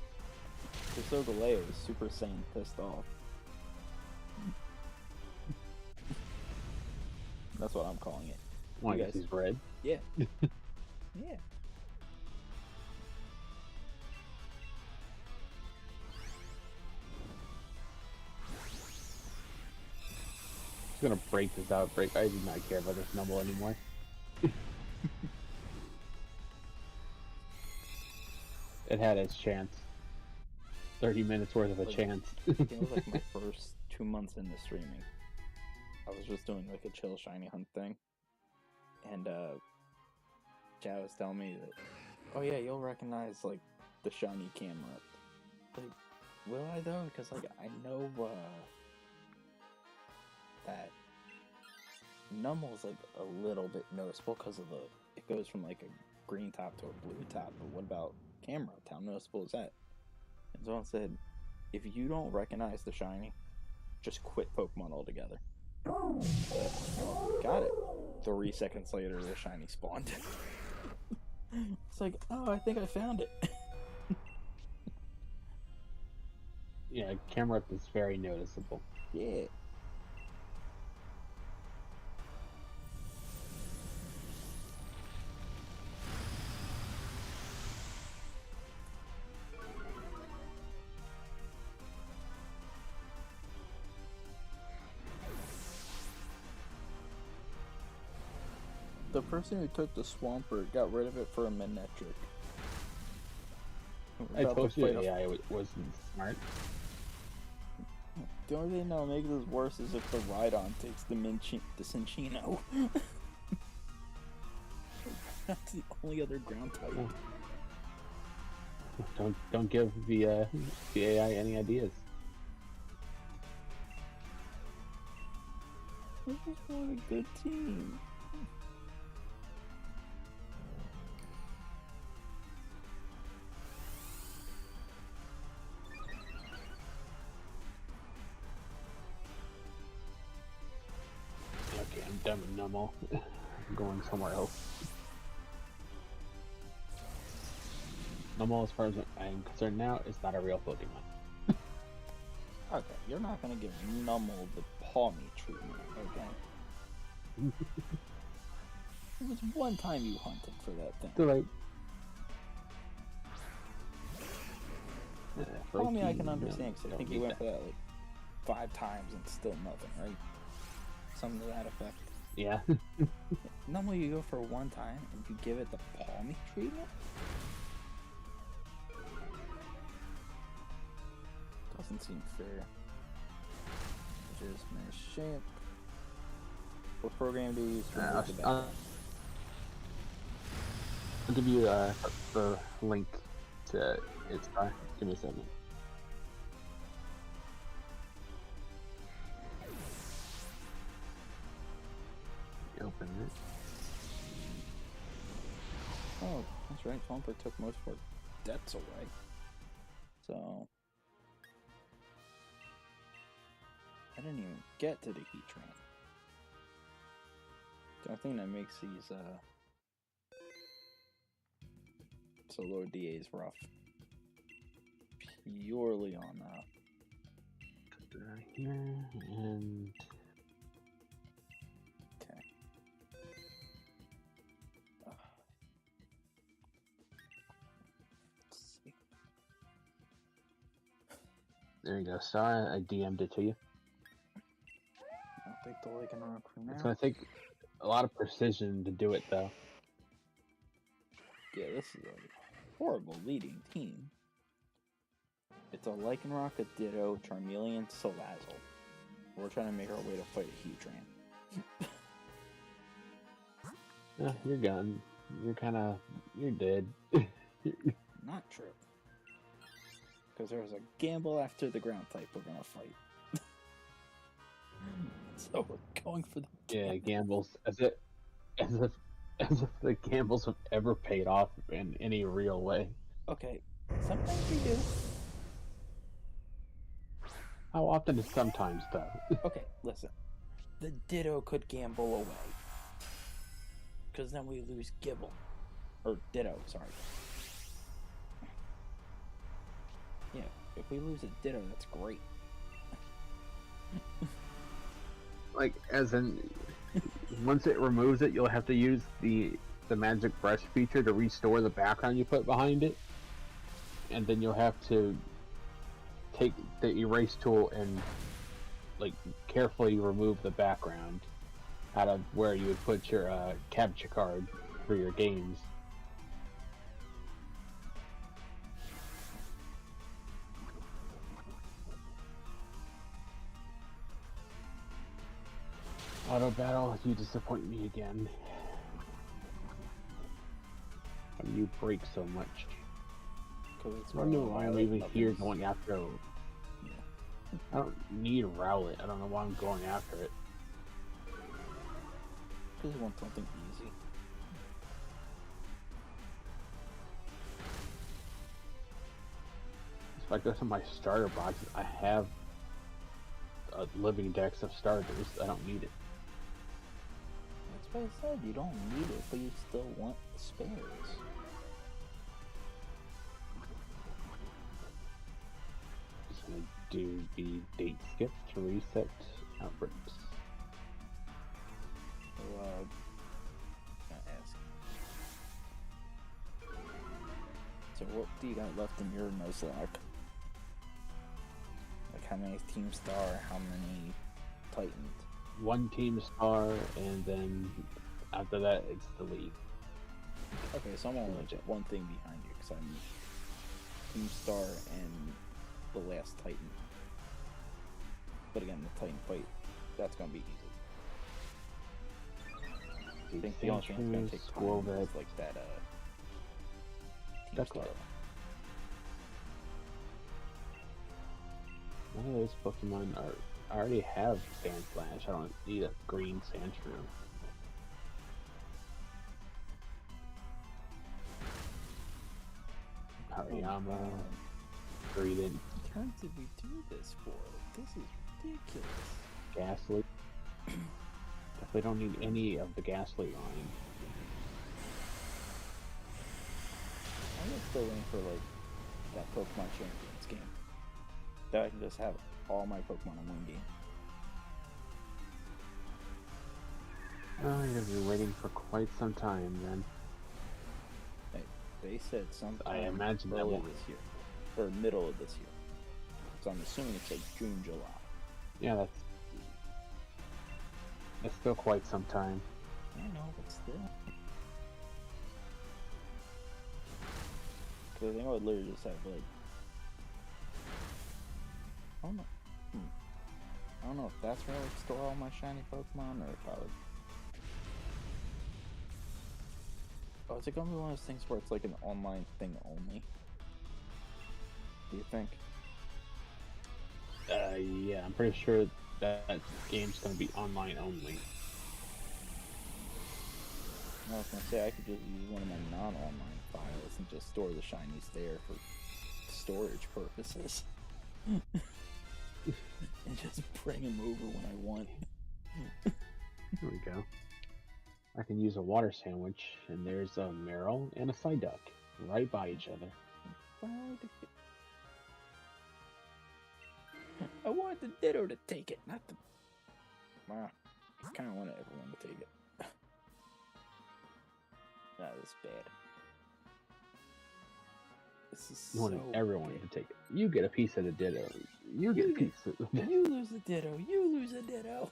S1: The Solgaleo is Super Saiyan pissed off. That's what I'm calling it.
S2: Well, I
S1: You
S2: guess
S1: guys-
S2: he's red.
S1: Yeah. Yeah.
S2: I'm gonna break this outbreak. I do not care about this Numble anymore. It had its chance. 30 minutes worth of a
S1: Like,
S2: chance.
S1: I think it was like my first 2 months into streaming. I was just doing like a chill shiny hunt thing. And Chad was telling me that, oh yeah, you'll recognize like the shiny camera. Like, will I though? Because like I know that Numble's like a little bit noticeable because of it goes from like a green top to a blue top. But what about camera? How noticeable is that? And someone said, if you don't recognize the shiny, just quit Pokemon altogether. Got it. 3 seconds later, the shiny spawned. It's like, oh, I think I found it.
S2: Yeah, camera is very noticeable.
S1: Yeah. The person who took the Swampert got rid of it for a Manectric.
S2: I told you the AI wasn't smart.
S1: The only thing that'll make this worse is if the Rhydon takes the Cinccino. That's the only other ground type.
S2: Don't give the AI any ideas.
S1: This is not a good team.
S2: Okay, I'm done with Numble. I'm going somewhere else. Numble, as far as I'm concerned now, is not a real Pokemon.
S1: Okay, you're not gonna give Numble the Paw Me treatment, okay? It was one time you hunted for that thing.
S2: Too late.
S1: Paw Me I can understand, because I think you went for that like 5 times and still nothing, right? Something to that effect.
S2: Yeah.
S1: Number you go for 1 time and you give it the Paw Me treatment? Doesn't seem fair. Just miss shape. What program do you use for the background?
S2: I'll give you the link to its car. Give me a second. Open it.
S1: Oh, that's right. Swampert took most of our debts away. So I didn't even get to the Heatran. The only thing that makes these so low DAs rough purely on
S2: Put it right here and
S1: okay. Let's see.
S2: you go, Star. I DM'd it to you.
S1: I'll take the Lycanroc for now.
S2: It's gonna take a lot of precision to do it, though.
S1: Yeah, this is a horrible leading team. It's a Lycanroc, a Ditto, Charmeleon, Salazzle. We're trying to make our way to fight a Heatran.
S2: Yeah, you're gone. You're dead.
S1: Not true. Because there's a gamble after the ground type we're gonna fight. So we're going for the
S2: gambles as if the gambles have ever paid off in any real way.
S1: Okay, sometimes we do.
S2: How often is sometimes, though?
S1: Okay, listen. The Ditto could gamble away. Because then we lose Gibble. Or Ditto, sorry. Yeah, if we lose a Ditto, that's great.
S2: Like, as in, once it removes it, you'll have to use the Magic Brush feature to restore the background you put behind it. And then you'll have to take the erase tool and, like, carefully remove the background out of where you would put your capture card for your games. Auto battle, you disappoint me again. How do you break so much? I don't know why I'm even here going after it. I don't need Rowlet. I don't know why I'm going after it.
S1: Because you want something easy.
S2: If I go to my starter boxes, I have a living dex of starters. I don't need it.
S1: That's what I said. You don't need it, but you still want spares.
S2: Just gonna do the date skip to reset outbreaks.
S1: So, gotta ask. So what do you got left in your Nuzlocke? Like how many Team Star, how many Titans?
S2: One team star, and then after that, it's the league.
S1: Okay, so I'm only legit one thing behind you, because I'm Team Star and the last Titan. But again, the Titan fight, that's gonna be easy. I think the only thing that's gonna take time is like that, Team Star.
S2: None of those Pokemon are. I already have Sand Slash. I don't need a green Sandshrew. Hariyama, Greedent.
S1: What turn did we do this for? This is ridiculous.
S2: Ghastly. Definitely don't need any of the Ghastly line.
S1: I'm still waiting for like that Pokemon Champions game. That I can just have all my Pokemon in one game.
S2: Oh, you're gonna be waiting for quite some time then.
S1: They said sometime
S2: I imagine that
S1: early
S2: will...
S1: this year. Or middle of this year. So I'm assuming it's like June, July.
S2: Yeah, that's still quite some time.
S1: I know, but still. Because I think I would literally just have like... I don't know. I don't know if that's where I would store all my shiny Pokemon, or if I would... Oh, is it gonna be one of those things where it's like an online thing only? Do you think?
S2: Yeah, I'm pretty sure that game's gonna be online only.
S1: I was gonna say I could just use one of my non-online files and just store the shinies there for storage purposes. And just bring them over when I want.
S2: There we go. I can use a water sandwich, and there's a Meryl and a Psyduck right by each other.
S1: I wanted the Ditto to take it, not the... Wow. I kind of wanted everyone to take it. That is bad. This is
S2: You wanted
S1: so
S2: everyone
S1: big.
S2: to take it. You get a piece of the Ditto. You get a piece of the Ditto.
S1: You lose a Ditto. You lose a Ditto.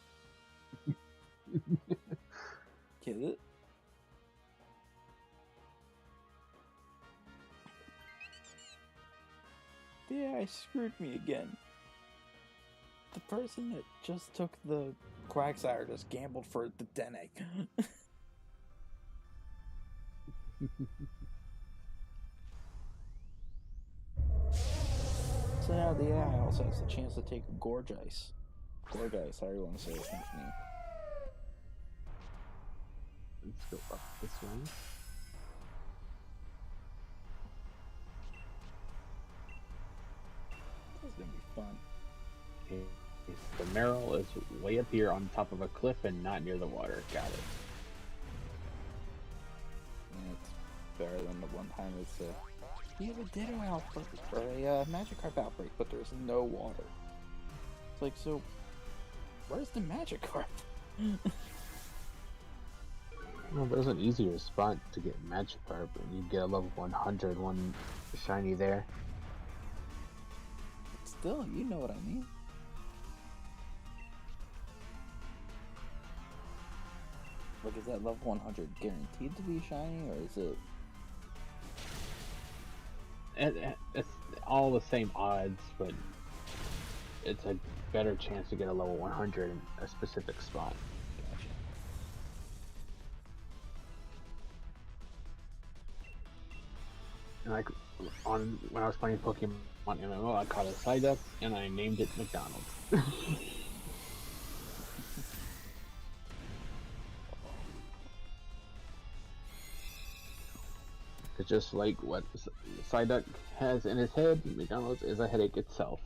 S1: Kill it. The AI screwed me again. The person that just took the Quagsire just gambled for the Dene. So now the AI also has the chance to take a Gorgeist. Gorgeist, however you want to say his name.
S2: Let's go up this way.
S1: This is gonna be fun.
S2: Okay. The Meryl is way up here on top of a cliff and not near the water. Got it.
S1: And it's better than the one time it's a... We have a Ditto outbreak, or a Magikarp outbreak, but there's no water. It's like, so... Where's the Magikarp?
S2: Well, there's an easier spot to get Magikarp, and you get a level 100 one shiny there.
S1: Still, you know what I mean. Like, is that level 100 guaranteed to be shiny, or is it...
S2: It's all the same odds, but it's a better chance to get a level 100 in a specific spot.
S1: Gotcha.
S2: And like when I was playing Pokemon MMO, I caught a Psyduck and I named it McDonald's. It's just like what Psyduck has in his head, McDonald's is a headache itself.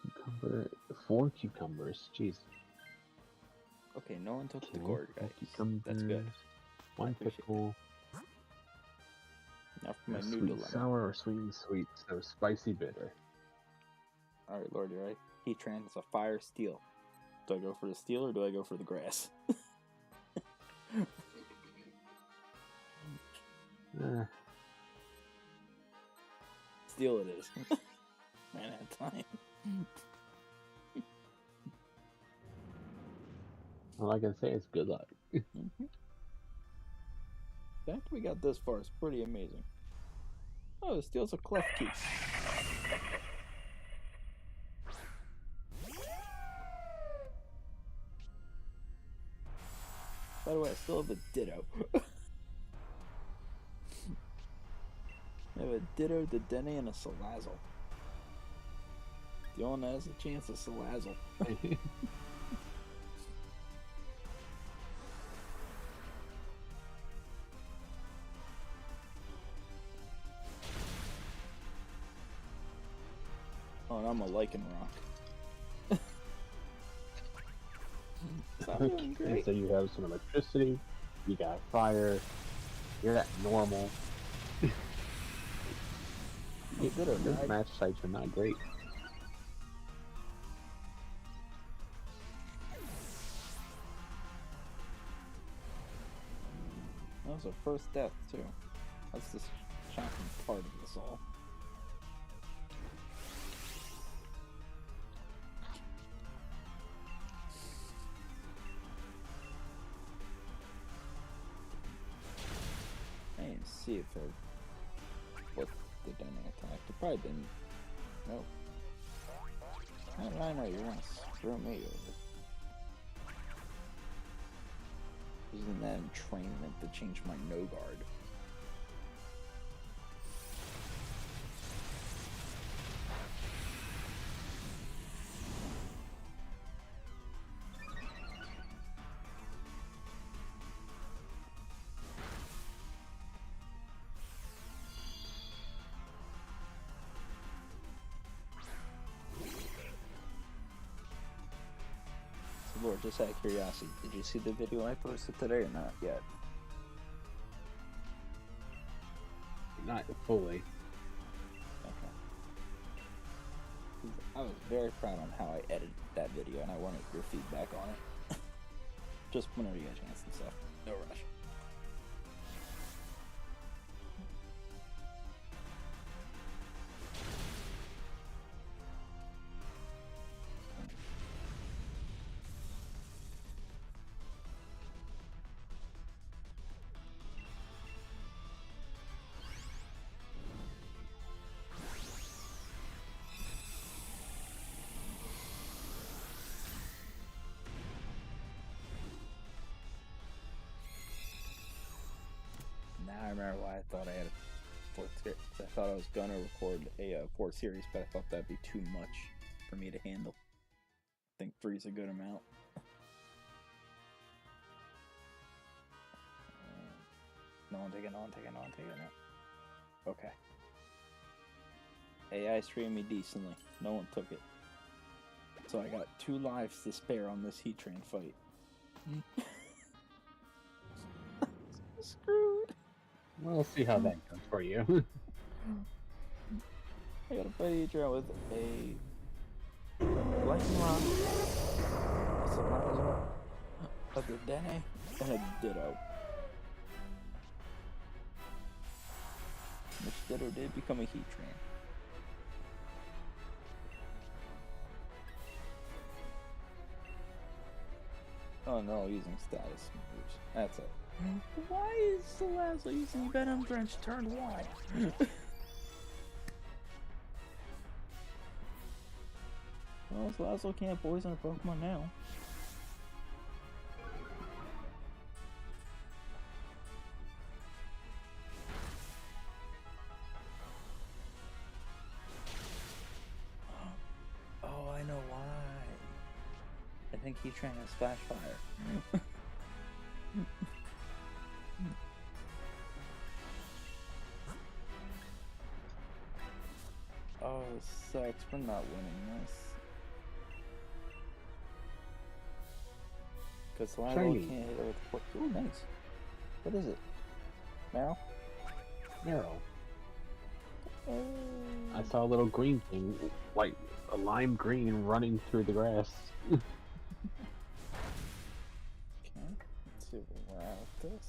S2: Cucumber, 4 cucumbers, jeez.
S1: Okay, no one took the
S2: 4
S1: gourd, guys.
S2: cucumbers,
S1: That's good.
S2: 1 pickle.
S1: Now for my new
S2: Sweet
S1: dilemma.
S2: sour or sweet and sweet, so spicy bitter.
S1: Alright, Lord, you're right. Heatran is a fire steel. Do I go for the steel or do I go for the grass? Steel it is. Ran out of time.
S2: All I can say is good luck.
S1: The fact we got this far is pretty amazing. Oh, the steel's a Klefki. By the way, I still have a Ditto. I have a Ditto, the Dene, and a Salazzle. The only one that has a chance is Salazzle. Oh, and I'm a Lycanroc. So I'm doing
S2: And
S1: great.
S2: so you have some electricity, you got fire, you're at normal.
S1: Ditto
S2: Your
S1: died.
S2: match sites are not great.
S1: That was our first death, too. That's the shocking part of this all. I didn't see if what the Dene attacked. It probably didn't. Nope. How did I know you're gonna screw me over? Using that entrainment to change my no guard. So Lord, just out of curiosity, did you see the video I posted today or not yet?
S2: Not fully.
S1: Okay. I was very proud on how I edited that video, and I wanted your feedback on it. Just whenever you get a chance and stuff. No rush. remember why I thought I had a fourth series. I thought I was gonna record a fourth series, but I thought that'd be too much for me to handle. I think 3's a good amount. No one taking, no one taking, no one taking it. Okay. AI's treating me decently. No one took it. So I got 2 lives to spare on this Heatran fight. Screwed.
S2: We'll see how that goes for you.
S1: I gotta fight Heatran with a Lightning Rock, a Salazzle, a Dedenne, and a Ditto. Which Ditto did become a Heatran. Oh no, using status moves. That's it. Why is Salazzle using Venom Drench turn 1? Well, Salazzle can't poison a Pokemon now. Oh, I know why. I think Heatran has Flash Fire. Oh, this sucks. We're not winning this. Because Salazzle
S2: Shiny.
S1: can't hit it with the Ooh, nice. What is it? Meryl?
S2: Meryl. I saw a little green thing, like a lime green running through the grass.
S1: Okay, let's see where we're at with this.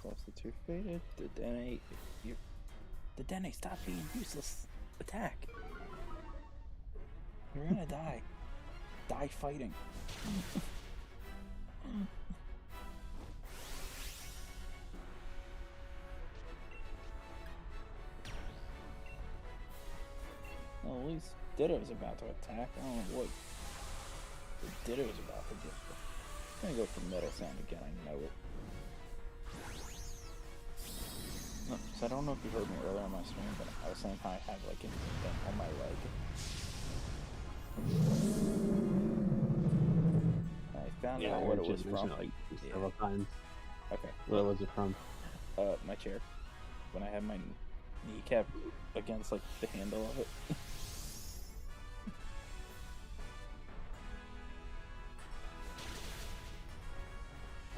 S1: Substitute faded. Dedenne, Dedenne, stop being useless. Attack. You're gonna die. Die fighting. Well, at least Ditto's about to attack. I don't know what the Ditto's about to do. I'm gonna go for Metal Sand again, I know it. No, so I don't know if you heard me earlier on my stream, but I was saying how I have like an indent on my leg. I found out what it was from.
S2: Like several times.
S1: Okay.
S2: What was it from?
S1: My chair. When I had my kneecap against like the handle of it.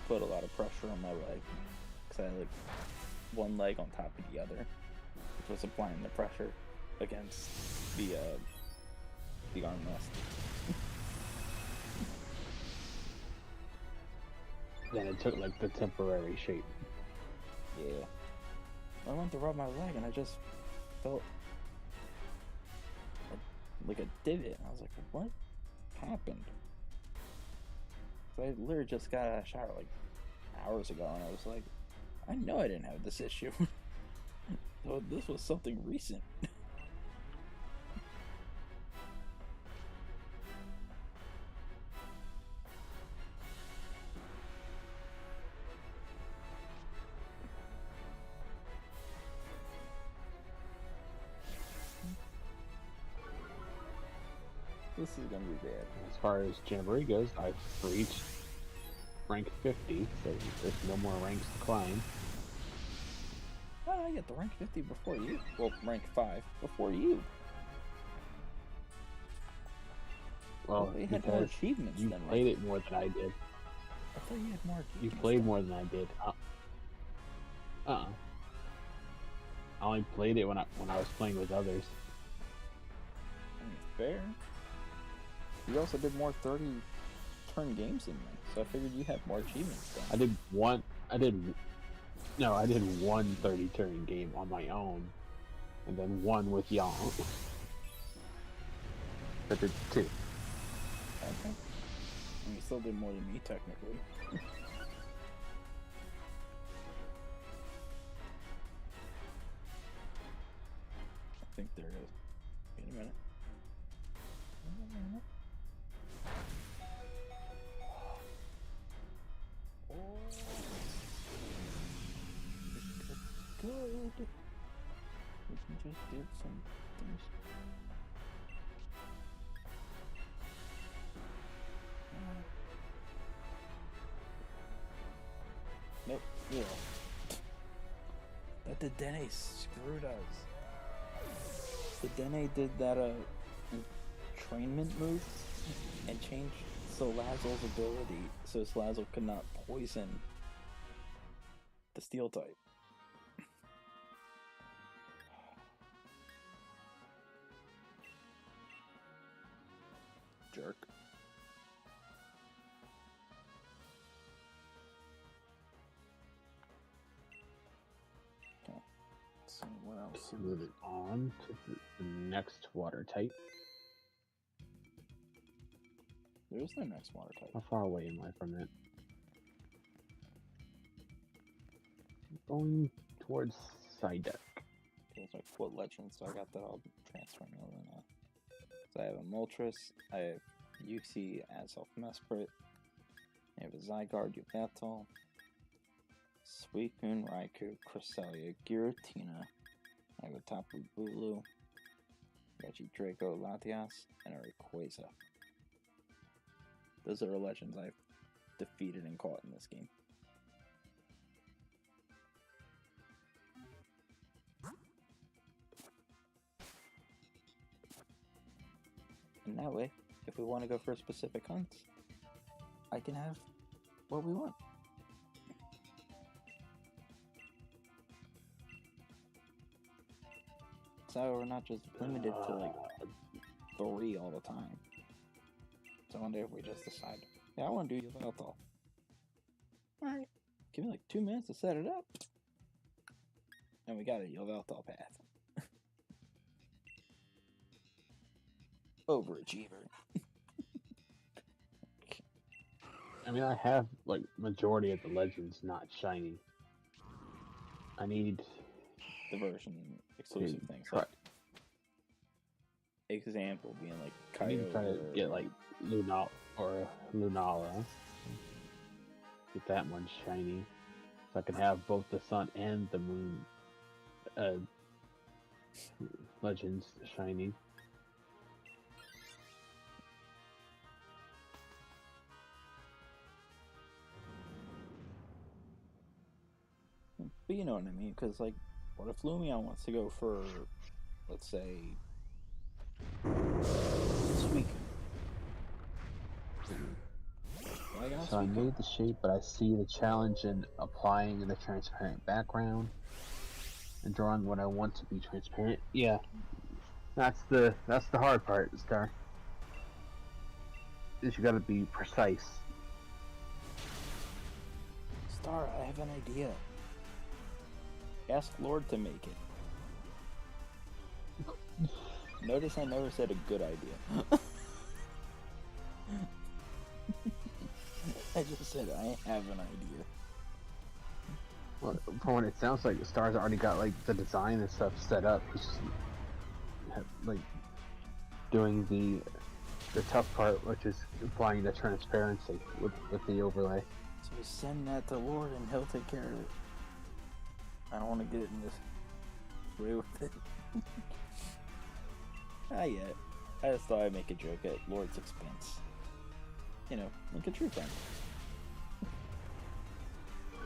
S1: Put a lot of pressure on my leg because I had like one leg on top of the other, which was applying the pressure against the armrest.
S2: Then it took like the temporary shape.
S1: Yeah. I went to rub my leg and I just felt like a divot. And I was like, what happened? So I literally just got out of the shower like hours ago and I was like, I know I didn't have this issue. So this was something recent. This is gonna be bad.
S2: As far as Jamboree goes, I've reached rank 50, so there's no more ranks to climb.
S1: How did I get the rank 50 before you? Well, rank 5 before you.
S2: Well,
S1: you had more
S2: because
S1: achievements
S2: you
S1: than
S2: played
S1: rank.
S2: it more than I did.
S1: I thought you had more achievements.
S2: You played more than I did. I only played it when I was playing with others.
S1: I mean, fair. You also did more 30 turn games than me, so I figured you had more achievements then.
S2: I did one 30 turn game on my own, and then one with y'all. I did 2.
S1: Okay. And you still did more than me, technically. I think there is. Wait a minute. good. We can just get some things. Nope, yeah. But the Dene screwed us. The Dene did that entrainment move and changed Salazzle's ability so Salazzle could not poison the Steel type. Jerk. Okay. So what else?
S2: Moving on to the next water type.
S1: There's no next water type.
S2: How far away am I from it? Going towards Psyduck.
S1: There's my foot legend, so I got that all transferring over now. So I have a Moltres, I have Uxie, Azelf, Mesprit, I have a Zygarde, Yveltal, Suicune, Raikou, Cresselia, Giratina, I have a Tapu Bulu, Regidrago, Latias, and a Rayquaza. Those are legends I've defeated and caught in this game. And that way, if we want to go for specific hunts, I can have what we want. So we're not just limited to like 3 all the time. So one day if we just decide, yeah, I want to do Yveltal. Alright, give me like 2 minutes to set it up. And we got a Yveltal path. Overachiever.
S2: I mean, I have like majority of the legends not shiny. I need
S1: The version exclusive things.
S2: try,
S1: Like, example being like
S2: I need to
S1: Kyogre.
S2: try to get like Lunala. Get that one shiny, so I can have both the Sun and the Moon legends shiny.
S1: But you know what I mean, because like, what if Lumion wants to go for, let's say, Suicune?
S2: So I made the shape, but I see the challenge in applying the transparent background and drawing what I want to be transparent. Yeah, that's the hard part, Star. Is you got to be precise.
S1: Star, I have an idea. Ask Lord to make it. Notice I never said a good idea. I just said I have an idea.
S2: Well, from what it sounds like, the Star's already got like the design and stuff set up. He's just like doing the tough part, which is applying the transparency with the overlay.
S1: So send that to Lord and he'll take care of it. I don't want to get in this way with it. Not yet. I just thought I'd make a joke at Lord's expense. You know, like a true friend.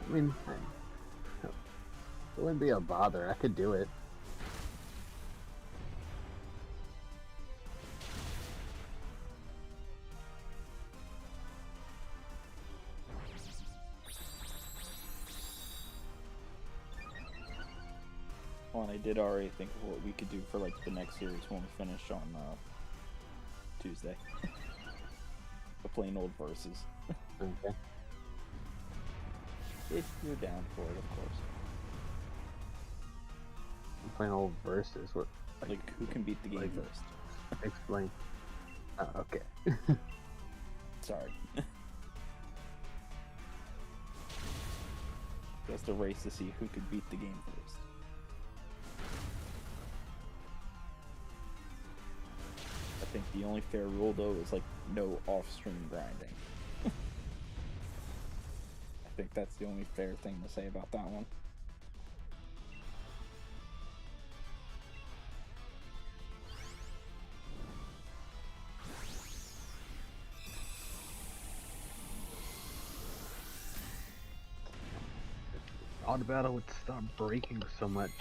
S2: I mean, it wouldn't be a bother. I could do it.
S1: Well, and I did already think of what we could do for like the next series when we finish on Tuesday. The plain old verses.
S2: Okay.
S1: If you're down for it, of course.
S2: Final verses. What?
S1: Like who can beat the game
S2: like,
S1: first?
S2: Explain. Okay.
S1: Sorry. Just a race to see who could beat the game first. I think the only fair rule though is like no off-stream grinding. I think that's the only fair thing to say about that one.
S2: auto battle would stop breaking so much.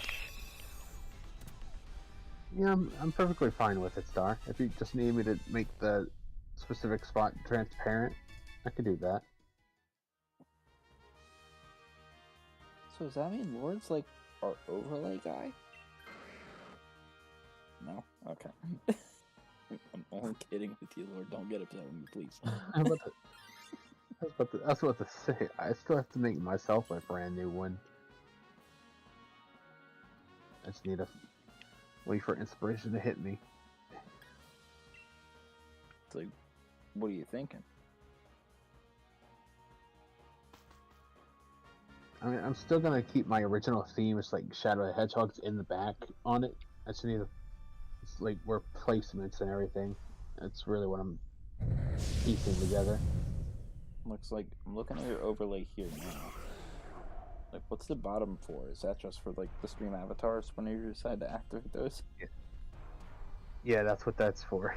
S2: Yeah, I'm perfectly fine with it, Star. If you just need me to make the specific spot transparent, I could do that.
S1: So does that mean Lord's like our overlay guy? No? Okay. I'm only kidding with you, Lord. Don't get upset with me, please.
S2: I was about to say, I still have to make myself a brand new one. I just need to wait for inspiration to hit me.
S1: It's like, what are you thinking?
S2: I mean, I'm still gonna keep my original theme. It's like Shadow the Hedgehog's in the back on it. I just need to, it's like where placements and everything. That's really what I'm piecing together.
S1: Looks like I'm looking at your overlay here now. Like, what's the bottom for? Is that just for like the stream avatars whenever you decide to activate those?
S2: Yeah, that's what that's for.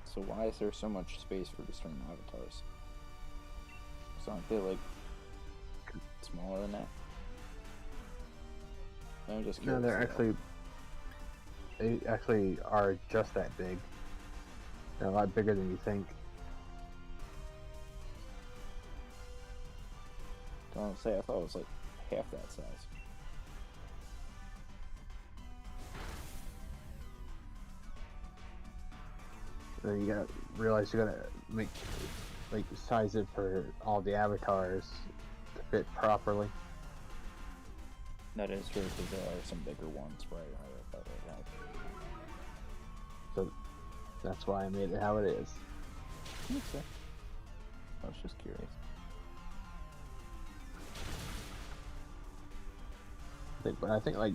S1: So why is there so much space for the stream avatars? So aren't they like smaller than that? I'm just curious.
S2: No, they actually are just that big. They're a lot bigger than you think.
S1: I don't say, I thought it was like half that size.
S2: Then you gotta realize you gotta make like size it for all the avatars to fit properly.
S1: That is true, because there are some bigger ones, right?
S2: So that's why I made it how it is.
S1: Okay. I was just curious.
S2: But I think like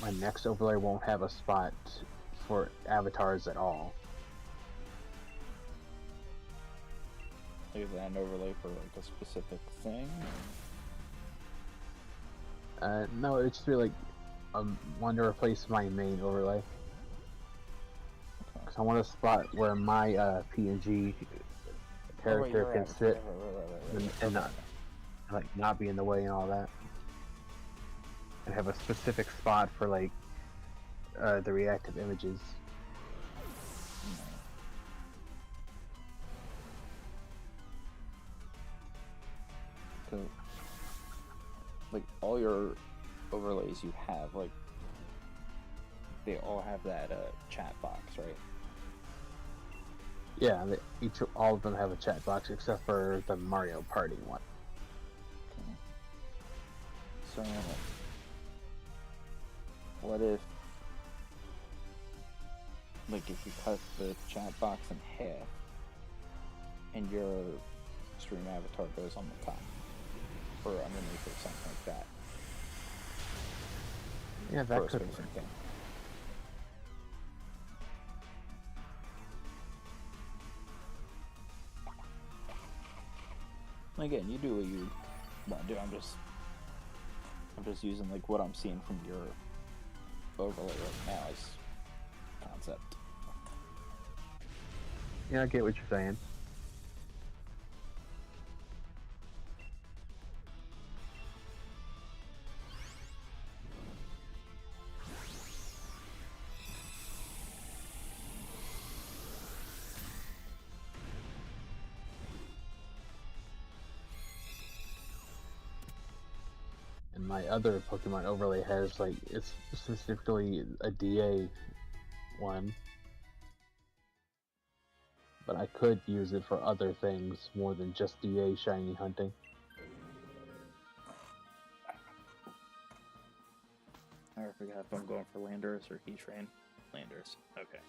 S2: my next overlay won't have a spot for avatars at all.
S1: Like, is that an overlay for like a specific thing?
S2: No, it's just really like one to replace my main overlay. Because I want a spot where my PNG character can sit and not be in the way and all that. And have a specific spot for like the reactive images.
S1: So, like, all your overlays you have, like, they all have that chat box, right?
S2: Yeah, all of them have a chat box except for the Mario Party one.
S1: Okay. So, what if, like, if you cut the chat box in half and your stream avatar goes on the top or underneath or something like that?
S2: Yeah, that could work.
S1: Thing. Again, you do what you want to do. I'm just using like what I'm seeing from your overlay right now as concept.
S2: Yeah, I get what you're saying. And my other Pokemon overlay has like, it's specifically a DA one. But I could use it for other things more than just DA shiny hunting.
S1: I forgot if I'm going for Landorus or Heatran. Landorus. Okay.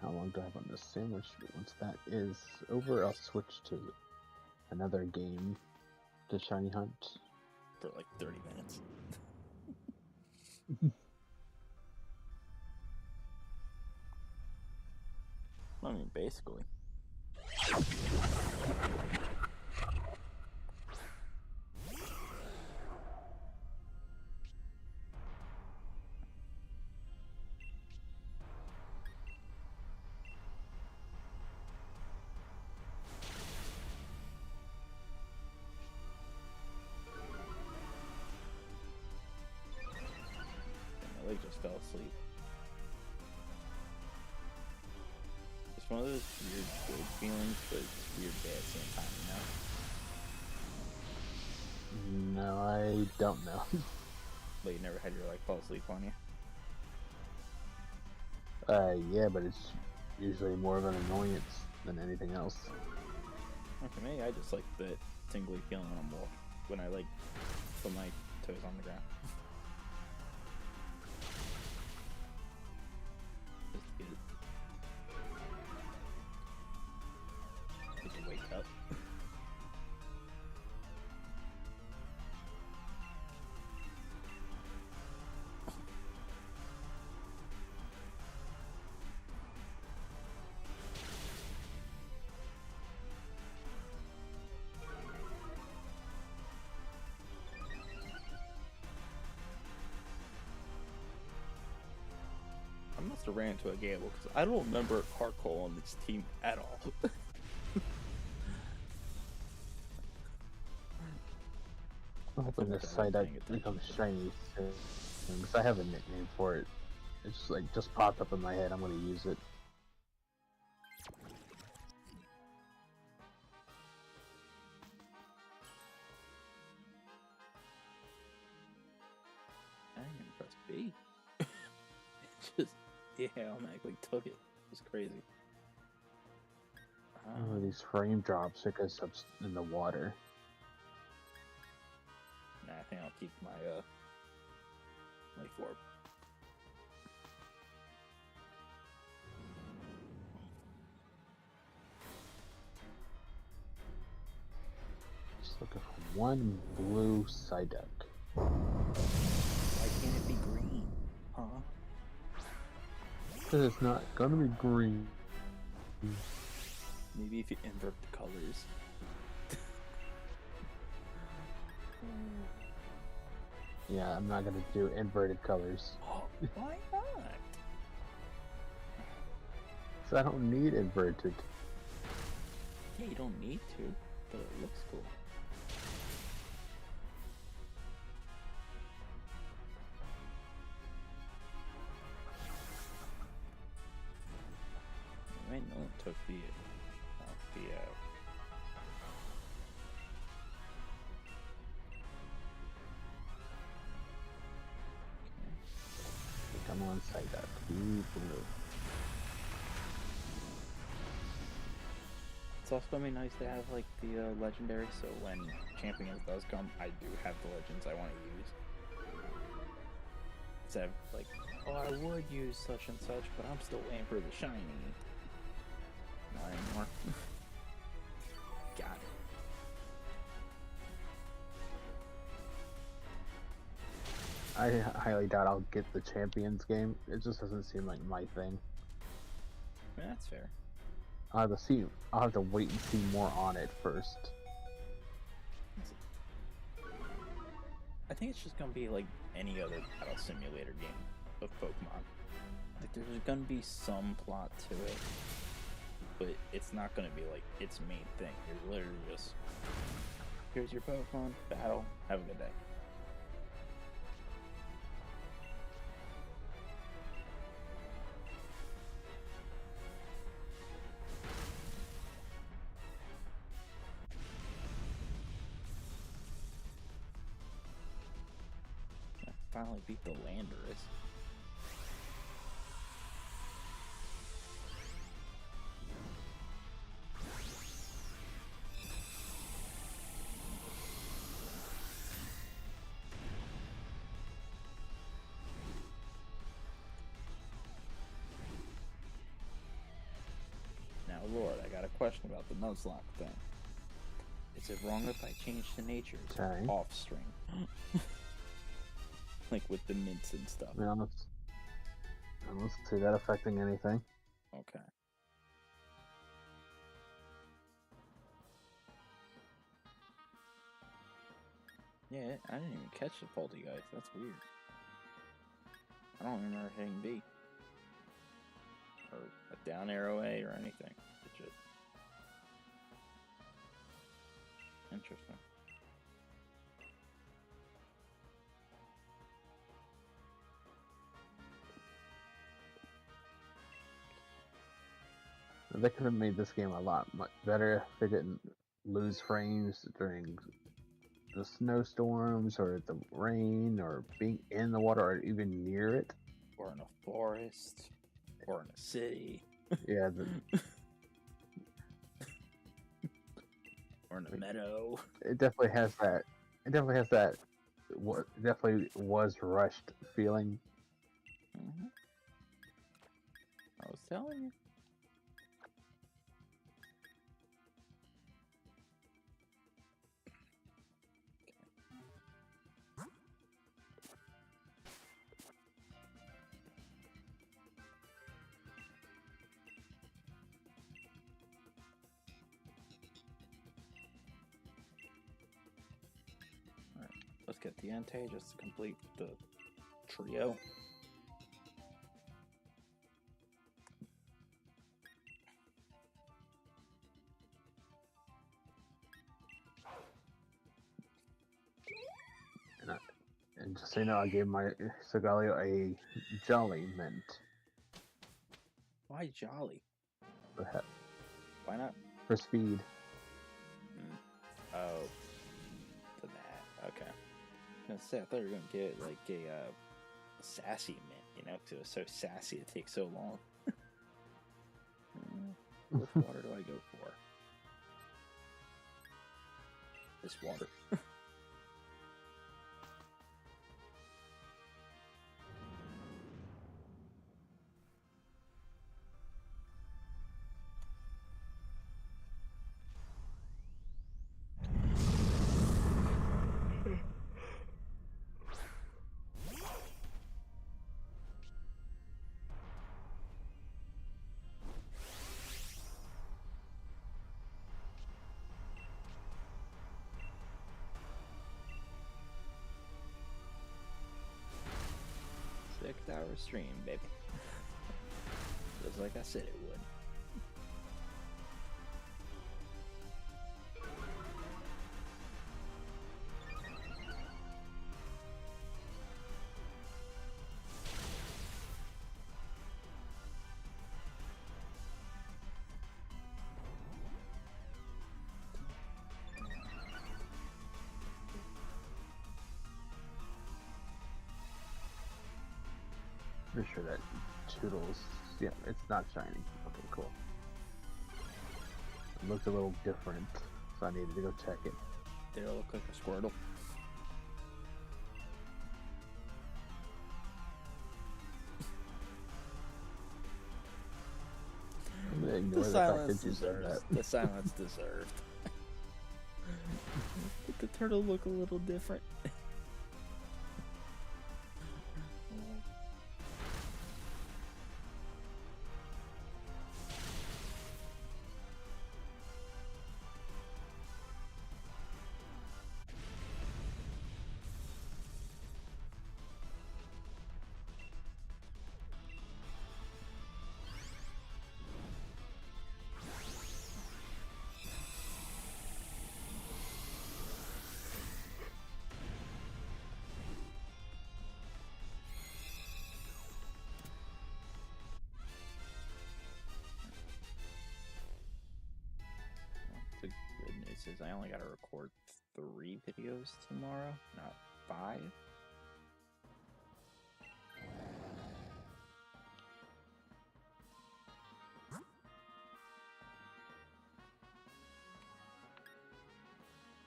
S2: How long do I have on this sandwich? Once that is over, I'll switch to another game to shiny hunt.
S1: For like 30 minutes. I mean, basically. like just fell asleep. It's one of those weird good feelings, but it's weird bad at the same time, you know?
S2: No, I don't know.
S1: Like you never had your like fall asleep on you?
S2: Yeah, but it's usually more of an annoyance than anything else.
S1: Well, for me, I just like the tingly feeling when I like put my toes on the ground. Just to get to wake up. I must have ran into a Gable because I don't remember Carcole on this team at all.
S2: I'm hoping this Psyduck becomes shiny soon, because I have a nickname for it. It's like just popped up in my head. I'm gonna use it.
S1: I didn't even press B. Just, yeah, automatically took it. It was crazy.
S2: Oh, these frame drops because I'm in the water.
S1: Nah, I think I'll keep my form.
S2: Just looking for one blue Psyduck.
S1: Why can't it be green? Huh?
S2: Because it's not gonna be green.
S1: Maybe if you invert the colors.
S2: Yeah, I'm not gonna do inverted colors.
S1: Oh, why not?
S2: So I don't need inverted.
S1: Yeah, you don't need to, but it looks cool. Wait, no one took the out.
S2: Come on, Psyduck. Be blue.
S1: It's also gonna be nice to have like the legendary, so when Champions does come, I do have the legends I want to use. Instead of like, oh, I would use such and such, but I'm still waiting for the shiny. Not anymore. Got it.
S2: I highly doubt I'll get the Champions game. It just doesn't seem like my thing.
S1: I mean, that's fair.
S2: I'll have to wait and see more on it first.
S1: I think it's just gonna be like any other battle simulator game of Pokemon. Like there's gonna be some plot to it, but it's not gonna be like its main thing. You're literally just, here's your Pokemon, battle, have a good day. I finally beat the Landorus. Now, Lord, I got a question about the Nuzlocke thing. Is it wrong if I change the nature's
S2: Okay.
S1: offstring? Like with the mints and stuff.
S2: I don't see that affecting anything.
S1: Okay. Yeah, I didn't even catch the Poltergeist. That's weird. I don't remember hitting B. Or a down arrow A or anything. It's just interesting.
S2: They could have made this game a lot much better if they didn't lose frames during the snowstorms or the rain or being in the water or even near it.
S1: Or in a forest. Or in a city.
S2: Yeah,
S1: or in a meadow.
S2: it definitely has that. It definitely has that. What definitely was rushed feeling.
S1: Mm-hmm. I was telling you. Let's get the Entei just to complete the trio.
S2: And just so you know, I gave my Solgaleo a Jolly Mint.
S1: Why Jolly?
S2: Perhaps.
S1: Why not?
S2: For speed.
S1: Oh, for that. Okay. I was gonna say, I thought you were gonna get like a sassy mint, you know, because it was so sassy it takes so long. Which water do I go for? This water. Hour stream, baby. Just like I said it would.
S2: Pretty sure that Toodles, yeah, it's not shining. Okay, cool. It looked a little different, so I needed to go check it.
S1: Did it look like a Squirtle? The silence deserved. The silence deserved. Did the turtle look a little different? The good news is I only got to record 3 videos tomorrow, not 5.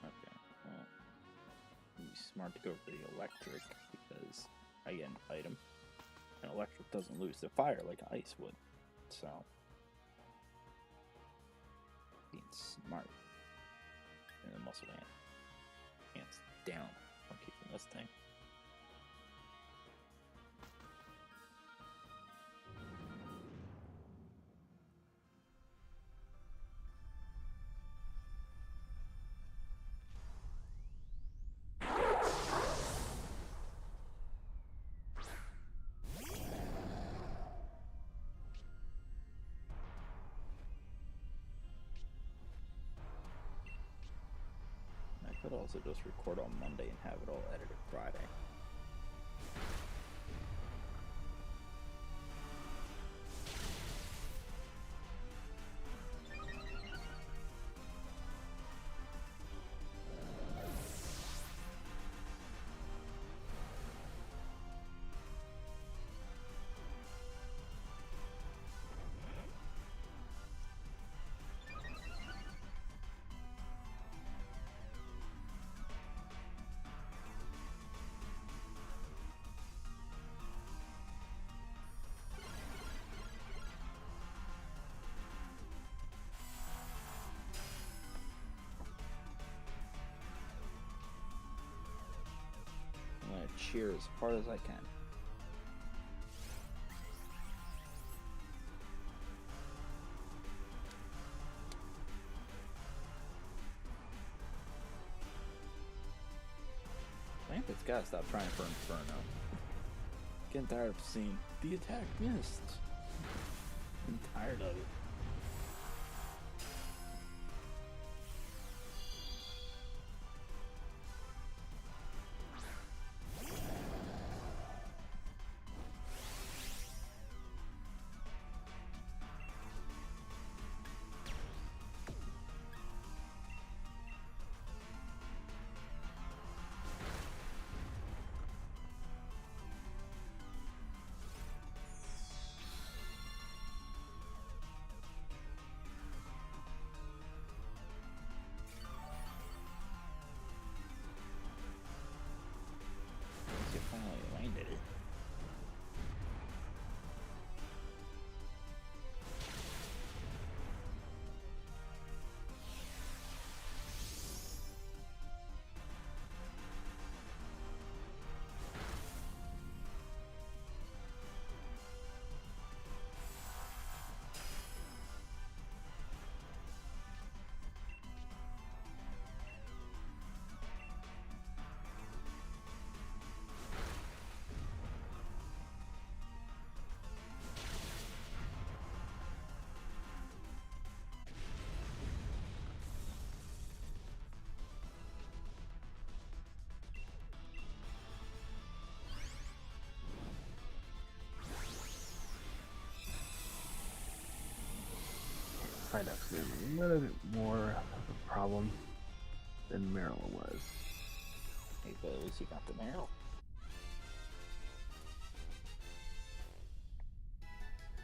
S1: Okay, well, be smart to go for the electric because I get an item, and electric doesn't lose the fire like ice would, so being smart. And the muscle man, hands down on keeping this thing. I could also just record on Monday and have it all edited Friday. cheer as hard as I can. It's gotta stop trying for Inferno. Getting tired of seeing the attack missed. I'm tired of it.
S2: Psyduck's been a little bit more of a problem than Maryland was.
S1: Hey, but at least you got the Meryl.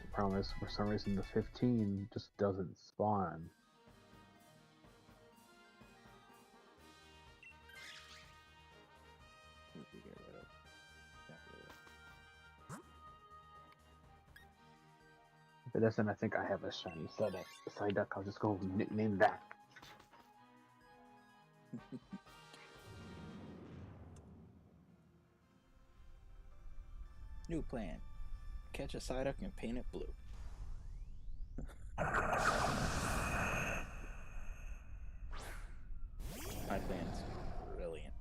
S2: The problem is, for some reason, the 15 just doesn't spawn. If it doesn't, I think I have a shiny Psyduck. I'll just go nickname that.
S1: New plan. Catch a Psyduck and paint it blue. My plan's brilliant.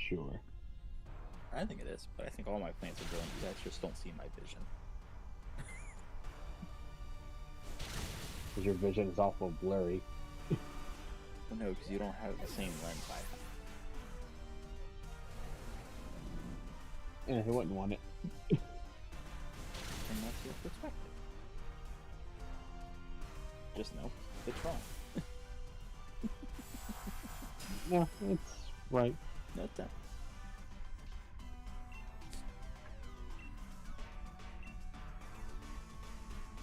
S2: Sure.
S1: I think it is, but I think all my plans are brilliant. You guys just don't see my vision.
S2: Because your vision is awful blurry.
S1: Well, no, because you don't have the same lens I have.
S2: Yeah, he wouldn't want it.
S1: And that's your perspective. Just know, it's wrong.
S2: No, it's right.
S1: No, it's not.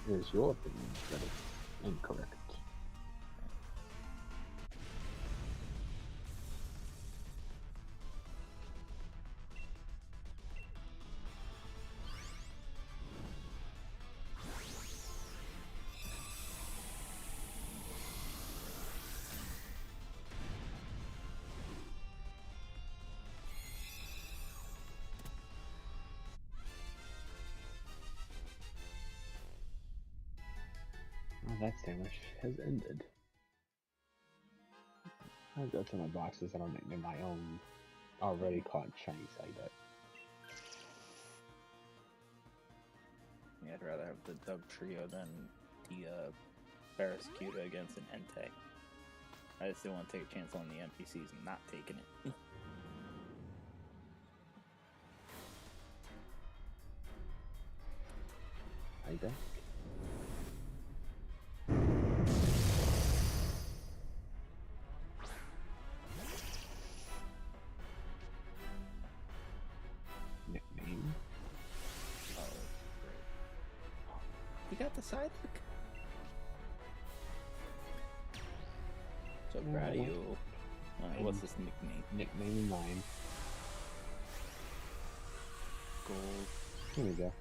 S2: It is your opinion that it's incorrect. Well, that sandwich has ended. I'll go to my boxes and I'll nickname my own already caught shiny Psyduck.
S1: Yeah, I'd rather have the Dub Trio than the Barraskewda against an Entei. I just didn't want to take a chance on the NPCs and not taking it.
S2: Psyduck? Nickname?
S1: Oh, great. You got the Psyduck? So proud of you. Alright, what's this nickname?
S2: Nickname mine.
S1: Gold.
S2: Here we go.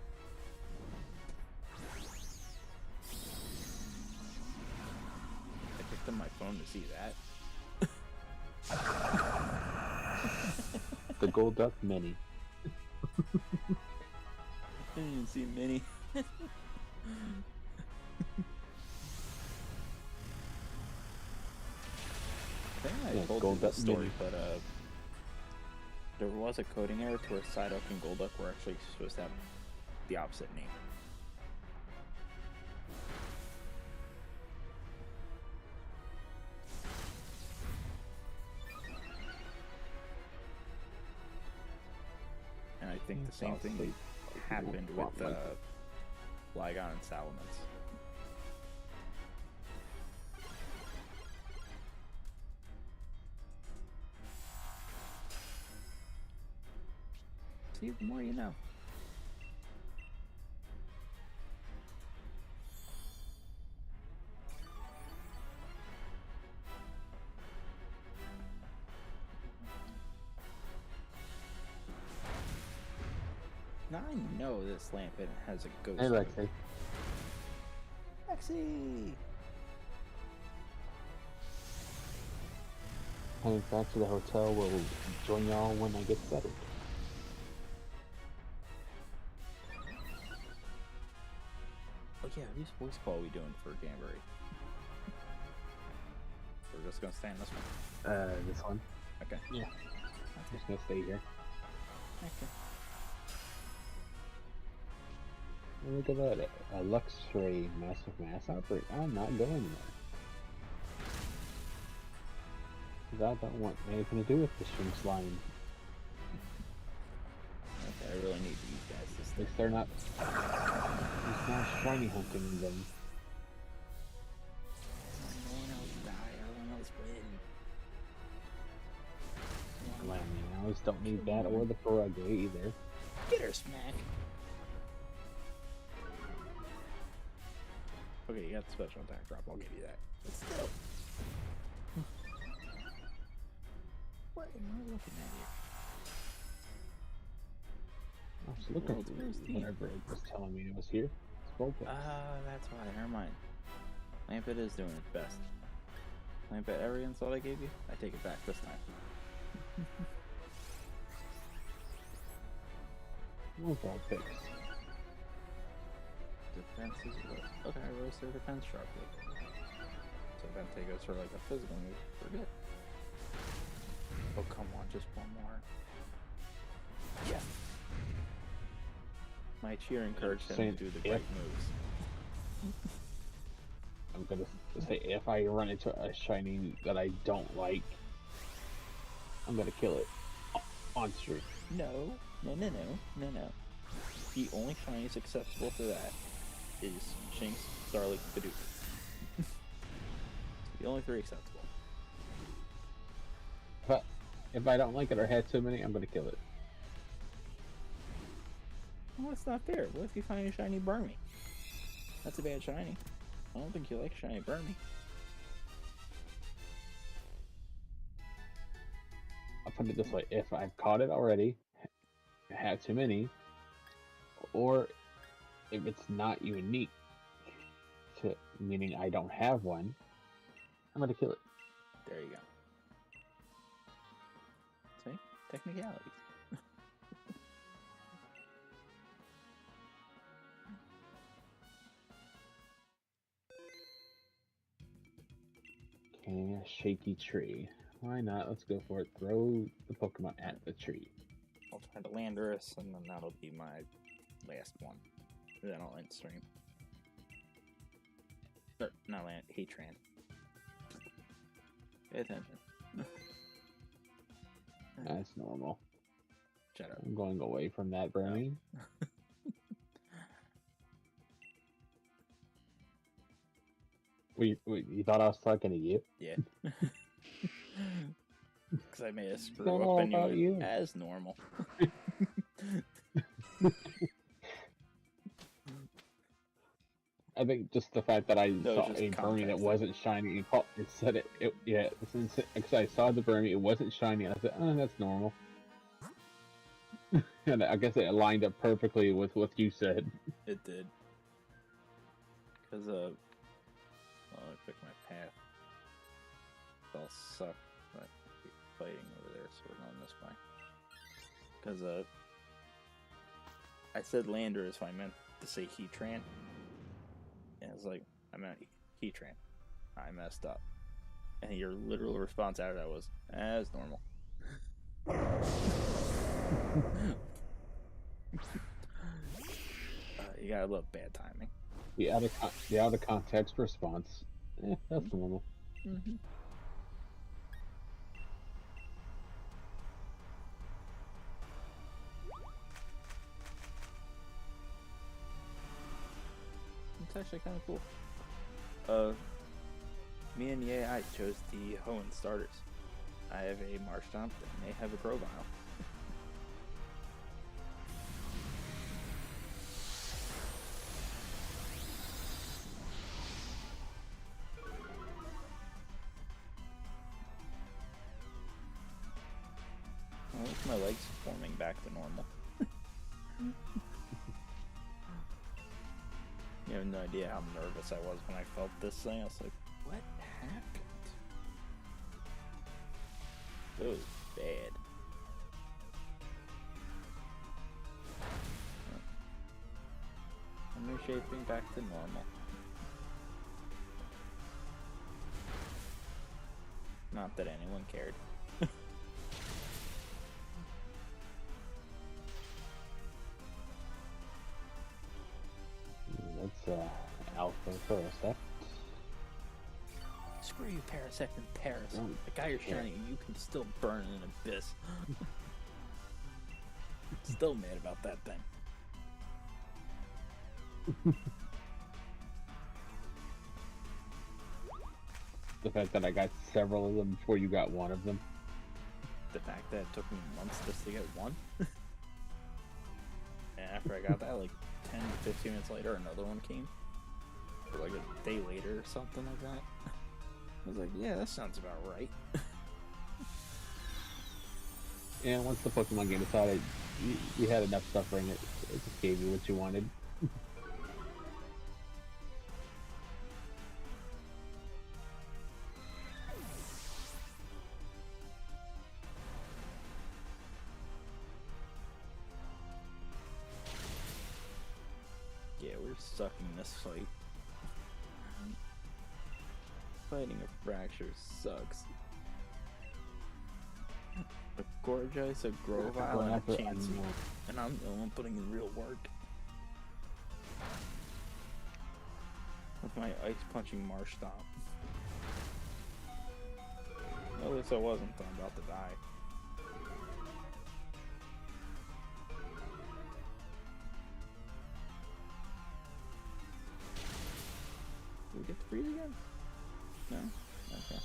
S1: I picked up my phone to see that.
S2: The Golduck Mini.
S1: I didn't even see Mini. I think I
S2: Yeah,
S1: told you
S2: Golduck
S1: this story,
S2: Mini.
S1: but there was a coding error to where Psyduck and Golduck were actually supposed to have the opposite name. And I think the same thing happened with Flygon and Salamence. See, the more you know. Now I know this Lampent has a ghost.
S2: Hey, Lexi.
S1: Lexi!
S2: Heading back to the hotel. We'll join y'all when I get settled.
S1: Oh yeah, whose voice call are we doing for Jamboree? We're just gonna stay in this one.
S2: This one.
S1: Okay.
S2: Yeah. I'm just gonna stay here.
S1: Okay.
S2: Look at that. A Luxray Massive Mass Outbreak. I'm not going there. Because I don't want anything to do with the String Slime.
S1: Okay, I really need you guys to
S2: At
S1: stay.
S2: least they're not. It's not shiny hunting them.
S1: No one else die, everyone else win.
S2: Lamios don't need that or the Ferrugly either.
S1: Get her, Smack! Okay, you got the special attack drop, I'll give you that. But still. What am I looking at here?
S2: I was looking
S1: World's
S2: for
S1: first team.
S2: whatever it was telling me it was here. It's Vulpix.
S1: That's why, never mind. Lampet is doing its best. Lampet, every insult I gave you, I take it back this time.
S2: More Vulpix.
S1: Defense is what? Okay, I rose their defense sharply. So Vente goes for like a physical move. We're good. Oh, come on, just one more. Yeah. My cheer encouraged him to do the right moves.
S2: I'm gonna say if I run into a shiny that I don't like, I'm gonna kill it on stream.
S1: No. The only shinies acceptable to that is Shinx, Starly, Bidoof. The only three acceptable.
S2: But if I don't like it or had too many, I'm gonna kill it.
S1: Well, that's not fair. What if you find a shiny Burmy? That's a bad shiny. I don't think you like shiny Burmy.
S2: I'll put it this way: if I've caught it already, had too many, or if it's not unique, meaning I don't have one, I'm gonna kill it.
S1: There you go. See? Technicalities.
S2: Okay, a shaky tree. Why not? Let's go for it. Throw the Pokemon at the tree.
S1: I'll try to Landorus, and then that'll be my last one. And then I'll end stream. Or, not Land, Hatran. Pay attention.
S2: That's normal.
S1: Shut up.
S2: I'm going away from that, Bernie. You thought I was talking to you?
S1: Yeah. Because I made a screw
S2: Don't
S1: up
S2: know
S1: and
S2: about
S1: you
S2: you.
S1: as normal.
S2: I think just the fact that I saw
S1: just
S2: a Burmy that
S1: context.
S2: wasn't shiny, it said it yeah, because I saw the Burmy, it wasn't shiny, and I said, oh, that's normal. And I guess it lined up perfectly with what you said.
S1: It did. Because, well, I picked my path. I'll suck, but I keep fighting over there, so we're going this way. Because I said Landorus if I meant to say Heatran. And it's like, I meant Heatran. I messed up. And your literal response out of that was, as normal. You gotta love bad timing.
S2: The out of context response. That's normal.
S1: Mm-hmm. It's actually kind of cool. Me and I chose the Hoenn starters. I have a Marshtomp and they have a Grovyle. My legs forming back to normal. You have no idea how nervous I was when I felt this thing. I was like, what happened? It was bad. I'm reshaping back to normal. Not that anyone cared.
S2: That's Alpha Parasect.
S1: Screw you, Parasect and Paris. The guy you're shiny, you can still burn an abyss. Still mad about that thing.
S2: The fact that I got several of them before you got one of them.
S1: The fact that it took me months just to get one. And after I got that, like 10 to 15 minutes later, another one came. Or like a day later or something like that. I was like, yeah, that sounds about right.
S2: And once the Pokemon game decided you had enough suffering, it just gave you what you wanted.
S1: Yeah, we're sucking this fight. Fighting a Fracture sucks. A Gorgeous, a Grovyle, and a Chansey. And I'm the one putting in real work. With my ice punching Marshtomp. At least I wasn't. I'm about to die. Do we get to freeze again? No? Okay.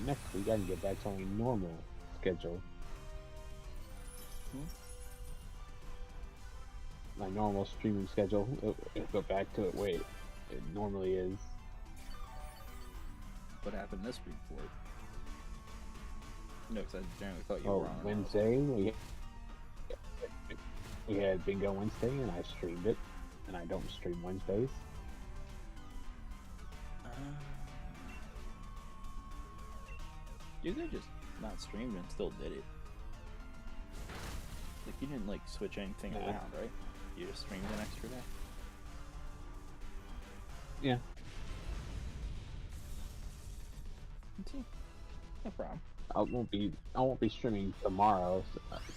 S2: Next we gotta get back to our normal schedule. My normal streaming schedule. It'll go back to it way it normally is.
S1: What happened this week for it? No, because I generally thought you were on
S2: Wednesday we had Bingo Wednesday and I streamed it, and I don't stream Wednesdays.
S1: You could just not stream and still did it. Like, you didn't, like, switch anything around, right? You just streamed an extra day?
S2: Yeah.
S1: See? No problem.
S2: I won't be streaming tomorrow.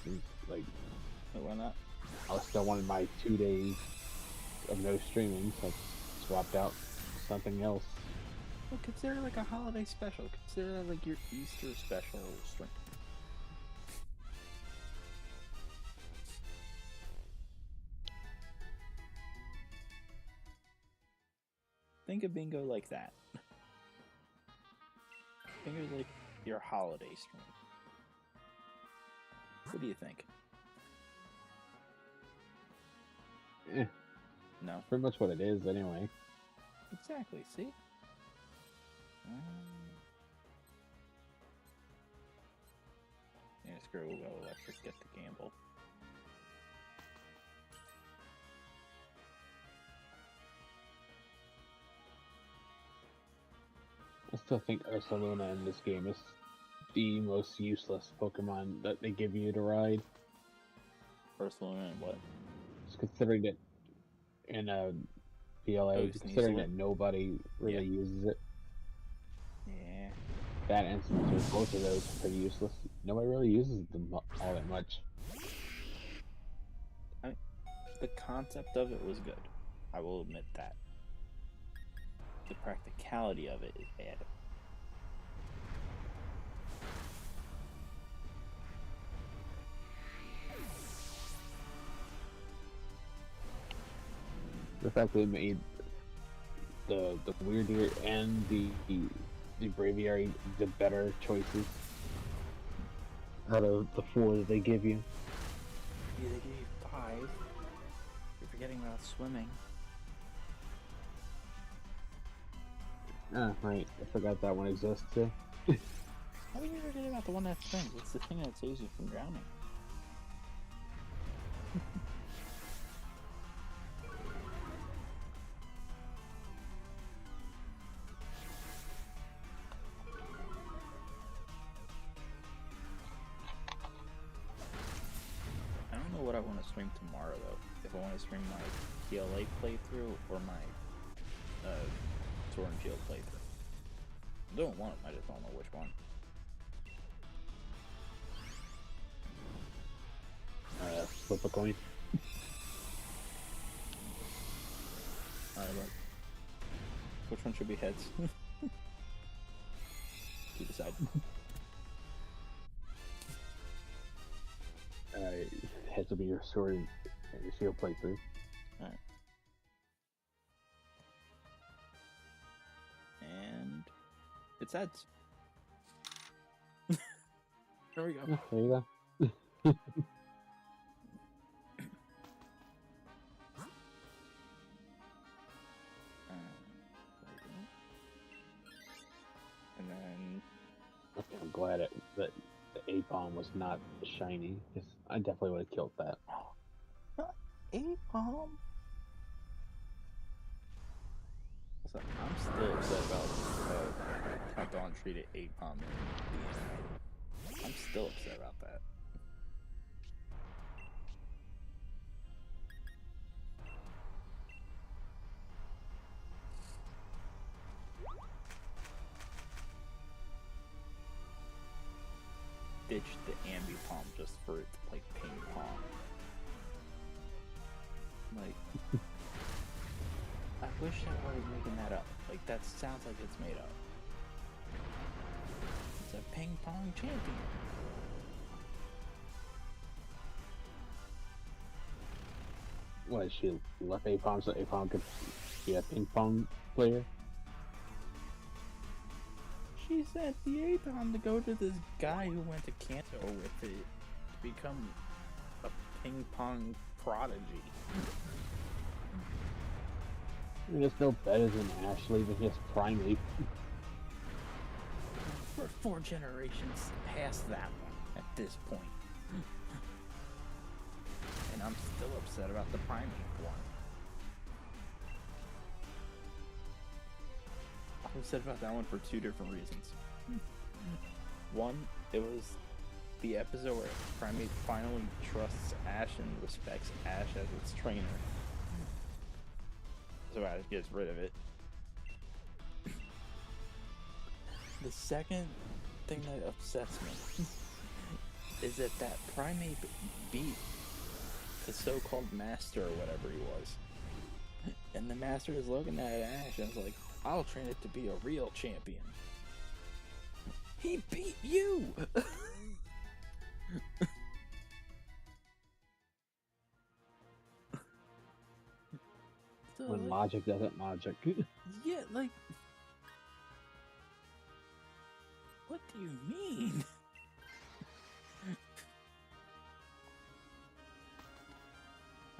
S2: Since, like,
S1: Wait, why not?
S2: I still wanted my 2 days of no streaming, so I swapped out something else.
S1: Well, consider like a holiday special. Consider that like your Easter special stream. Think of bingo like that. Think of like your holiday stream. What do you think? No.
S2: Pretty much what it is, anyway.
S1: Exactly. See. Yeah, screw it. We'll go electric. Get the gamble.
S2: I still think Ursaluna in this game is the most useless Pokemon that they give you to ride.
S1: Ursaluna and what?
S2: Just considering that in a PLA, considering that nobody really uses it.
S1: Yeah.
S2: That instance with both of those are pretty useless. Nobody really uses them all that much.
S1: I mean, the concept of it was good. I will admit that. The practicality of it is bad.
S2: The fact that they made the Weirdeer and the Braviary the better choices out of the 4 that they give you.
S1: Yeah, they gave you 5. You're forgetting about swimming.
S2: Ah, right. I forgot that one exists too.
S1: How do you forget about the one that swims? It's the thing that saves you from drowning. I don't know what I want to stream tomorrow though. If I want to stream my PLA playthrough or my Sword and Shield playthrough. I'm doing one, I just don't know which one.
S2: Flip a coin.
S1: Alright, look. Which one should be heads? You decide.
S2: Heads will be your Sword and your Shield playthrough.
S1: Alright. And it's heads. There we go.
S2: Yeah, there you go.
S1: And then
S2: Okay, I'm glad that the A-Bomb was not shiny, because I definitely would have killed that.
S1: A-Bomb. So I'm still upset about how Dawn treated A-Bomb in the anime. I'm still upset about that. Ditched the Ambipom just for it to play ping pong. Like, I wish that I was making that up. Like, that sounds like it's made up. It's a ping pong champion.
S2: What, she left A-Bomb so A-Bomb could be a ping pong player?
S1: She sent the A-Bomb to go to this guy who went to Kanto with it to become a ping pong prodigy.
S2: I mean, it's no better than Ashley, but just Primate.
S1: We're 4 generations past that one at this point. And I'm still upset about the Primate one. I'm upset about that one for 2 different reasons. One, it was the episode where Primate finally trusts Ash and respects Ash as its trainer. So Ash gets rid of it. The second thing that upsets me is that Primate beat the so-called master or whatever he was. And the master is looking at Ash and is like, I'll train it to be a real champion. He beat you! So,
S2: when logic doesn't logic.
S1: Yeah, like... What do you mean?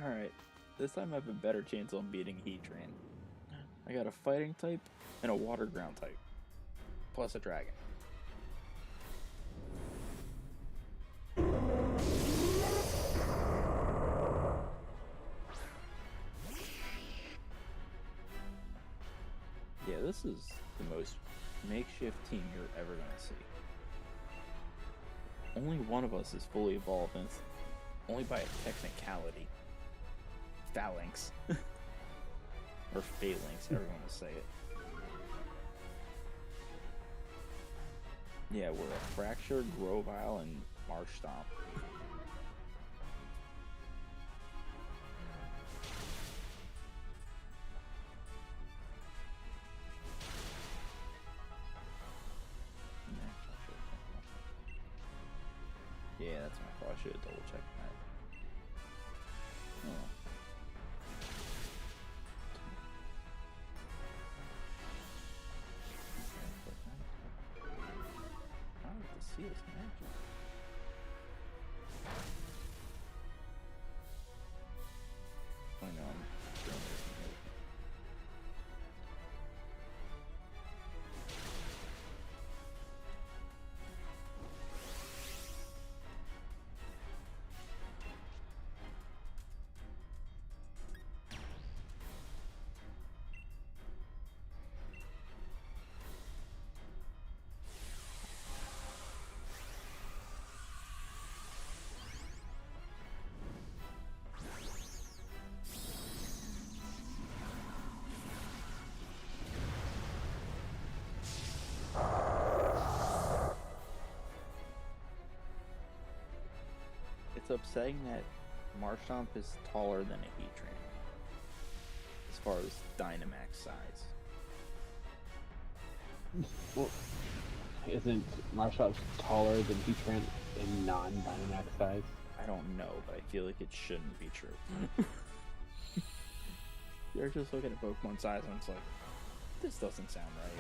S1: Alright, this time I have a better chance on beating Heatran. I got a fighting type and a water ground type. Plus a dragon. Yeah, this is the most makeshift team you're ever gonna see. Only one of us is fully evolved, and it's only by a technicality. Phalanx. Or Phalanx, however you want to say it. Yeah, we're a Fractured, Grovyle, and Marshtomp. Yeah, that's my fault. I should have double checked that. Oh. How did the seal is magic? I know I'm doing this. It's upsetting that Marshtomp is taller than a Heatran as far as Dynamax size.
S2: Well, isn't Marshtomp taller than Heatran in non-Dynamax size?
S1: I don't know, but I feel like it shouldn't be true. You're just looking at Pokemon size and it's like, this doesn't sound right.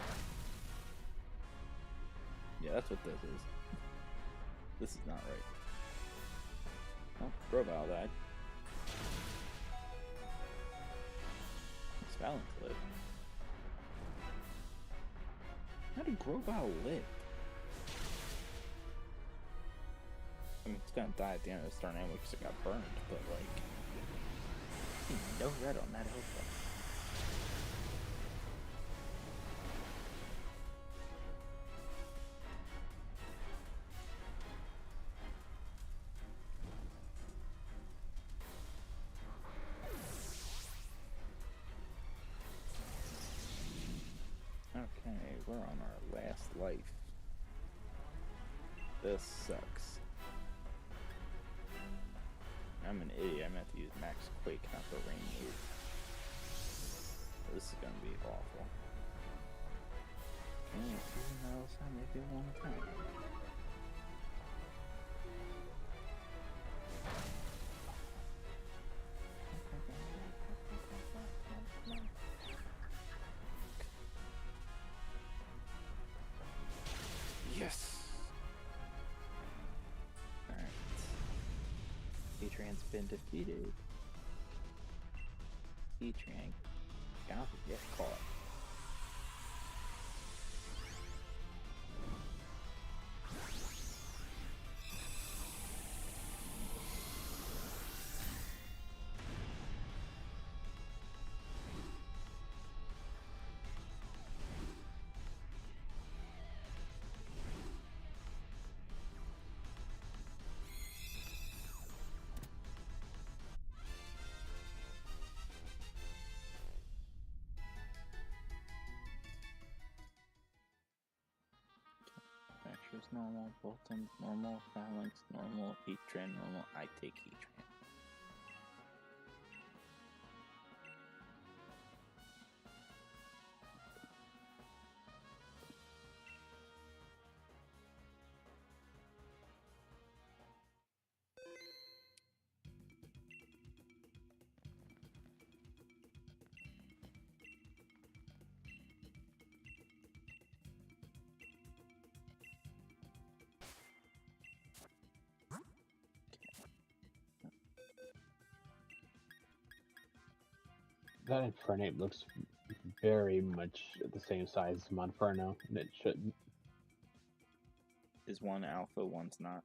S1: Yeah, that's what this is. This is not right. Oh, Grovyle died. Phalanx lived. How did Grovyle live? I mean, it's gonna die at the end of this turn anyway because it got burned, but like... no red on that health bar. Okay, we're on our last life. This sucks. I'm an idiot. I meant to use Max Quake, not the Rain move. This is gonna be awful. Can't see how else I make it one time. Yes! Alright. Heatran's been defeated. Heatran got to get caught. Chargers, normal. Bolton, normal. Phalanx, normal. Heatran, normal. I take Heatran.
S2: That Infernape looks very much the same size as Monferno, and it shouldn't.
S1: Is one alpha, one's not?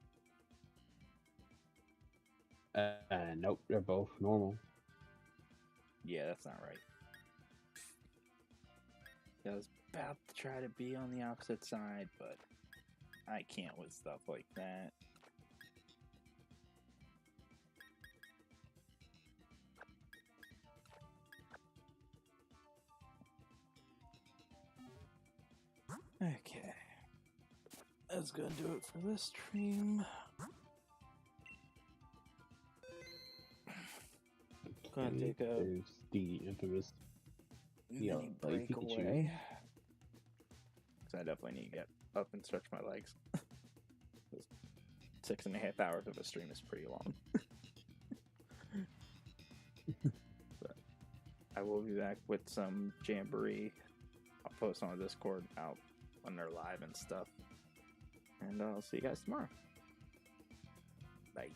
S2: Nope, they're both normal.
S1: Yeah, that's not right. I was about to try to be on the opposite side, but I can't with stuff like that. Okay. That's gonna do it for this stream. Gonna take a
S2: There's the infamous
S1: mini breakaway. Because I definitely need to get up and stretch my legs. 6.5 hours of a stream is pretty long. But I will be back with some Jamboree. I'll post on Discord out when they're live and stuff. And I'll see you guys tomorrow. Bye.